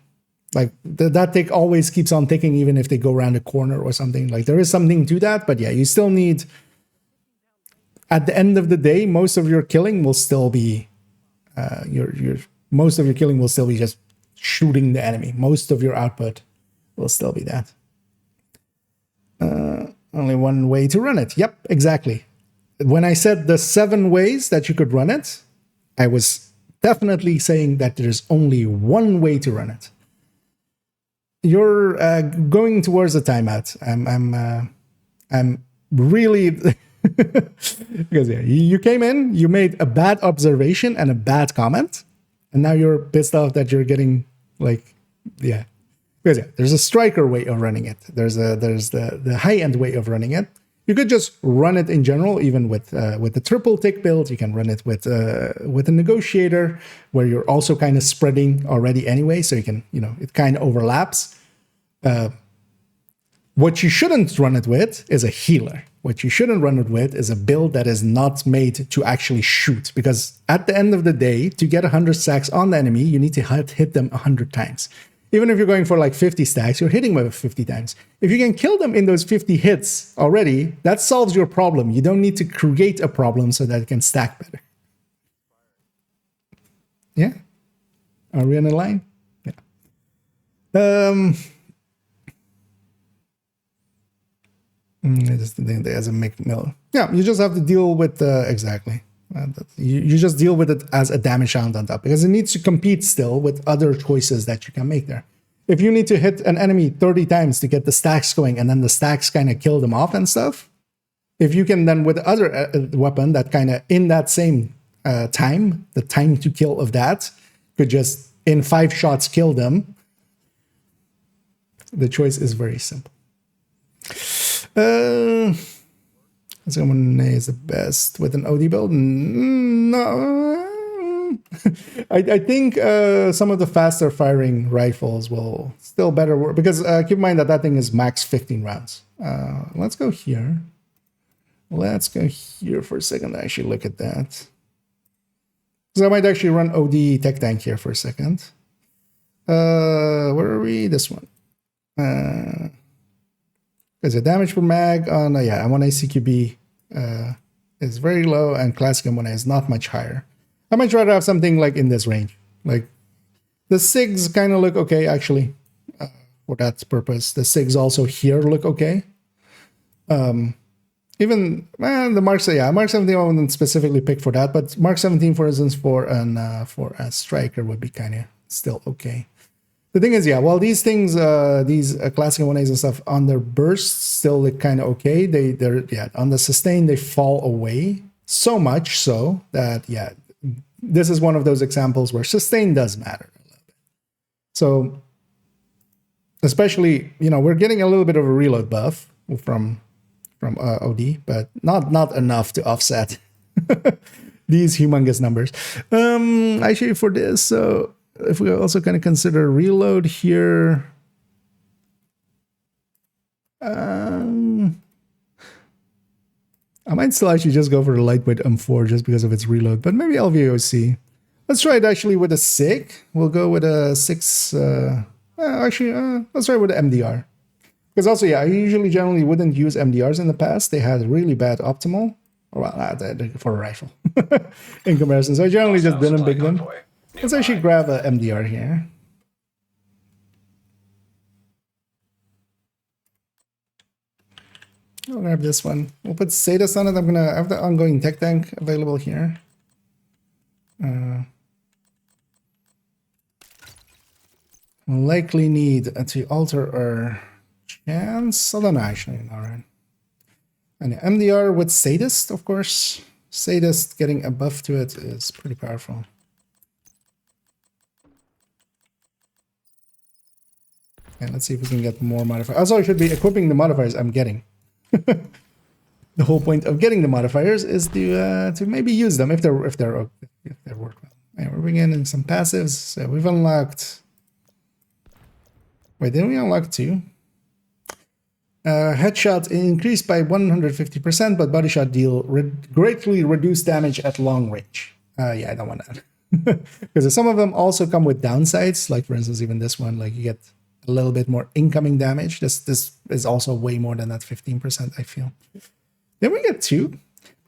Like that tick always keeps on ticking even if they go around a corner or something. Like there is something to that, but yeah, you still need, at the end of the day, most of your killing will still be most of your killing will still be just shooting the enemy. Most of your output will still be that. Only one way to run it. Yep, exactly. When I said the 7 ways that you could run it, I was definitely saying that there's only one way to run it. You're going towards a timeout. I'm really because yeah, you came in, you made a bad observation and a bad comment, and now you're pissed off that you're getting like, yeah. Because yeah, there's a striker way of running it. There's the high end way of running it. You could just run it in general, even with the triple tick build. You can run it with a negotiator, where you're also kind of spreading already anyway, so you can, you know, it kind of overlaps. What you shouldn't run it with is a healer. What you shouldn't run it with is a build that is not made to actually shoot, because at the end of the day, to get 100 stacks on the enemy, you need to hit them 100 times. Even if you're going for like 50 stacks, you're hitting them 50 times. If you can kill them in those 50 hits already, that solves your problem. You don't need to create a problem so that it can stack better. Yeah? Are we on a line? Yeah. It is the thing as a mill. Yeah, you just have to deal with exactly. You just deal with it as a damage round on top, because it needs to compete still with other choices that you can make there. If you need to hit an enemy 30 times to get the stacks going, and then the stacks kind of kill them off and stuff, if you can then with other weapon that kind of in that same time, the time to kill of that could just in 5 shots kill them, the choice is very simple. Someone is the best with an OD build. No, I think some of the faster firing rifles will still better work, because keep in mind that thing is max 15 rounds. Let's go here. Let's go here for a second to actually look at that. So I might actually run OD Tech Tank here for a second. Where are we? This one. Because the damage per mag on M1A CQB is very low, and classic M1A is not much higher. I might rather have something like in this range. Like the SIGs kind of look okay actually for that purpose. The SIGs also here look okay. Even the Mark 17 I wouldn't specifically pick for that, but Mark 17 for instance for a striker would be kind of still okay. The thing is, while these things, these classic 1As and stuff on their bursts still look kind of okay, they're on the sustain they fall away so much so that this is one of those examples where sustain does matter a little bit. So especially, we're getting a little bit of a reload buff from OD, but not enough to offset these humongous numbers. Actually, for this, so if we also kind of consider reload here, I might still actually just go for the lightweight M4 just because of its reload, but maybe LVOC. Let's try it actually with a SIG. We'll go with a 6. Let's try with the MDR. Because also, I usually generally wouldn't use MDRs in the past. They had really bad optimal, for a rifle in comparison. So I generally just didn't pick them. Let's actually grab a MDR here. I'll grab this one. We'll put Sadist on it. I'm gonna have the ongoing tech tank available here. Likely need to alter our chance. I don't know actually. Alright. And the MDR with Sadist, of course. Sadist getting a buff to it is pretty powerful. And let's see if we can get more modifiers. Also, I should be equipping the modifiers I'm getting. The whole point of getting the modifiers is to maybe use them if they work well. And we're bringing in some passives. So we've unlocked. Wait, didn't we unlock 2? Headshot increased by 150%, but body shot deal greatly reduced damage at long range. I don't want that. Because some of them also come with downsides. Like for instance, even this one, like you get a little bit more incoming damage. This is also way more than that 15%, I feel. Then we get 2.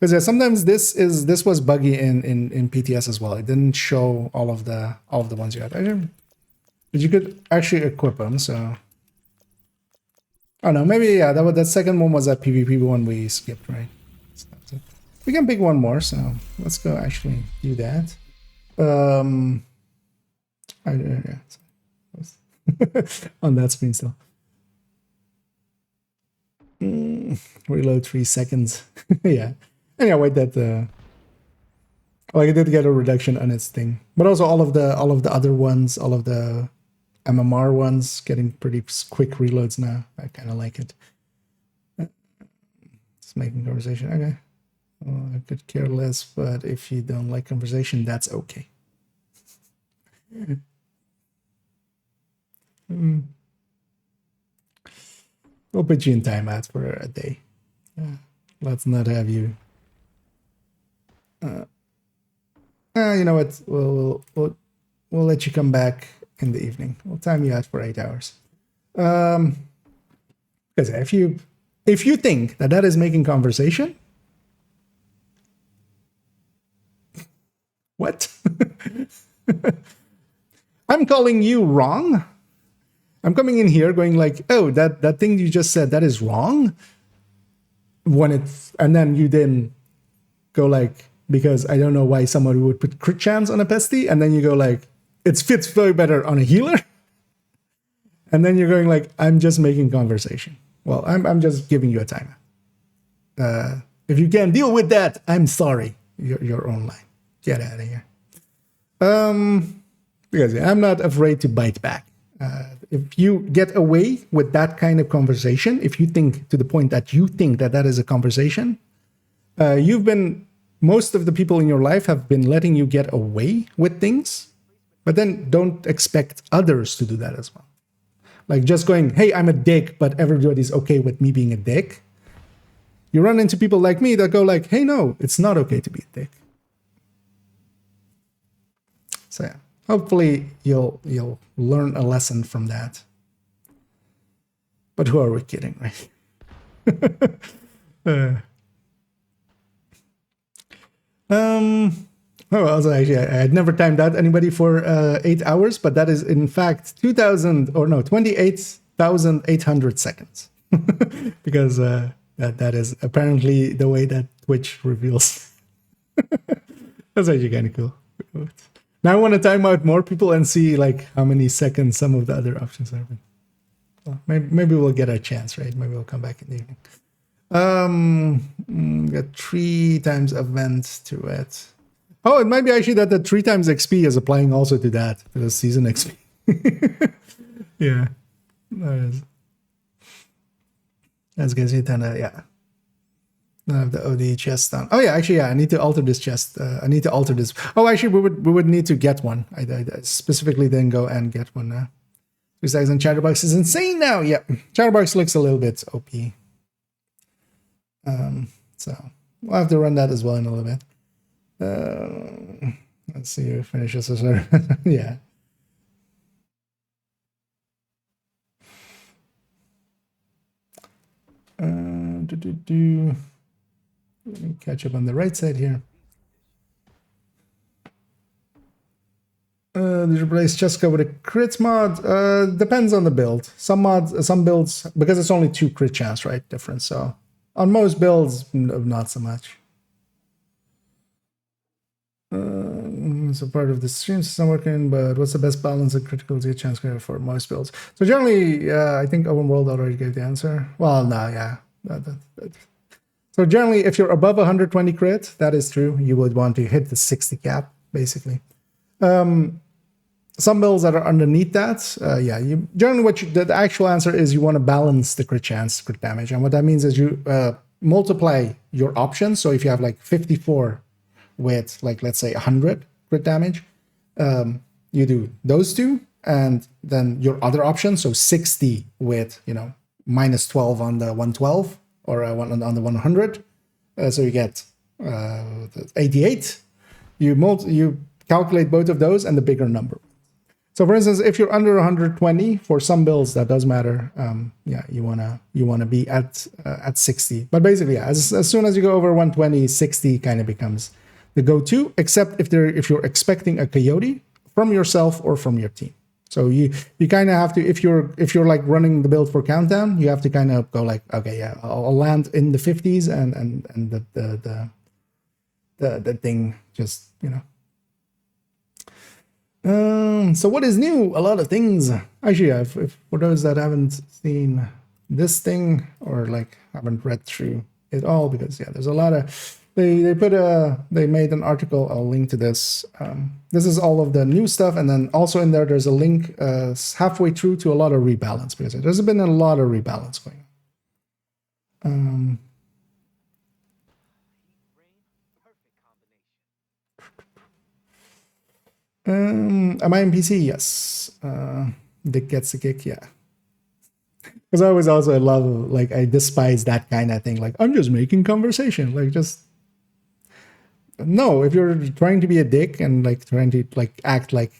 Because sometimes this was buggy in PTS as well. It didn't show all of the ones you had. But you could actually equip them, so. Oh no, maybe that second one was that PvP one we skipped, right? We can pick one more, so let's go actually do that. On that screen still. Reload 3 seconds. Yeah. Anyway, that like it did get a reduction on its thing, but also all of the other ones, all of the MMR ones getting pretty quick reloads now. I kind of like it. Just making conversation. Okay. Well, I could care less, but if you don't like conversation, that's okay. We'll put you in timeout for a day. Let's not have you. You know what? We'll let you come back in the evening. We'll time you out for 8 hours. Because if you think that is making conversation, what? I'm calling you wrong. I'm coming in here going like, oh, that thing you just said, that is wrong. And then you then go like, because I don't know why somebody would put crit chance on a pesty, and then you go like, it fits very better on a healer. And then you're going like, I'm just making conversation. Well, I'm just giving you a timer. If you can't deal with that, I'm sorry. You're online. Get out of here. Because I'm not afraid to bite back. If you get away with that kind of conversation, if you think to the point that you think that is a conversation, most of the people in your life have been letting you get away with things, but then don't expect others to do that as well. Like just going, hey, I'm a dick, but everybody's okay with me being a dick. You run into people like me that go like, hey, no, it's not okay to be a dick. So yeah, hopefully you'll learn a lesson from that. But who are we kidding, right? Oh, also actually, I had never timed out anybody for 8 hours, but that is in fact 28,800 seconds, because that is apparently the way that Twitch reveals. That's actually kind of cool. Now I want to time out more people and see like how many seconds some of the other options are. Well, maybe we'll get a chance, right? Maybe we'll come back in the evening. Got 3 times event to it. Oh, it might be actually that the 3 times XP is applying also to that, to the season XP. Yeah. That's good. Yeah. I have the OD chest down. Oh yeah, actually, yeah. I need to alter this chest. I need to alter this. Oh, actually, we would need to get one. I specifically didn't go and get one now. 2000 Chatterbox is insane now. Yeah, Chatterbox looks a little bit OP. So we'll have to run that as well in a little bit. Let's see who finishes this. Yeah. Let me catch up on the right side here. Did you replace Cheska with a crit mod? Depends on the build. Some builds, because it's only 2 crit chance, right? Difference. So on most builds, not so much. So part of the stream system working, but what's the best balance of critical to chance for most builds? So generally, I think Open World already gave the answer. Well, no, yeah. So generally, if you're above 120 crit, that is true. You would want to hit the 60 cap, basically. Some builds that are underneath that, yeah, you generally the actual answer is you want to balance the crit chance, crit damage, and what that means is you multiply your options. So if you have like 54 with like let's say 100 crit damage, you do those 2, and then your other option, so 60 with minus 12 on the 112 or on the 100, so you get 88. You calculate both of those and the bigger number. So for instance, if you're under 120 for some builds, that does matter. Yeah, you wanna be at 60. But basically, yeah, as soon as you go over 120, 60 kind of becomes the go-to, except if you're expecting a coyote from yourself or from your team. So you kind of have to, if you're like running the build for countdown, you have to kind of go like, okay, yeah, I'll land in the 50s and the thing just so what is new? A lot of things. Actually, if for those that haven't seen this thing or like haven't read through it all, because yeah, there's a lot of they made an article. I'll link to this. This is all of the new stuff, and then also in there's a link halfway through to a lot of rebalance, because there's been a lot of rebalance going on. Am I in PC? Yes. Dick gets a kick, yeah. Because I love, like, I despise that kind of thing. Like, I'm just making conversation. Like, just no. If you're trying to be a dick and like trying to like act like,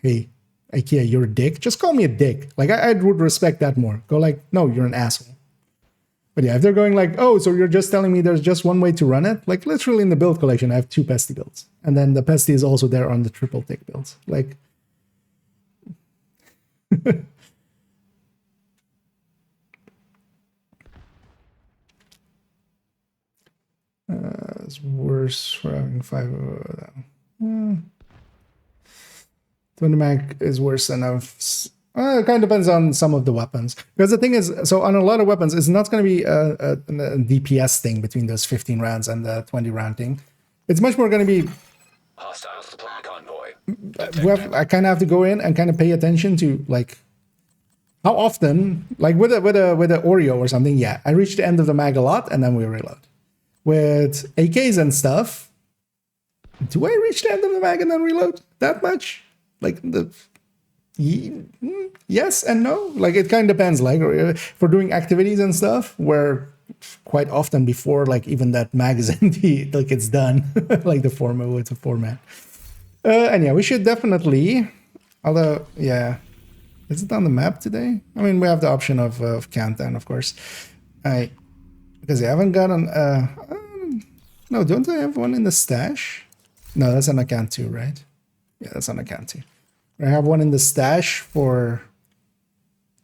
hey, IKEA, you're a dick, just call me a dick. Like, I would respect that more. Go like, no, you're an asshole. But yeah, if they're going like, oh, so you're just telling me there's just one way to run it? Like, literally in the build collection, I have 2 pesty builds. And then the pesty is also there on the triple tick builds. Like, it's worse for having 5. 20 mag is worse than it kind of depends on some of the weapons. Because the thing is, so on a lot of weapons, it's not going to be a DPS thing between those 15 rounds and the 20 round thing. It's much more going to be hostile supply convoy. I kind of have to go in and kind of pay attention to like how often, like with a Oreo or something. Yeah, I reach the end of the mag a lot and then we reload. With AKs and stuff, do I reach the end of the mag and then reload that much? Like yes and no. Like it kind of depends. Like for doing activities and stuff, where quite often before like even that mag is empty, like it's done. Like the format, it's a format. And yeah, we should definitely. Although yeah, Is it on the map today? I mean, we have the option of countdown, of course. Because I haven't gotten no, don't I have one in the stash? No, that's on account 2, right? Yeah, that's on account 2. I have one in the stash for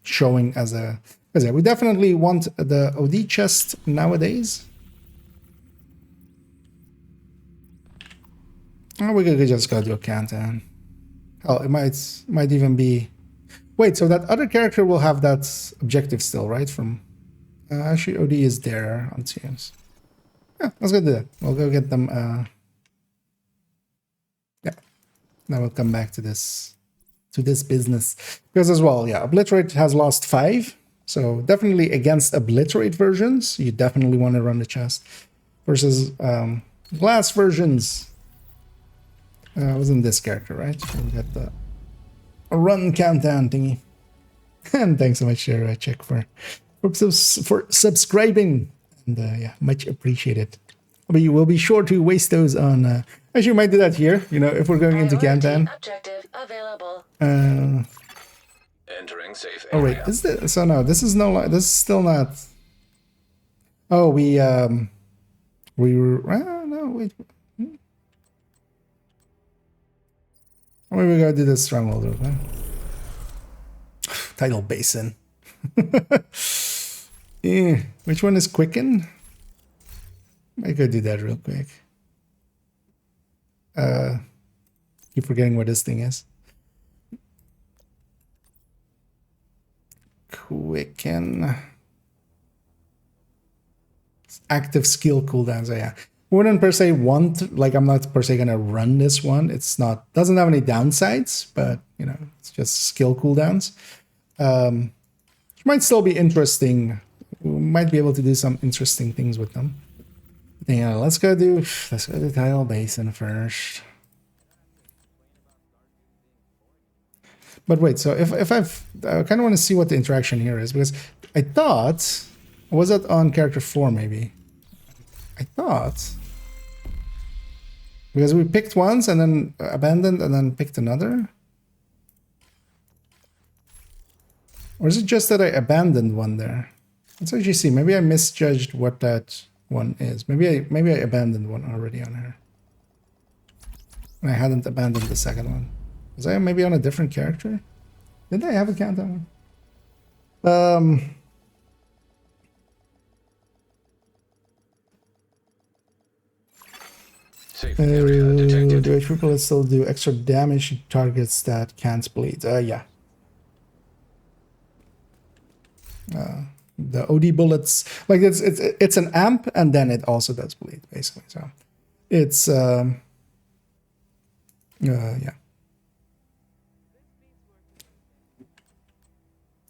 showing as a... Because yeah, we definitely want the OD chest nowadays. Oh, we could just go do a countdown. Hell, it might even be... Wait, so that other character will have that objective still, right? From actually, OD is there on teams. Yeah, let's go do that. We'll go get them. Yeah, now we'll come back to this business because as well, yeah, Obliterate has lost 5, so definitely against Obliterate versions, you definitely want to run the chest versus Glass versions. Wasn't this character, right? We got the run countdown thingy. And thanks so much, Check, for subscribing. And yeah, much appreciated. But you will be sure to waste those on... actually, you might do that here, you know, if we're going into countdown. Objective available. Entering safe oh, wait, area. is this... So no, this is no... This is still not... Oh, we were... no, wait... Maybe we gotta do this stronghold real quick. Tidal Basin. Yeah. Which one is Quicken? I could do that real quick. Keep forgetting what this thing is. Quicken. Active skill cooldowns. So yeah. Wouldn't per se want, like, I'm not per se gonna run this one. It's not, doesn't have any downsides, but you know, it's just skill cooldowns. Which might still be interesting. We might be able to do some interesting things with them. Yeah, let's go do Tidal Basin first. But wait, so if I kind of want to see what the interaction here is, because I thought, was it on character 4 maybe? I thought, because we picked once and then abandoned and then picked another. Or is it just that I abandoned one there? Let's actually see. Maybe I misjudged what that one is. Maybe I abandoned one already on her. And I hadn't abandoned the second one. Was I maybe on a different character? Did I have a countdown? Safe area detected. Do people still do extra damage to targets that can't bleed? Yeah. The OD bullets, like it's an amp, and then it also does bleed, basically. So it's yeah.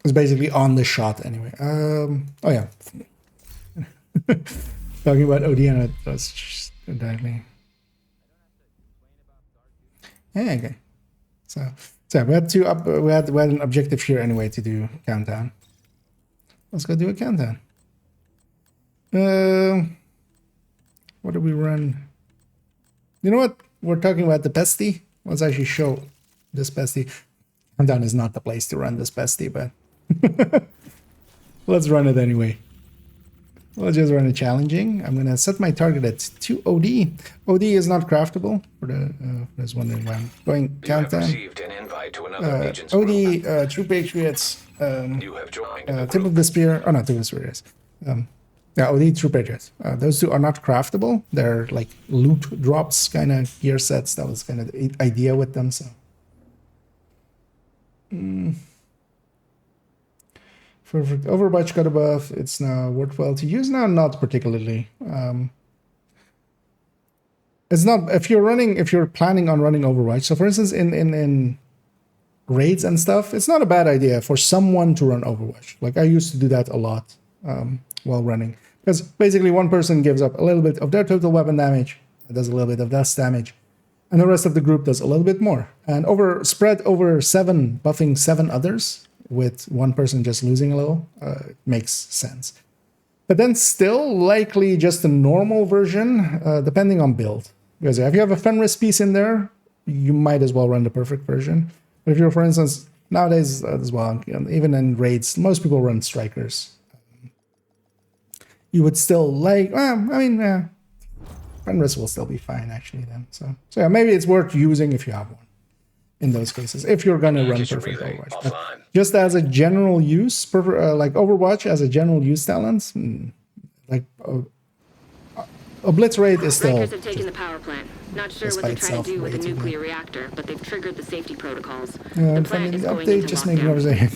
It's basically on the shot anyway. Oh yeah. Talking about OD and it was just directly. Yeah, okay. So yeah, we had two up. We had an objective here anyway to do countdown. Let's go do a countdown. What do we run? You know what? We're talking about the Pesty. Let's actually show this Pesty. Countdown is not the place to run this Pesty, but let's run it anyway. We'll just run it challenging. I'm gonna set my target at 2 OD. OD is not craftable. For those wondering why I'm going countdown. Received an invite to another agent's OD, True Patriots. You have joined Tip of the Spear. Oh, no, Tip of the Spear is. Yeah, OD, True Patriots. Those two are not craftable. They're like loot drops kind of gear sets. That was kind of the idea with them. So. For Overwatch got a buff. It's now worthwhile to use now. Not particularly. It's not if you're planning on running Overwatch. So for instance, in raids and stuff, it's not a bad idea for someone to run Overwatch. Like I used to do that a lot while running, because basically one person gives up a little bit of their total weapon damage, does a little bit of dust damage, and the rest of the group does a little bit more. And spread over 7, buffing 7 others with one person just losing a little, it makes sense. But then still likely just a normal version, depending on build. Because if you have a Fenris piece in there, you might as well run the perfect version. But if you're, for instance, nowadays as well, even in raids, most people run strikers. You would still like, well, I mean, Fenris will still be fine actually then. So yeah, maybe it's worth using if you have one in those cases, if you're gonna run perfect Overwatch. But just as a general use, like Overwatch as a general use talent, like Obliterate is still. Strikers have taken the power plant. Not sure what they're trying to do with a nuclear reactor, but they've triggered the safety protocols. The plant is going into just make lockdown. conversation.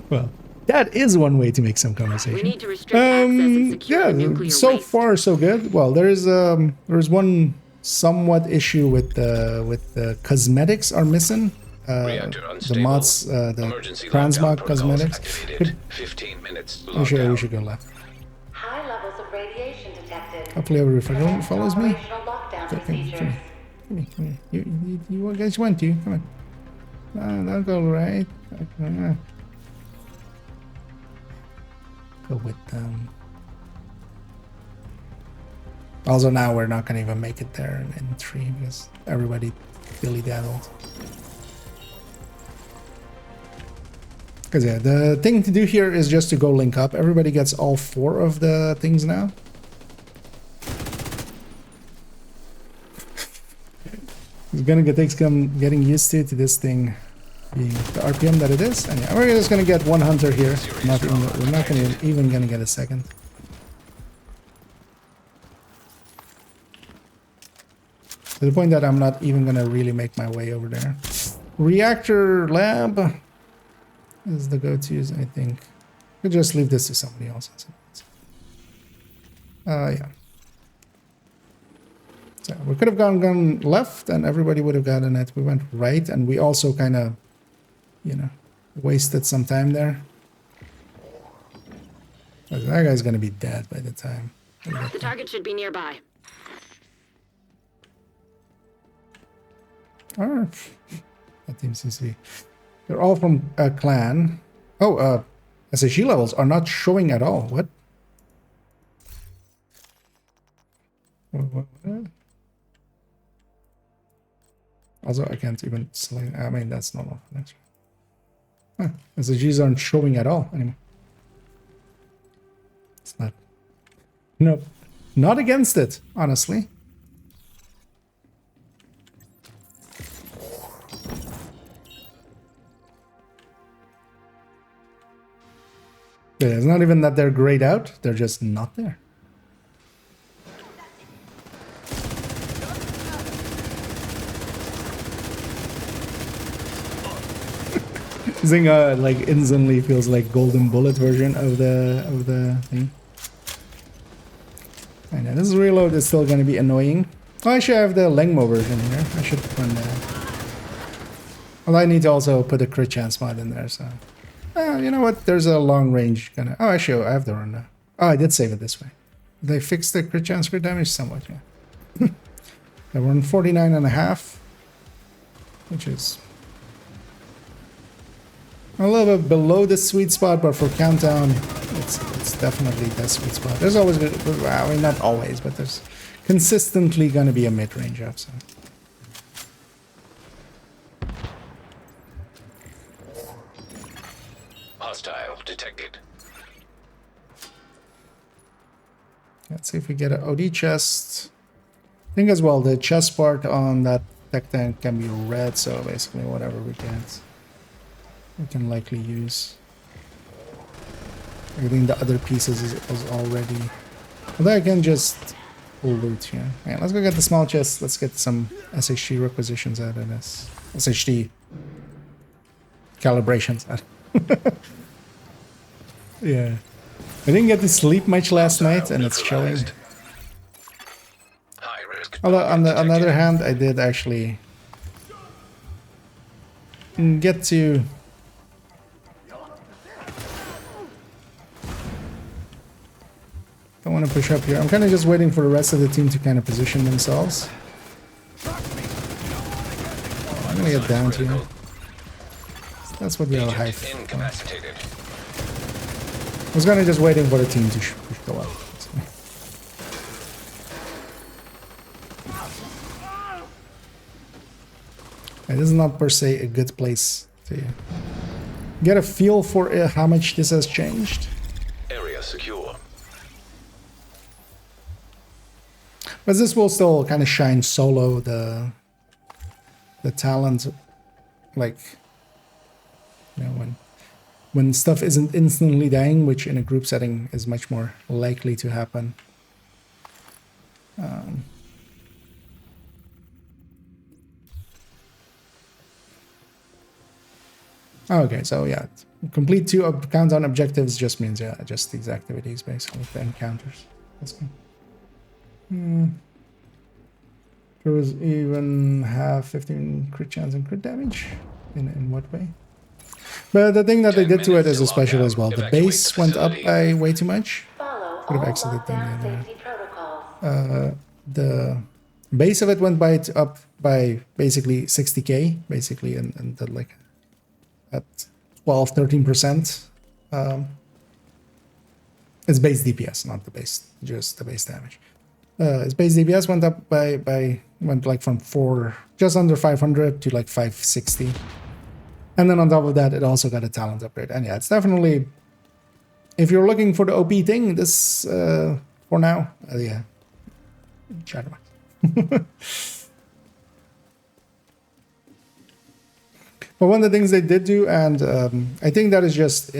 Well, that is one way to make some conversation. We need to restrict access and secure yeah, nuclear so waste. far so good. Well, there's one somewhat issue with the cosmetics are missing. The mods, the transmog cosmetics. 15 minutes. We should go left. High levels of radiation detected. Hopefully everyone follows me. Lockdown Come here. You guys want to? Come on. No, don't go right. Go with them. Also, now we're not gonna even make it there in 3 because everybody dilly-daddled. Because yeah, the thing to do here is just to go link up. Everybody gets all 4 of the things now. It's gonna take some getting used to this thing being the RPM that it is. And yeah, we're just gonna get 1 hunter here. We're not even gonna get a second. To the point that I'm not even gonna really make my way over there. Reactor lab is the go-tos, I think. We'll just leave this to somebody else. Yeah. So we could have gone left and everybody would have gotten it. We went right and we also kind of, you know, wasted some time there. That guy's gonna be dead by the time. The target should be nearby. Oh, that team seems to be. They're all from a clan. Oh, SHG levels are not showing at all. What? What? Also, I can't even select. I mean, that's normal. That's right. Huh. SHGs aren't showing at all anymore. It's not. Nope. Not against it, honestly. Yeah, it's not even that they're grayed out, they're just not there. Zynga like instantly feels like golden bullet version of the thing. I know this reload is still gonna be annoying. Oh, I should have the Lengmo version here. I should run that. Well, I need to also put a crit chance mod in there, so. You know what? There's a long range kind of. Oh, actually, I have the run now. Oh, I did save it this way. They fixed the crit chance crit damage somewhat, yeah. I run 49.5, which is a little bit below the sweet spot, but for countdown, it's definitely the sweet spot. There's always, well, I mean, not always, but there's consistently going to be a mid-range up, so. Hostile detected. Let's see if we get an OD chest. I think as well the chest part on that tech tank can be red, so basically whatever we get, we can likely use. I think the other pieces is already. Although I can just loot here. Yeah, let's go get the small chest. Let's get some SHD requisitions out of this. SHD calibrations out. Yeah, I didn't get to sleep much last night, and it's showing. Although on the other hand, I did actually get to. Don't want to push up here. I'm kind of just waiting for the rest of the team to kind of position themselves. I'm gonna get down to you. That's what we all have. I was gonna just waiting for the team to go up. this is not per se a good place to get a feel for how much this has changed. Area secure. But this will still kind of shine solo the talent, like, you know, when stuff isn't instantly dying, which in a group setting is much more likely to happen. Okay, so yeah, complete 2 countdown objectives just means, yeah, just these activities basically, the encounters. That's good. There was even have 15 crit chance and crit damage. In what way? But the thing that they did to it is special as well. The base went up by way too much. Could have exited then. The base of it went up by basically 60k, basically, and the, like at 12-13%. It's base DPS, not the base, just the base damage. Its base DPS went up went like from just under 500 to like 560. And then on top of that, it also got a talent upgrade. And yeah, it's definitely, if you're looking for the OP thing, this, for now, yeah, Chatterbox. But one of the things they did do, and I think that is just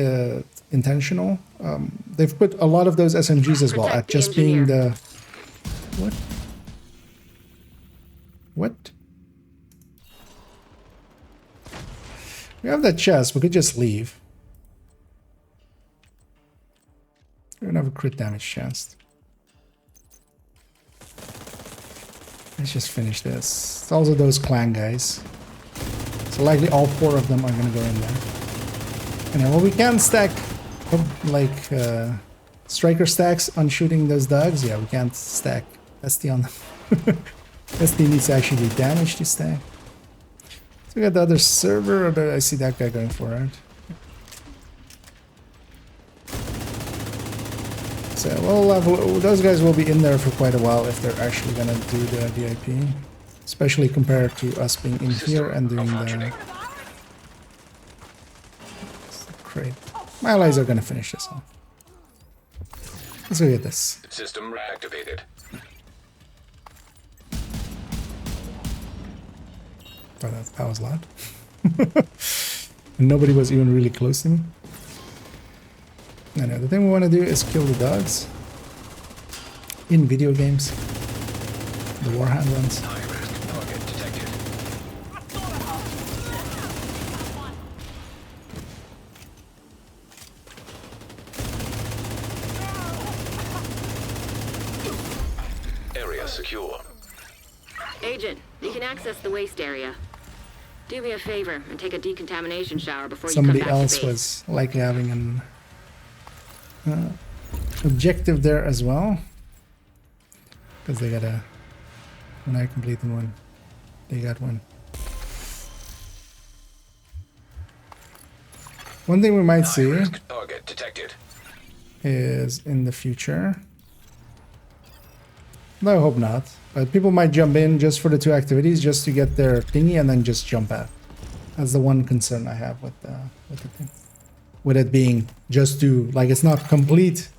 intentional, they've put a lot of those SMGs as well at just being the... What? What? We have that chest. We could just leave. We don't have a crit damage chance. Let's just finish this. It's also those clan guys. So likely all 4 of them are going to go in there. And then, well, we can stack like striker stacks on shooting those dogs. Yeah, we can't stack SD on them. SD needs to actually do damage to stack. So we got the other server, or I see that guy going for it. So those guys will be in there for quite a while if they're actually gonna do the VIP. Especially compared to us being in here and doing the... Great. My allies are gonna finish this off. Let's go get this. System reactivated. Oh, that was loud. And nobody was even really close to me. No, the thing we want to do is kill the dogs. In video games. The Warhound ones. Target detected. Area secure. Agent, you can access the waste area. Do me a favor and take a decontamination shower before Somebody you come back else to base. was likely having an objective there as well. Because they got a... When I completed one, they got one. One thing we might see Target detected. is in the future. No, I hope not. But people might jump in just for the 2 activities, just to get their thingy and then just jump out. That's the one concern I have with the thing. With it being just to, like, it's not complete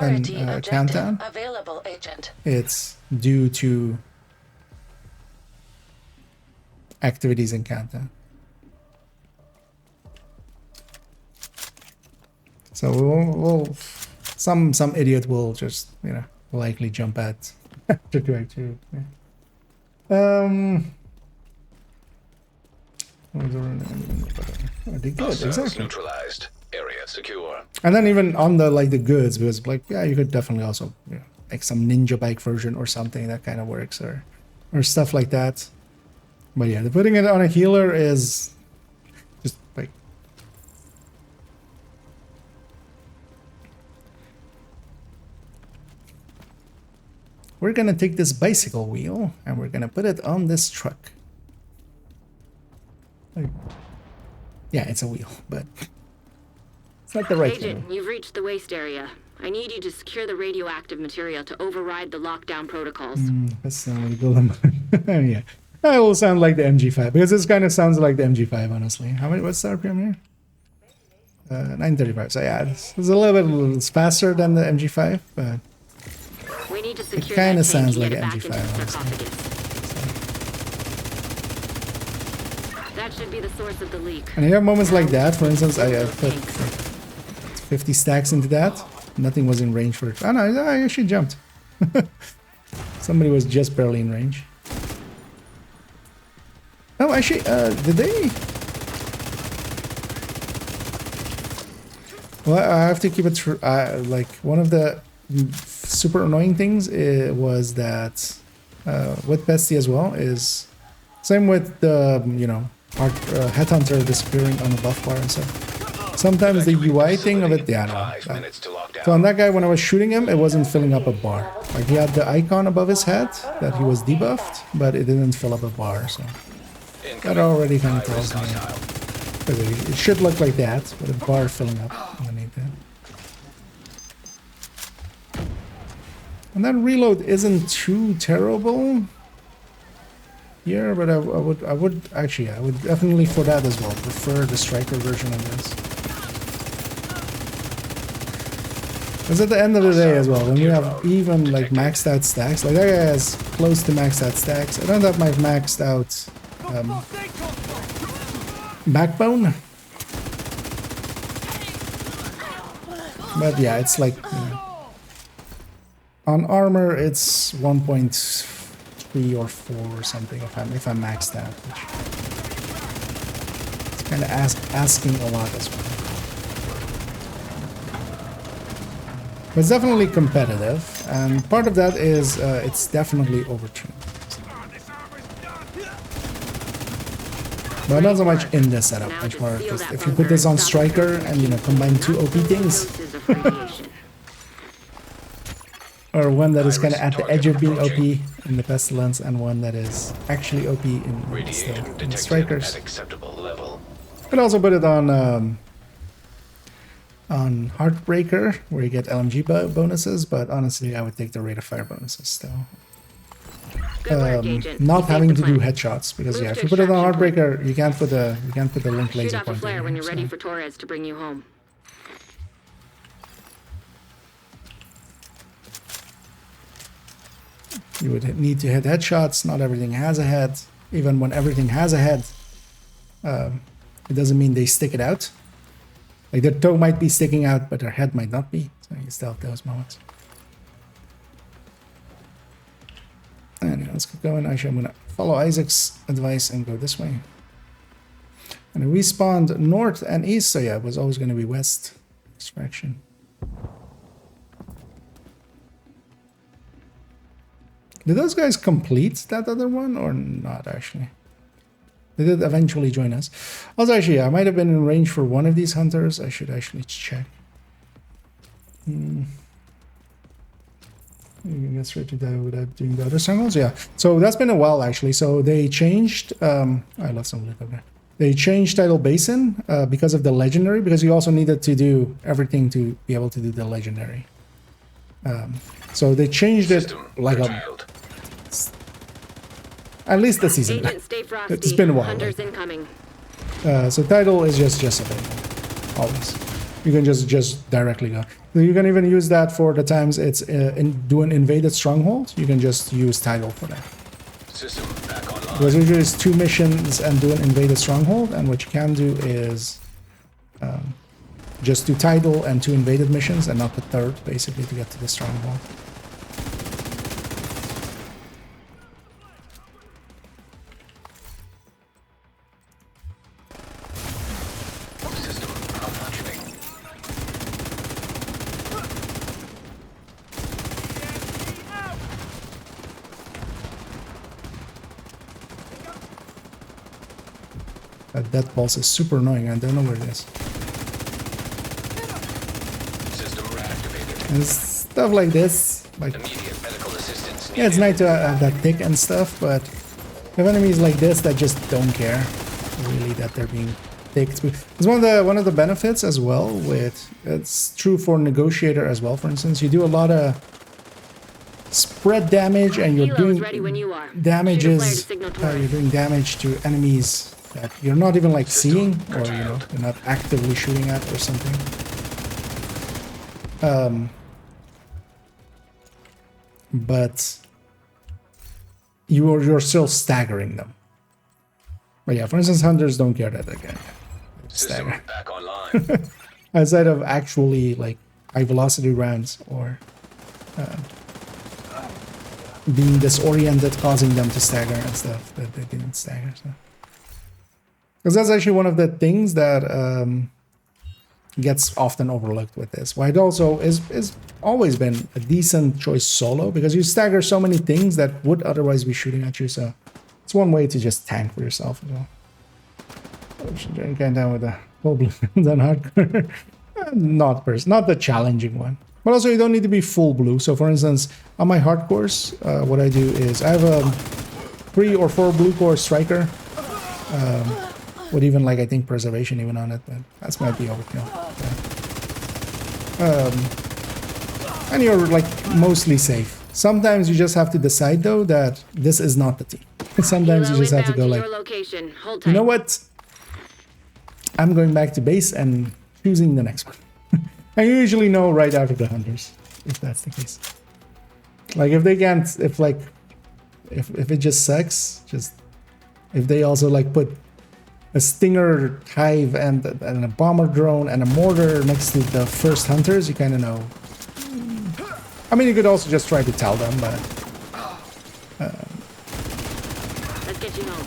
and countdown. Available, agent. It's due to activities and countdown. So we'll some idiot will just, you know, likely jump at after 2 activities. Yeah. Are they good? Exactly. Neutralized. Area secure. And then even on the like the goods, because like, yeah, you could definitely also, you know, make some ninja bike version or something that kind of works, or stuff like that. But yeah, putting it on a healer is just like... We're gonna take this bicycle wheel and we're gonna put it on this truck. Like, yeah, it's a wheel, but it's not the right Agent, thing. you've reached the waste area. I need you to secure the radioactive material to override the lockdown protocols. That's not what you build them. Yeah. That will sound like the MG5 because this kind of sounds like the MG5, honestly. How many? What's the RPM here? 935. So yeah, it's a little bit faster than the MG5, but We need to it secure kind of that tank sounds to like get an it back into the MG5, honestly. sarcophagus. That should be the source of the leak. And you have moments like that. For instance, I put 50 stacks into that. Nothing was in range for it. Oh no, I actually jumped. Somebody was just barely in range. Oh, actually, did they? Well, I have to keep it true. Like, one of the super annoying things was that with Bestie as well is same with the, you know, Headhunter disappearing on the buff bar and stuff. Sometimes the UI thing of it, yeah, no. So on that guy, when I was shooting him, it wasn't filling up a bar. Like, he had the icon above his head that he was debuffed, but it didn't fill up a bar, so that already kind of tells me. It should look like that, with a bar filling up underneath it. And that reload isn't too terrible here, but I would actually, I would definitely for that as well prefer the striker version of this. Because at the end of the day as well, when you have even like maxed out stacks, like that guy has close to maxed out stacks. I don't have my maxed out backbone. But yeah, it's like, you know, on armor it's 1.3 or 4 or something if I'm maxed out, which it's kind of asking a lot as well. But it's definitely competitive, and part of that is it's definitely overtuned. But not so much in this setup, much more because if you put this on striker and, you know, combine two OP things, or one that is kind of at the edge of being OP in the Pestilence and one that is actually OP in the strikers. Could also put it on Heartbreaker, where you get LMG bonuses, but honestly I would take the rate of fire bonuses still. Not having to do headshots, because yeah, if you put it on Heartbreaker, you can't put the link laser pointer. Flare when you're ready for Torres to bring you home. You would need to hit headshots. Not everything has a head. Even when everything has a head, it doesn't mean they stick it out. Like, their toe might be sticking out, but their head might not be. So you still have those moments. Anyway, let's keep going. Actually, I'm going to follow Isaac's advice and go this way. And we spawned north and east, so yeah, it was always going to be west. Extraction. Did those guys complete that other one or not, actually? They did eventually join us. Also, actually, yeah, I might have been in range for one of these hunters. I should actually check. You can get straight to that without doing the other strongholds. Yeah. So that's been a while, actually. So they changed... I lost some loot over. They changed Tidal Basin because of the legendary, because you also needed to do everything to be able to do the legendary. So they changed it like at least the season. It's been a while. Hunters incoming. So Tidal is just available. Always. You can just directly go. You can even use that for the times it's do an invaded stronghold. You can just use Tidal for that. System back online. Because usually it's 2 missions and do an invaded stronghold, and what you can do is just do Tidal and 2 invaded missions, and not the third, basically, to get to the stronghold. That boss is super annoying. I don't know where it is. System reactivated. And stuff like this, like, Immediate medical assistance yeah, it's nice to have that tick and stuff, but we have enemies like this that just don't care really that they're being ticked. It's one of the benefits as well. With it's true for Negotiator as well. For instance, you do a lot of spread damage and you're Helo doing is ready when you are. damages. Shoot a flare to signal towards. You're doing damage to enemies that you're not even like seeing, or you're not actively shooting at or something. But you're still staggering them. But yeah, for instance, hunters don't care that again. System Stagger. back online. Outside of actually like high velocity rounds or being disoriented, causing them to stagger and stuff, that they didn't stagger. So. Because that's actually one of the things that gets often overlooked with this. Why it also is always been a decent choice solo, because you stagger so many things that would otherwise be shooting at you. So it's one way to just tank for yourself as well. Going down with a full blue than hardcore. Not the challenging one. But also you don't need to be full blue. So for instance, on my hardcores, what I do is I have a 3 or 4 blue core striker. With even like I think preservation even on it, but that might be overkill. Yeah. And you're like mostly safe. Sometimes you just have to decide though that this is not the team. Sometimes you just have to go like, you know what? I'm going back to base and choosing the next one. I usually know right after the hunters, if that's the case. Like if they can't, if it just sucks, just if they also like put a Stinger hive and a bomber drone and a mortar next to the first hunters, you kind of know. I mean, you could also just try to tell them, but Let's get you home.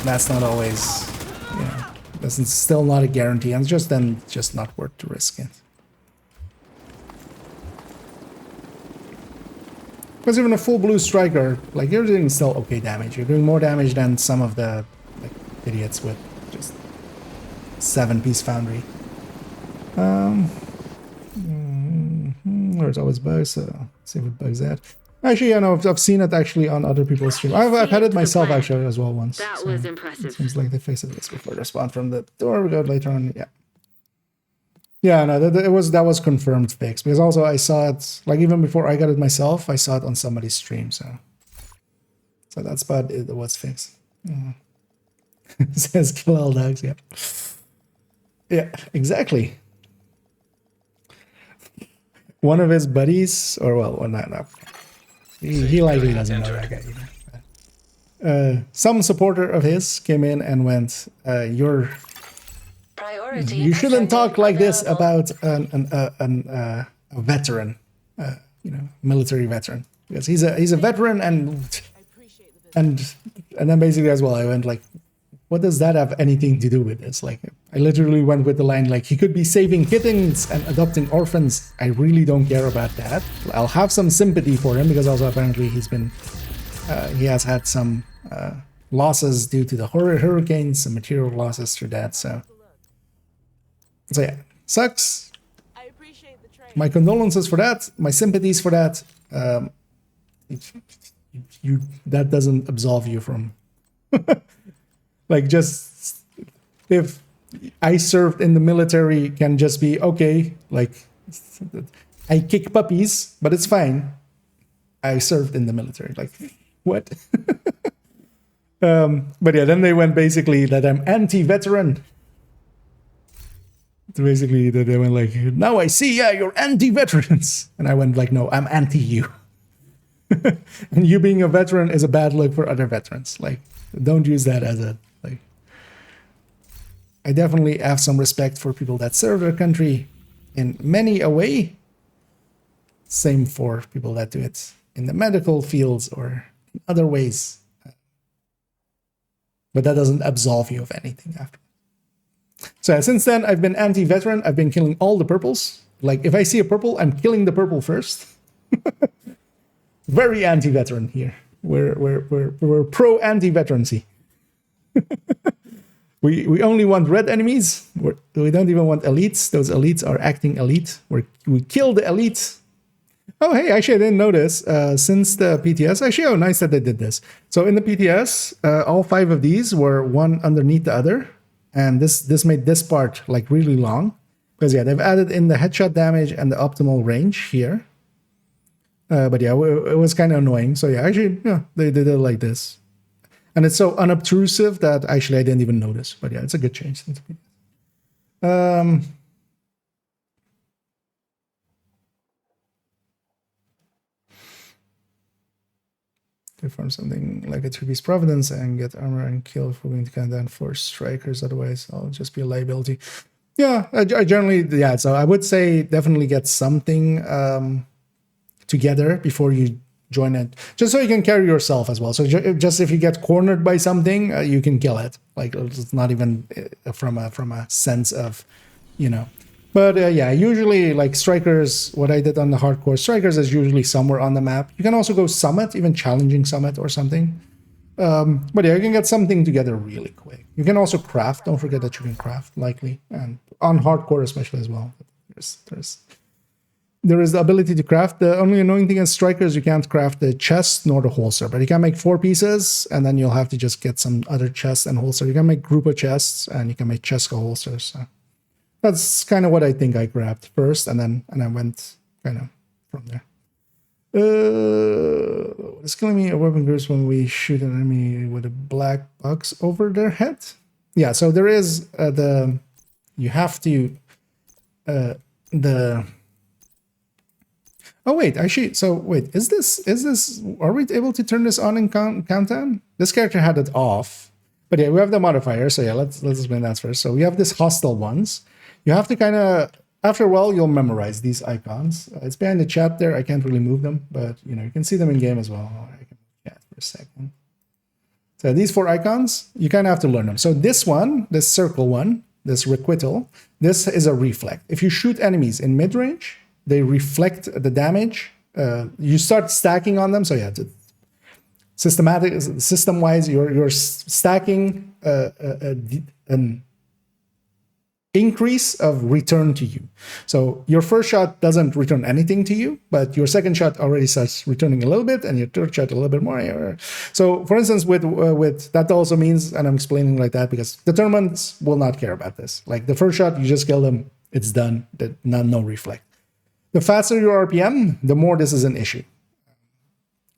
That's not always, you know, that's still not a guarantee, and just not worth the risk it. Because even a full blue striker, like you're doing still okay damage. You're doing more damage than some of the like idiots with just 7-piece foundry. There's always bugs, so let's see what bugs that. Actually, I know I've seen it actually on other people's stream. I've had it myself actually as well once. That so was impressive. It seems like they fixed this before they spawn from the door. We go later on. Yeah. Yeah, no, that was confirmed fix, because also I saw it like even before I got it myself. I saw it on somebody's stream, so that's about it. It was fixed. It says kill all dogs. Yep. Yeah, exactly. One of his buddies, or well, not. He likely doesn't know that guy either. Some supporter of his came in and went, you shouldn't talk like this about a veteran, military veteran, because he's a veteran, and then basically as well I went like, what does that have anything to do with this? Like I literally went with the line like, he could be saving kittens and adopting orphans. I really don't care about that. I'll have some sympathy for him, because also apparently he has had some losses due to the hurricanes, some material losses through that. So yeah, sucks. I appreciate the trade. My condolences for that. My sympathies for that. That doesn't absolve you from like, just if I served in the military can just be okay. Like I kick puppies, but it's fine. I served in the military. Like what? But yeah, then they went basically that I'm anti-veteran. Basically, they went like, now I see, yeah, you're anti-veterans. And I went like, no, I'm anti-you. And you being a veteran is a bad look for other veterans. Like, don't use that as a, like, I definitely have some respect for people that serve their country in many a way. Same for people that do it in the medical fields or in other ways. But that doesn't absolve you of anything after. So since then, I've been anti-veteran. I've been killing all the purples. Like, if I see a purple, I'm killing the purple first. Very anti-veteran here. We're pro-anti-veterancy. We only want red enemies. We don't even want elites. Those elites are acting elite. We kill the elite. Oh, hey, actually, I didn't notice. Since the PTS, actually, oh, nice that they did this. So in the PTS, all 5 of these were one underneath the other. And this made this part like really long. Because yeah, they've added in the headshot damage and the optimal range here. But yeah, it was kind of annoying. So yeah, actually, yeah, they did it like this. And it's so unobtrusive that actually I didn't even notice. But yeah, it's a good change. To farm something like a 3-piece Providence and get armor and kill if we're going to count down 4 strikers. Otherwise, I'll just be a liability. Yeah, I generally, yeah. So I would say definitely get something together before you join it, just so you can carry yourself as well. So just if you get cornered by something, you can kill it. Like it's not even from a sense of, you know. But yeah, usually like strikers, what I did on the hardcore strikers is usually somewhere on the map. You can also go summit, even challenging summit or something. But yeah, you can get something together really quick. You can also craft. Don't forget that you can craft, likely, and on hardcore especially as well. There is the ability to craft. The only annoying thing is strikers, you can't craft the chest nor the holster, but you can make 4 pieces, and then you'll have to just get some other chests and holster. You can make group of chests, and you can make Cheska holsters. So that's kind of what I think I grabbed first, and I went kind of from there. It's killing me a weapon groups when we shoot an enemy with a black box over their head. Yeah, so there is you have to oh wait, actually, so wait, is this are we able to turn this on in countdown? This character had it off, but yeah, we have the modifier. So yeah, let's explain that first. So we have this hostile ones. You have to kind of, after a while, you'll memorize these icons. It's behind the chat there. I can't really move them, but you know, you can see them in game as well. I can chat for a second. So these 4 icons, you kind of have to learn them. So this one, this circle one, this requital, this is a reflect. If you shoot enemies in mid-range, they reflect the damage. You start stacking on them. So yeah, system-wise, you're stacking an increase of return to you. So your first shot doesn't return anything to you, but your second shot already starts returning a little bit, and your third shot a little bit more. So for instance, with that also means, and I'm explaining like that because the tournaments will not care about this. Like the first shot, you just kill them, it's done. No reflect. The faster your RPM, the more this is an issue.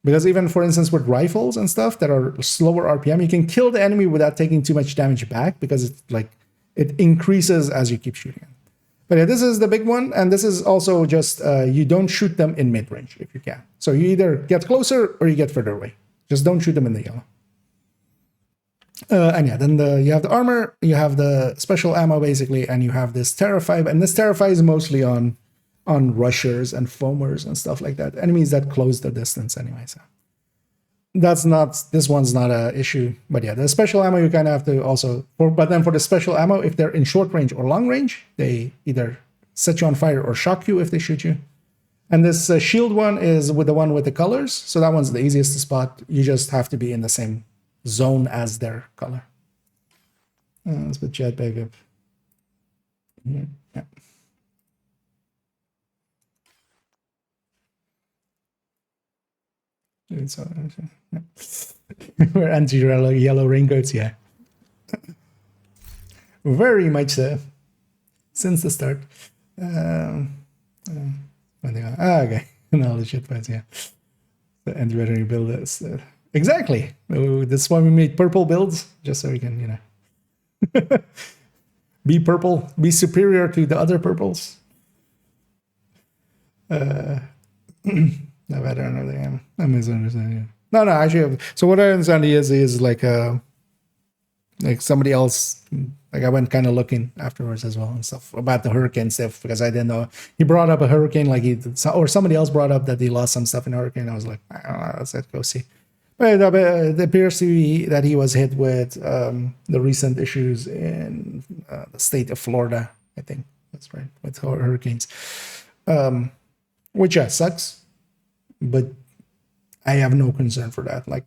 Because even, for instance, with rifles and stuff that are slower RPM, you can kill the enemy without taking too much damage back because it's like it increases as you keep shooting. But yeah, this is the big one, and this is also just you don't shoot them in mid-range if you can. So you either get closer or you get further away. Just don't shoot them in the yellow. And yeah, then you have the armor, you have the special ammo basically, and you have this Terrify, and this Terrify is mostly on rushers and foamers and stuff like that. Enemies that close the distance anyway. So this one's not a issue. But yeah, the special ammo you kind of have to also, but then for the special ammo, if they're in short range or long range, they either set you on fire or shock you if they shoot you. And this shield one is with the one with the colors. So that one's the easiest to spot. You just have to be in the same zone as their color. Let's put chat back up. Yeah. We're anti-yellow raincoats, yeah. Very much so. Since the start. Okay. No, the shit fights, yeah. The anti-veteran build is... exactly. That's why we made purple builds, just so we can, you know... be purple, be superior to the other purples. No, I don't know the game. I misunderstand you. No, actually. So what I understand is like somebody else. Like I went kind of looking afterwards as well and stuff about the hurricane stuff because I didn't know. He brought up a hurricane, like or somebody else brought up that he lost some stuff in a hurricane. I was like, I don't know, let's go see. But it appears to be that he was hit with the recent issues in the state of Florida. I think that's right, with hurricanes, which sucks. But I have no concern for that. Like,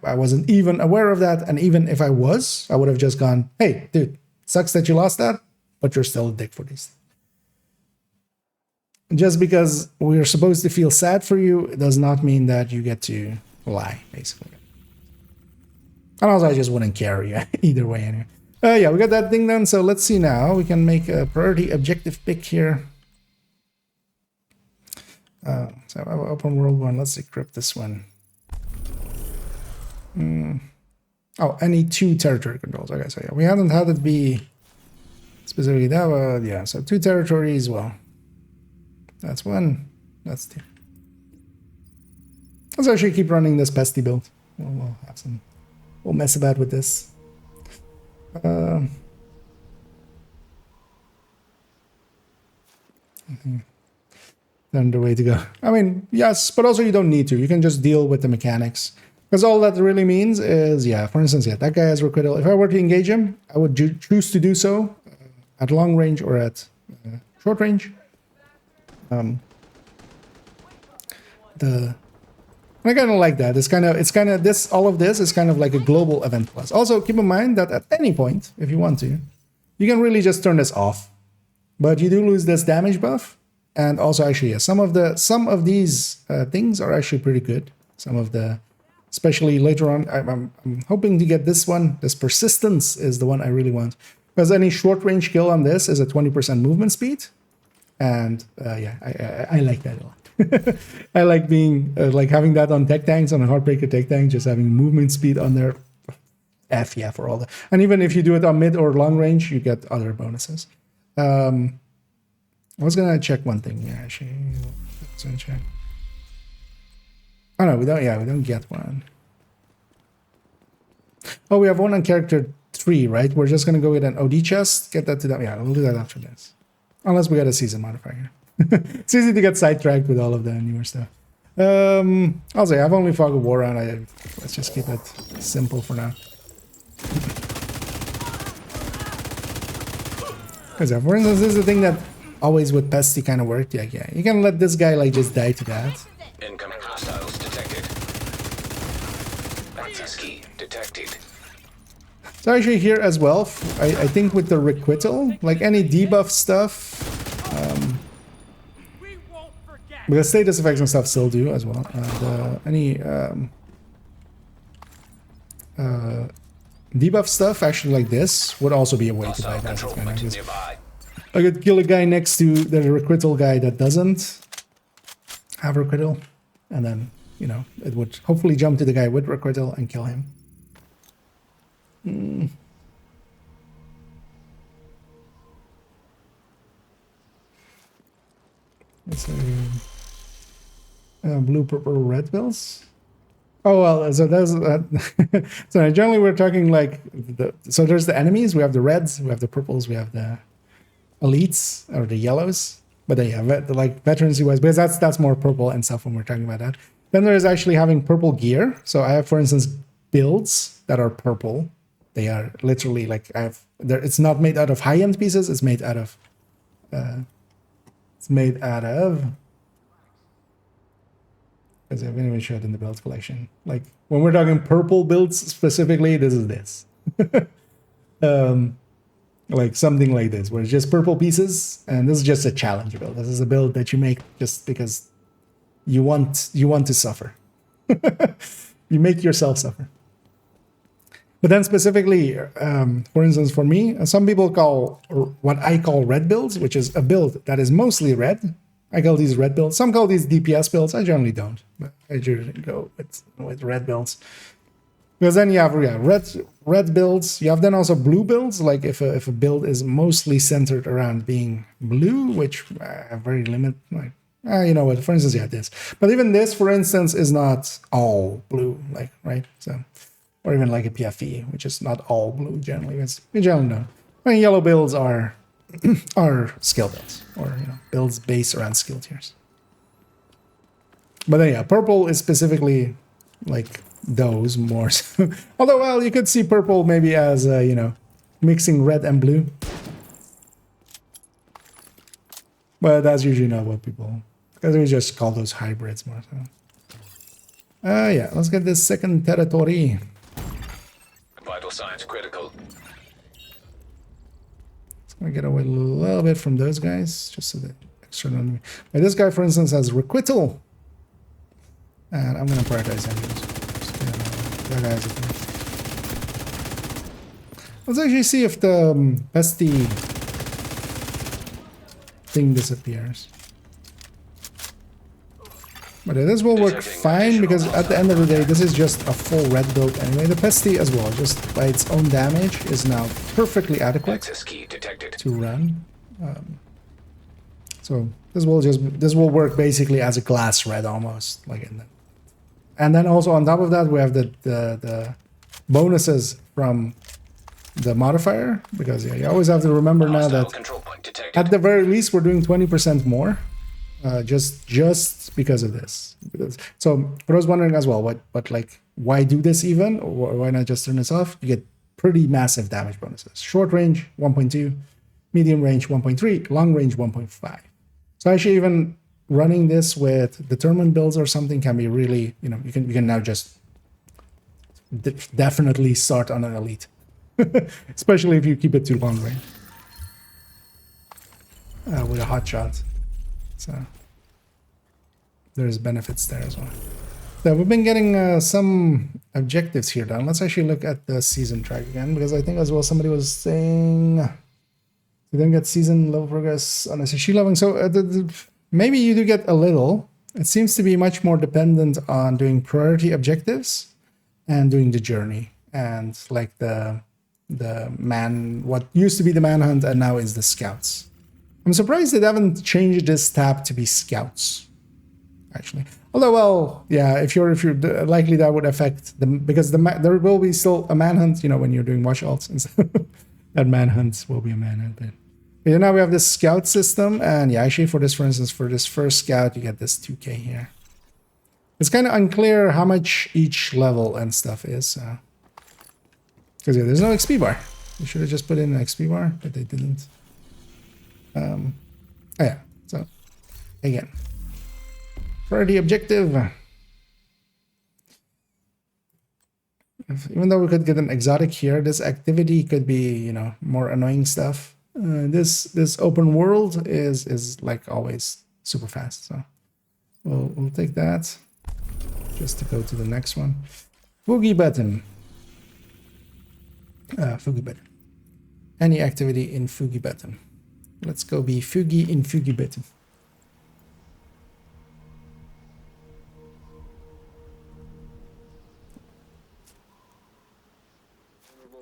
I wasn't even aware of that. And even if I was, I would have just gone, hey, dude, sucks that you lost that, but you're still a dick for these. Just because we're supposed to feel sad for you, it does not mean that you get to lie, basically. And also, I just wouldn't care either way anyway. Yeah, we got that thing done. So let's see now. We can make a priority objective pick here. So I have an open world one. Let's decrypt this one. Oh, any 2 territory controls. Okay, so yeah, we haven't had it be specifically that, but yeah, so 2 territories. Well, that's 1. That's 2. Let's actually keep running this pesty build. We'll have some. We'll mess about with this. Then the way to go. I mean, yes, but also you don't need to. You can just deal with the mechanics. Because all that really means is, yeah, for instance, yeah, that guy has requital. If I were to engage him, I would choose to do so at long range or at short range. I kind of like that. It's kind of this. All of this is kind of like a global event plus. Also, keep in mind that at any point, if you want to, you can really just turn this off, but you do lose this damage buff. And also, actually, yeah, some of these things are actually pretty good. Some of the, especially later on, I'm hoping to get this one. This persistence is the one I really want, because any short range kill on this is a 20% movement speed, and yeah, I like that a lot. I like being like having that on tech tanks, on a Heartbreaker tech tank, just having movement speed on there. F yeah for all that. And even if you do it on mid or long range, you get other bonuses. I was gonna check one thing. Yeah, actually, let's check. Oh no, we don't. Yeah, we don't get one. Oh, we have one on character 3, right? We're just gonna go with an OD chest. Get that to them. Yeah, we'll do that after this. Unless we got a season modifier. It's easy to get sidetracked with all of the newer stuff. I'll say I've only fought a war on. Let's just keep it simple for now. Because for instance, this is the thing that always with pesty kind of worked. Yeah, you can let this guy like just die to that. Incoming hostiles detected. Access key detected. So actually here as well, I think with the requital, like any debuff stuff. Because status effects and stuff still do as well. Any debuff stuff, actually like this, would also be a way to bypass it. I could kill a guy next to the requital guy that doesn't have requital, and then, you know, it would hopefully jump to the guy with requital and kill him. Let's see. Blue, purple, red bills. Oh well, so that's so generally we're talking like so there's the enemies. We have the reds, we have the purples, we have the elites or the yellows. But then yeah, like veterancy wise, because that's more purple and stuff when we're talking about that. Then there's actually having purple gear. So I have, for instance, builds that are purple. They are literally like it's not made out of high end pieces. It's made out of. Because I've even showed in the build collection. Like when we're talking purple builds specifically, this is this. Like something like this, where it's just purple pieces, and this is just a challenge build. This is a build that you make just because you want to suffer. You make yourself suffer. But then specifically, for instance, for me, some people call what I call red builds, which is a build that is mostly red. I call these red builds. Some call these DPS builds. I generally don't, but I usually go with red builds. Because then you have red builds. You have then also blue builds. Like if a build is mostly centered around being blue, which I have very limited. Like you know what? For instance, yeah, this. But even this, for instance, is not all blue. Like right, so or even like a PFE, which is not all blue generally. We generally know. I mean, yellow builds are skill builds, or you know, builds based around skill tiers. But then yeah, purple is specifically like those more so. Although, well, you could see purple maybe as you know, mixing red and blue. But that's usually not what people, because we just call those hybrids more so. Yeah, let's get this second territory. Vital signs critical. Gonna get away a little bit from those guys, just so that external enemy. Like this guy, for instance, has requital, and I'm gonna prioritize him. That guy has a thing. Let's actually see if the pesty thing disappears. But this will work fine because at the end of the day, this is just a full red build anyway. The Pesty as well, just by its own damage, is now perfectly adequate to run. So this will work basically as a glass red almost, like in that. And then also on top of that, we have the bonuses from the modifier, because yeah, you always have to remember now that at the very least we're doing 20% more, just because of this. So I was wondering as well, what like why do this even, or why not just turn this off? You get pretty massive damage bonuses. Short range 1.2, medium range 1.3, long range 1.5. So actually even running this with determined builds or something can be really, you know, you can now just definitely start on an elite. Especially if you keep it to long range with a hot shot. So there's benefits there as well. So we've been getting some objectives here done. Let's actually look at the season track again, because I think as well somebody was saying you don't get season level progress on SSG leveling. So maybe you do get a little. It seems to be much more dependent on doing priority objectives and doing the journey, and like what used to be the manhunt and now is the scouts. I'm surprised they haven't changed this tab to be scouts, actually. Although, well, yeah, if you're likely that would affect them, because there will be still a manhunt, you know, when you're doing watch alts, and so that manhunt will be a manhunt. But yeah, now we have this scout system, and yeah, actually for this, for instance, for this first scout, you get this 2k here. It's kind of unclear how much each level and stuff is. Because yeah, there's no XP bar. They should have just put in an XP bar, but they didn't. Oh yeah, so again, priority objective. Even though we could get an exotic here, this activity could be, you know, more annoying stuff. This open world is like always super fast, so we'll take that just to go to the next one. Boogie button. Fugi button. Any activity in Fugi button. Let's go be Fugi in Fugi button.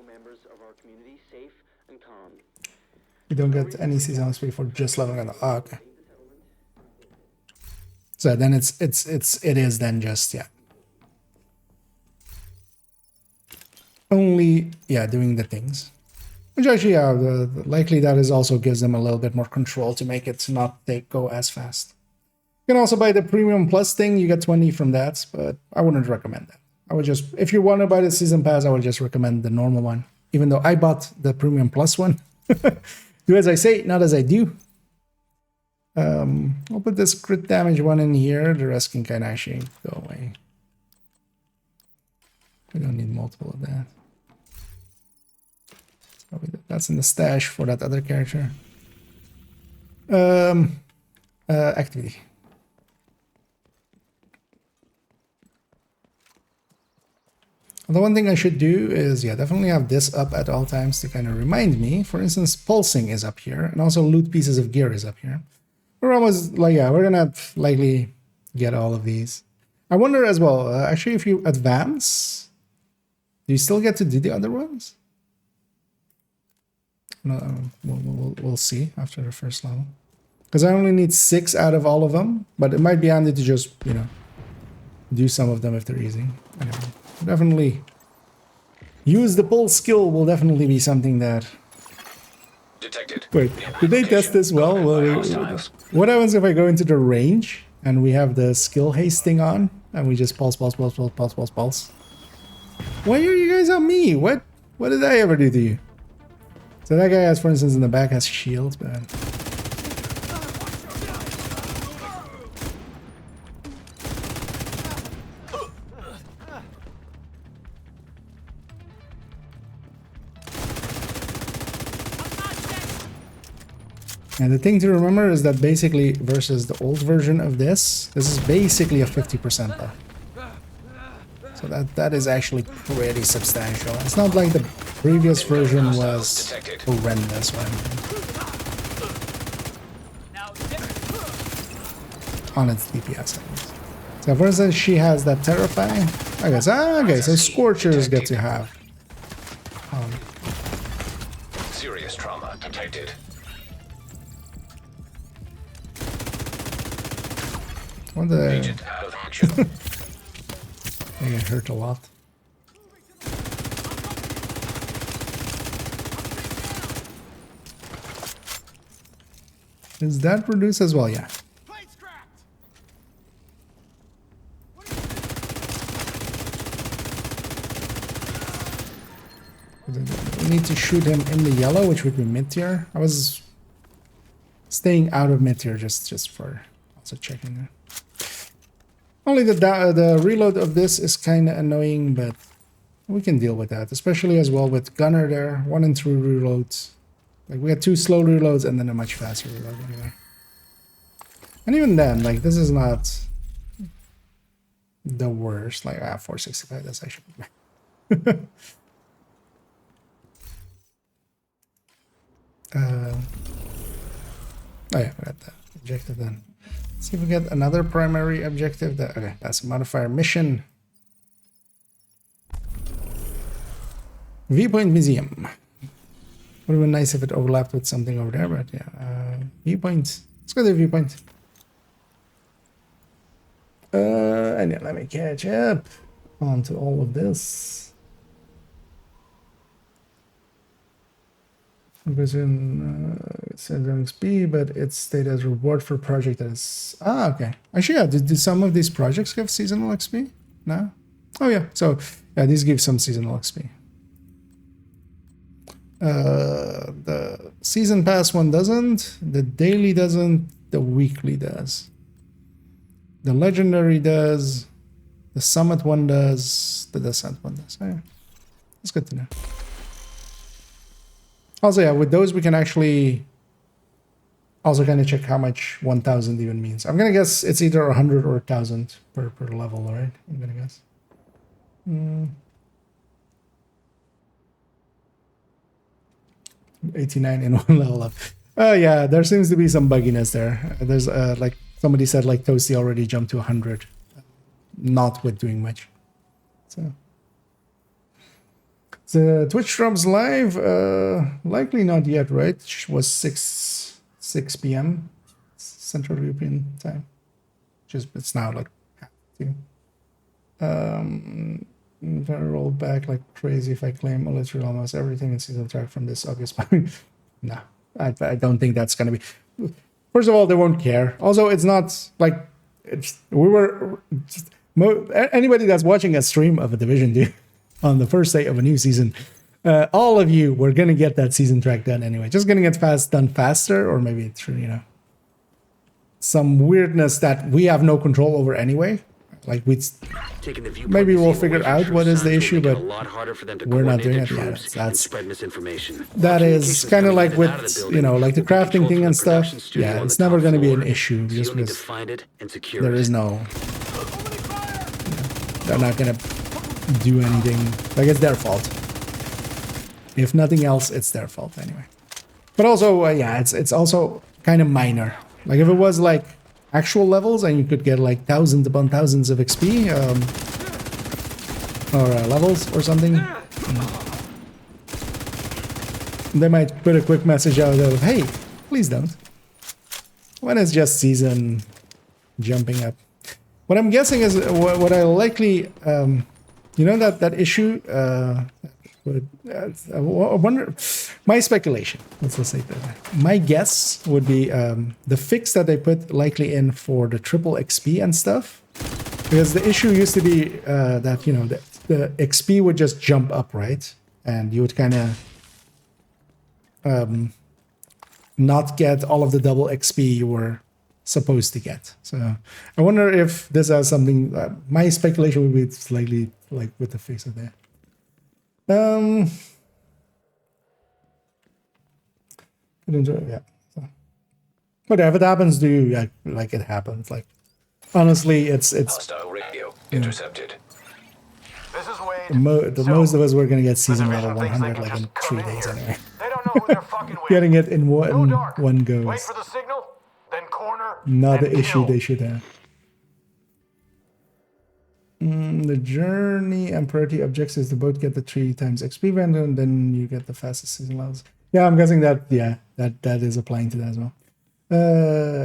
Members of our community safe and calm. You don't get any seasonal XP for just leveling on the okay. So then it is then just, yeah, only, yeah, doing the things, which actually, yeah, likely that is also gives them a little bit more control to make it not go as fast. You can also buy the premium plus thing, you get 20 from that, but I wouldn't recommend that. I would just, if you want to buy the season pass, I would just recommend the normal one, even though I bought the premium plus one. Do as I say, not as I do. I'll put this crit damage one in here. The rest can kind of actually go away. We don't need multiple of that. So that's in the stash for that other character. Activity. The one thing I should do is, yeah, definitely have this up at all times to kind of remind me. For instance, pulsing is up here, and also loot pieces of gear is up here. We're almost like, yeah, we're gonna likely get all of these. I wonder as well, actually, if you advance, do you still get to do the other ones? No, we'll see after the first level. Because I only need 6 out of all of them, but it might be handy to just, you know, do some of them if they're easy. Anyway, definitely use the pull skill will definitely be something that... Detected. Wait, did they test this well? What happens if I go into the range and we have the skill haste thing on and we just pulse? Why are you guys on me? What did I ever do to you? So that guy has, for instance, in the back has shields, but... And the thing to remember is that basically versus the old version of this is basically a 50% buff. So that is actually pretty substantial. It's not like the previous version was horrendous or anything. On its DPS at least. So for instance, she has that terrifying. Okay, so Scorchers get to have. Serious trauma detected. What the? Agent out of action. I get hurt a lot. Is that produced as well? Yeah. We need to shoot him in the yellow, which would be mid-tier. I was staying out of mid-tier just for also checking there. Only the reload of this is kind of annoying, but we can deal with that, especially as well with Gunner there. 1 and 3 reloads. Like, we had 2 slow reloads and then a much faster reload anyway. And even then, like, this is not the worst. Like, 465, that's actually... oh yeah, we got the objective then. Let's see if we get another primary objective. Okay, that's a modifier mission. Viewpoint Museum. Would have been nice if it overlapped with something over there, but yeah. Viewpoint. Let's go to the viewpoint. And yeah, let me catch up onto all of this. It says XP, but it's stated as reward for project that is... Ah, okay. Actually, yeah, did some of these projects give seasonal XP? No? Oh, yeah. So, yeah, these give some seasonal XP. The season pass one doesn't. The daily doesn't. The weekly does. The legendary does. The summit one does. The descent one does. Oh, yeah. That's good to know. Also, yeah, with those we can actually also kind of check how much 1000 even means. I'm gonna guess it's either 100 or 1000 per level, right? I'm gonna guess. 89 in 1 level up. Oh yeah, there seems to be some bugginess there. There's like somebody said, like Toasty already jumped to 100, not with doing much. So. The Twitch drops live, likely not yet, right? It was 6 p.m. Central European time. It's now like half 2. I'm gonna roll back like crazy if I claim literally almost everything in season track from this August. No, I don't think that's gonna be. First of all, they won't care. Also, it's not like anybody that's watching a stream of a Division 2 on the first day of a new season, all of you were gonna get that season track done anyway. Just gonna get done faster, or maybe through some weirdness that we have no control over anyway. Like maybe we'll figure out what is the issue, but we're not doing it. Yeah, that is kind of like with like the crafting thing and stuff. Yeah, it's never gonna be an issue just because there is no. They're not gonna do anything. Like, it's their fault. If nothing else, it's their fault anyway. But also, yeah, it's also kind of minor. Like, if it was like actual levels and you could get like thousands upon thousands of XP or levels or something, they might put a quick message out of, hey, please don't. When it's just season jumping up. What I'm guessing is what I likely that issue. I wonder. My speculation. Let's say that. My guess would be the fix that they put likely in for the triple XP and stuff, because the issue used to be that the XP would just jump up, right, and you would kind of not get all of the double XP you were supposed to get. So I wonder if this has something. My speculation would be slightly like with the fix of that. Yeah. So. But if it happens to you, like it happens. Like honestly, it's hostile radio intercepted. This is Wade. Most of us were gonna get season level 100 like in 3 days anyway. They don't know who they're fucking with. Getting it in one goes. Wait for the signal, then corner. Not the issue they should have. The journey and priority objectives is to both get the 3 times XP vendor and then you get the fastest season levels. Yeah, I'm guessing that, yeah, that is applying to that as well.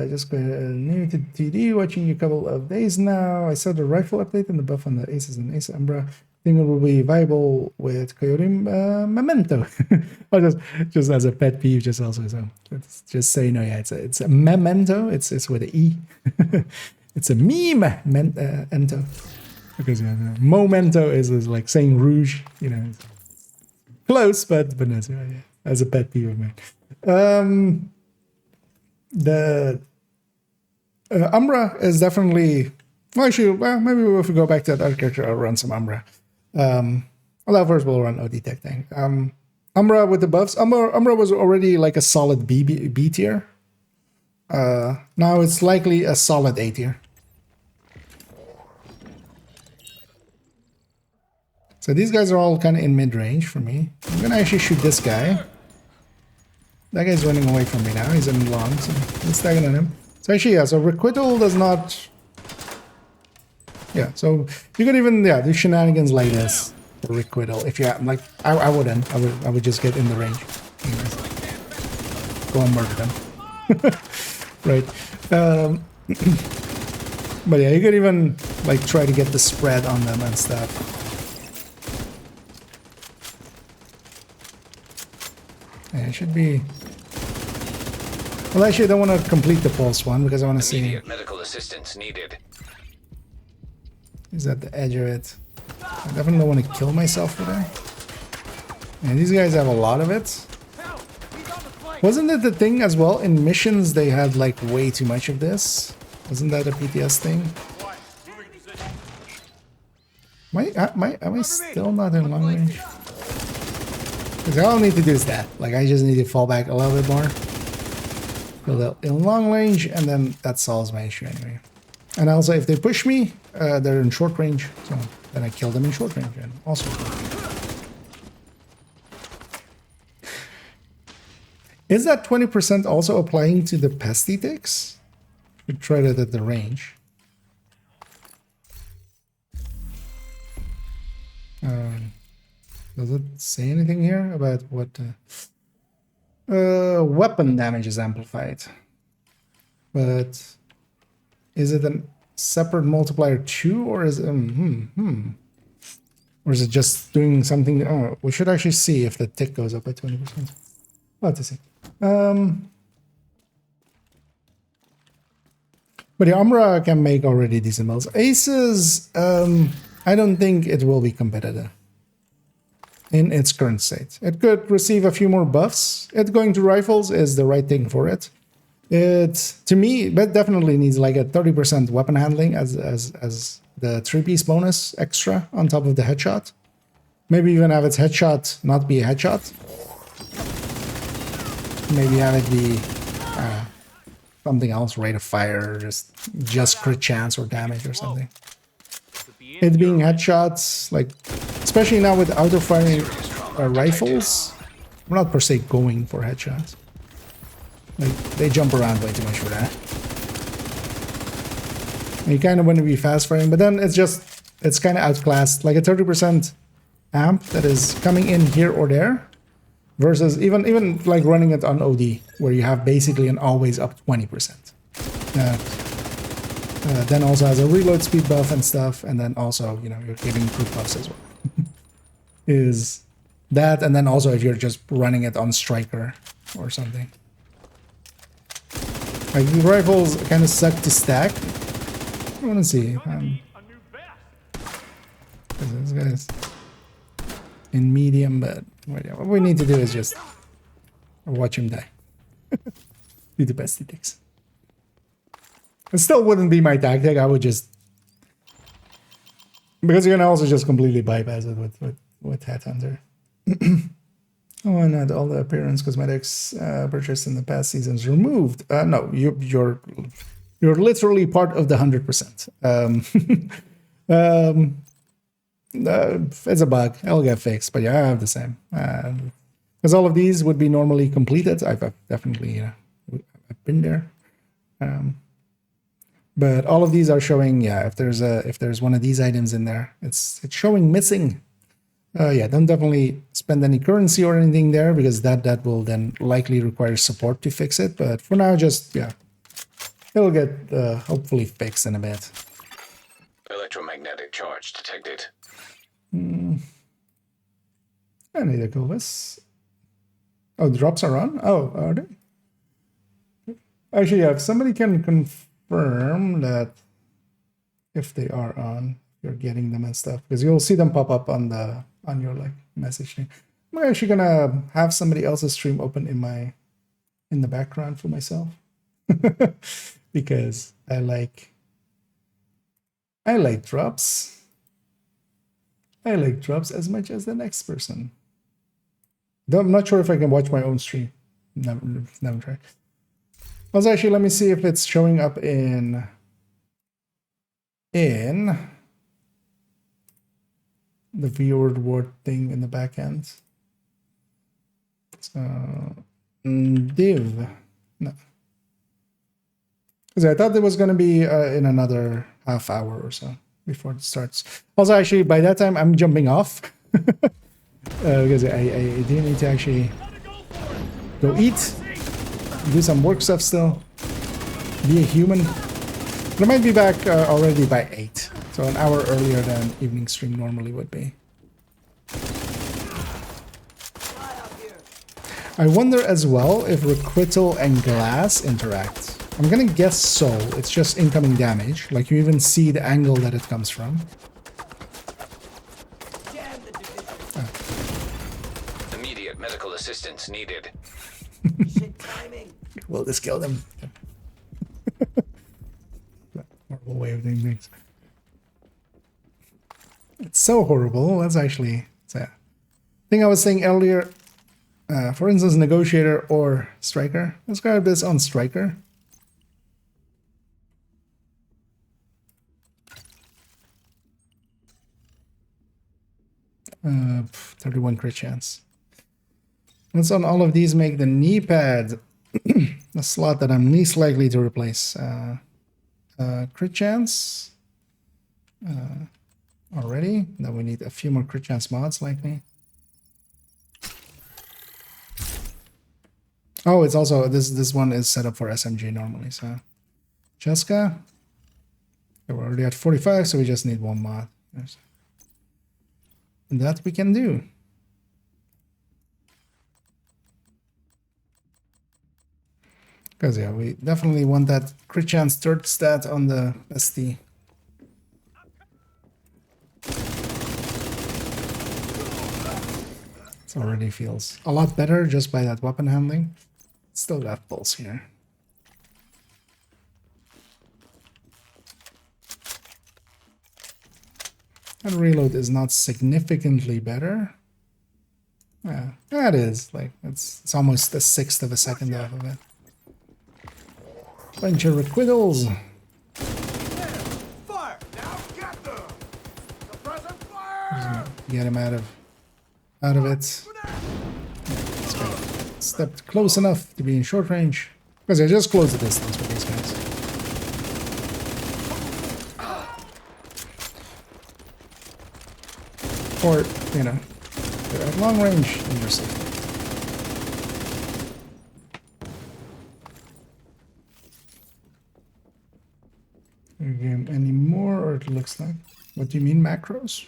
Just new to TD, watching you a couple of days now. I saw the rifle update and the buff on the Aces and Ace Umbra. I think it will be viable with Coyote Memento. Or just as a pet peeve, just also so just so you know, yeah, it's a Memento. It's with an E. It's a meme ento. Because yeah, Momento is like saying rouge, you know, close, but no, so, yeah, as a pet peeve of mine. The Umbra is definitely. Well, actually, maybe if we go back to that architecture, I'll run some Umbra. Although first we'll run OD Tech thing. Umbra with the buffs. Umbra was already like a solid B tier. Now it's likely a solid A tier. So these guys are all kind of in mid-range for me. I'm gonna actually shoot this guy. That guy's running away from me now. He's in long, so let's tag on him. So actually, yeah, so requital does not... Yeah, so you could even, yeah, do shenanigans like this for requital. If you have, like, I wouldn't. I would just get in the range. Anyways. Go and murder them. Right. But yeah, you could even, like, try to get the spread on them and stuff. Yeah, it should be... Well, actually, I don't want to complete the pulse one because I want to see... Immediate medical assistance needed. Is at the edge of it. I definitely don't want to kill myself with it. And these guys have a lot of it. Wasn't it the thing as well? In missions, they had like way too much of this. Wasn't that a PTS thing? Am I still not in long range? Because all I need to do is that. Like, I just need to fall back a little bit more. Build in long range, and then that solves my issue anyway. And also, if they push me, they're in short range. So then I kill them in short range. And also, is that 20% also applying to the pesty ticks? We tried it at the range. Does it say anything here about what weapon damage is amplified? But is it a separate multiplier too, or is it or is it just doing something? Oh, we should actually see if the tick goes up by 20%. We'll have to see. But the Umbra can make already decent builds. Aces, I don't think it will be competitive in its current state. It could receive a few more buffs. It going to rifles is the right thing for it. It, to me, but definitely needs like a 30% weapon handling as the 3-piece bonus extra on top of the headshot. Maybe even have its headshot not be a headshot. Maybe have it be something else, rate of fire, just crit chance or damage or something. It being headshots, like, especially now with auto-firing rifles, we're not per se going for headshots. Like, they jump around way too much for that. And you kind of want to be fast-firing, but then it's kind of outclassed. Like a 30% amp that is coming in here or there, versus even like running it on OD, where you have basically an always up 20%. Then also has a reload speed buff and stuff, and then also, you know, you're giving crit buffs as well. Is that, and then also if you're just running it on striker or something. Like, the rifles kind of suck to stack. I want to see. This guy's in medium, but what we need to do is just watch him die. Do the best he takes. It still wouldn't be my tactic. I would just, because you can also just completely bypass it with Headhunter. Oh, and not all the appearance cosmetics purchased in the past seasons removed. No, you're literally part of the 100%. It's a bug. It'll get fixed, but yeah, I have the same. Because all of these would be normally completed. I've definitely, I've been there. But all of these are showing, yeah, if there's one of these items in there, it's showing missing. Yeah, don't definitely spend any currency or anything there, because that will then likely require support to fix it. But for now, just, yeah, it'll get hopefully fixed in a bit. Electromagnetic charge detected. I need to go this. Oh, drops are on? Oh, are they? Actually, yeah, if somebody can confirm that if they are on, you're getting them and stuff, because you'll see them pop up on your like message thing. I'm actually gonna have somebody else's stream open in the background for myself. Because I like drops. I like drops as much as the next person. Though I'm not sure if I can watch my own stream. Never tried. Also, actually, let me see if it's showing up in the viewer reward thing in the back end. So, div. No. Because I thought it was going to be in another half hour or so before it starts. Also, actually, by that time, I'm jumping off. Because I do need to actually go eat, do some work stuff still, be a human. But I might be back already by 8, so an hour earlier than evening stream normally would be. I wonder as well if requital and glass interact. I'm gonna guess so. It's just incoming damage. Like, you even see the angle that it comes from. Immediate medical assistance needed. Will this kill them? Horrible way of doing things. It's so horrible. That's actually sad. I think I was saying earlier, for instance, negotiator or striker. Let's grab this on striker. 31 crit chance. Let's on all of these make the knee pad the slot that I'm least likely to replace. Crit chance already. Then we need a few more crit chance mods likely. Oh, it's also this one is set up for SMG normally. So Jessica, we're already at 45, so we just need one mod. And that we can do. Because yeah, we definitely want that crit chance third stat on the ST. It already feels a lot better just by that weapon handling. Still got pulse here. And reload is not significantly better. Yeah, that is like it's almost a sixth of a second off of it. Bunch of requittals. Fire! Now get them! Suppressor fire! Get him out of it. Stepped close enough to be in short range. Because I just closed the distance with these guys. Or, you know, they're at long range and you're safe. Game anymore, or it looks like. What do you mean macros?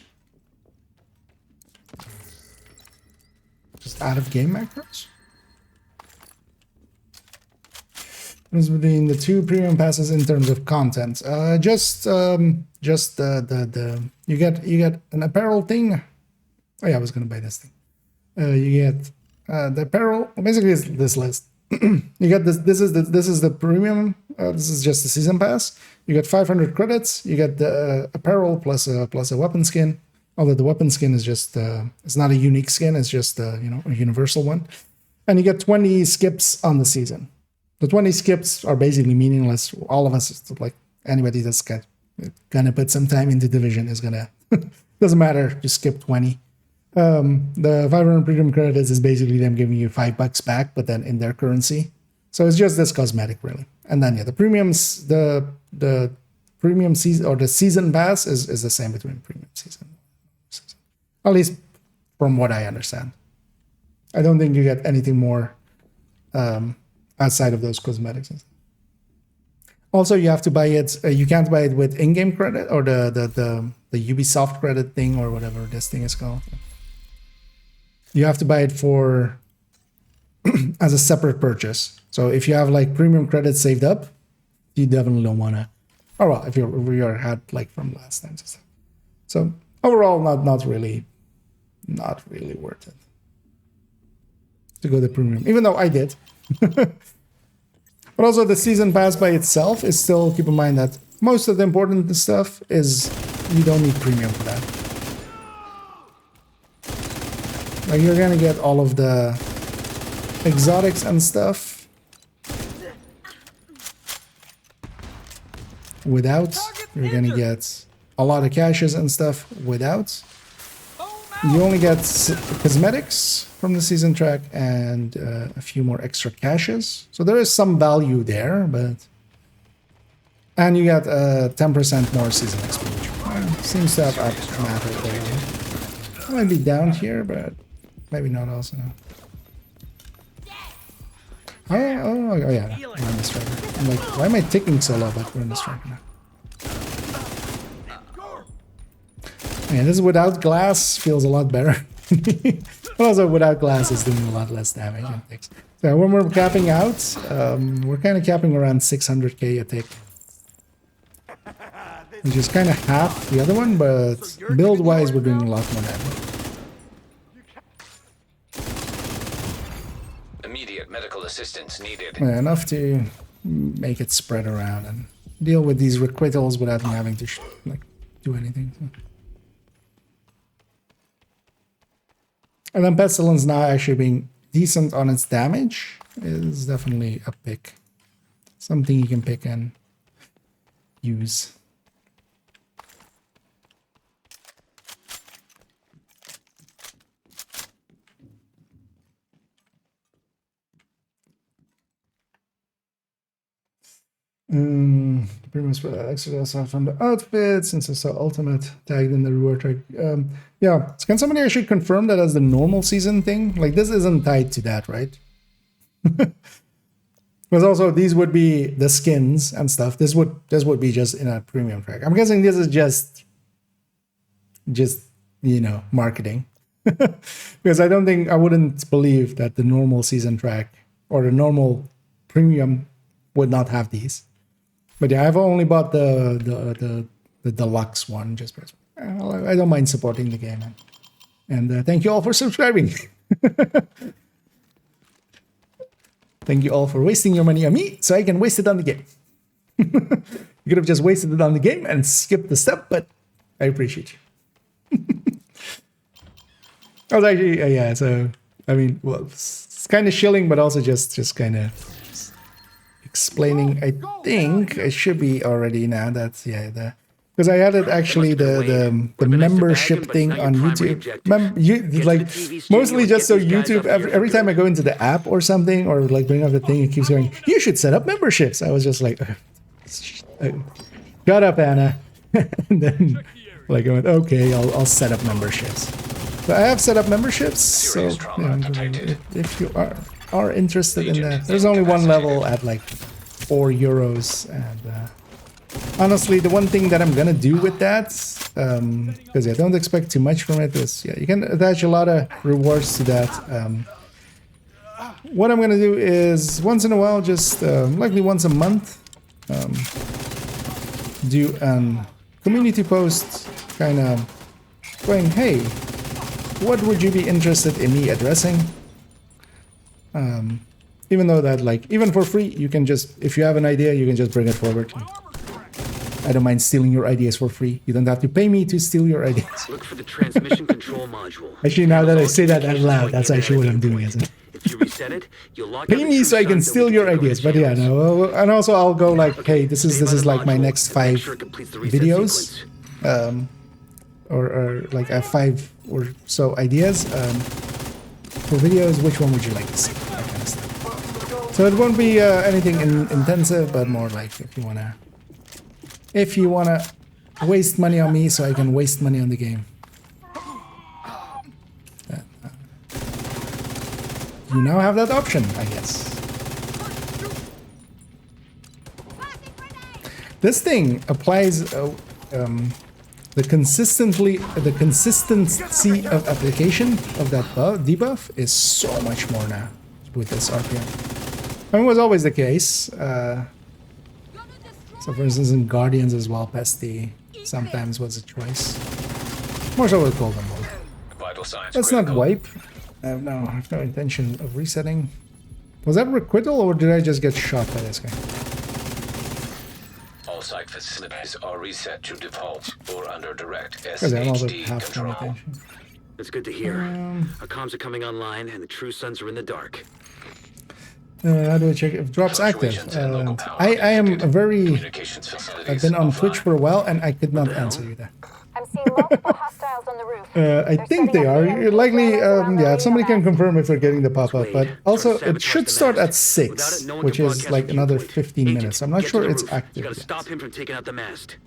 Just out of game macros? What's between the two premium passes in terms of content? Just the you get an apparel thing. Oh yeah, I was gonna buy this thing. You get the apparel. Basically, it's this list. You get this. This is the premium. This is just the season pass. You get 500 credits. You get the apparel plus a weapon skin. Although the weapon skin is just it's not a unique skin. It's just you know, a universal one. And you get 20 skips on the season. The 20 skips are basically meaningless. All of us, like anybody that's gonna put some time into Division is gonna doesn't matter. Just skip 20. The 500 premium credits is basically them giving you $5 back, but then in their currency. So it's just this cosmetic, really. And then yeah, the premiums, the premium season or the season pass is the same between premium season. At least from what I understand. I don't think you get anything more outside of those cosmetics. Also, you have to buy it. You can't buy it with in-game credit or the Ubisoft credit thing or whatever this thing is called. You have to buy it for as a separate purchase. So if you have like premium credits saved up, you definitely don't want to. Oh well, if you're had like from last time. So overall, not really worth it to go the premium, even though I did. But also the season pass by itself is still, keep in mind that most of the important stuff is you don't need premium for that. Like you're gonna get all of the exotics and stuff without. You're gonna get a lot of caches and stuff without. You only get cosmetics from the season track and a few more extra caches. So there is some value there, but... And you get 10% more season XP. Seems to have up matter there. It might be down here, but maybe not also. Oh yeah, we're in the striker. I'm like, why am I ticking so low? But we're in the striker now. Yeah, this without glass feels a lot better. Also, without glass is doing a lot less damage and ticks. So when we're capping out, we're kind of capping around 600k a tick. Which is kind of half the other one, but build-wise we're doing a lot more damage. Immediate medical assistance needed. Yeah, enough to make it spread around and deal with these requittals without me having to like do anything. So. And then Pestilence now actually being decent on its damage is definitely a pick. Something you can pick and use. Pretty much extra from the outfit, since it's so ultimate tagged in the reward track. Yeah, can somebody actually confirm that as the normal season thing? Like this isn't tied to that, right? Because also these would be the skins and stuff. This would be just in a premium track. I'm guessing this is just you know, marketing. Because I wouldn't believe that the normal season track or the normal premium would not have these. But yeah, I've only bought the deluxe one just because I don't mind supporting the game. And thank you all for subscribing. Thank you all for wasting your money on me so I can waste it on the game. You could have just wasted it on the game and skipped the step, but I appreciate you. I was actually, yeah, so, I mean, well, it's kind of shilling, but also just kind of explaining. I think it should be already now. That's, yeah, because I added actually the membership thing on YouTube. Like mostly just so YouTube, every time I go into the app or something, or like bring up the thing, it keeps going, you should set up memberships. I was just like, shut up, Anna. And then like I went, okay, I'll set up memberships. So I have set up memberships. So if you are interested in that, there's only one level at like €4, and honestly, the one thing that I'm gonna do with that, because I don't expect too much from it, is you can attach a lot of rewards to that. What I'm gonna do is once in a while, just likely once a month, do a community post, kind of going, hey, what would you be interested in me addressing? Even though that, like, even for free, you can just, if you have an idea, you can just bring it forward. I don't mind stealing your ideas for free. You don't have to pay me to steal your ideas. Look for the transmission control module. Actually, now that I say that out loud, that's actually what I'm doing, isn't it? If you reset it, you'll lock pay me so I can steal your ideas. But yeah, no. And also, I'll go like, hey, this is like my next 5 videos, or like I have 5 or so ideas for videos. Which one would you like to see? That kind of stuff. So it won't be anything intensive, but more like if you wanna waste money on me, so I can waste money on the game. You now have that option, I guess. This thing applies the consistency of application of that debuff is so much more now with this RPM. I mean, it was always the case. So for instance, in Guardians as well, Pesty sometimes was a choice. More so with Golden Ball. Let's not wipe. I have no intention of resetting. Was that requital or did I just get shot by this guy? All site facilities are reset to default or under direct SHD control. That's good to hear. Our comms are coming online and the True Sons are in the dark. How do I check if drops active? I am a very... I've been on Twitch for a while and I could not answer you there. I'm seeing multiple hostiles on the roof. I think they are. Likely, yeah, if somebody can confirm if they're getting the pop-up. But also, it should start at 6, which is like another 15 minutes. I'm not sure it's active yet. Stop him from taking out the mast.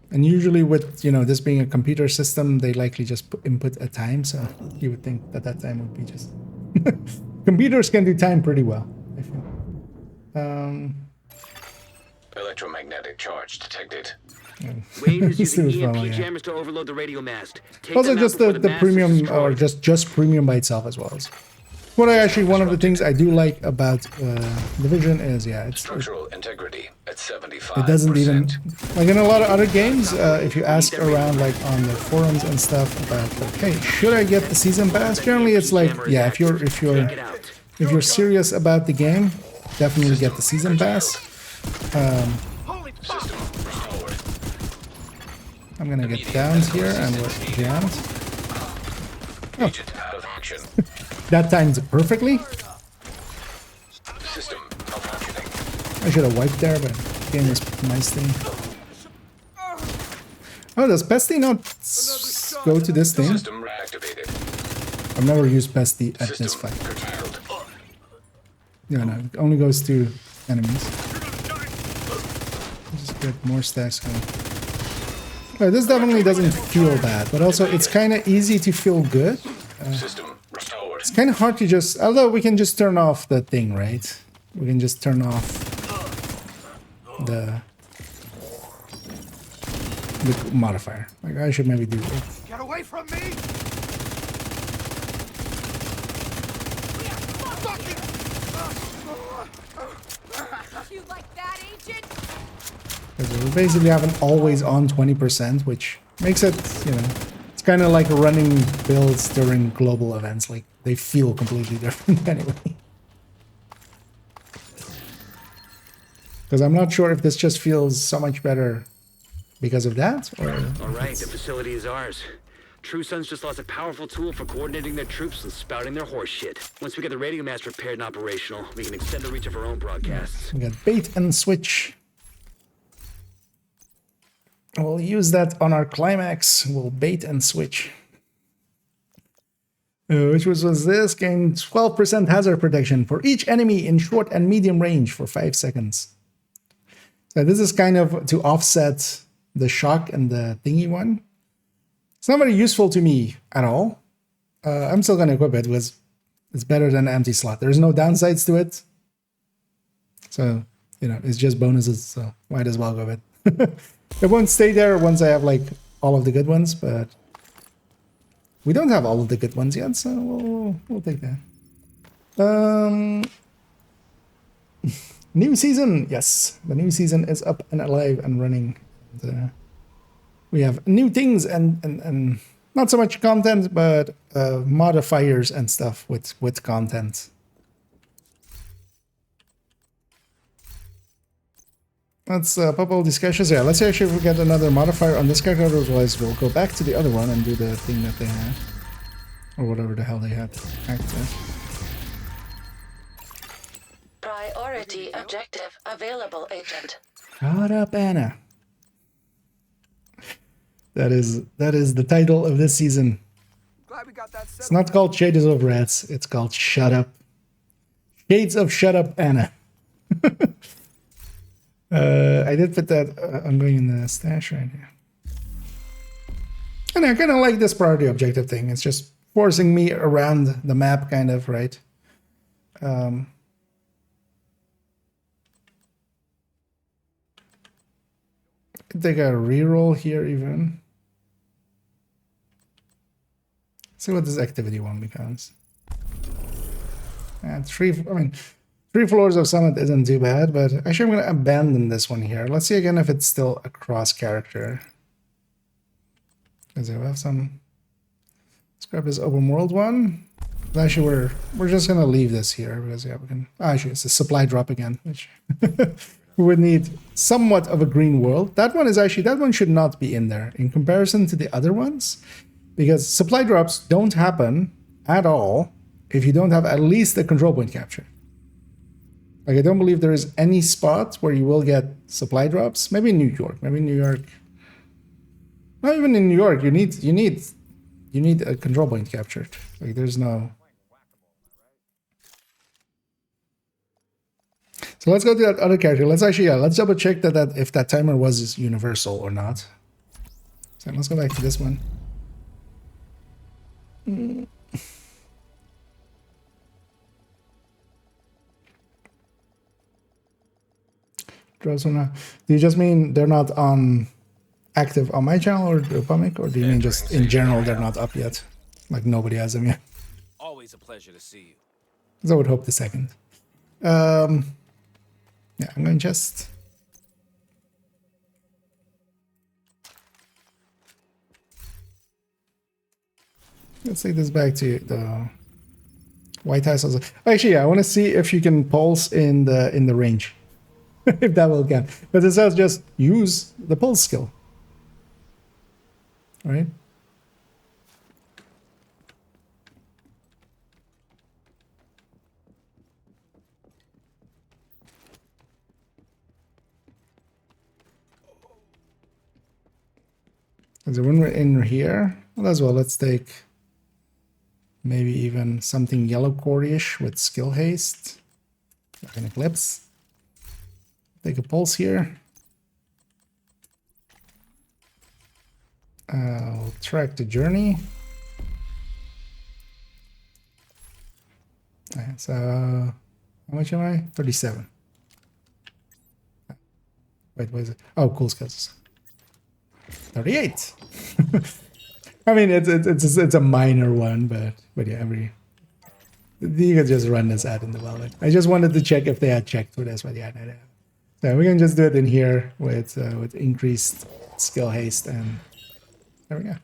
And usually with, you know, this being a computer system, they likely just input a time. So you would think that that time would be just... Computers can do time pretty well, I feel. Electromagnetic charge detected. Wade is using EMP jammers to overload the radio mast. Also, just the premium, or just premium by itself as well. What I actually, one of the things I do like about Division is, yeah, it's structural integrity at 75%. It doesn't even, like in a lot of other games, if you ask around like on the forums and stuff about like, hey, should I get the season pass? Generally, it's like, yeah, if you're serious about the game, definitely get the season pass. I'm gonna get down here and we're down. Oh. That timed it perfectly. I should have wiped there, but the game was nicely. Oh, does Pesty not go to this thing? I've never used Pesty at this fight. Yeah, no, it only goes to enemies. Just get more stacks going. Oh, this definitely doesn't feel bad, but also it's kind of easy to feel good. It's kind of hard to just, although we can just turn off the thing, right? We can just turn off the modifier. Like I should maybe do it. Get away from me! You like that, Agent? Because we basically have an always on 20%, which makes it, you know, it's kind of like running builds during global events. Like they feel completely different anyway. Because I'm not sure if this just feels so much better because of that, or... Alright, the facility is ours. True Sons just lost a powerful tool for coordinating their troops and spouting their horse shit. Once we get the radio mast repaired and operational, we can extend the reach of our own broadcasts. We got bait and switch. We'll use that on our climax. We'll bait and switch. Which was this? Gain 12% hazard protection for each enemy in short and medium range for 5 seconds. So this is kind of to offset the shock and the thingy one. It's not very useful to me at all. I'm still going to equip it because it's better than an empty slot. There's no downsides to it. So, you know, it's just bonuses, so might as well go with it. It won't stay there once I have, like, all of the good ones, but we don't have all of the good ones yet, so we'll take that. New season, yes. The new season is up and alive and running. And, we have new things and not so much content, but modifiers and stuff with content. Let's pop all discussions. Yeah, let's see actually if we get another modifier on this character, otherwise we'll go back to the other one and do the thing that they had. Or whatever the hell they had active. Priority objective available, Agent. Shut up, Anna. That is the title of this season. It's not called Shades of Rats, it's called Shut Up. Shades of Shut Up, Anna. I did put that ongoing in the stash right here. And I kind of like this priority objective thing. It's just forcing me around the map, kind of, right? Take a reroll here even. See what this activity one becomes. And three floors of summit isn't too bad, but actually I'm gonna abandon this one here. Let's see again if it's still a cross character. Because I have some. Let's grab this open world one. Actually, we're just gonna leave this here because yeah, we can. Actually, it's a supply drop again, which we would need somewhat of a green world. That one should not be in there in comparison to the other ones, because supply drops don't happen at all if you don't have at least a control point capture. Like, I don't believe there is any spot where you will get supply drops. Maybe in New York. Maybe in New York. Not even in New York. You need a control point captured. Like, there's no. So let's go to that other character. Let's double check that if that timer was universal or not. So let's go back to this one. Do you just mean they're not on active on my channel or the comic, or do you mean just in general they're not up yet? Like nobody has them yet? Always a pleasure to see you. So I would hope the second. Yeah, I'm going to just. Let's take this back to the white house. Actually, yeah, I want to see if you can pulse in the range, if that will count. But it says just use the pulse skill, right? So when we're in here, well, as well, let's take maybe even something yellow core-ish with skill haste, like an eclipse. Take a pulse here. I'll track the journey. So how much am I? 37. Wait, what is it? Oh, cool skills. 38. I mean, it's a minor one, but yeah, you can just run this ad in development. I just wanted to check if they had checked for this, but yeah, no. So we can just do it in here with increased skill haste, and there we go.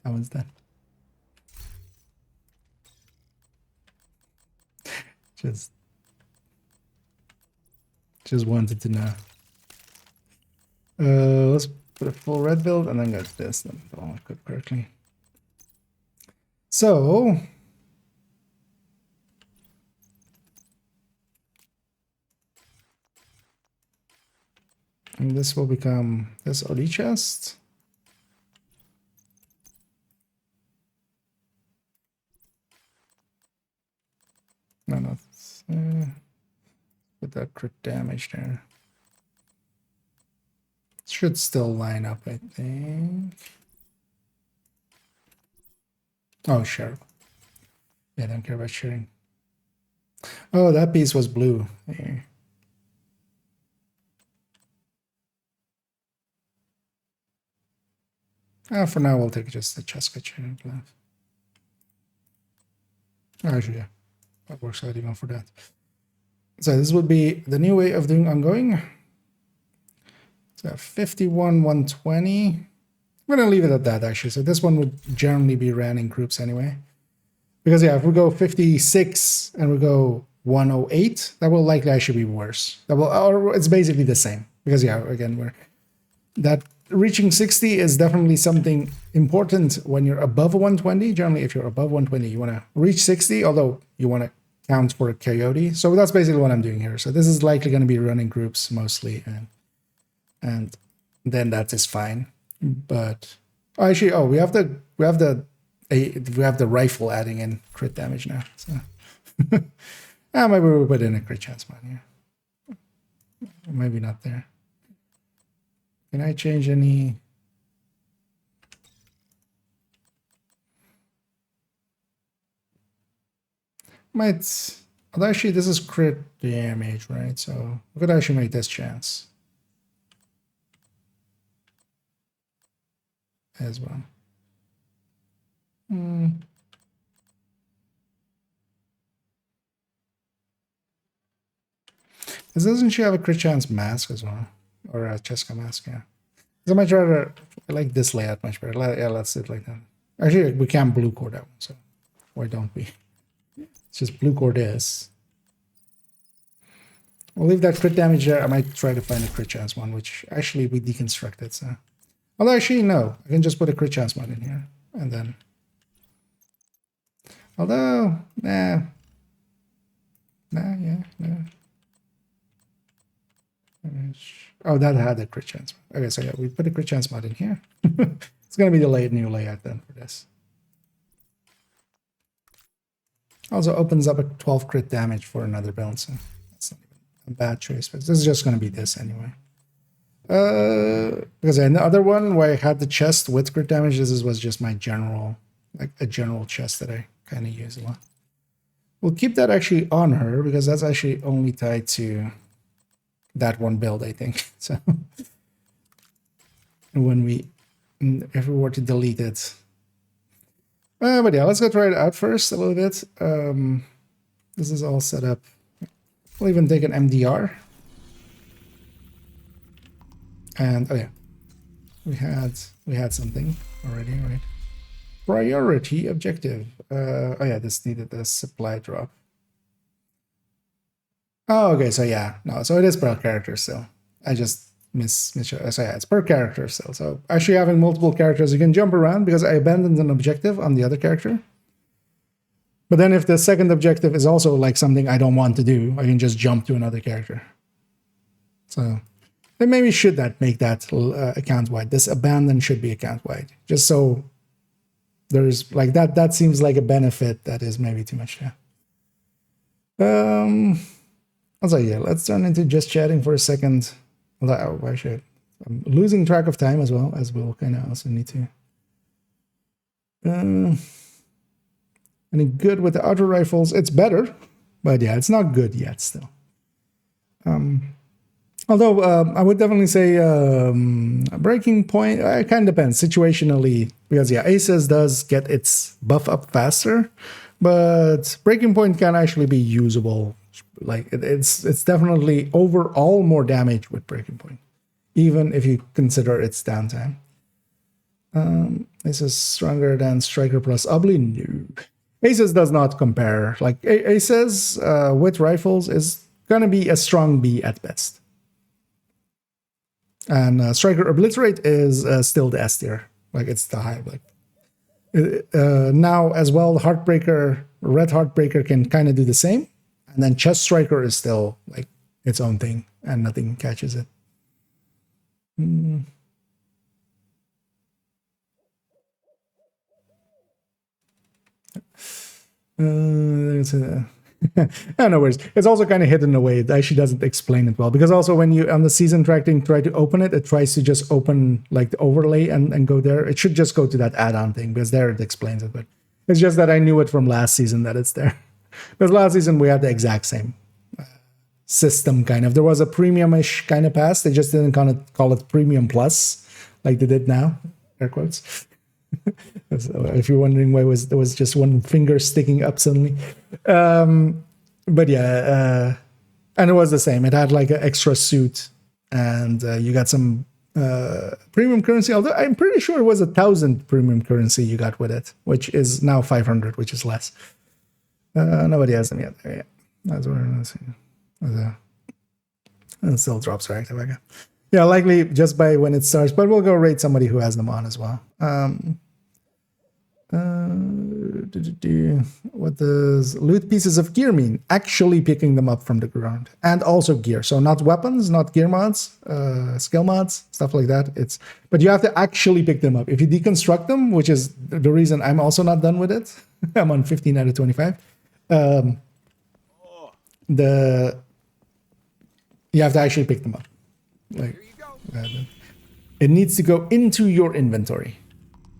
That one's done. Just wanted to know. Let's put a full red build and then go to this. Then I'll equip correctly. So and this will become this OD chest. No, put that crit damage there. Should still line up, I think. Oh, sure. Yeah, I don't care about sharing. Oh, that piece was blue. Here. For now, we'll take just the Cheska chain. Actually, yeah. That works out even for that. So this would be the new way of doing ongoing. So 51-120. I'm going to leave it at that, actually. So this one would generally be ran in groups anyway. Because, yeah, if we go 56 and we go 108, that will likely actually be worse. Or it's basically the same. Because, yeah, again, that reaching 60 is definitely something important when you're above 120. Generally, if you're above 120, you want to reach 60, although you want to count for a coyote. So that's basically what I'm doing here. So this is likely going to be running groups mostly, and then that is fine. But actually, we have the rifle adding in crit damage now. So Maybe we'll put in a crit chance mod here. Maybe not there. Can I change any? Might. Although actually, this is crit damage, right? So we could actually make this chance as well. Doesn't she have a crit chance mask as well? Or a Cheska mask, yeah. So much rather, I like this layout much better. Yeah, let's do it like that. Actually, we can't blue core that one, so why don't we? It's just blue core this. We'll leave that crit damage there. I might try to find a crit chance one, which actually we deconstructed, so. Although actually, no. I can just put a crit chance mod in here. And then. Although, yeah, no. Oh, that had a crit chance. Okay, so yeah, we put a crit chance mod in here. It's going to be the new layout then for this. Also opens up a 12 crit damage for another build, so that's not even a bad choice. But this is just going to be this anyway. Because in the other one where I had the chest with crit damage, this was just my general, like a general chest that I kind of use a lot. We'll keep that actually on her because that's actually only tied to that one build, I think. So if we were to delete it. But yeah, let's go try it out first a little bit. This is all set up. We'll even take an MDR. And oh yeah, we had something already, right? Priority objective. Oh yeah, this needed a supply drop. Oh, okay, so yeah, no, so it is per character still. I just so yeah, it's per character still. So actually having multiple characters, you can jump around because I abandoned an objective on the other character. But then if the second objective is also like something I don't want to do, I can just jump to another character. So then maybe should that make that account wide? This abandon should be account wide, just so there's like that. That seems like a benefit that is maybe too much. Yeah. Also, yeah, let's turn into just chatting for a second. Why should I'm losing track of time as well, as we'll kind of also need to. Any good with the auto rifles? It's better, but yeah, it's not good yet still. Although I would definitely say breaking point, it kind of depends situationally, because yeah, Aces does get its buff up faster, but breaking point can actually be usable. Like it's definitely overall more damage with breaking point, even if you consider its downtime. This is stronger than Striker plus Obli? No. Aces does not compare. Like Aces with rifles is gonna be a strong B at best. And Striker Obliterate is still the S tier. Like it's the high. Like now as well, Heartbreaker, Red Heartbreaker can kind of do the same. And then Chest Striker is still like its own thing, and nothing catches it. No worries. It's also kind of hidden away. It actually doesn't explain it well, because also when you on the season tracking try to open it, it tries to just open like the overlay and go there. It should just go to that add-on thing, because there it explains it. But it's just that I knew it from last season that it's there. Because last season we had the exact same system, kind of. There was a premium-ish kind of pass. They just didn't kind of call it Premium Plus like they did now, air quotes. If you're wondering why there was just one finger sticking up suddenly. But yeah, and it was the same. It had like an extra suit, and you got some premium currency. Although I'm pretty sure it was 1,000 premium currency you got with it, which is now 500, which is less. Nobody has them yet. There, yeah. That's what I'm saying. It still drops reactive again. Yeah, likely just by when it starts, but we'll go rate somebody who has them on as well. What does loot pieces of gear mean? Actually picking them up from the ground, and also gear. So not weapons, not gear mods, skill mods, stuff like that. But you have to actually pick them up. If you deconstruct them, which is the reason I'm also not done with it. I'm on 15 out of 25. you have to actually pick them up. Like, it needs to go into your inventory,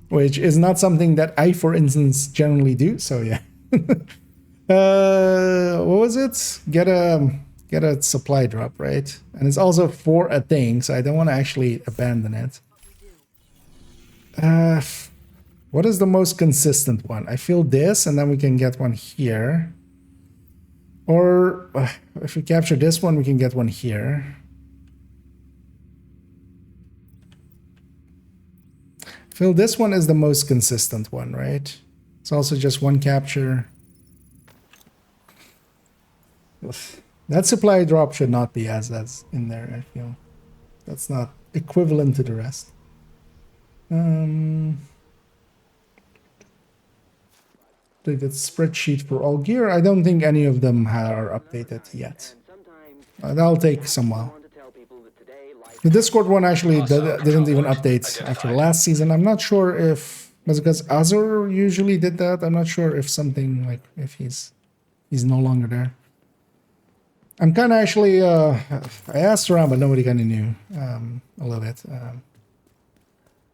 which is not something that I, for instance, generally do. So yeah. What was it? Get a supply drop, right? And it's also for a thing, so I don't want to actually abandon it. What is the most consistent one? I feel this, and then we can get one here. Or if we capture this one, we can get one here. I feel this one is the most consistent one, right? It's also just one capture. That supply drop should not be as in there, I feel. That's not equivalent to the rest. Take that spreadsheet for all gear. I don't think any of them are updated yet. That'll take some while. The Discord one actually didn't even update after last season. I'm not sure if was because Azur usually did that. I'm not sure if something like if he's no longer there. I'm kind of actually I asked around, but nobody kind of knew a little bit.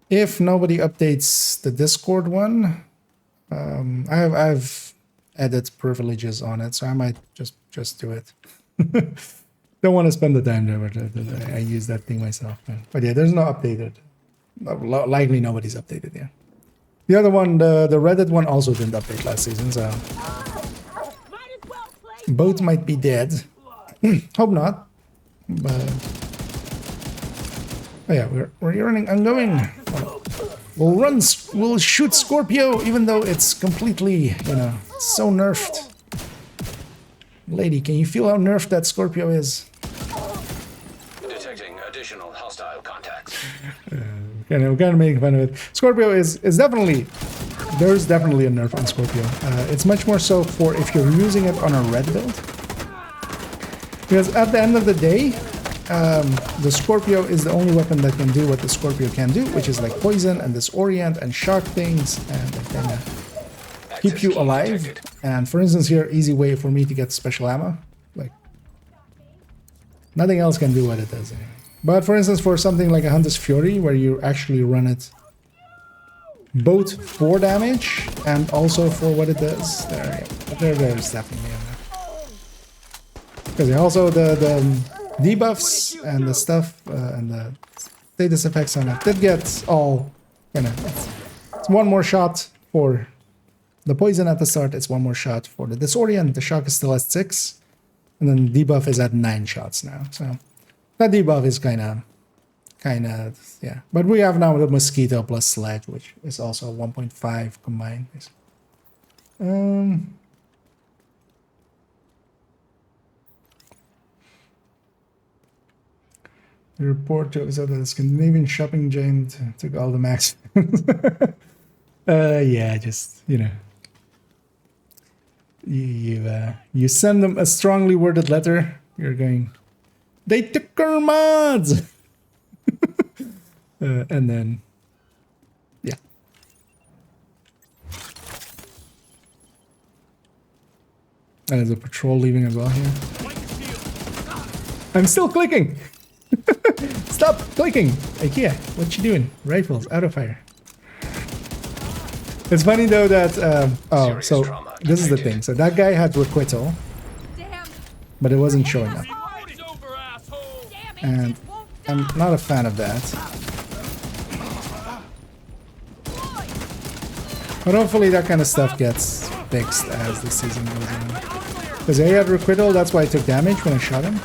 If nobody updates the Discord one, I've added privileges on it, so I might just do it. Don't want to spend the time there, but I use that thing myself. But yeah, there's no updated. Likely nobody's updated there. The other one, the Reddit one, also didn't update last season, so both might be dead. Hope not. But oh yeah, we're running ongoing. We'll shoot Scorpio, even though it's completely, so nerfed. Lady, can you feel how nerfed that Scorpio is? Detecting additional hostile contacts. We're kind of making fun of it. Scorpio is definitely, there's definitely a nerf on Scorpio. It's much more so for if you're using it on a red build. Because at the end of the day, the Scorpio is the only weapon that can do what the Scorpio can do, which is like poison and disorient and shock things and kind of keep you alive. And for instance here, easy way for me to get special ammo. Like, nothing else can do what it does anyway. But for instance, for something like a Hunter's Fury, where you actually run it both for damage and also for what it does, there's definitely a nerf. Because also the debuffs and the stuff and the status effects on it, that gets all, it's one more shot for the poison at the start, it's one more shot for the disorient, the shock is still at 6, and then debuff is at 9 shots now, so that debuff is kind of, yeah. But we have now the Mosquito plus Sledge, which is also 1.5 combined. The report shows that the Scandinavian shopping giant took all the max. Yeah, just, you send them a strongly worded letter, you're going, they took our mods! And then, yeah. There's a patrol leaving as well here. I'm still clicking! Stop clicking! IKEA, what you doing? Rifles, out of fire. It's funny though that, so this is the thing. So that guy had requital, but it wasn't showing up. And I'm not a fan of that. But hopefully that kind of stuff gets fixed as the season goes on. Because he had requital, that's why I took damage when I shot him.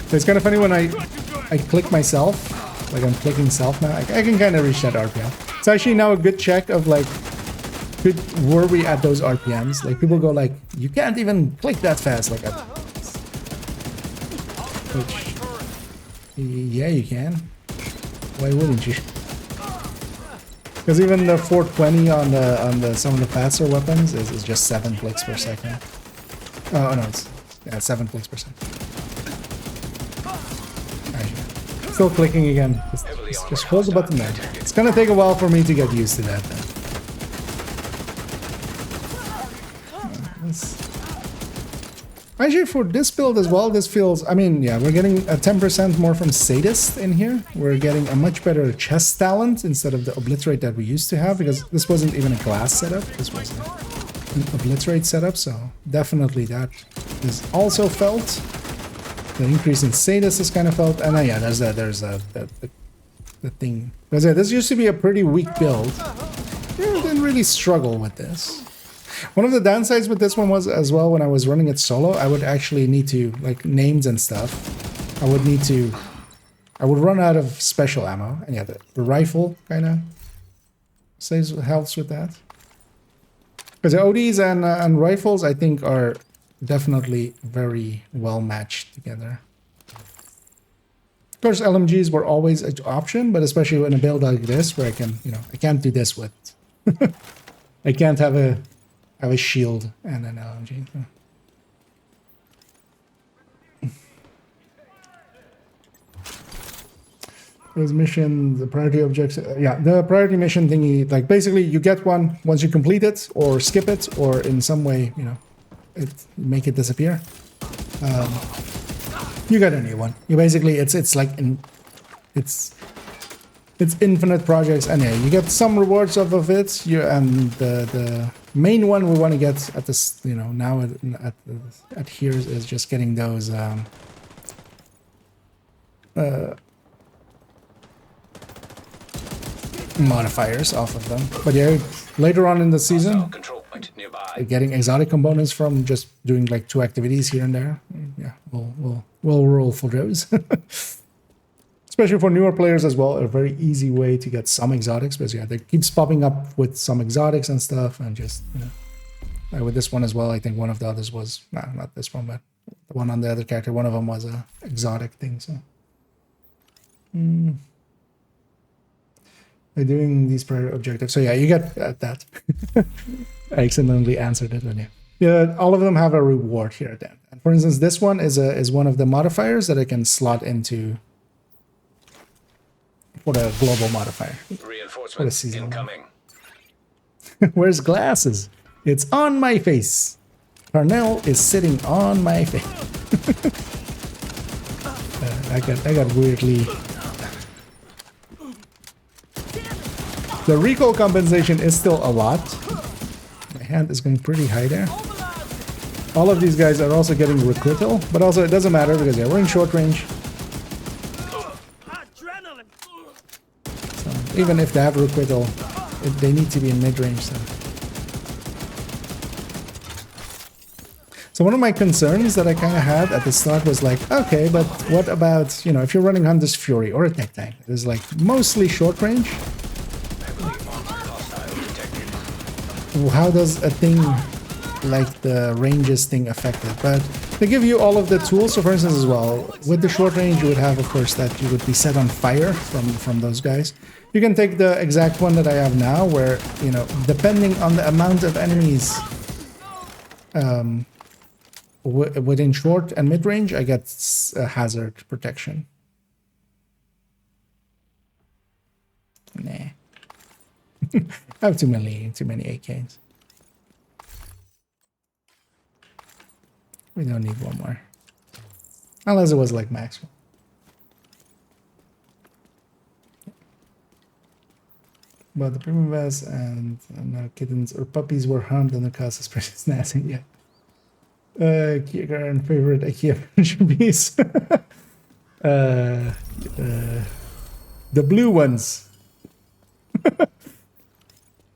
But it's kind of funny when I click myself, like I'm clicking self now, I can kind of reach that RPM. It's actually now a good check of like, were we at those RPMs? Like people go like, you can't even click that fast. Like, yeah, you can. Why wouldn't you? Because even the 420 on the some of the faster weapons is just 7 clicks per second. Oh no, it's 7 clicks per second. Still clicking again. Just hold the button there. It's gonna take a while for me to get used to that then. Actually, for this build as well, this feels... I mean, yeah, we're getting a 10% more from Sadist in here. We're getting a much better chest talent instead of the Obliterate that we used to have, because this wasn't even a glass setup. This was an Obliterate setup, so definitely that is also felt. The increase in Sadist is kind of felt. And yeah, there's the thing. Because yeah, this used to be a pretty weak build. Yeah, didn't really struggle with this. One of the downsides with this one was as well, when I was running it solo, I would actually need to, like, names and stuff. I would run out of special ammo. And yeah, the rifle kind of helps with that. Because the ODs and rifles, I think, are definitely very well matched together. Of course, LMGs were always an option, but especially in a build like this, where I can, you know, I can't do this with. I can't have a shield and an LMG. Those mission, the priority objects, yeah, the priority mission thingy, like basically you get one once you complete it, or skip it, or in some way, you know, make it disappear. You get a new one. You basically, it's like it's infinite projects, and yeah, you get some rewards off of it. And the main one we want to get at this, you know, now at here is just getting those modifiers off of them. But yeah, later on in the season, getting exotic components from just doing like 2 activities here and there. Yeah, we'll roll for those. Especially for newer players as well, a very easy way to get some exotics, because yeah, they keeps popping up with some exotics and stuff, and just, you know, with this one as well, I think one of the others was, nah, not this one, but the one on the other character, one of them was a exotic thing. So by doing these prior objectives, so yeah, you get that. I accidentally answered it, and yeah, all of them have a reward here at the end. And for instance, this one is one of the modifiers that I can slot into. For the global modifier. Reinforcements incoming. Where's glasses? It's on my face. Parnell is sitting on my face. I got weirdly. The recoil compensation is still a lot. My hand is going pretty high there. All of these guys are also getting requital, but also it doesn't matter because yeah, we're in short range. Even if they have requital, they need to be in mid-range. So one of my concerns that I kind of had at the start was like, okay, but what about, you know, if you're running Hunter's Fury or a tech tank, it's like mostly short range. How does a thing like the ranges thing affect it? But they give you all of the tools. So for instance as well, with the short range, you would have, of course, that you would be set on fire from those guys. You can take the exact one that I have now, where, you know, depending on the amount of enemies within short and mid-range, I get hazard protection. Nah. I have too many AKs. We don't need one more. Unless it was like Maxwell. But the premium vest and kittens or puppies were harmed and the cost is pretty nasty. Yeah. Kia current favorite IKEA furniture piece. The blue ones.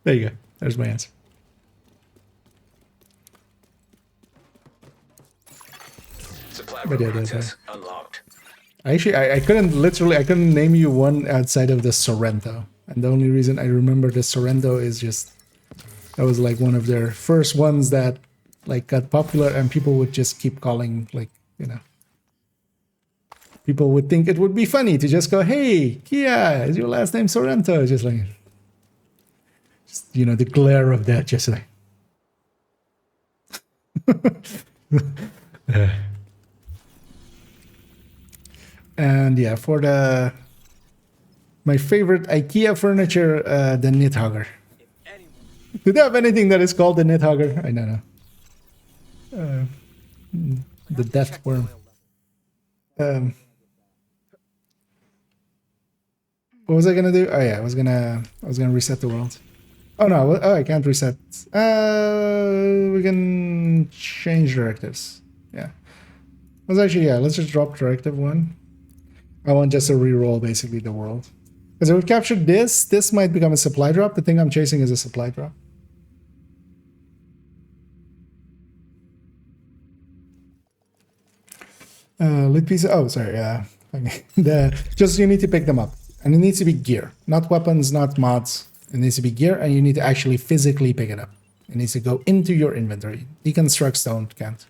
There you go. There's my answer. But yeah, that's unlocked. Actually, I couldn't name you one outside of the Sorrento. And the only reason I remember the Sorrento is just that was like one of their first ones that like got popular, and people would just keep calling, like, you know, people would think it would be funny to just go, "Hey, Kia, is your last name Sorrento?" Just like, you know, the glare of that, just like. And yeah, for my favorite IKEA furniture, the knit hugger. Do they have anything that is called the knit hugger? I don't know. The death worm. What was I gonna do? Oh yeah, I was gonna reset the world. Oh no, oh I can't reset. We can change directives. Yeah. Let's actually, yeah, let's just drop directive 1. I want just to re-roll basically the world. Because if we captured this might become a supply drop. The thing I'm chasing is a supply drop. Lit piece. Oh, sorry. Yeah. Just you need to pick them up, and it needs to be gear, not weapons, not mods. It needs to be gear, and you need to actually physically pick it up. It needs to go into your inventory. Deconstructs can't.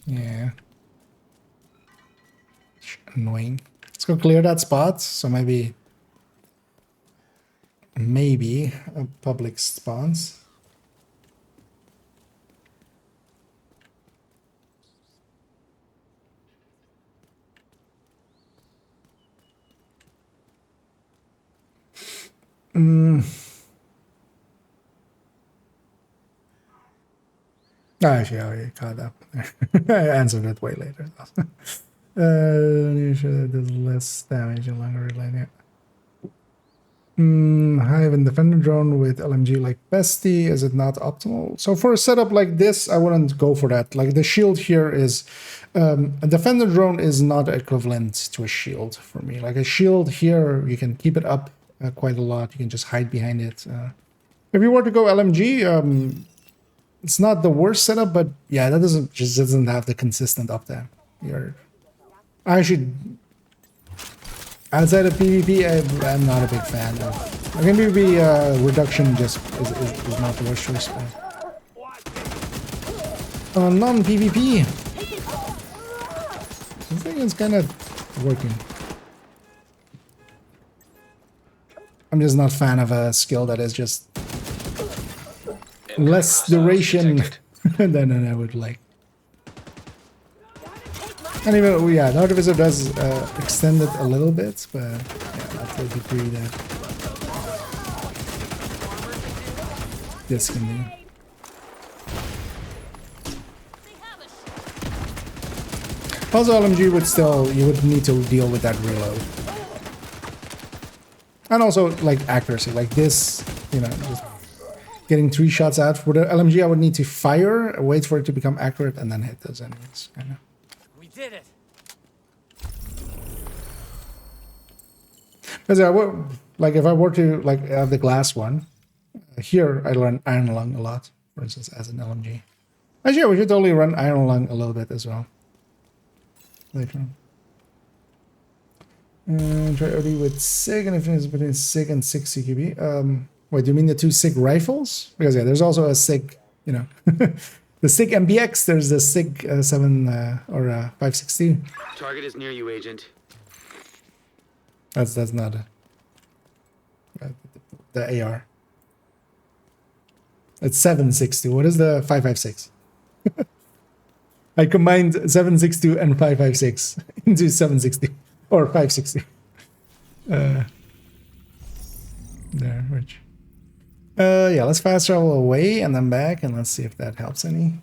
Yeah. Annoying. Let's go clear that spot. So maybe a public spawns. Actually, I already caught up. I answered it way later. You should do less damage and longer line. Hive and defender drone with LMG like bestie, is it not optimal? So for a setup like this, I wouldn't go for that. Like the shield here is a defender drone is not equivalent to a shield for me. Like a shield here, you can keep it up quite a lot. You can just hide behind it. If you were to go LMG, it's not the worst setup, but yeah, that doesn't have the consistent uptime. I should. Outside of PvP, I'm not a big fan of. I think PvP reduction just is not the worst choice. Non-PvP, I think it's kind of working. I'm just not a fan of a skill that is just less duration than I would like. And even, yeah, the Artificer does extend it a little bit, but yeah, not to the degree that this can do. Also, LMG would still, you would need to deal with that reload. And also, like, accuracy, like this, you know, just getting 3 shots out. For the LMG, I would need to fire, wait for it to become accurate, and then hit those enemies, kind of. Did it. Because like if I were to like have the glass one, here I run Iron Lung a lot, for instance, as an LMG. Actually, yeah, we should totally run Iron Lung a little bit as well later on. Try OD with SIG, and if it's between SIG and 6 CQB. Wait, do you mean the 2 SIG rifles? Because yeah, there's also a SIG, you know. The SIG MBX, there's the SIG 7 or 560. Target is near you, Agent. That's not the AR. It's 760. What is the 556? I combined 762 and 556 into 760 or 560. There, which. Yeah, let's fast travel away and then back, and let's see if that helps any.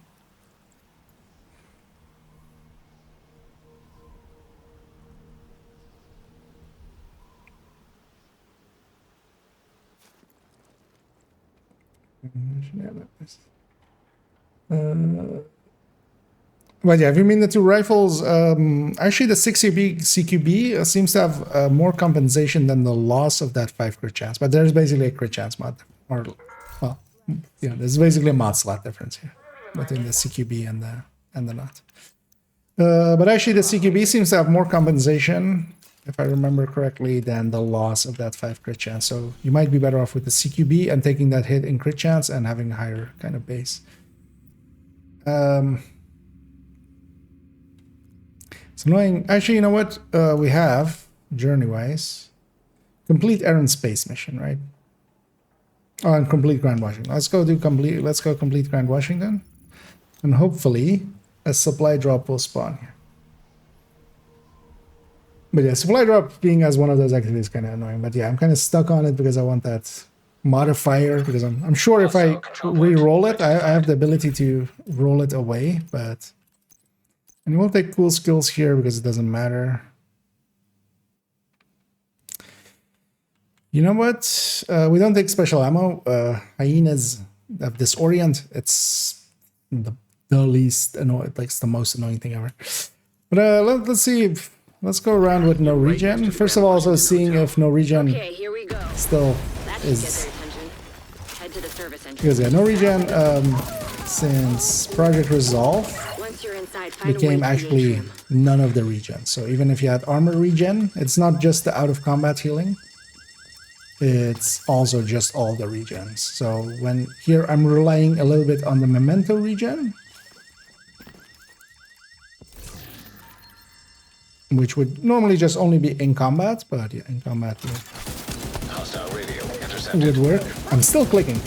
But yeah, if you mean the 2 rifles, actually the 6 CQB seems to have more compensation than the loss of that 5 crit chance. But there's basically a crit chance mod. Or, well, yeah, there's basically a mod slot difference here between the CQB and the not. But actually the CQB seems to have more compensation, if I remember correctly, than the loss of that 5 crit chance. So you might be better off with the CQB and taking that hit in crit chance and having a higher kind of base. It's annoying. Actually, you know what? We have, journey-wise, complete Errand Space mission, right? Oh, and complete Grand Washington. Let's go complete Grand Washington. And hopefully a supply drop will spawn here. But yeah, supply drop being as one of those activities is kind of annoying. But yeah, I'm kind of stuck on it because I want that modifier, because I'm sure if I re-roll it, I have the ability to roll it away, but... And we'll take cool skills here because it doesn't matter. You know what? We don't take special ammo. Hyenas of Disorient. It's the least annoying, like it's the most annoying thing ever. But let's see if... Let's go around with no regen. First of all, also seeing if no regen still is... Because yeah, no regen since Project Resolve became actually none of the regen. So even if you had armor regen, it's not just the out of combat healing. It's also just all the regens. So when here I'm relying a little bit on the memento regen, which would normally just only be in combat, but yeah, in combat would work. I'm still clicking.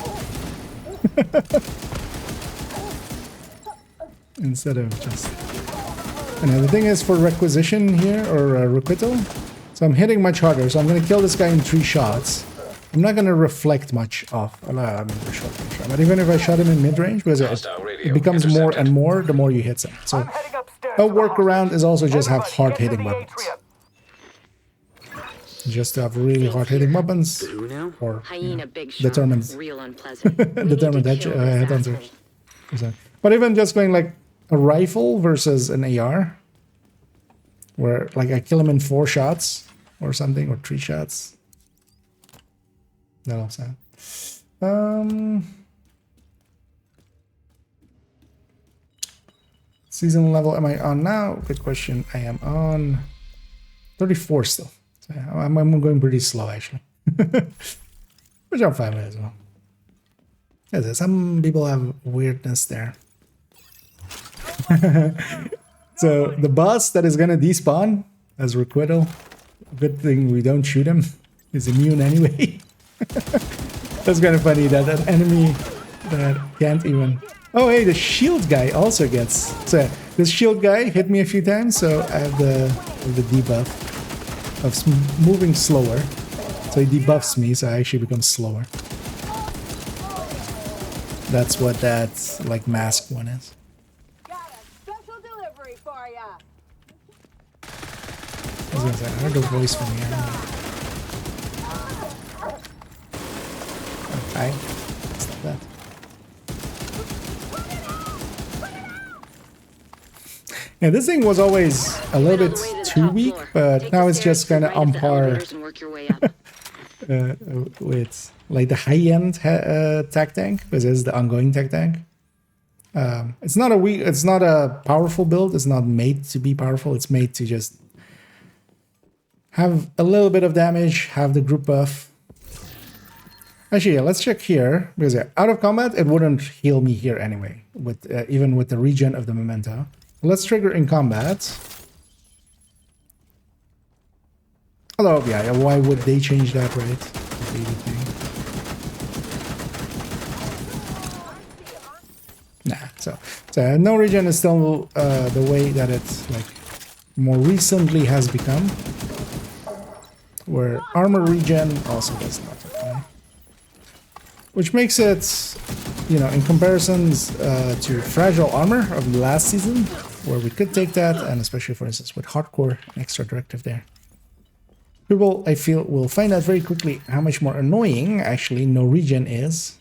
Instead of just... And the thing is for requisition here, or requital, so I'm hitting much harder, so I'm going to kill this guy in 3 shots. I'm not going to reflect much off. I mean, but even if I shot him in mid-range, because it becomes more and more the more you hit him. So a workaround is also just have hard-hitting weapons. Just to have really hard-hitting weapons, or determined headhunters. But even just going like a rifle versus an AR, where like I kill him in 4 shots or something, or 3 shots. That also. Season level am I on now? Good question. I am on 34 still. So I'm going pretty slow actually. Which I'm fine with as well. Yeah, some people have weirdness there. So the boss that is gonna despawn as requital, good thing we don't shoot him. He's immune anyway. That's kind of funny that an enemy that can't even... Oh hey, the shield guy also gets... So this shield guy hit me a few times, so I have the debuff of moving slower. So he debuffs me, so I actually become slower. That's what that like mask one is. Got a special delivery for ya. I was gonna say, I heard the voice from here. Okay, stop that. Yeah, this thing was always a little bit too weak, but now it's just kind of on par with like the high-end tech tank, because it's the ongoing tech tank. It's not a powerful build. It's not made to be powerful. It's made to just have a little bit of damage, have the group buff. Actually, yeah, let's check here, because yeah, out of combat, it wouldn't heal me here anyway, with even with the regen of the memento. Let's trigger in combat. Although, yeah, why would they change that, right? Nah, so no regen is still the way that it's like more recently has become, where armor regen also does not apply. Which makes it, you know, in comparisons to fragile armor of the last season, where we could take that, and especially for instance with hardcore, an extra directive there. People, I feel, will find out very quickly how much more annoying actually no regen is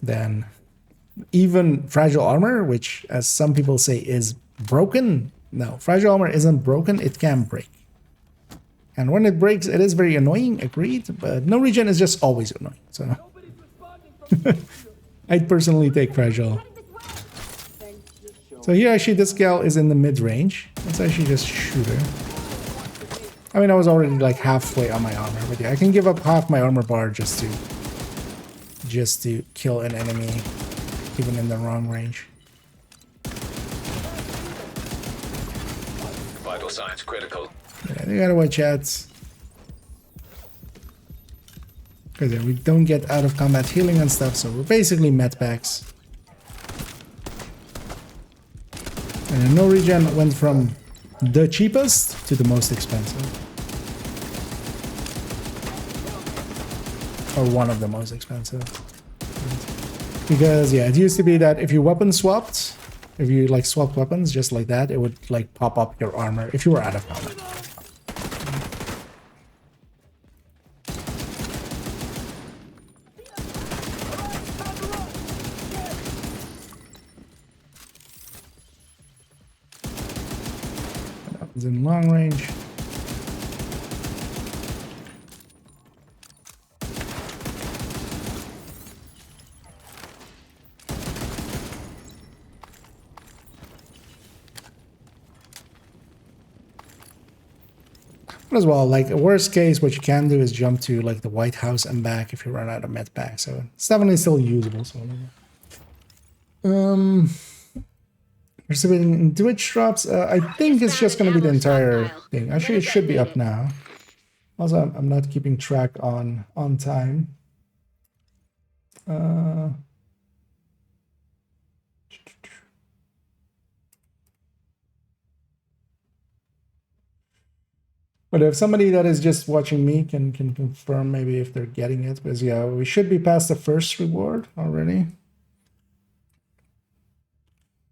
than even fragile armor, which, as some people say, is broken. No, fragile armor isn't broken, it can break. And when it breaks, it is very annoying, agreed, but no regen is just always annoying, so... I'd personally take fragile. So here actually this gal is in the mid-range. Let's actually just shoot her. I mean, I was already like halfway on my armor, but yeah, I can give up half my armor bar just to kill an enemy even in the wrong range. Vital signs critical. Yeah, they gotta watch out. Because yeah, we don't get out of combat healing and stuff, so we're basically med packs. And no regen went from the cheapest to the most expensive. Or one of the most expensive. Because, yeah, it used to be that if you weapon swapped, if you, like, swapped weapons just like that, it would, like, pop up your armor if you were out of armor. In long range. As well, like, worst case, what you can do is jump to like the White House and back if you run out of med pack. So it's definitely still usable. So receiving Twitch drops. I think it's just going to be the entire thing. Actually, it should be up now. Also, I'm not keeping track on time. But if somebody that is just watching me can confirm maybe if they're getting it, because yeah, we should be past the first reward already.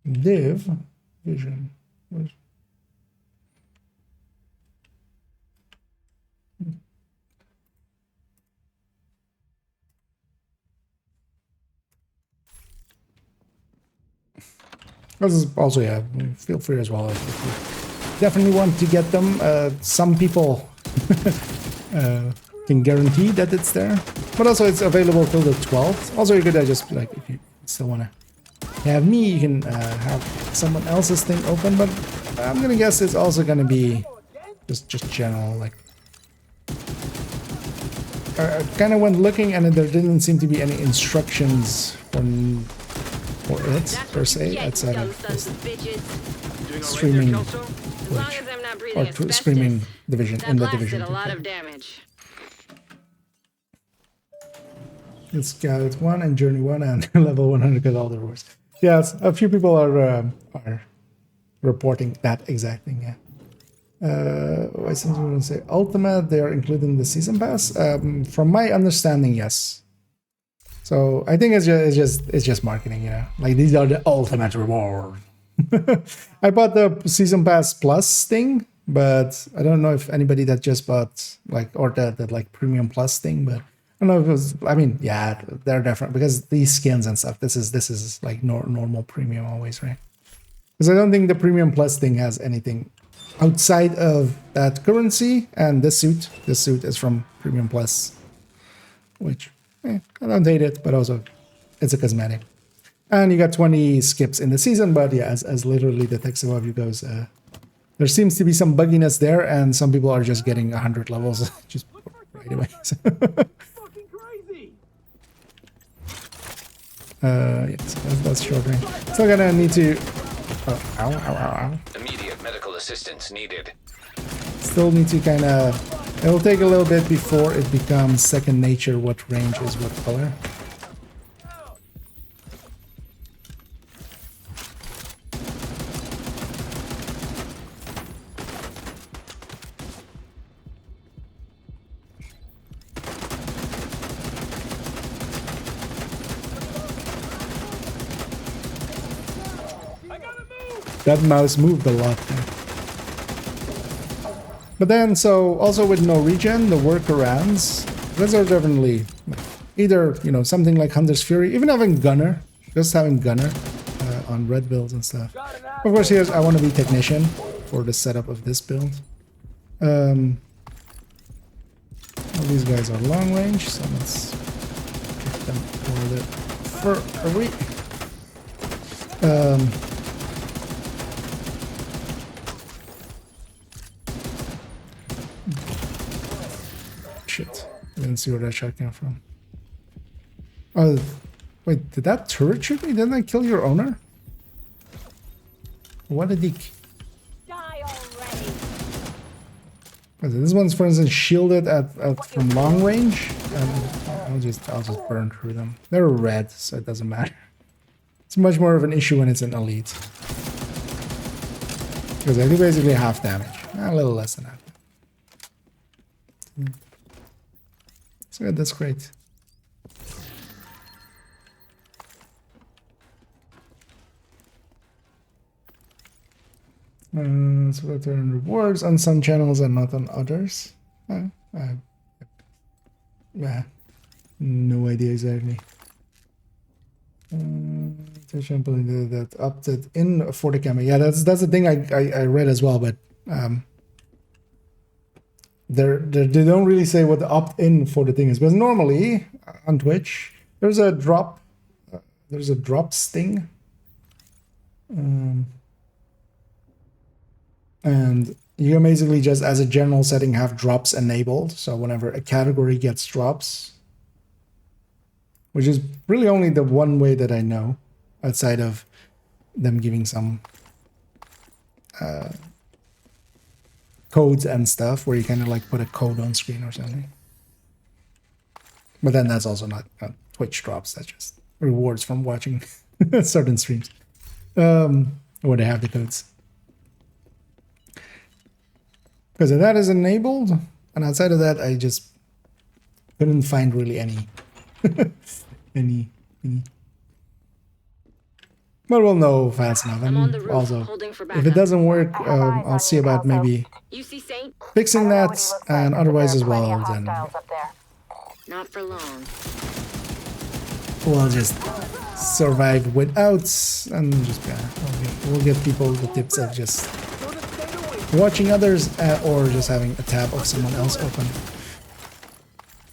Live vision. This is also, yeah, feel free as well if you definitely want to get them. Some people can guarantee that it's there, but also it's available till the 12th. Also, you could just, like, if you still want to have me, you can have someone else's thing open, but I'm gonna guess it's also gonna be just general, like, I kind of went looking and there didn't seem to be any instructions for it per se outside of streaming Twitch or streaming division in the division. A lot of damage. It's Scout 1 and Journey 1 and level 100 got all the rewards. Yes, a few people are reporting that exact thing. Yeah. I simply want to say Ultimate. They are including the season pass. From my understanding, yes. So I think it's just marketing, you know. Like, these are the ultimate reward. I bought the season pass plus thing, but I don't know if anybody that just bought like or that like premium plus thing, but I don't know if it was. I mean, yeah, they're different because these skins and stuff. This is like normal premium always, right? Because I don't think the premium plus thing has anything outside of that currency and this suit. This suit is from premium plus, which I don't hate it, but also it's a cosmetic. And you got 20 skips in the season, but yeah, as literally the text above you goes, there seems to be some bugginess there, and some people are just getting 100 levels just right away. Yes, that's short range. Still gonna need to. Oh, ow. Immediate medical assistance needed. Still need to kind of. It'll take a little bit before it becomes second nature what range is what color. That mouse moved a lot there. But then, so also with no regen, the workarounds, those are definitely either, you know, something like Hunter's Fury, even having Gunner, just having Gunner on red builds and stuff. Of course, here's I want to be Technician for the setup of this build. All these guys are long range, so let's get them a little bit further. Shit, I didn't see where that shot came from. Oh, wait, did that turret shoot me? Didn't I kill your owner? What a dick. Die already. This one's, for instance, shielded from long range, and I'll just burn through them. They're red, so it doesn't matter. It's much more of an issue when it's an elite. Because I do basically half damage. A little less than half. So yeah, that's great. So return rewards on some channels and not on others. Yeah, no idea exactly. That opted in for the camera. Yeah, that's the thing I read as well, but they don't really say what the opt-in for the thing is. Because normally on Twitch there's a drop sting, and you can basically just as a general setting have drops enabled. So whenever a category gets drops, which is really only the one way that I know, outside of them giving some codes and stuff where you kind of like put a code on screen or something. But then that's also not Twitch drops, that's just rewards from watching certain streams where they have the codes. Because that is enabled, and outside of that I just couldn't find really any any. But we'll know fast enough. And also, if it doesn't work, I'll see about maybe fixing that, and otherwise as well, then not for long. We'll just survive without, and just we'll get people the tips of just watching others or just having a tab of someone else open.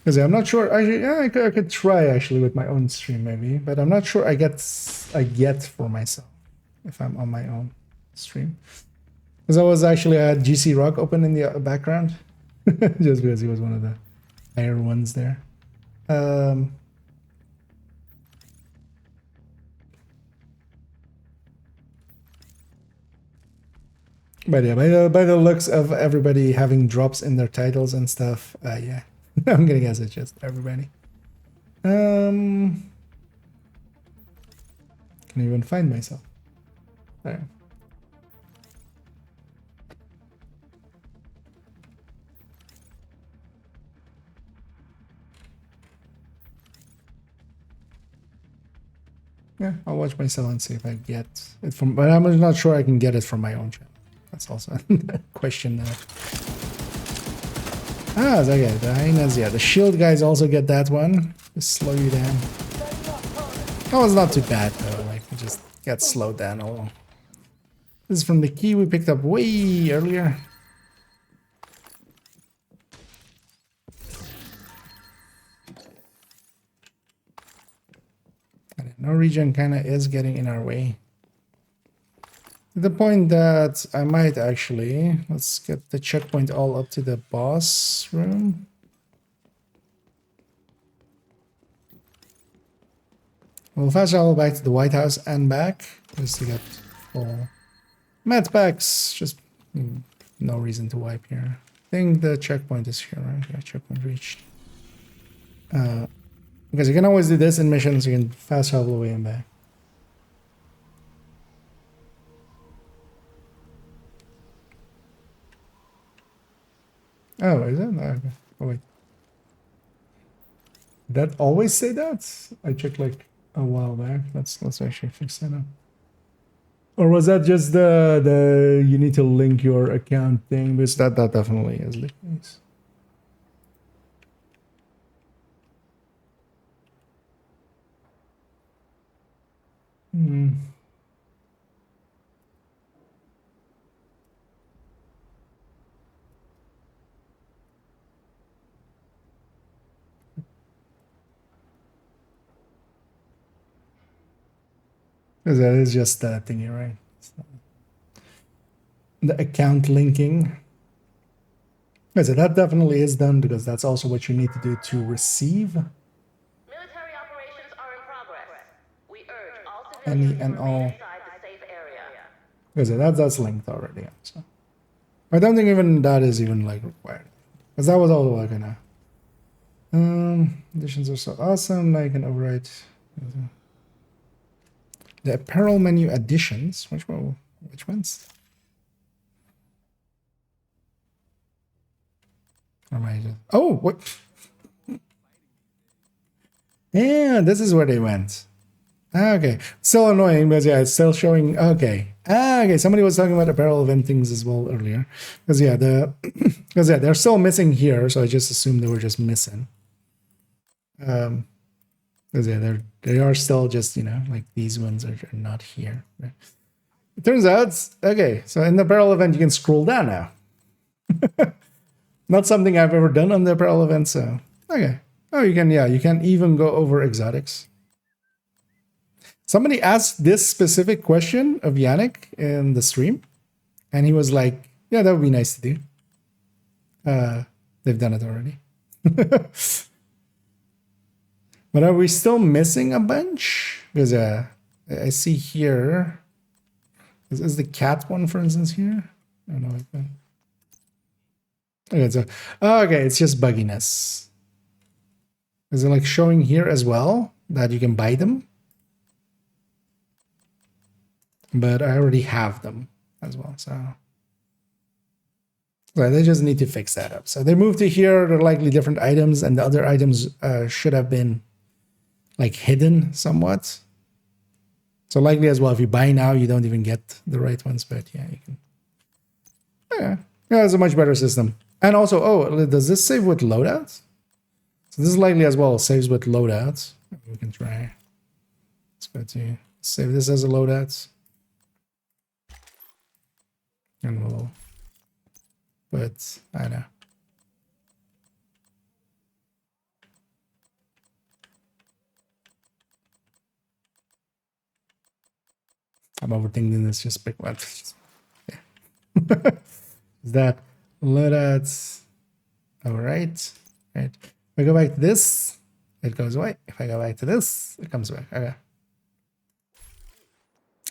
Because I'm not sure. I could try actually with my own stream maybe, but I'm not sure I get for myself if I'm on my own stream. Because I was actually at GC Rock open in the background, just because he was one of the higher ones there. But yeah, by the looks of everybody having drops in their titles and stuff, yeah. I'm gonna guess it's just everybody. Can even find myself. There. Yeah, I'll watch myself and see if I get it from, but I'm not sure I can get it from my own channel. That's also a question there. Ah, okay, the hyenas, yeah. The shield guys also get that one. Just slow you down. That was not too bad though, like you just get slowed down a little. This is from the key we picked up way earlier. No regen kinda is getting in our way. To the point that I might actually, let's get the checkpoint all up to the boss room. We'll fast travel back to the White House and back, just to get full med packs. Just no reason to wipe here. I think the checkpoint is here, right? Yeah, checkpoint reached. Because you can always do this in missions, you can fast travel away and back. Oh, is it? Okay. Oh, wait. Did that always say that? I checked like a while back. Let's actually fix that up. Or was that just the you need to link your account thing? Because that definitely is the case. Because that is just that thingy, right? The account linking. So that definitely is done, because that's also what you need to do to receive Military operations are in progress. We urge all any civilians and to all. remain inside the safe area. Because that's linked already. So I don't think even that is even like required. Because that was all like additions are so awesome. Now you can overwrite the apparel menu additions. Which ones? Oh, what? Yeah, this is where they went. Okay, still annoying, but yeah, it's still showing. Okay, okay. Somebody was talking about apparel event things as well earlier, because yeah, they're still missing here. So I just assumed they were just missing. Because yeah, they are still just like these ones are not here. It turns out, okay. So in the apparel event, you can scroll down now. Not something I've ever done on the apparel event. So okay. Oh, you can even go over exotics. Somebody asked this specific question of Yannick in the stream, and he was like, yeah, that would be nice to do. They've done it already. But are we still missing a bunch? Because I see here, is the cat one, for instance, here? I don't know. Okay, so, okay, it's just bugginess. Is it like showing here as well that you can buy them? But I already have them as well, so they just need to fix that up. So they moved to here. They're likely different items, and the other items should have been like hidden somewhat. So likely as well, if you buy now, you don't even get the right ones. But yeah, you can. Yeah, it's a much better system. And also, oh, does this save with loadouts? So this is likely as well saves with loadouts. We can try. Let's go to save this as a loadout. And we'll, but I know. I'm overthinking this. Just pick one. Yeah. Is that loadouts? All right. Right. If I go back to this, it goes away. If I go back to this, it comes back. Okay.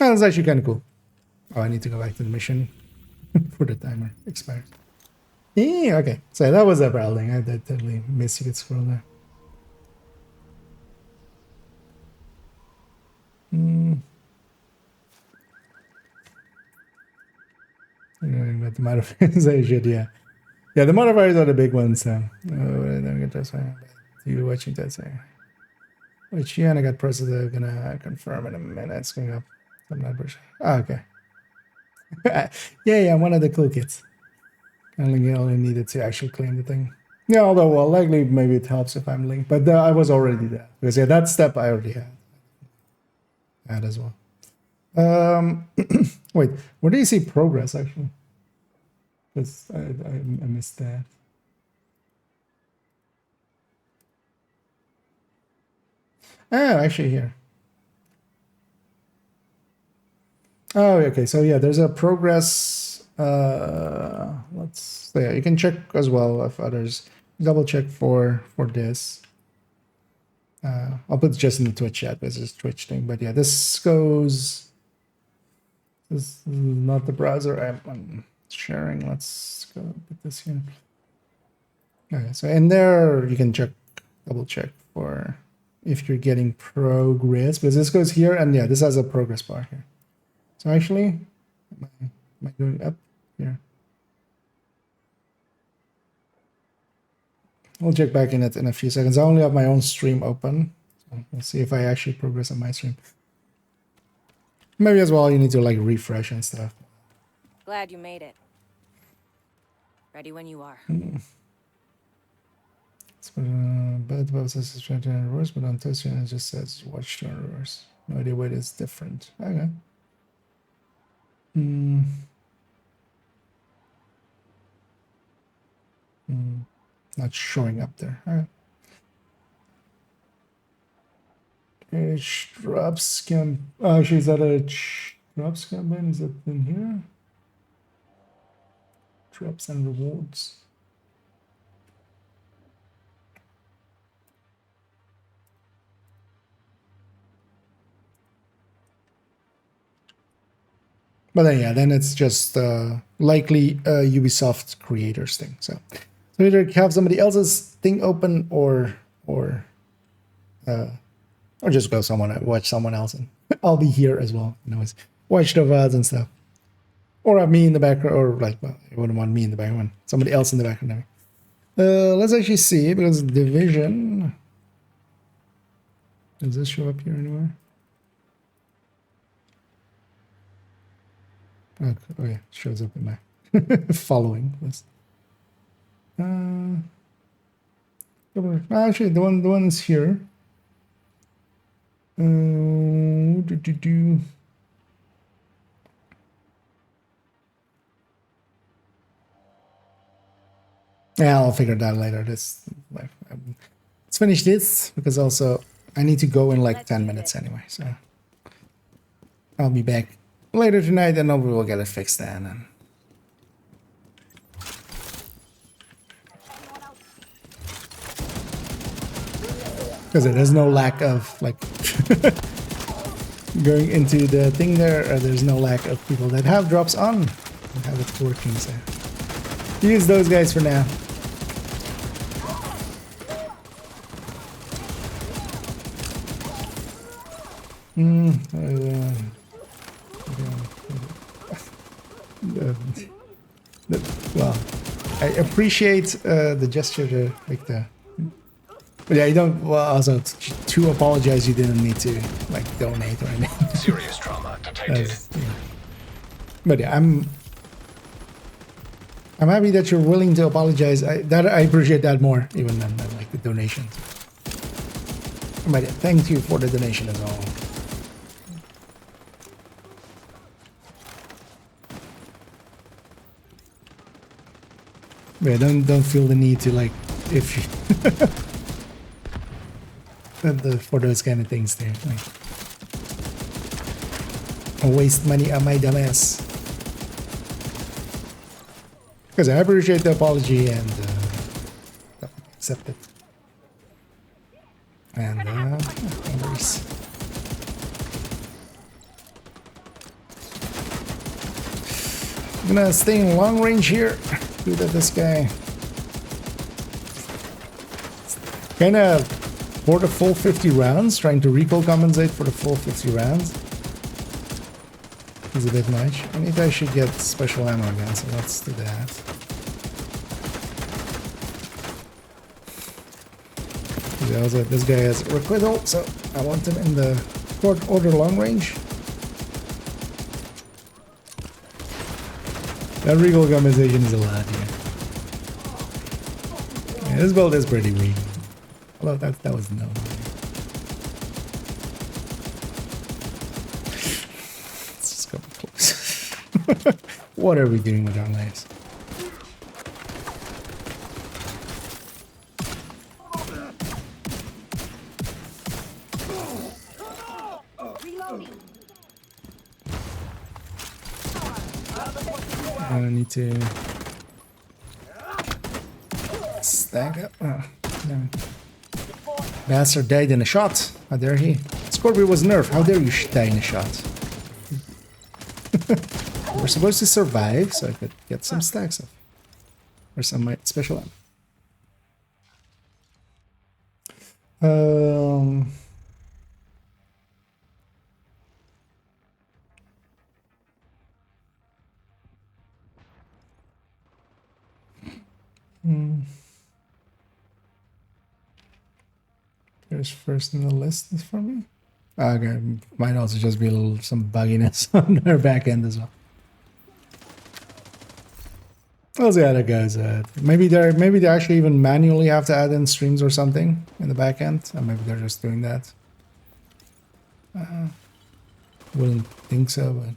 Oh, that's actually kind of cool. Oh, I need to go back to the mission. For the timer expired. Yeah, okay. So that was a thing. I totally missed you could scroll there. But the modifiers, I should, yeah. Yeah, the modifiers are the big ones. So, I don't get this one. You watching that say? Which, yeah, and I got processor. Gonna confirm in a minute. It's going up. I'm not sure. Oh, okay. yeah, one of the cool kids. I only needed to actually claim the thing. Yeah, although, well, likely maybe it helps if I'm linked. But I was already there. Because, yeah, that step I already had as well. Wait, where do you see progress, actually? Because I missed that. Oh, actually here. Oh, okay. So yeah, there's a progress. Yeah, you can check as well if others double check for this. I'll put just in the Twitch chat because it's Twitch thing. But yeah, this goes. This is not the browser I'm sharing. Let's go put this here. Okay, so in there you can double check for if you're getting progress, because this goes here, and yeah, this has a progress bar here. So actually, am I going up here? We'll check back in it in a few seconds. I only have my own stream open. So we'll see if I actually progress on my stream. Maybe as well you need to like refresh and stuff. Glad you made it. Ready when you are. But the process is trying to reverse, but on testing it just says watch to reverse. No idea why it is different. Okay. Not showing up there. All right. Drops can actually, is that a drops campaign? Is that in here? Drops and rewards. But then, yeah, then it's just likely Ubisoft creators thing. So either have somebody else's thing open or just go watch someone else, and I'll be here as well. Watch the VODs and stuff, or have me in the background, or like, well, I wouldn't want me in the background, somebody else in the background. Let's actually see, because Division... Does this show up here anywhere? Okay, oh yeah, it shows up in my following list. Actually, the one is here. Yeah, I'll figure that later. Let's finish this, because also I need to go in like 10 minutes anyway. So I'll be back later tonight, and we will get it fixed then. And because there's no lack of like going into the thing there, there's no lack of people that have drops on and have it working. So use those guys for now. Well, I appreciate the gesture to like the. But yeah, you don't. Well, also to apologize, you didn't need to like donate or anything. Serious trauma detected. Yeah. But yeah, I'm happy that you're willing to apologize. I appreciate that more even than like the donation. But yeah, thank you for the donation as well. Yeah, don't feel the need to like if you for those kind of things there. Like, I waste money on my dumbass. Because I appreciate the apology and accept it. And no worries. I'm gonna stay in long range here. Shoot at this guy. Kinda for the full 50 rounds, trying to recoil compensate for the full 50 rounds. Is a bit much. I think I should get special ammo again, so let's do that. Also, this guy has requital, so I want him in the short order long range. That recoil compensation is a lot here. Yeah, this build is pretty weak. Although that was no. Let's just go close. What are we doing with our lives? I need to stack up. Oh, no. Bastard died in a shot. How dare he? Scorpio was nerfed. How dare you die in a shot? We're supposed to survive, so I could get some stacks of. Or some special ammo. There's first in the list is for me. Okay, might also just be a little some bugginess on their back end as well. Those the other guys. Maybe they actually even manually have to add in streams or something in the back end, or maybe they're just doing that. Wouldn't think so, but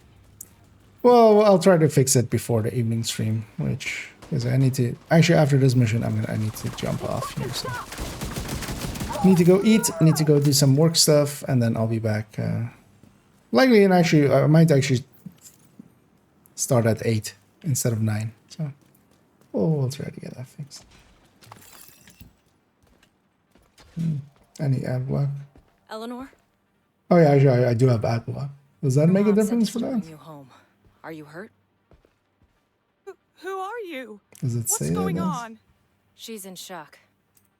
well, I'll try to fix it before the evening stream, which is I need to actually after this mission I need to jump off here, so I need to go eat, I need to go do some work stuff, and then I'll be back. Likely, and actually I might actually start at 8 instead of 9. So we'll try to get that fixed. Any ad block? Eleanor? Oh yeah, actually I do have ad block. Does that make a difference for that? You home. Are you hurt? Who are you? Does it say What's going that on? She's in shock.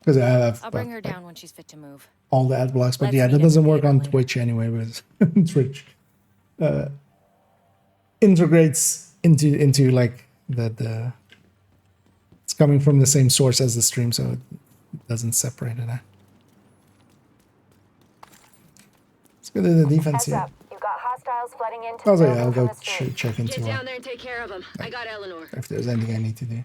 Because I have. I'll bring her down when she's fit to move. All the ad blocks, but yeah, that doesn't work on Twitch anyway. But Twitch integrates into like the coming from the same source as the stream, so it doesn't separate it. Let's go to the defense here. Up. You've got hostiles flooding into Also, the yeah, I'll building go from the street. check into Get down there and take care of him. I got Eleanor. if there's anything I need to do.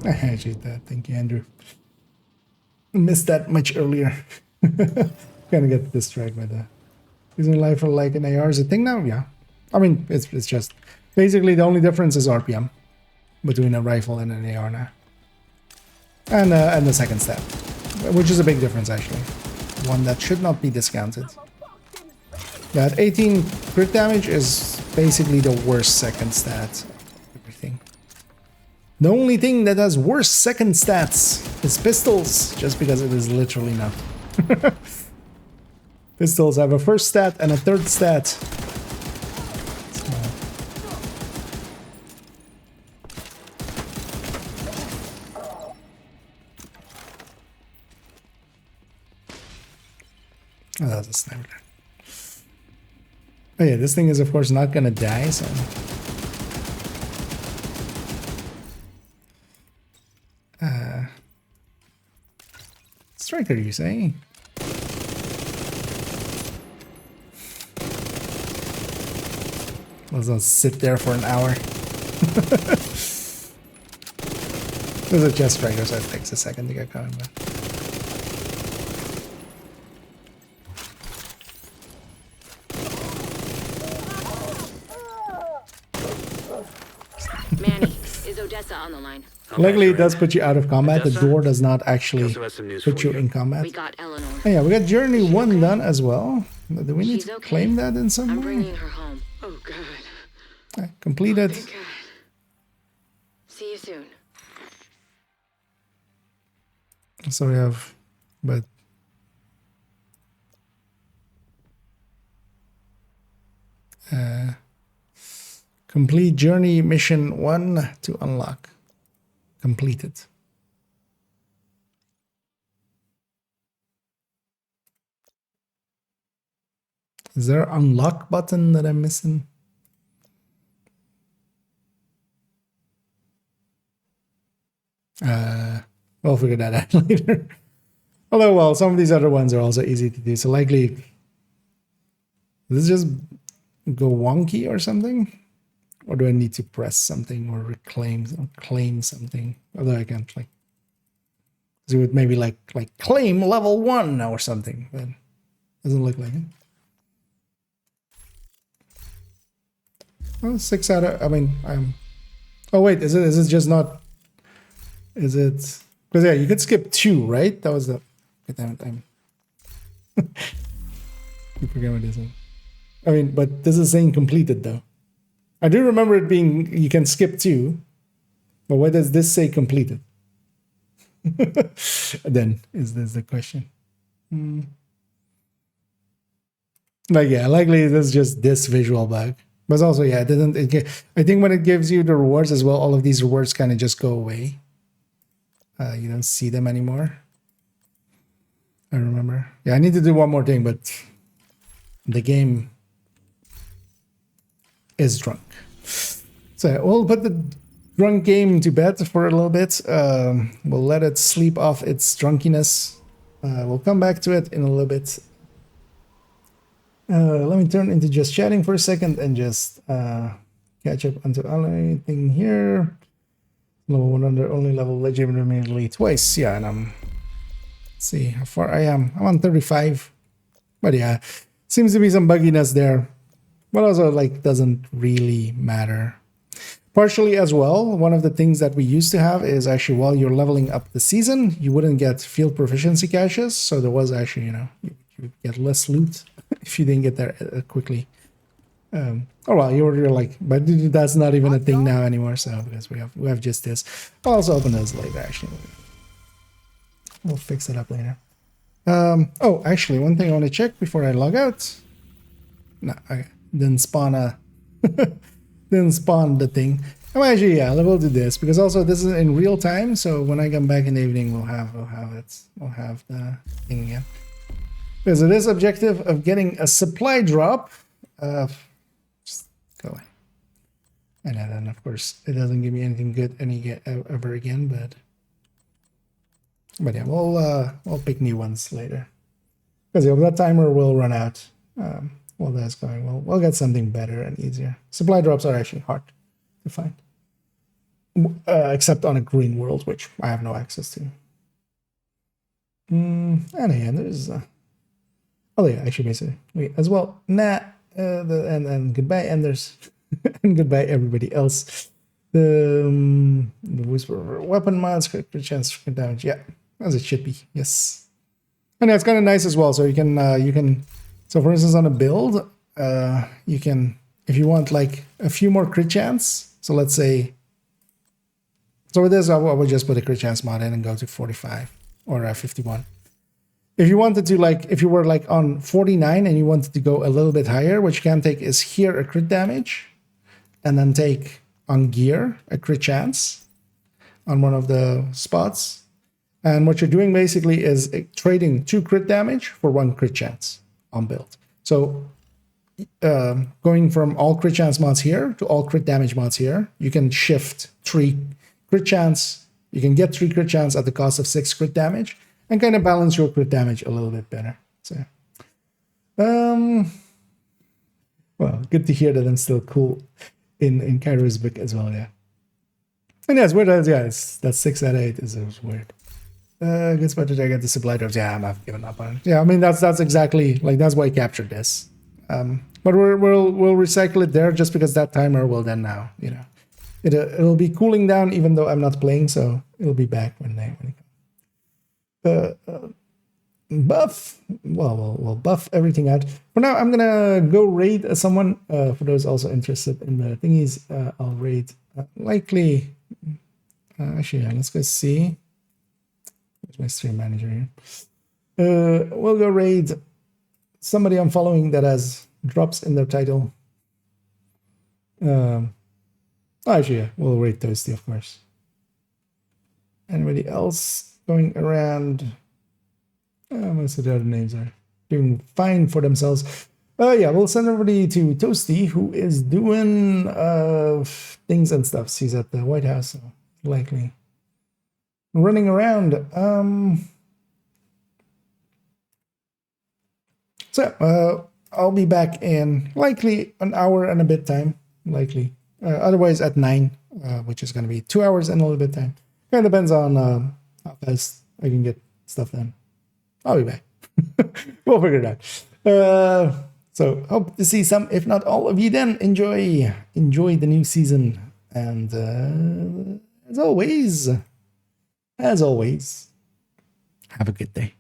I hate that. Thank you, Andrew. I missed that much earlier. Kind of get distracted by that. Using life for like an AR is a thing now? Yeah. I mean, it's just basically the only difference is RPM between a rifle and an AR now. And the second stat, which is a big difference actually. One that should not be discounted. That 18 crit damage is basically the worst second stat. Everything. The only thing that has worse second stats is pistols, just because it is literally not. Pistols have a first stat and a third stat. Oh, that was a sniper. Oh yeah, this thing is of course not gonna die, so... Striker, you say? Let's sit there for an hour. There's a chest striker, so it takes a second to get going. But... Manny, is Odessa on the line? Luckily, it does put you out of combat. The door does not actually put you in combat. We got Eleanor. Oh, yeah, we got Journey 1 done as well. Do we need to claim that in some way? I'm bringing her home. Oh, God. Completed. Thank God. See you soon. So we have, but... complete Journey Mission 1 to unlock. Completed. Is there an unlock button that I'm missing? We'll figure that out later. Although, well, some of these other ones are also easy to do. So likely, does this just go wonky or something? Or do I need to press something or claim something? Although I can't like, so it would maybe like claim level 1 or something, but doesn't look like it. Well, 6 out of, I mean, I'm, oh wait, is it just not, is it, because yeah, you could skip 2, right? That was the, damn it, you forget what it is. I mean, but this is saying completed though. I do remember it being, you can skip 2, but why does this say completed? Then, is this the question? Like, yeah, likely this is just this visual bug. But also, yeah, I think when it gives you the rewards as well, all of these rewards kind of just go away. You don't see them anymore. I remember. Yeah, I need to do one more thing, but the game is drunk. So we'll put the drunk game to bed for a little bit. We'll let it sleep off its drunkiness. We'll come back to it in a little bit. Let me turn into just chatting for a second and just catch up onto anything here. Level 100, only level legitimately twice. Yeah, and let's see how far I am. I'm on 35. But yeah, seems to be some bugginess there. But also, like, doesn't really matter. Partially as well, one of the things that we used to have is actually while you're leveling up the season, you wouldn't get field proficiency caches. So there was actually, you know, you would get less loot if you didn't get there quickly. Oh well, you're like, but that's not even a thing now anymore. So because we have just this. I'll also open those later. Actually, we'll fix it up later. Oh, actually, one thing I want to check before I log out. No, okay. Didn't spawn the thing. Oh, actually, yeah, we'll do this because also this is in real time. So when I come back in the evening, we'll have the thing again. Because it is objective of getting a supply drop. Just go away. And then of course it doesn't give me anything good ever again. But yeah, we'll pick new ones later. Because yeah, that timer will run out. While that's going, we'll get something better and easier. Supply drops are actually hard to find, except on a green world, which I have no access to. And again, there's oh yeah, actually basically wait as well. Nah, and goodbye, Enders, and goodbye everybody else. The whisper weapon mods, crit chance for damage. Yeah, as it should be. Yes, and it's kind of nice as well. So you can. So for instance, on a build, you can, if you want like a few more crit chance. So let's say, so with this, I would just put a crit chance mod in and go to 45 or 51. If you wanted to, like, if you were like on 49 and you wanted to go a little bit higher, what you can take is here a crit damage, and then take on gear a crit chance on one of the spots. And what you're doing basically is trading 2 crit damage for 1 crit chance on build. So going from all crit chance mods here to all crit damage mods here, you can shift 3 crit chance. You can get 3 crit chance at the cost of 6 crit damage and kind of balance your crit damage a little bit better. So, well, good to hear that I'm still cool in Kairo's book as well, yeah. And yeah, it's weird. Yeah, that's 6 out of 8 is weird. Good spot to get the supply drops. Yeah, I've given up on it. Yeah, I mean that's exactly like that's why I captured this. But we'll recycle it there just because that timer will then now, you know, it'll be cooling down even though I'm not playing, so it'll be back when it comes. Buff. Well, we'll buff everything out. For now, I'm gonna go raid someone. For those also interested in the thingies, I'll raid likely. Actually, yeah, let's go see. There's my stream manager here. We'll go raid somebody I'm following that has drops in their title. Actually, yeah, we'll raid Toasty, of course. Anybody else going around? Most of the other names are doing fine for themselves. Yeah, we'll send everybody to Toasty, who is doing things and stuff. He's at the White House, so likely running around. So I'll be back in likely an hour and a bit time, likely. Otherwise at 9, which is going to be 2 hours and a little bit time. Kind of depends on how fast I can get stuff done. I'll be back. We'll figure it out. So hope to see some, if not all of you then. Enjoy the new season. And as always, have a good day.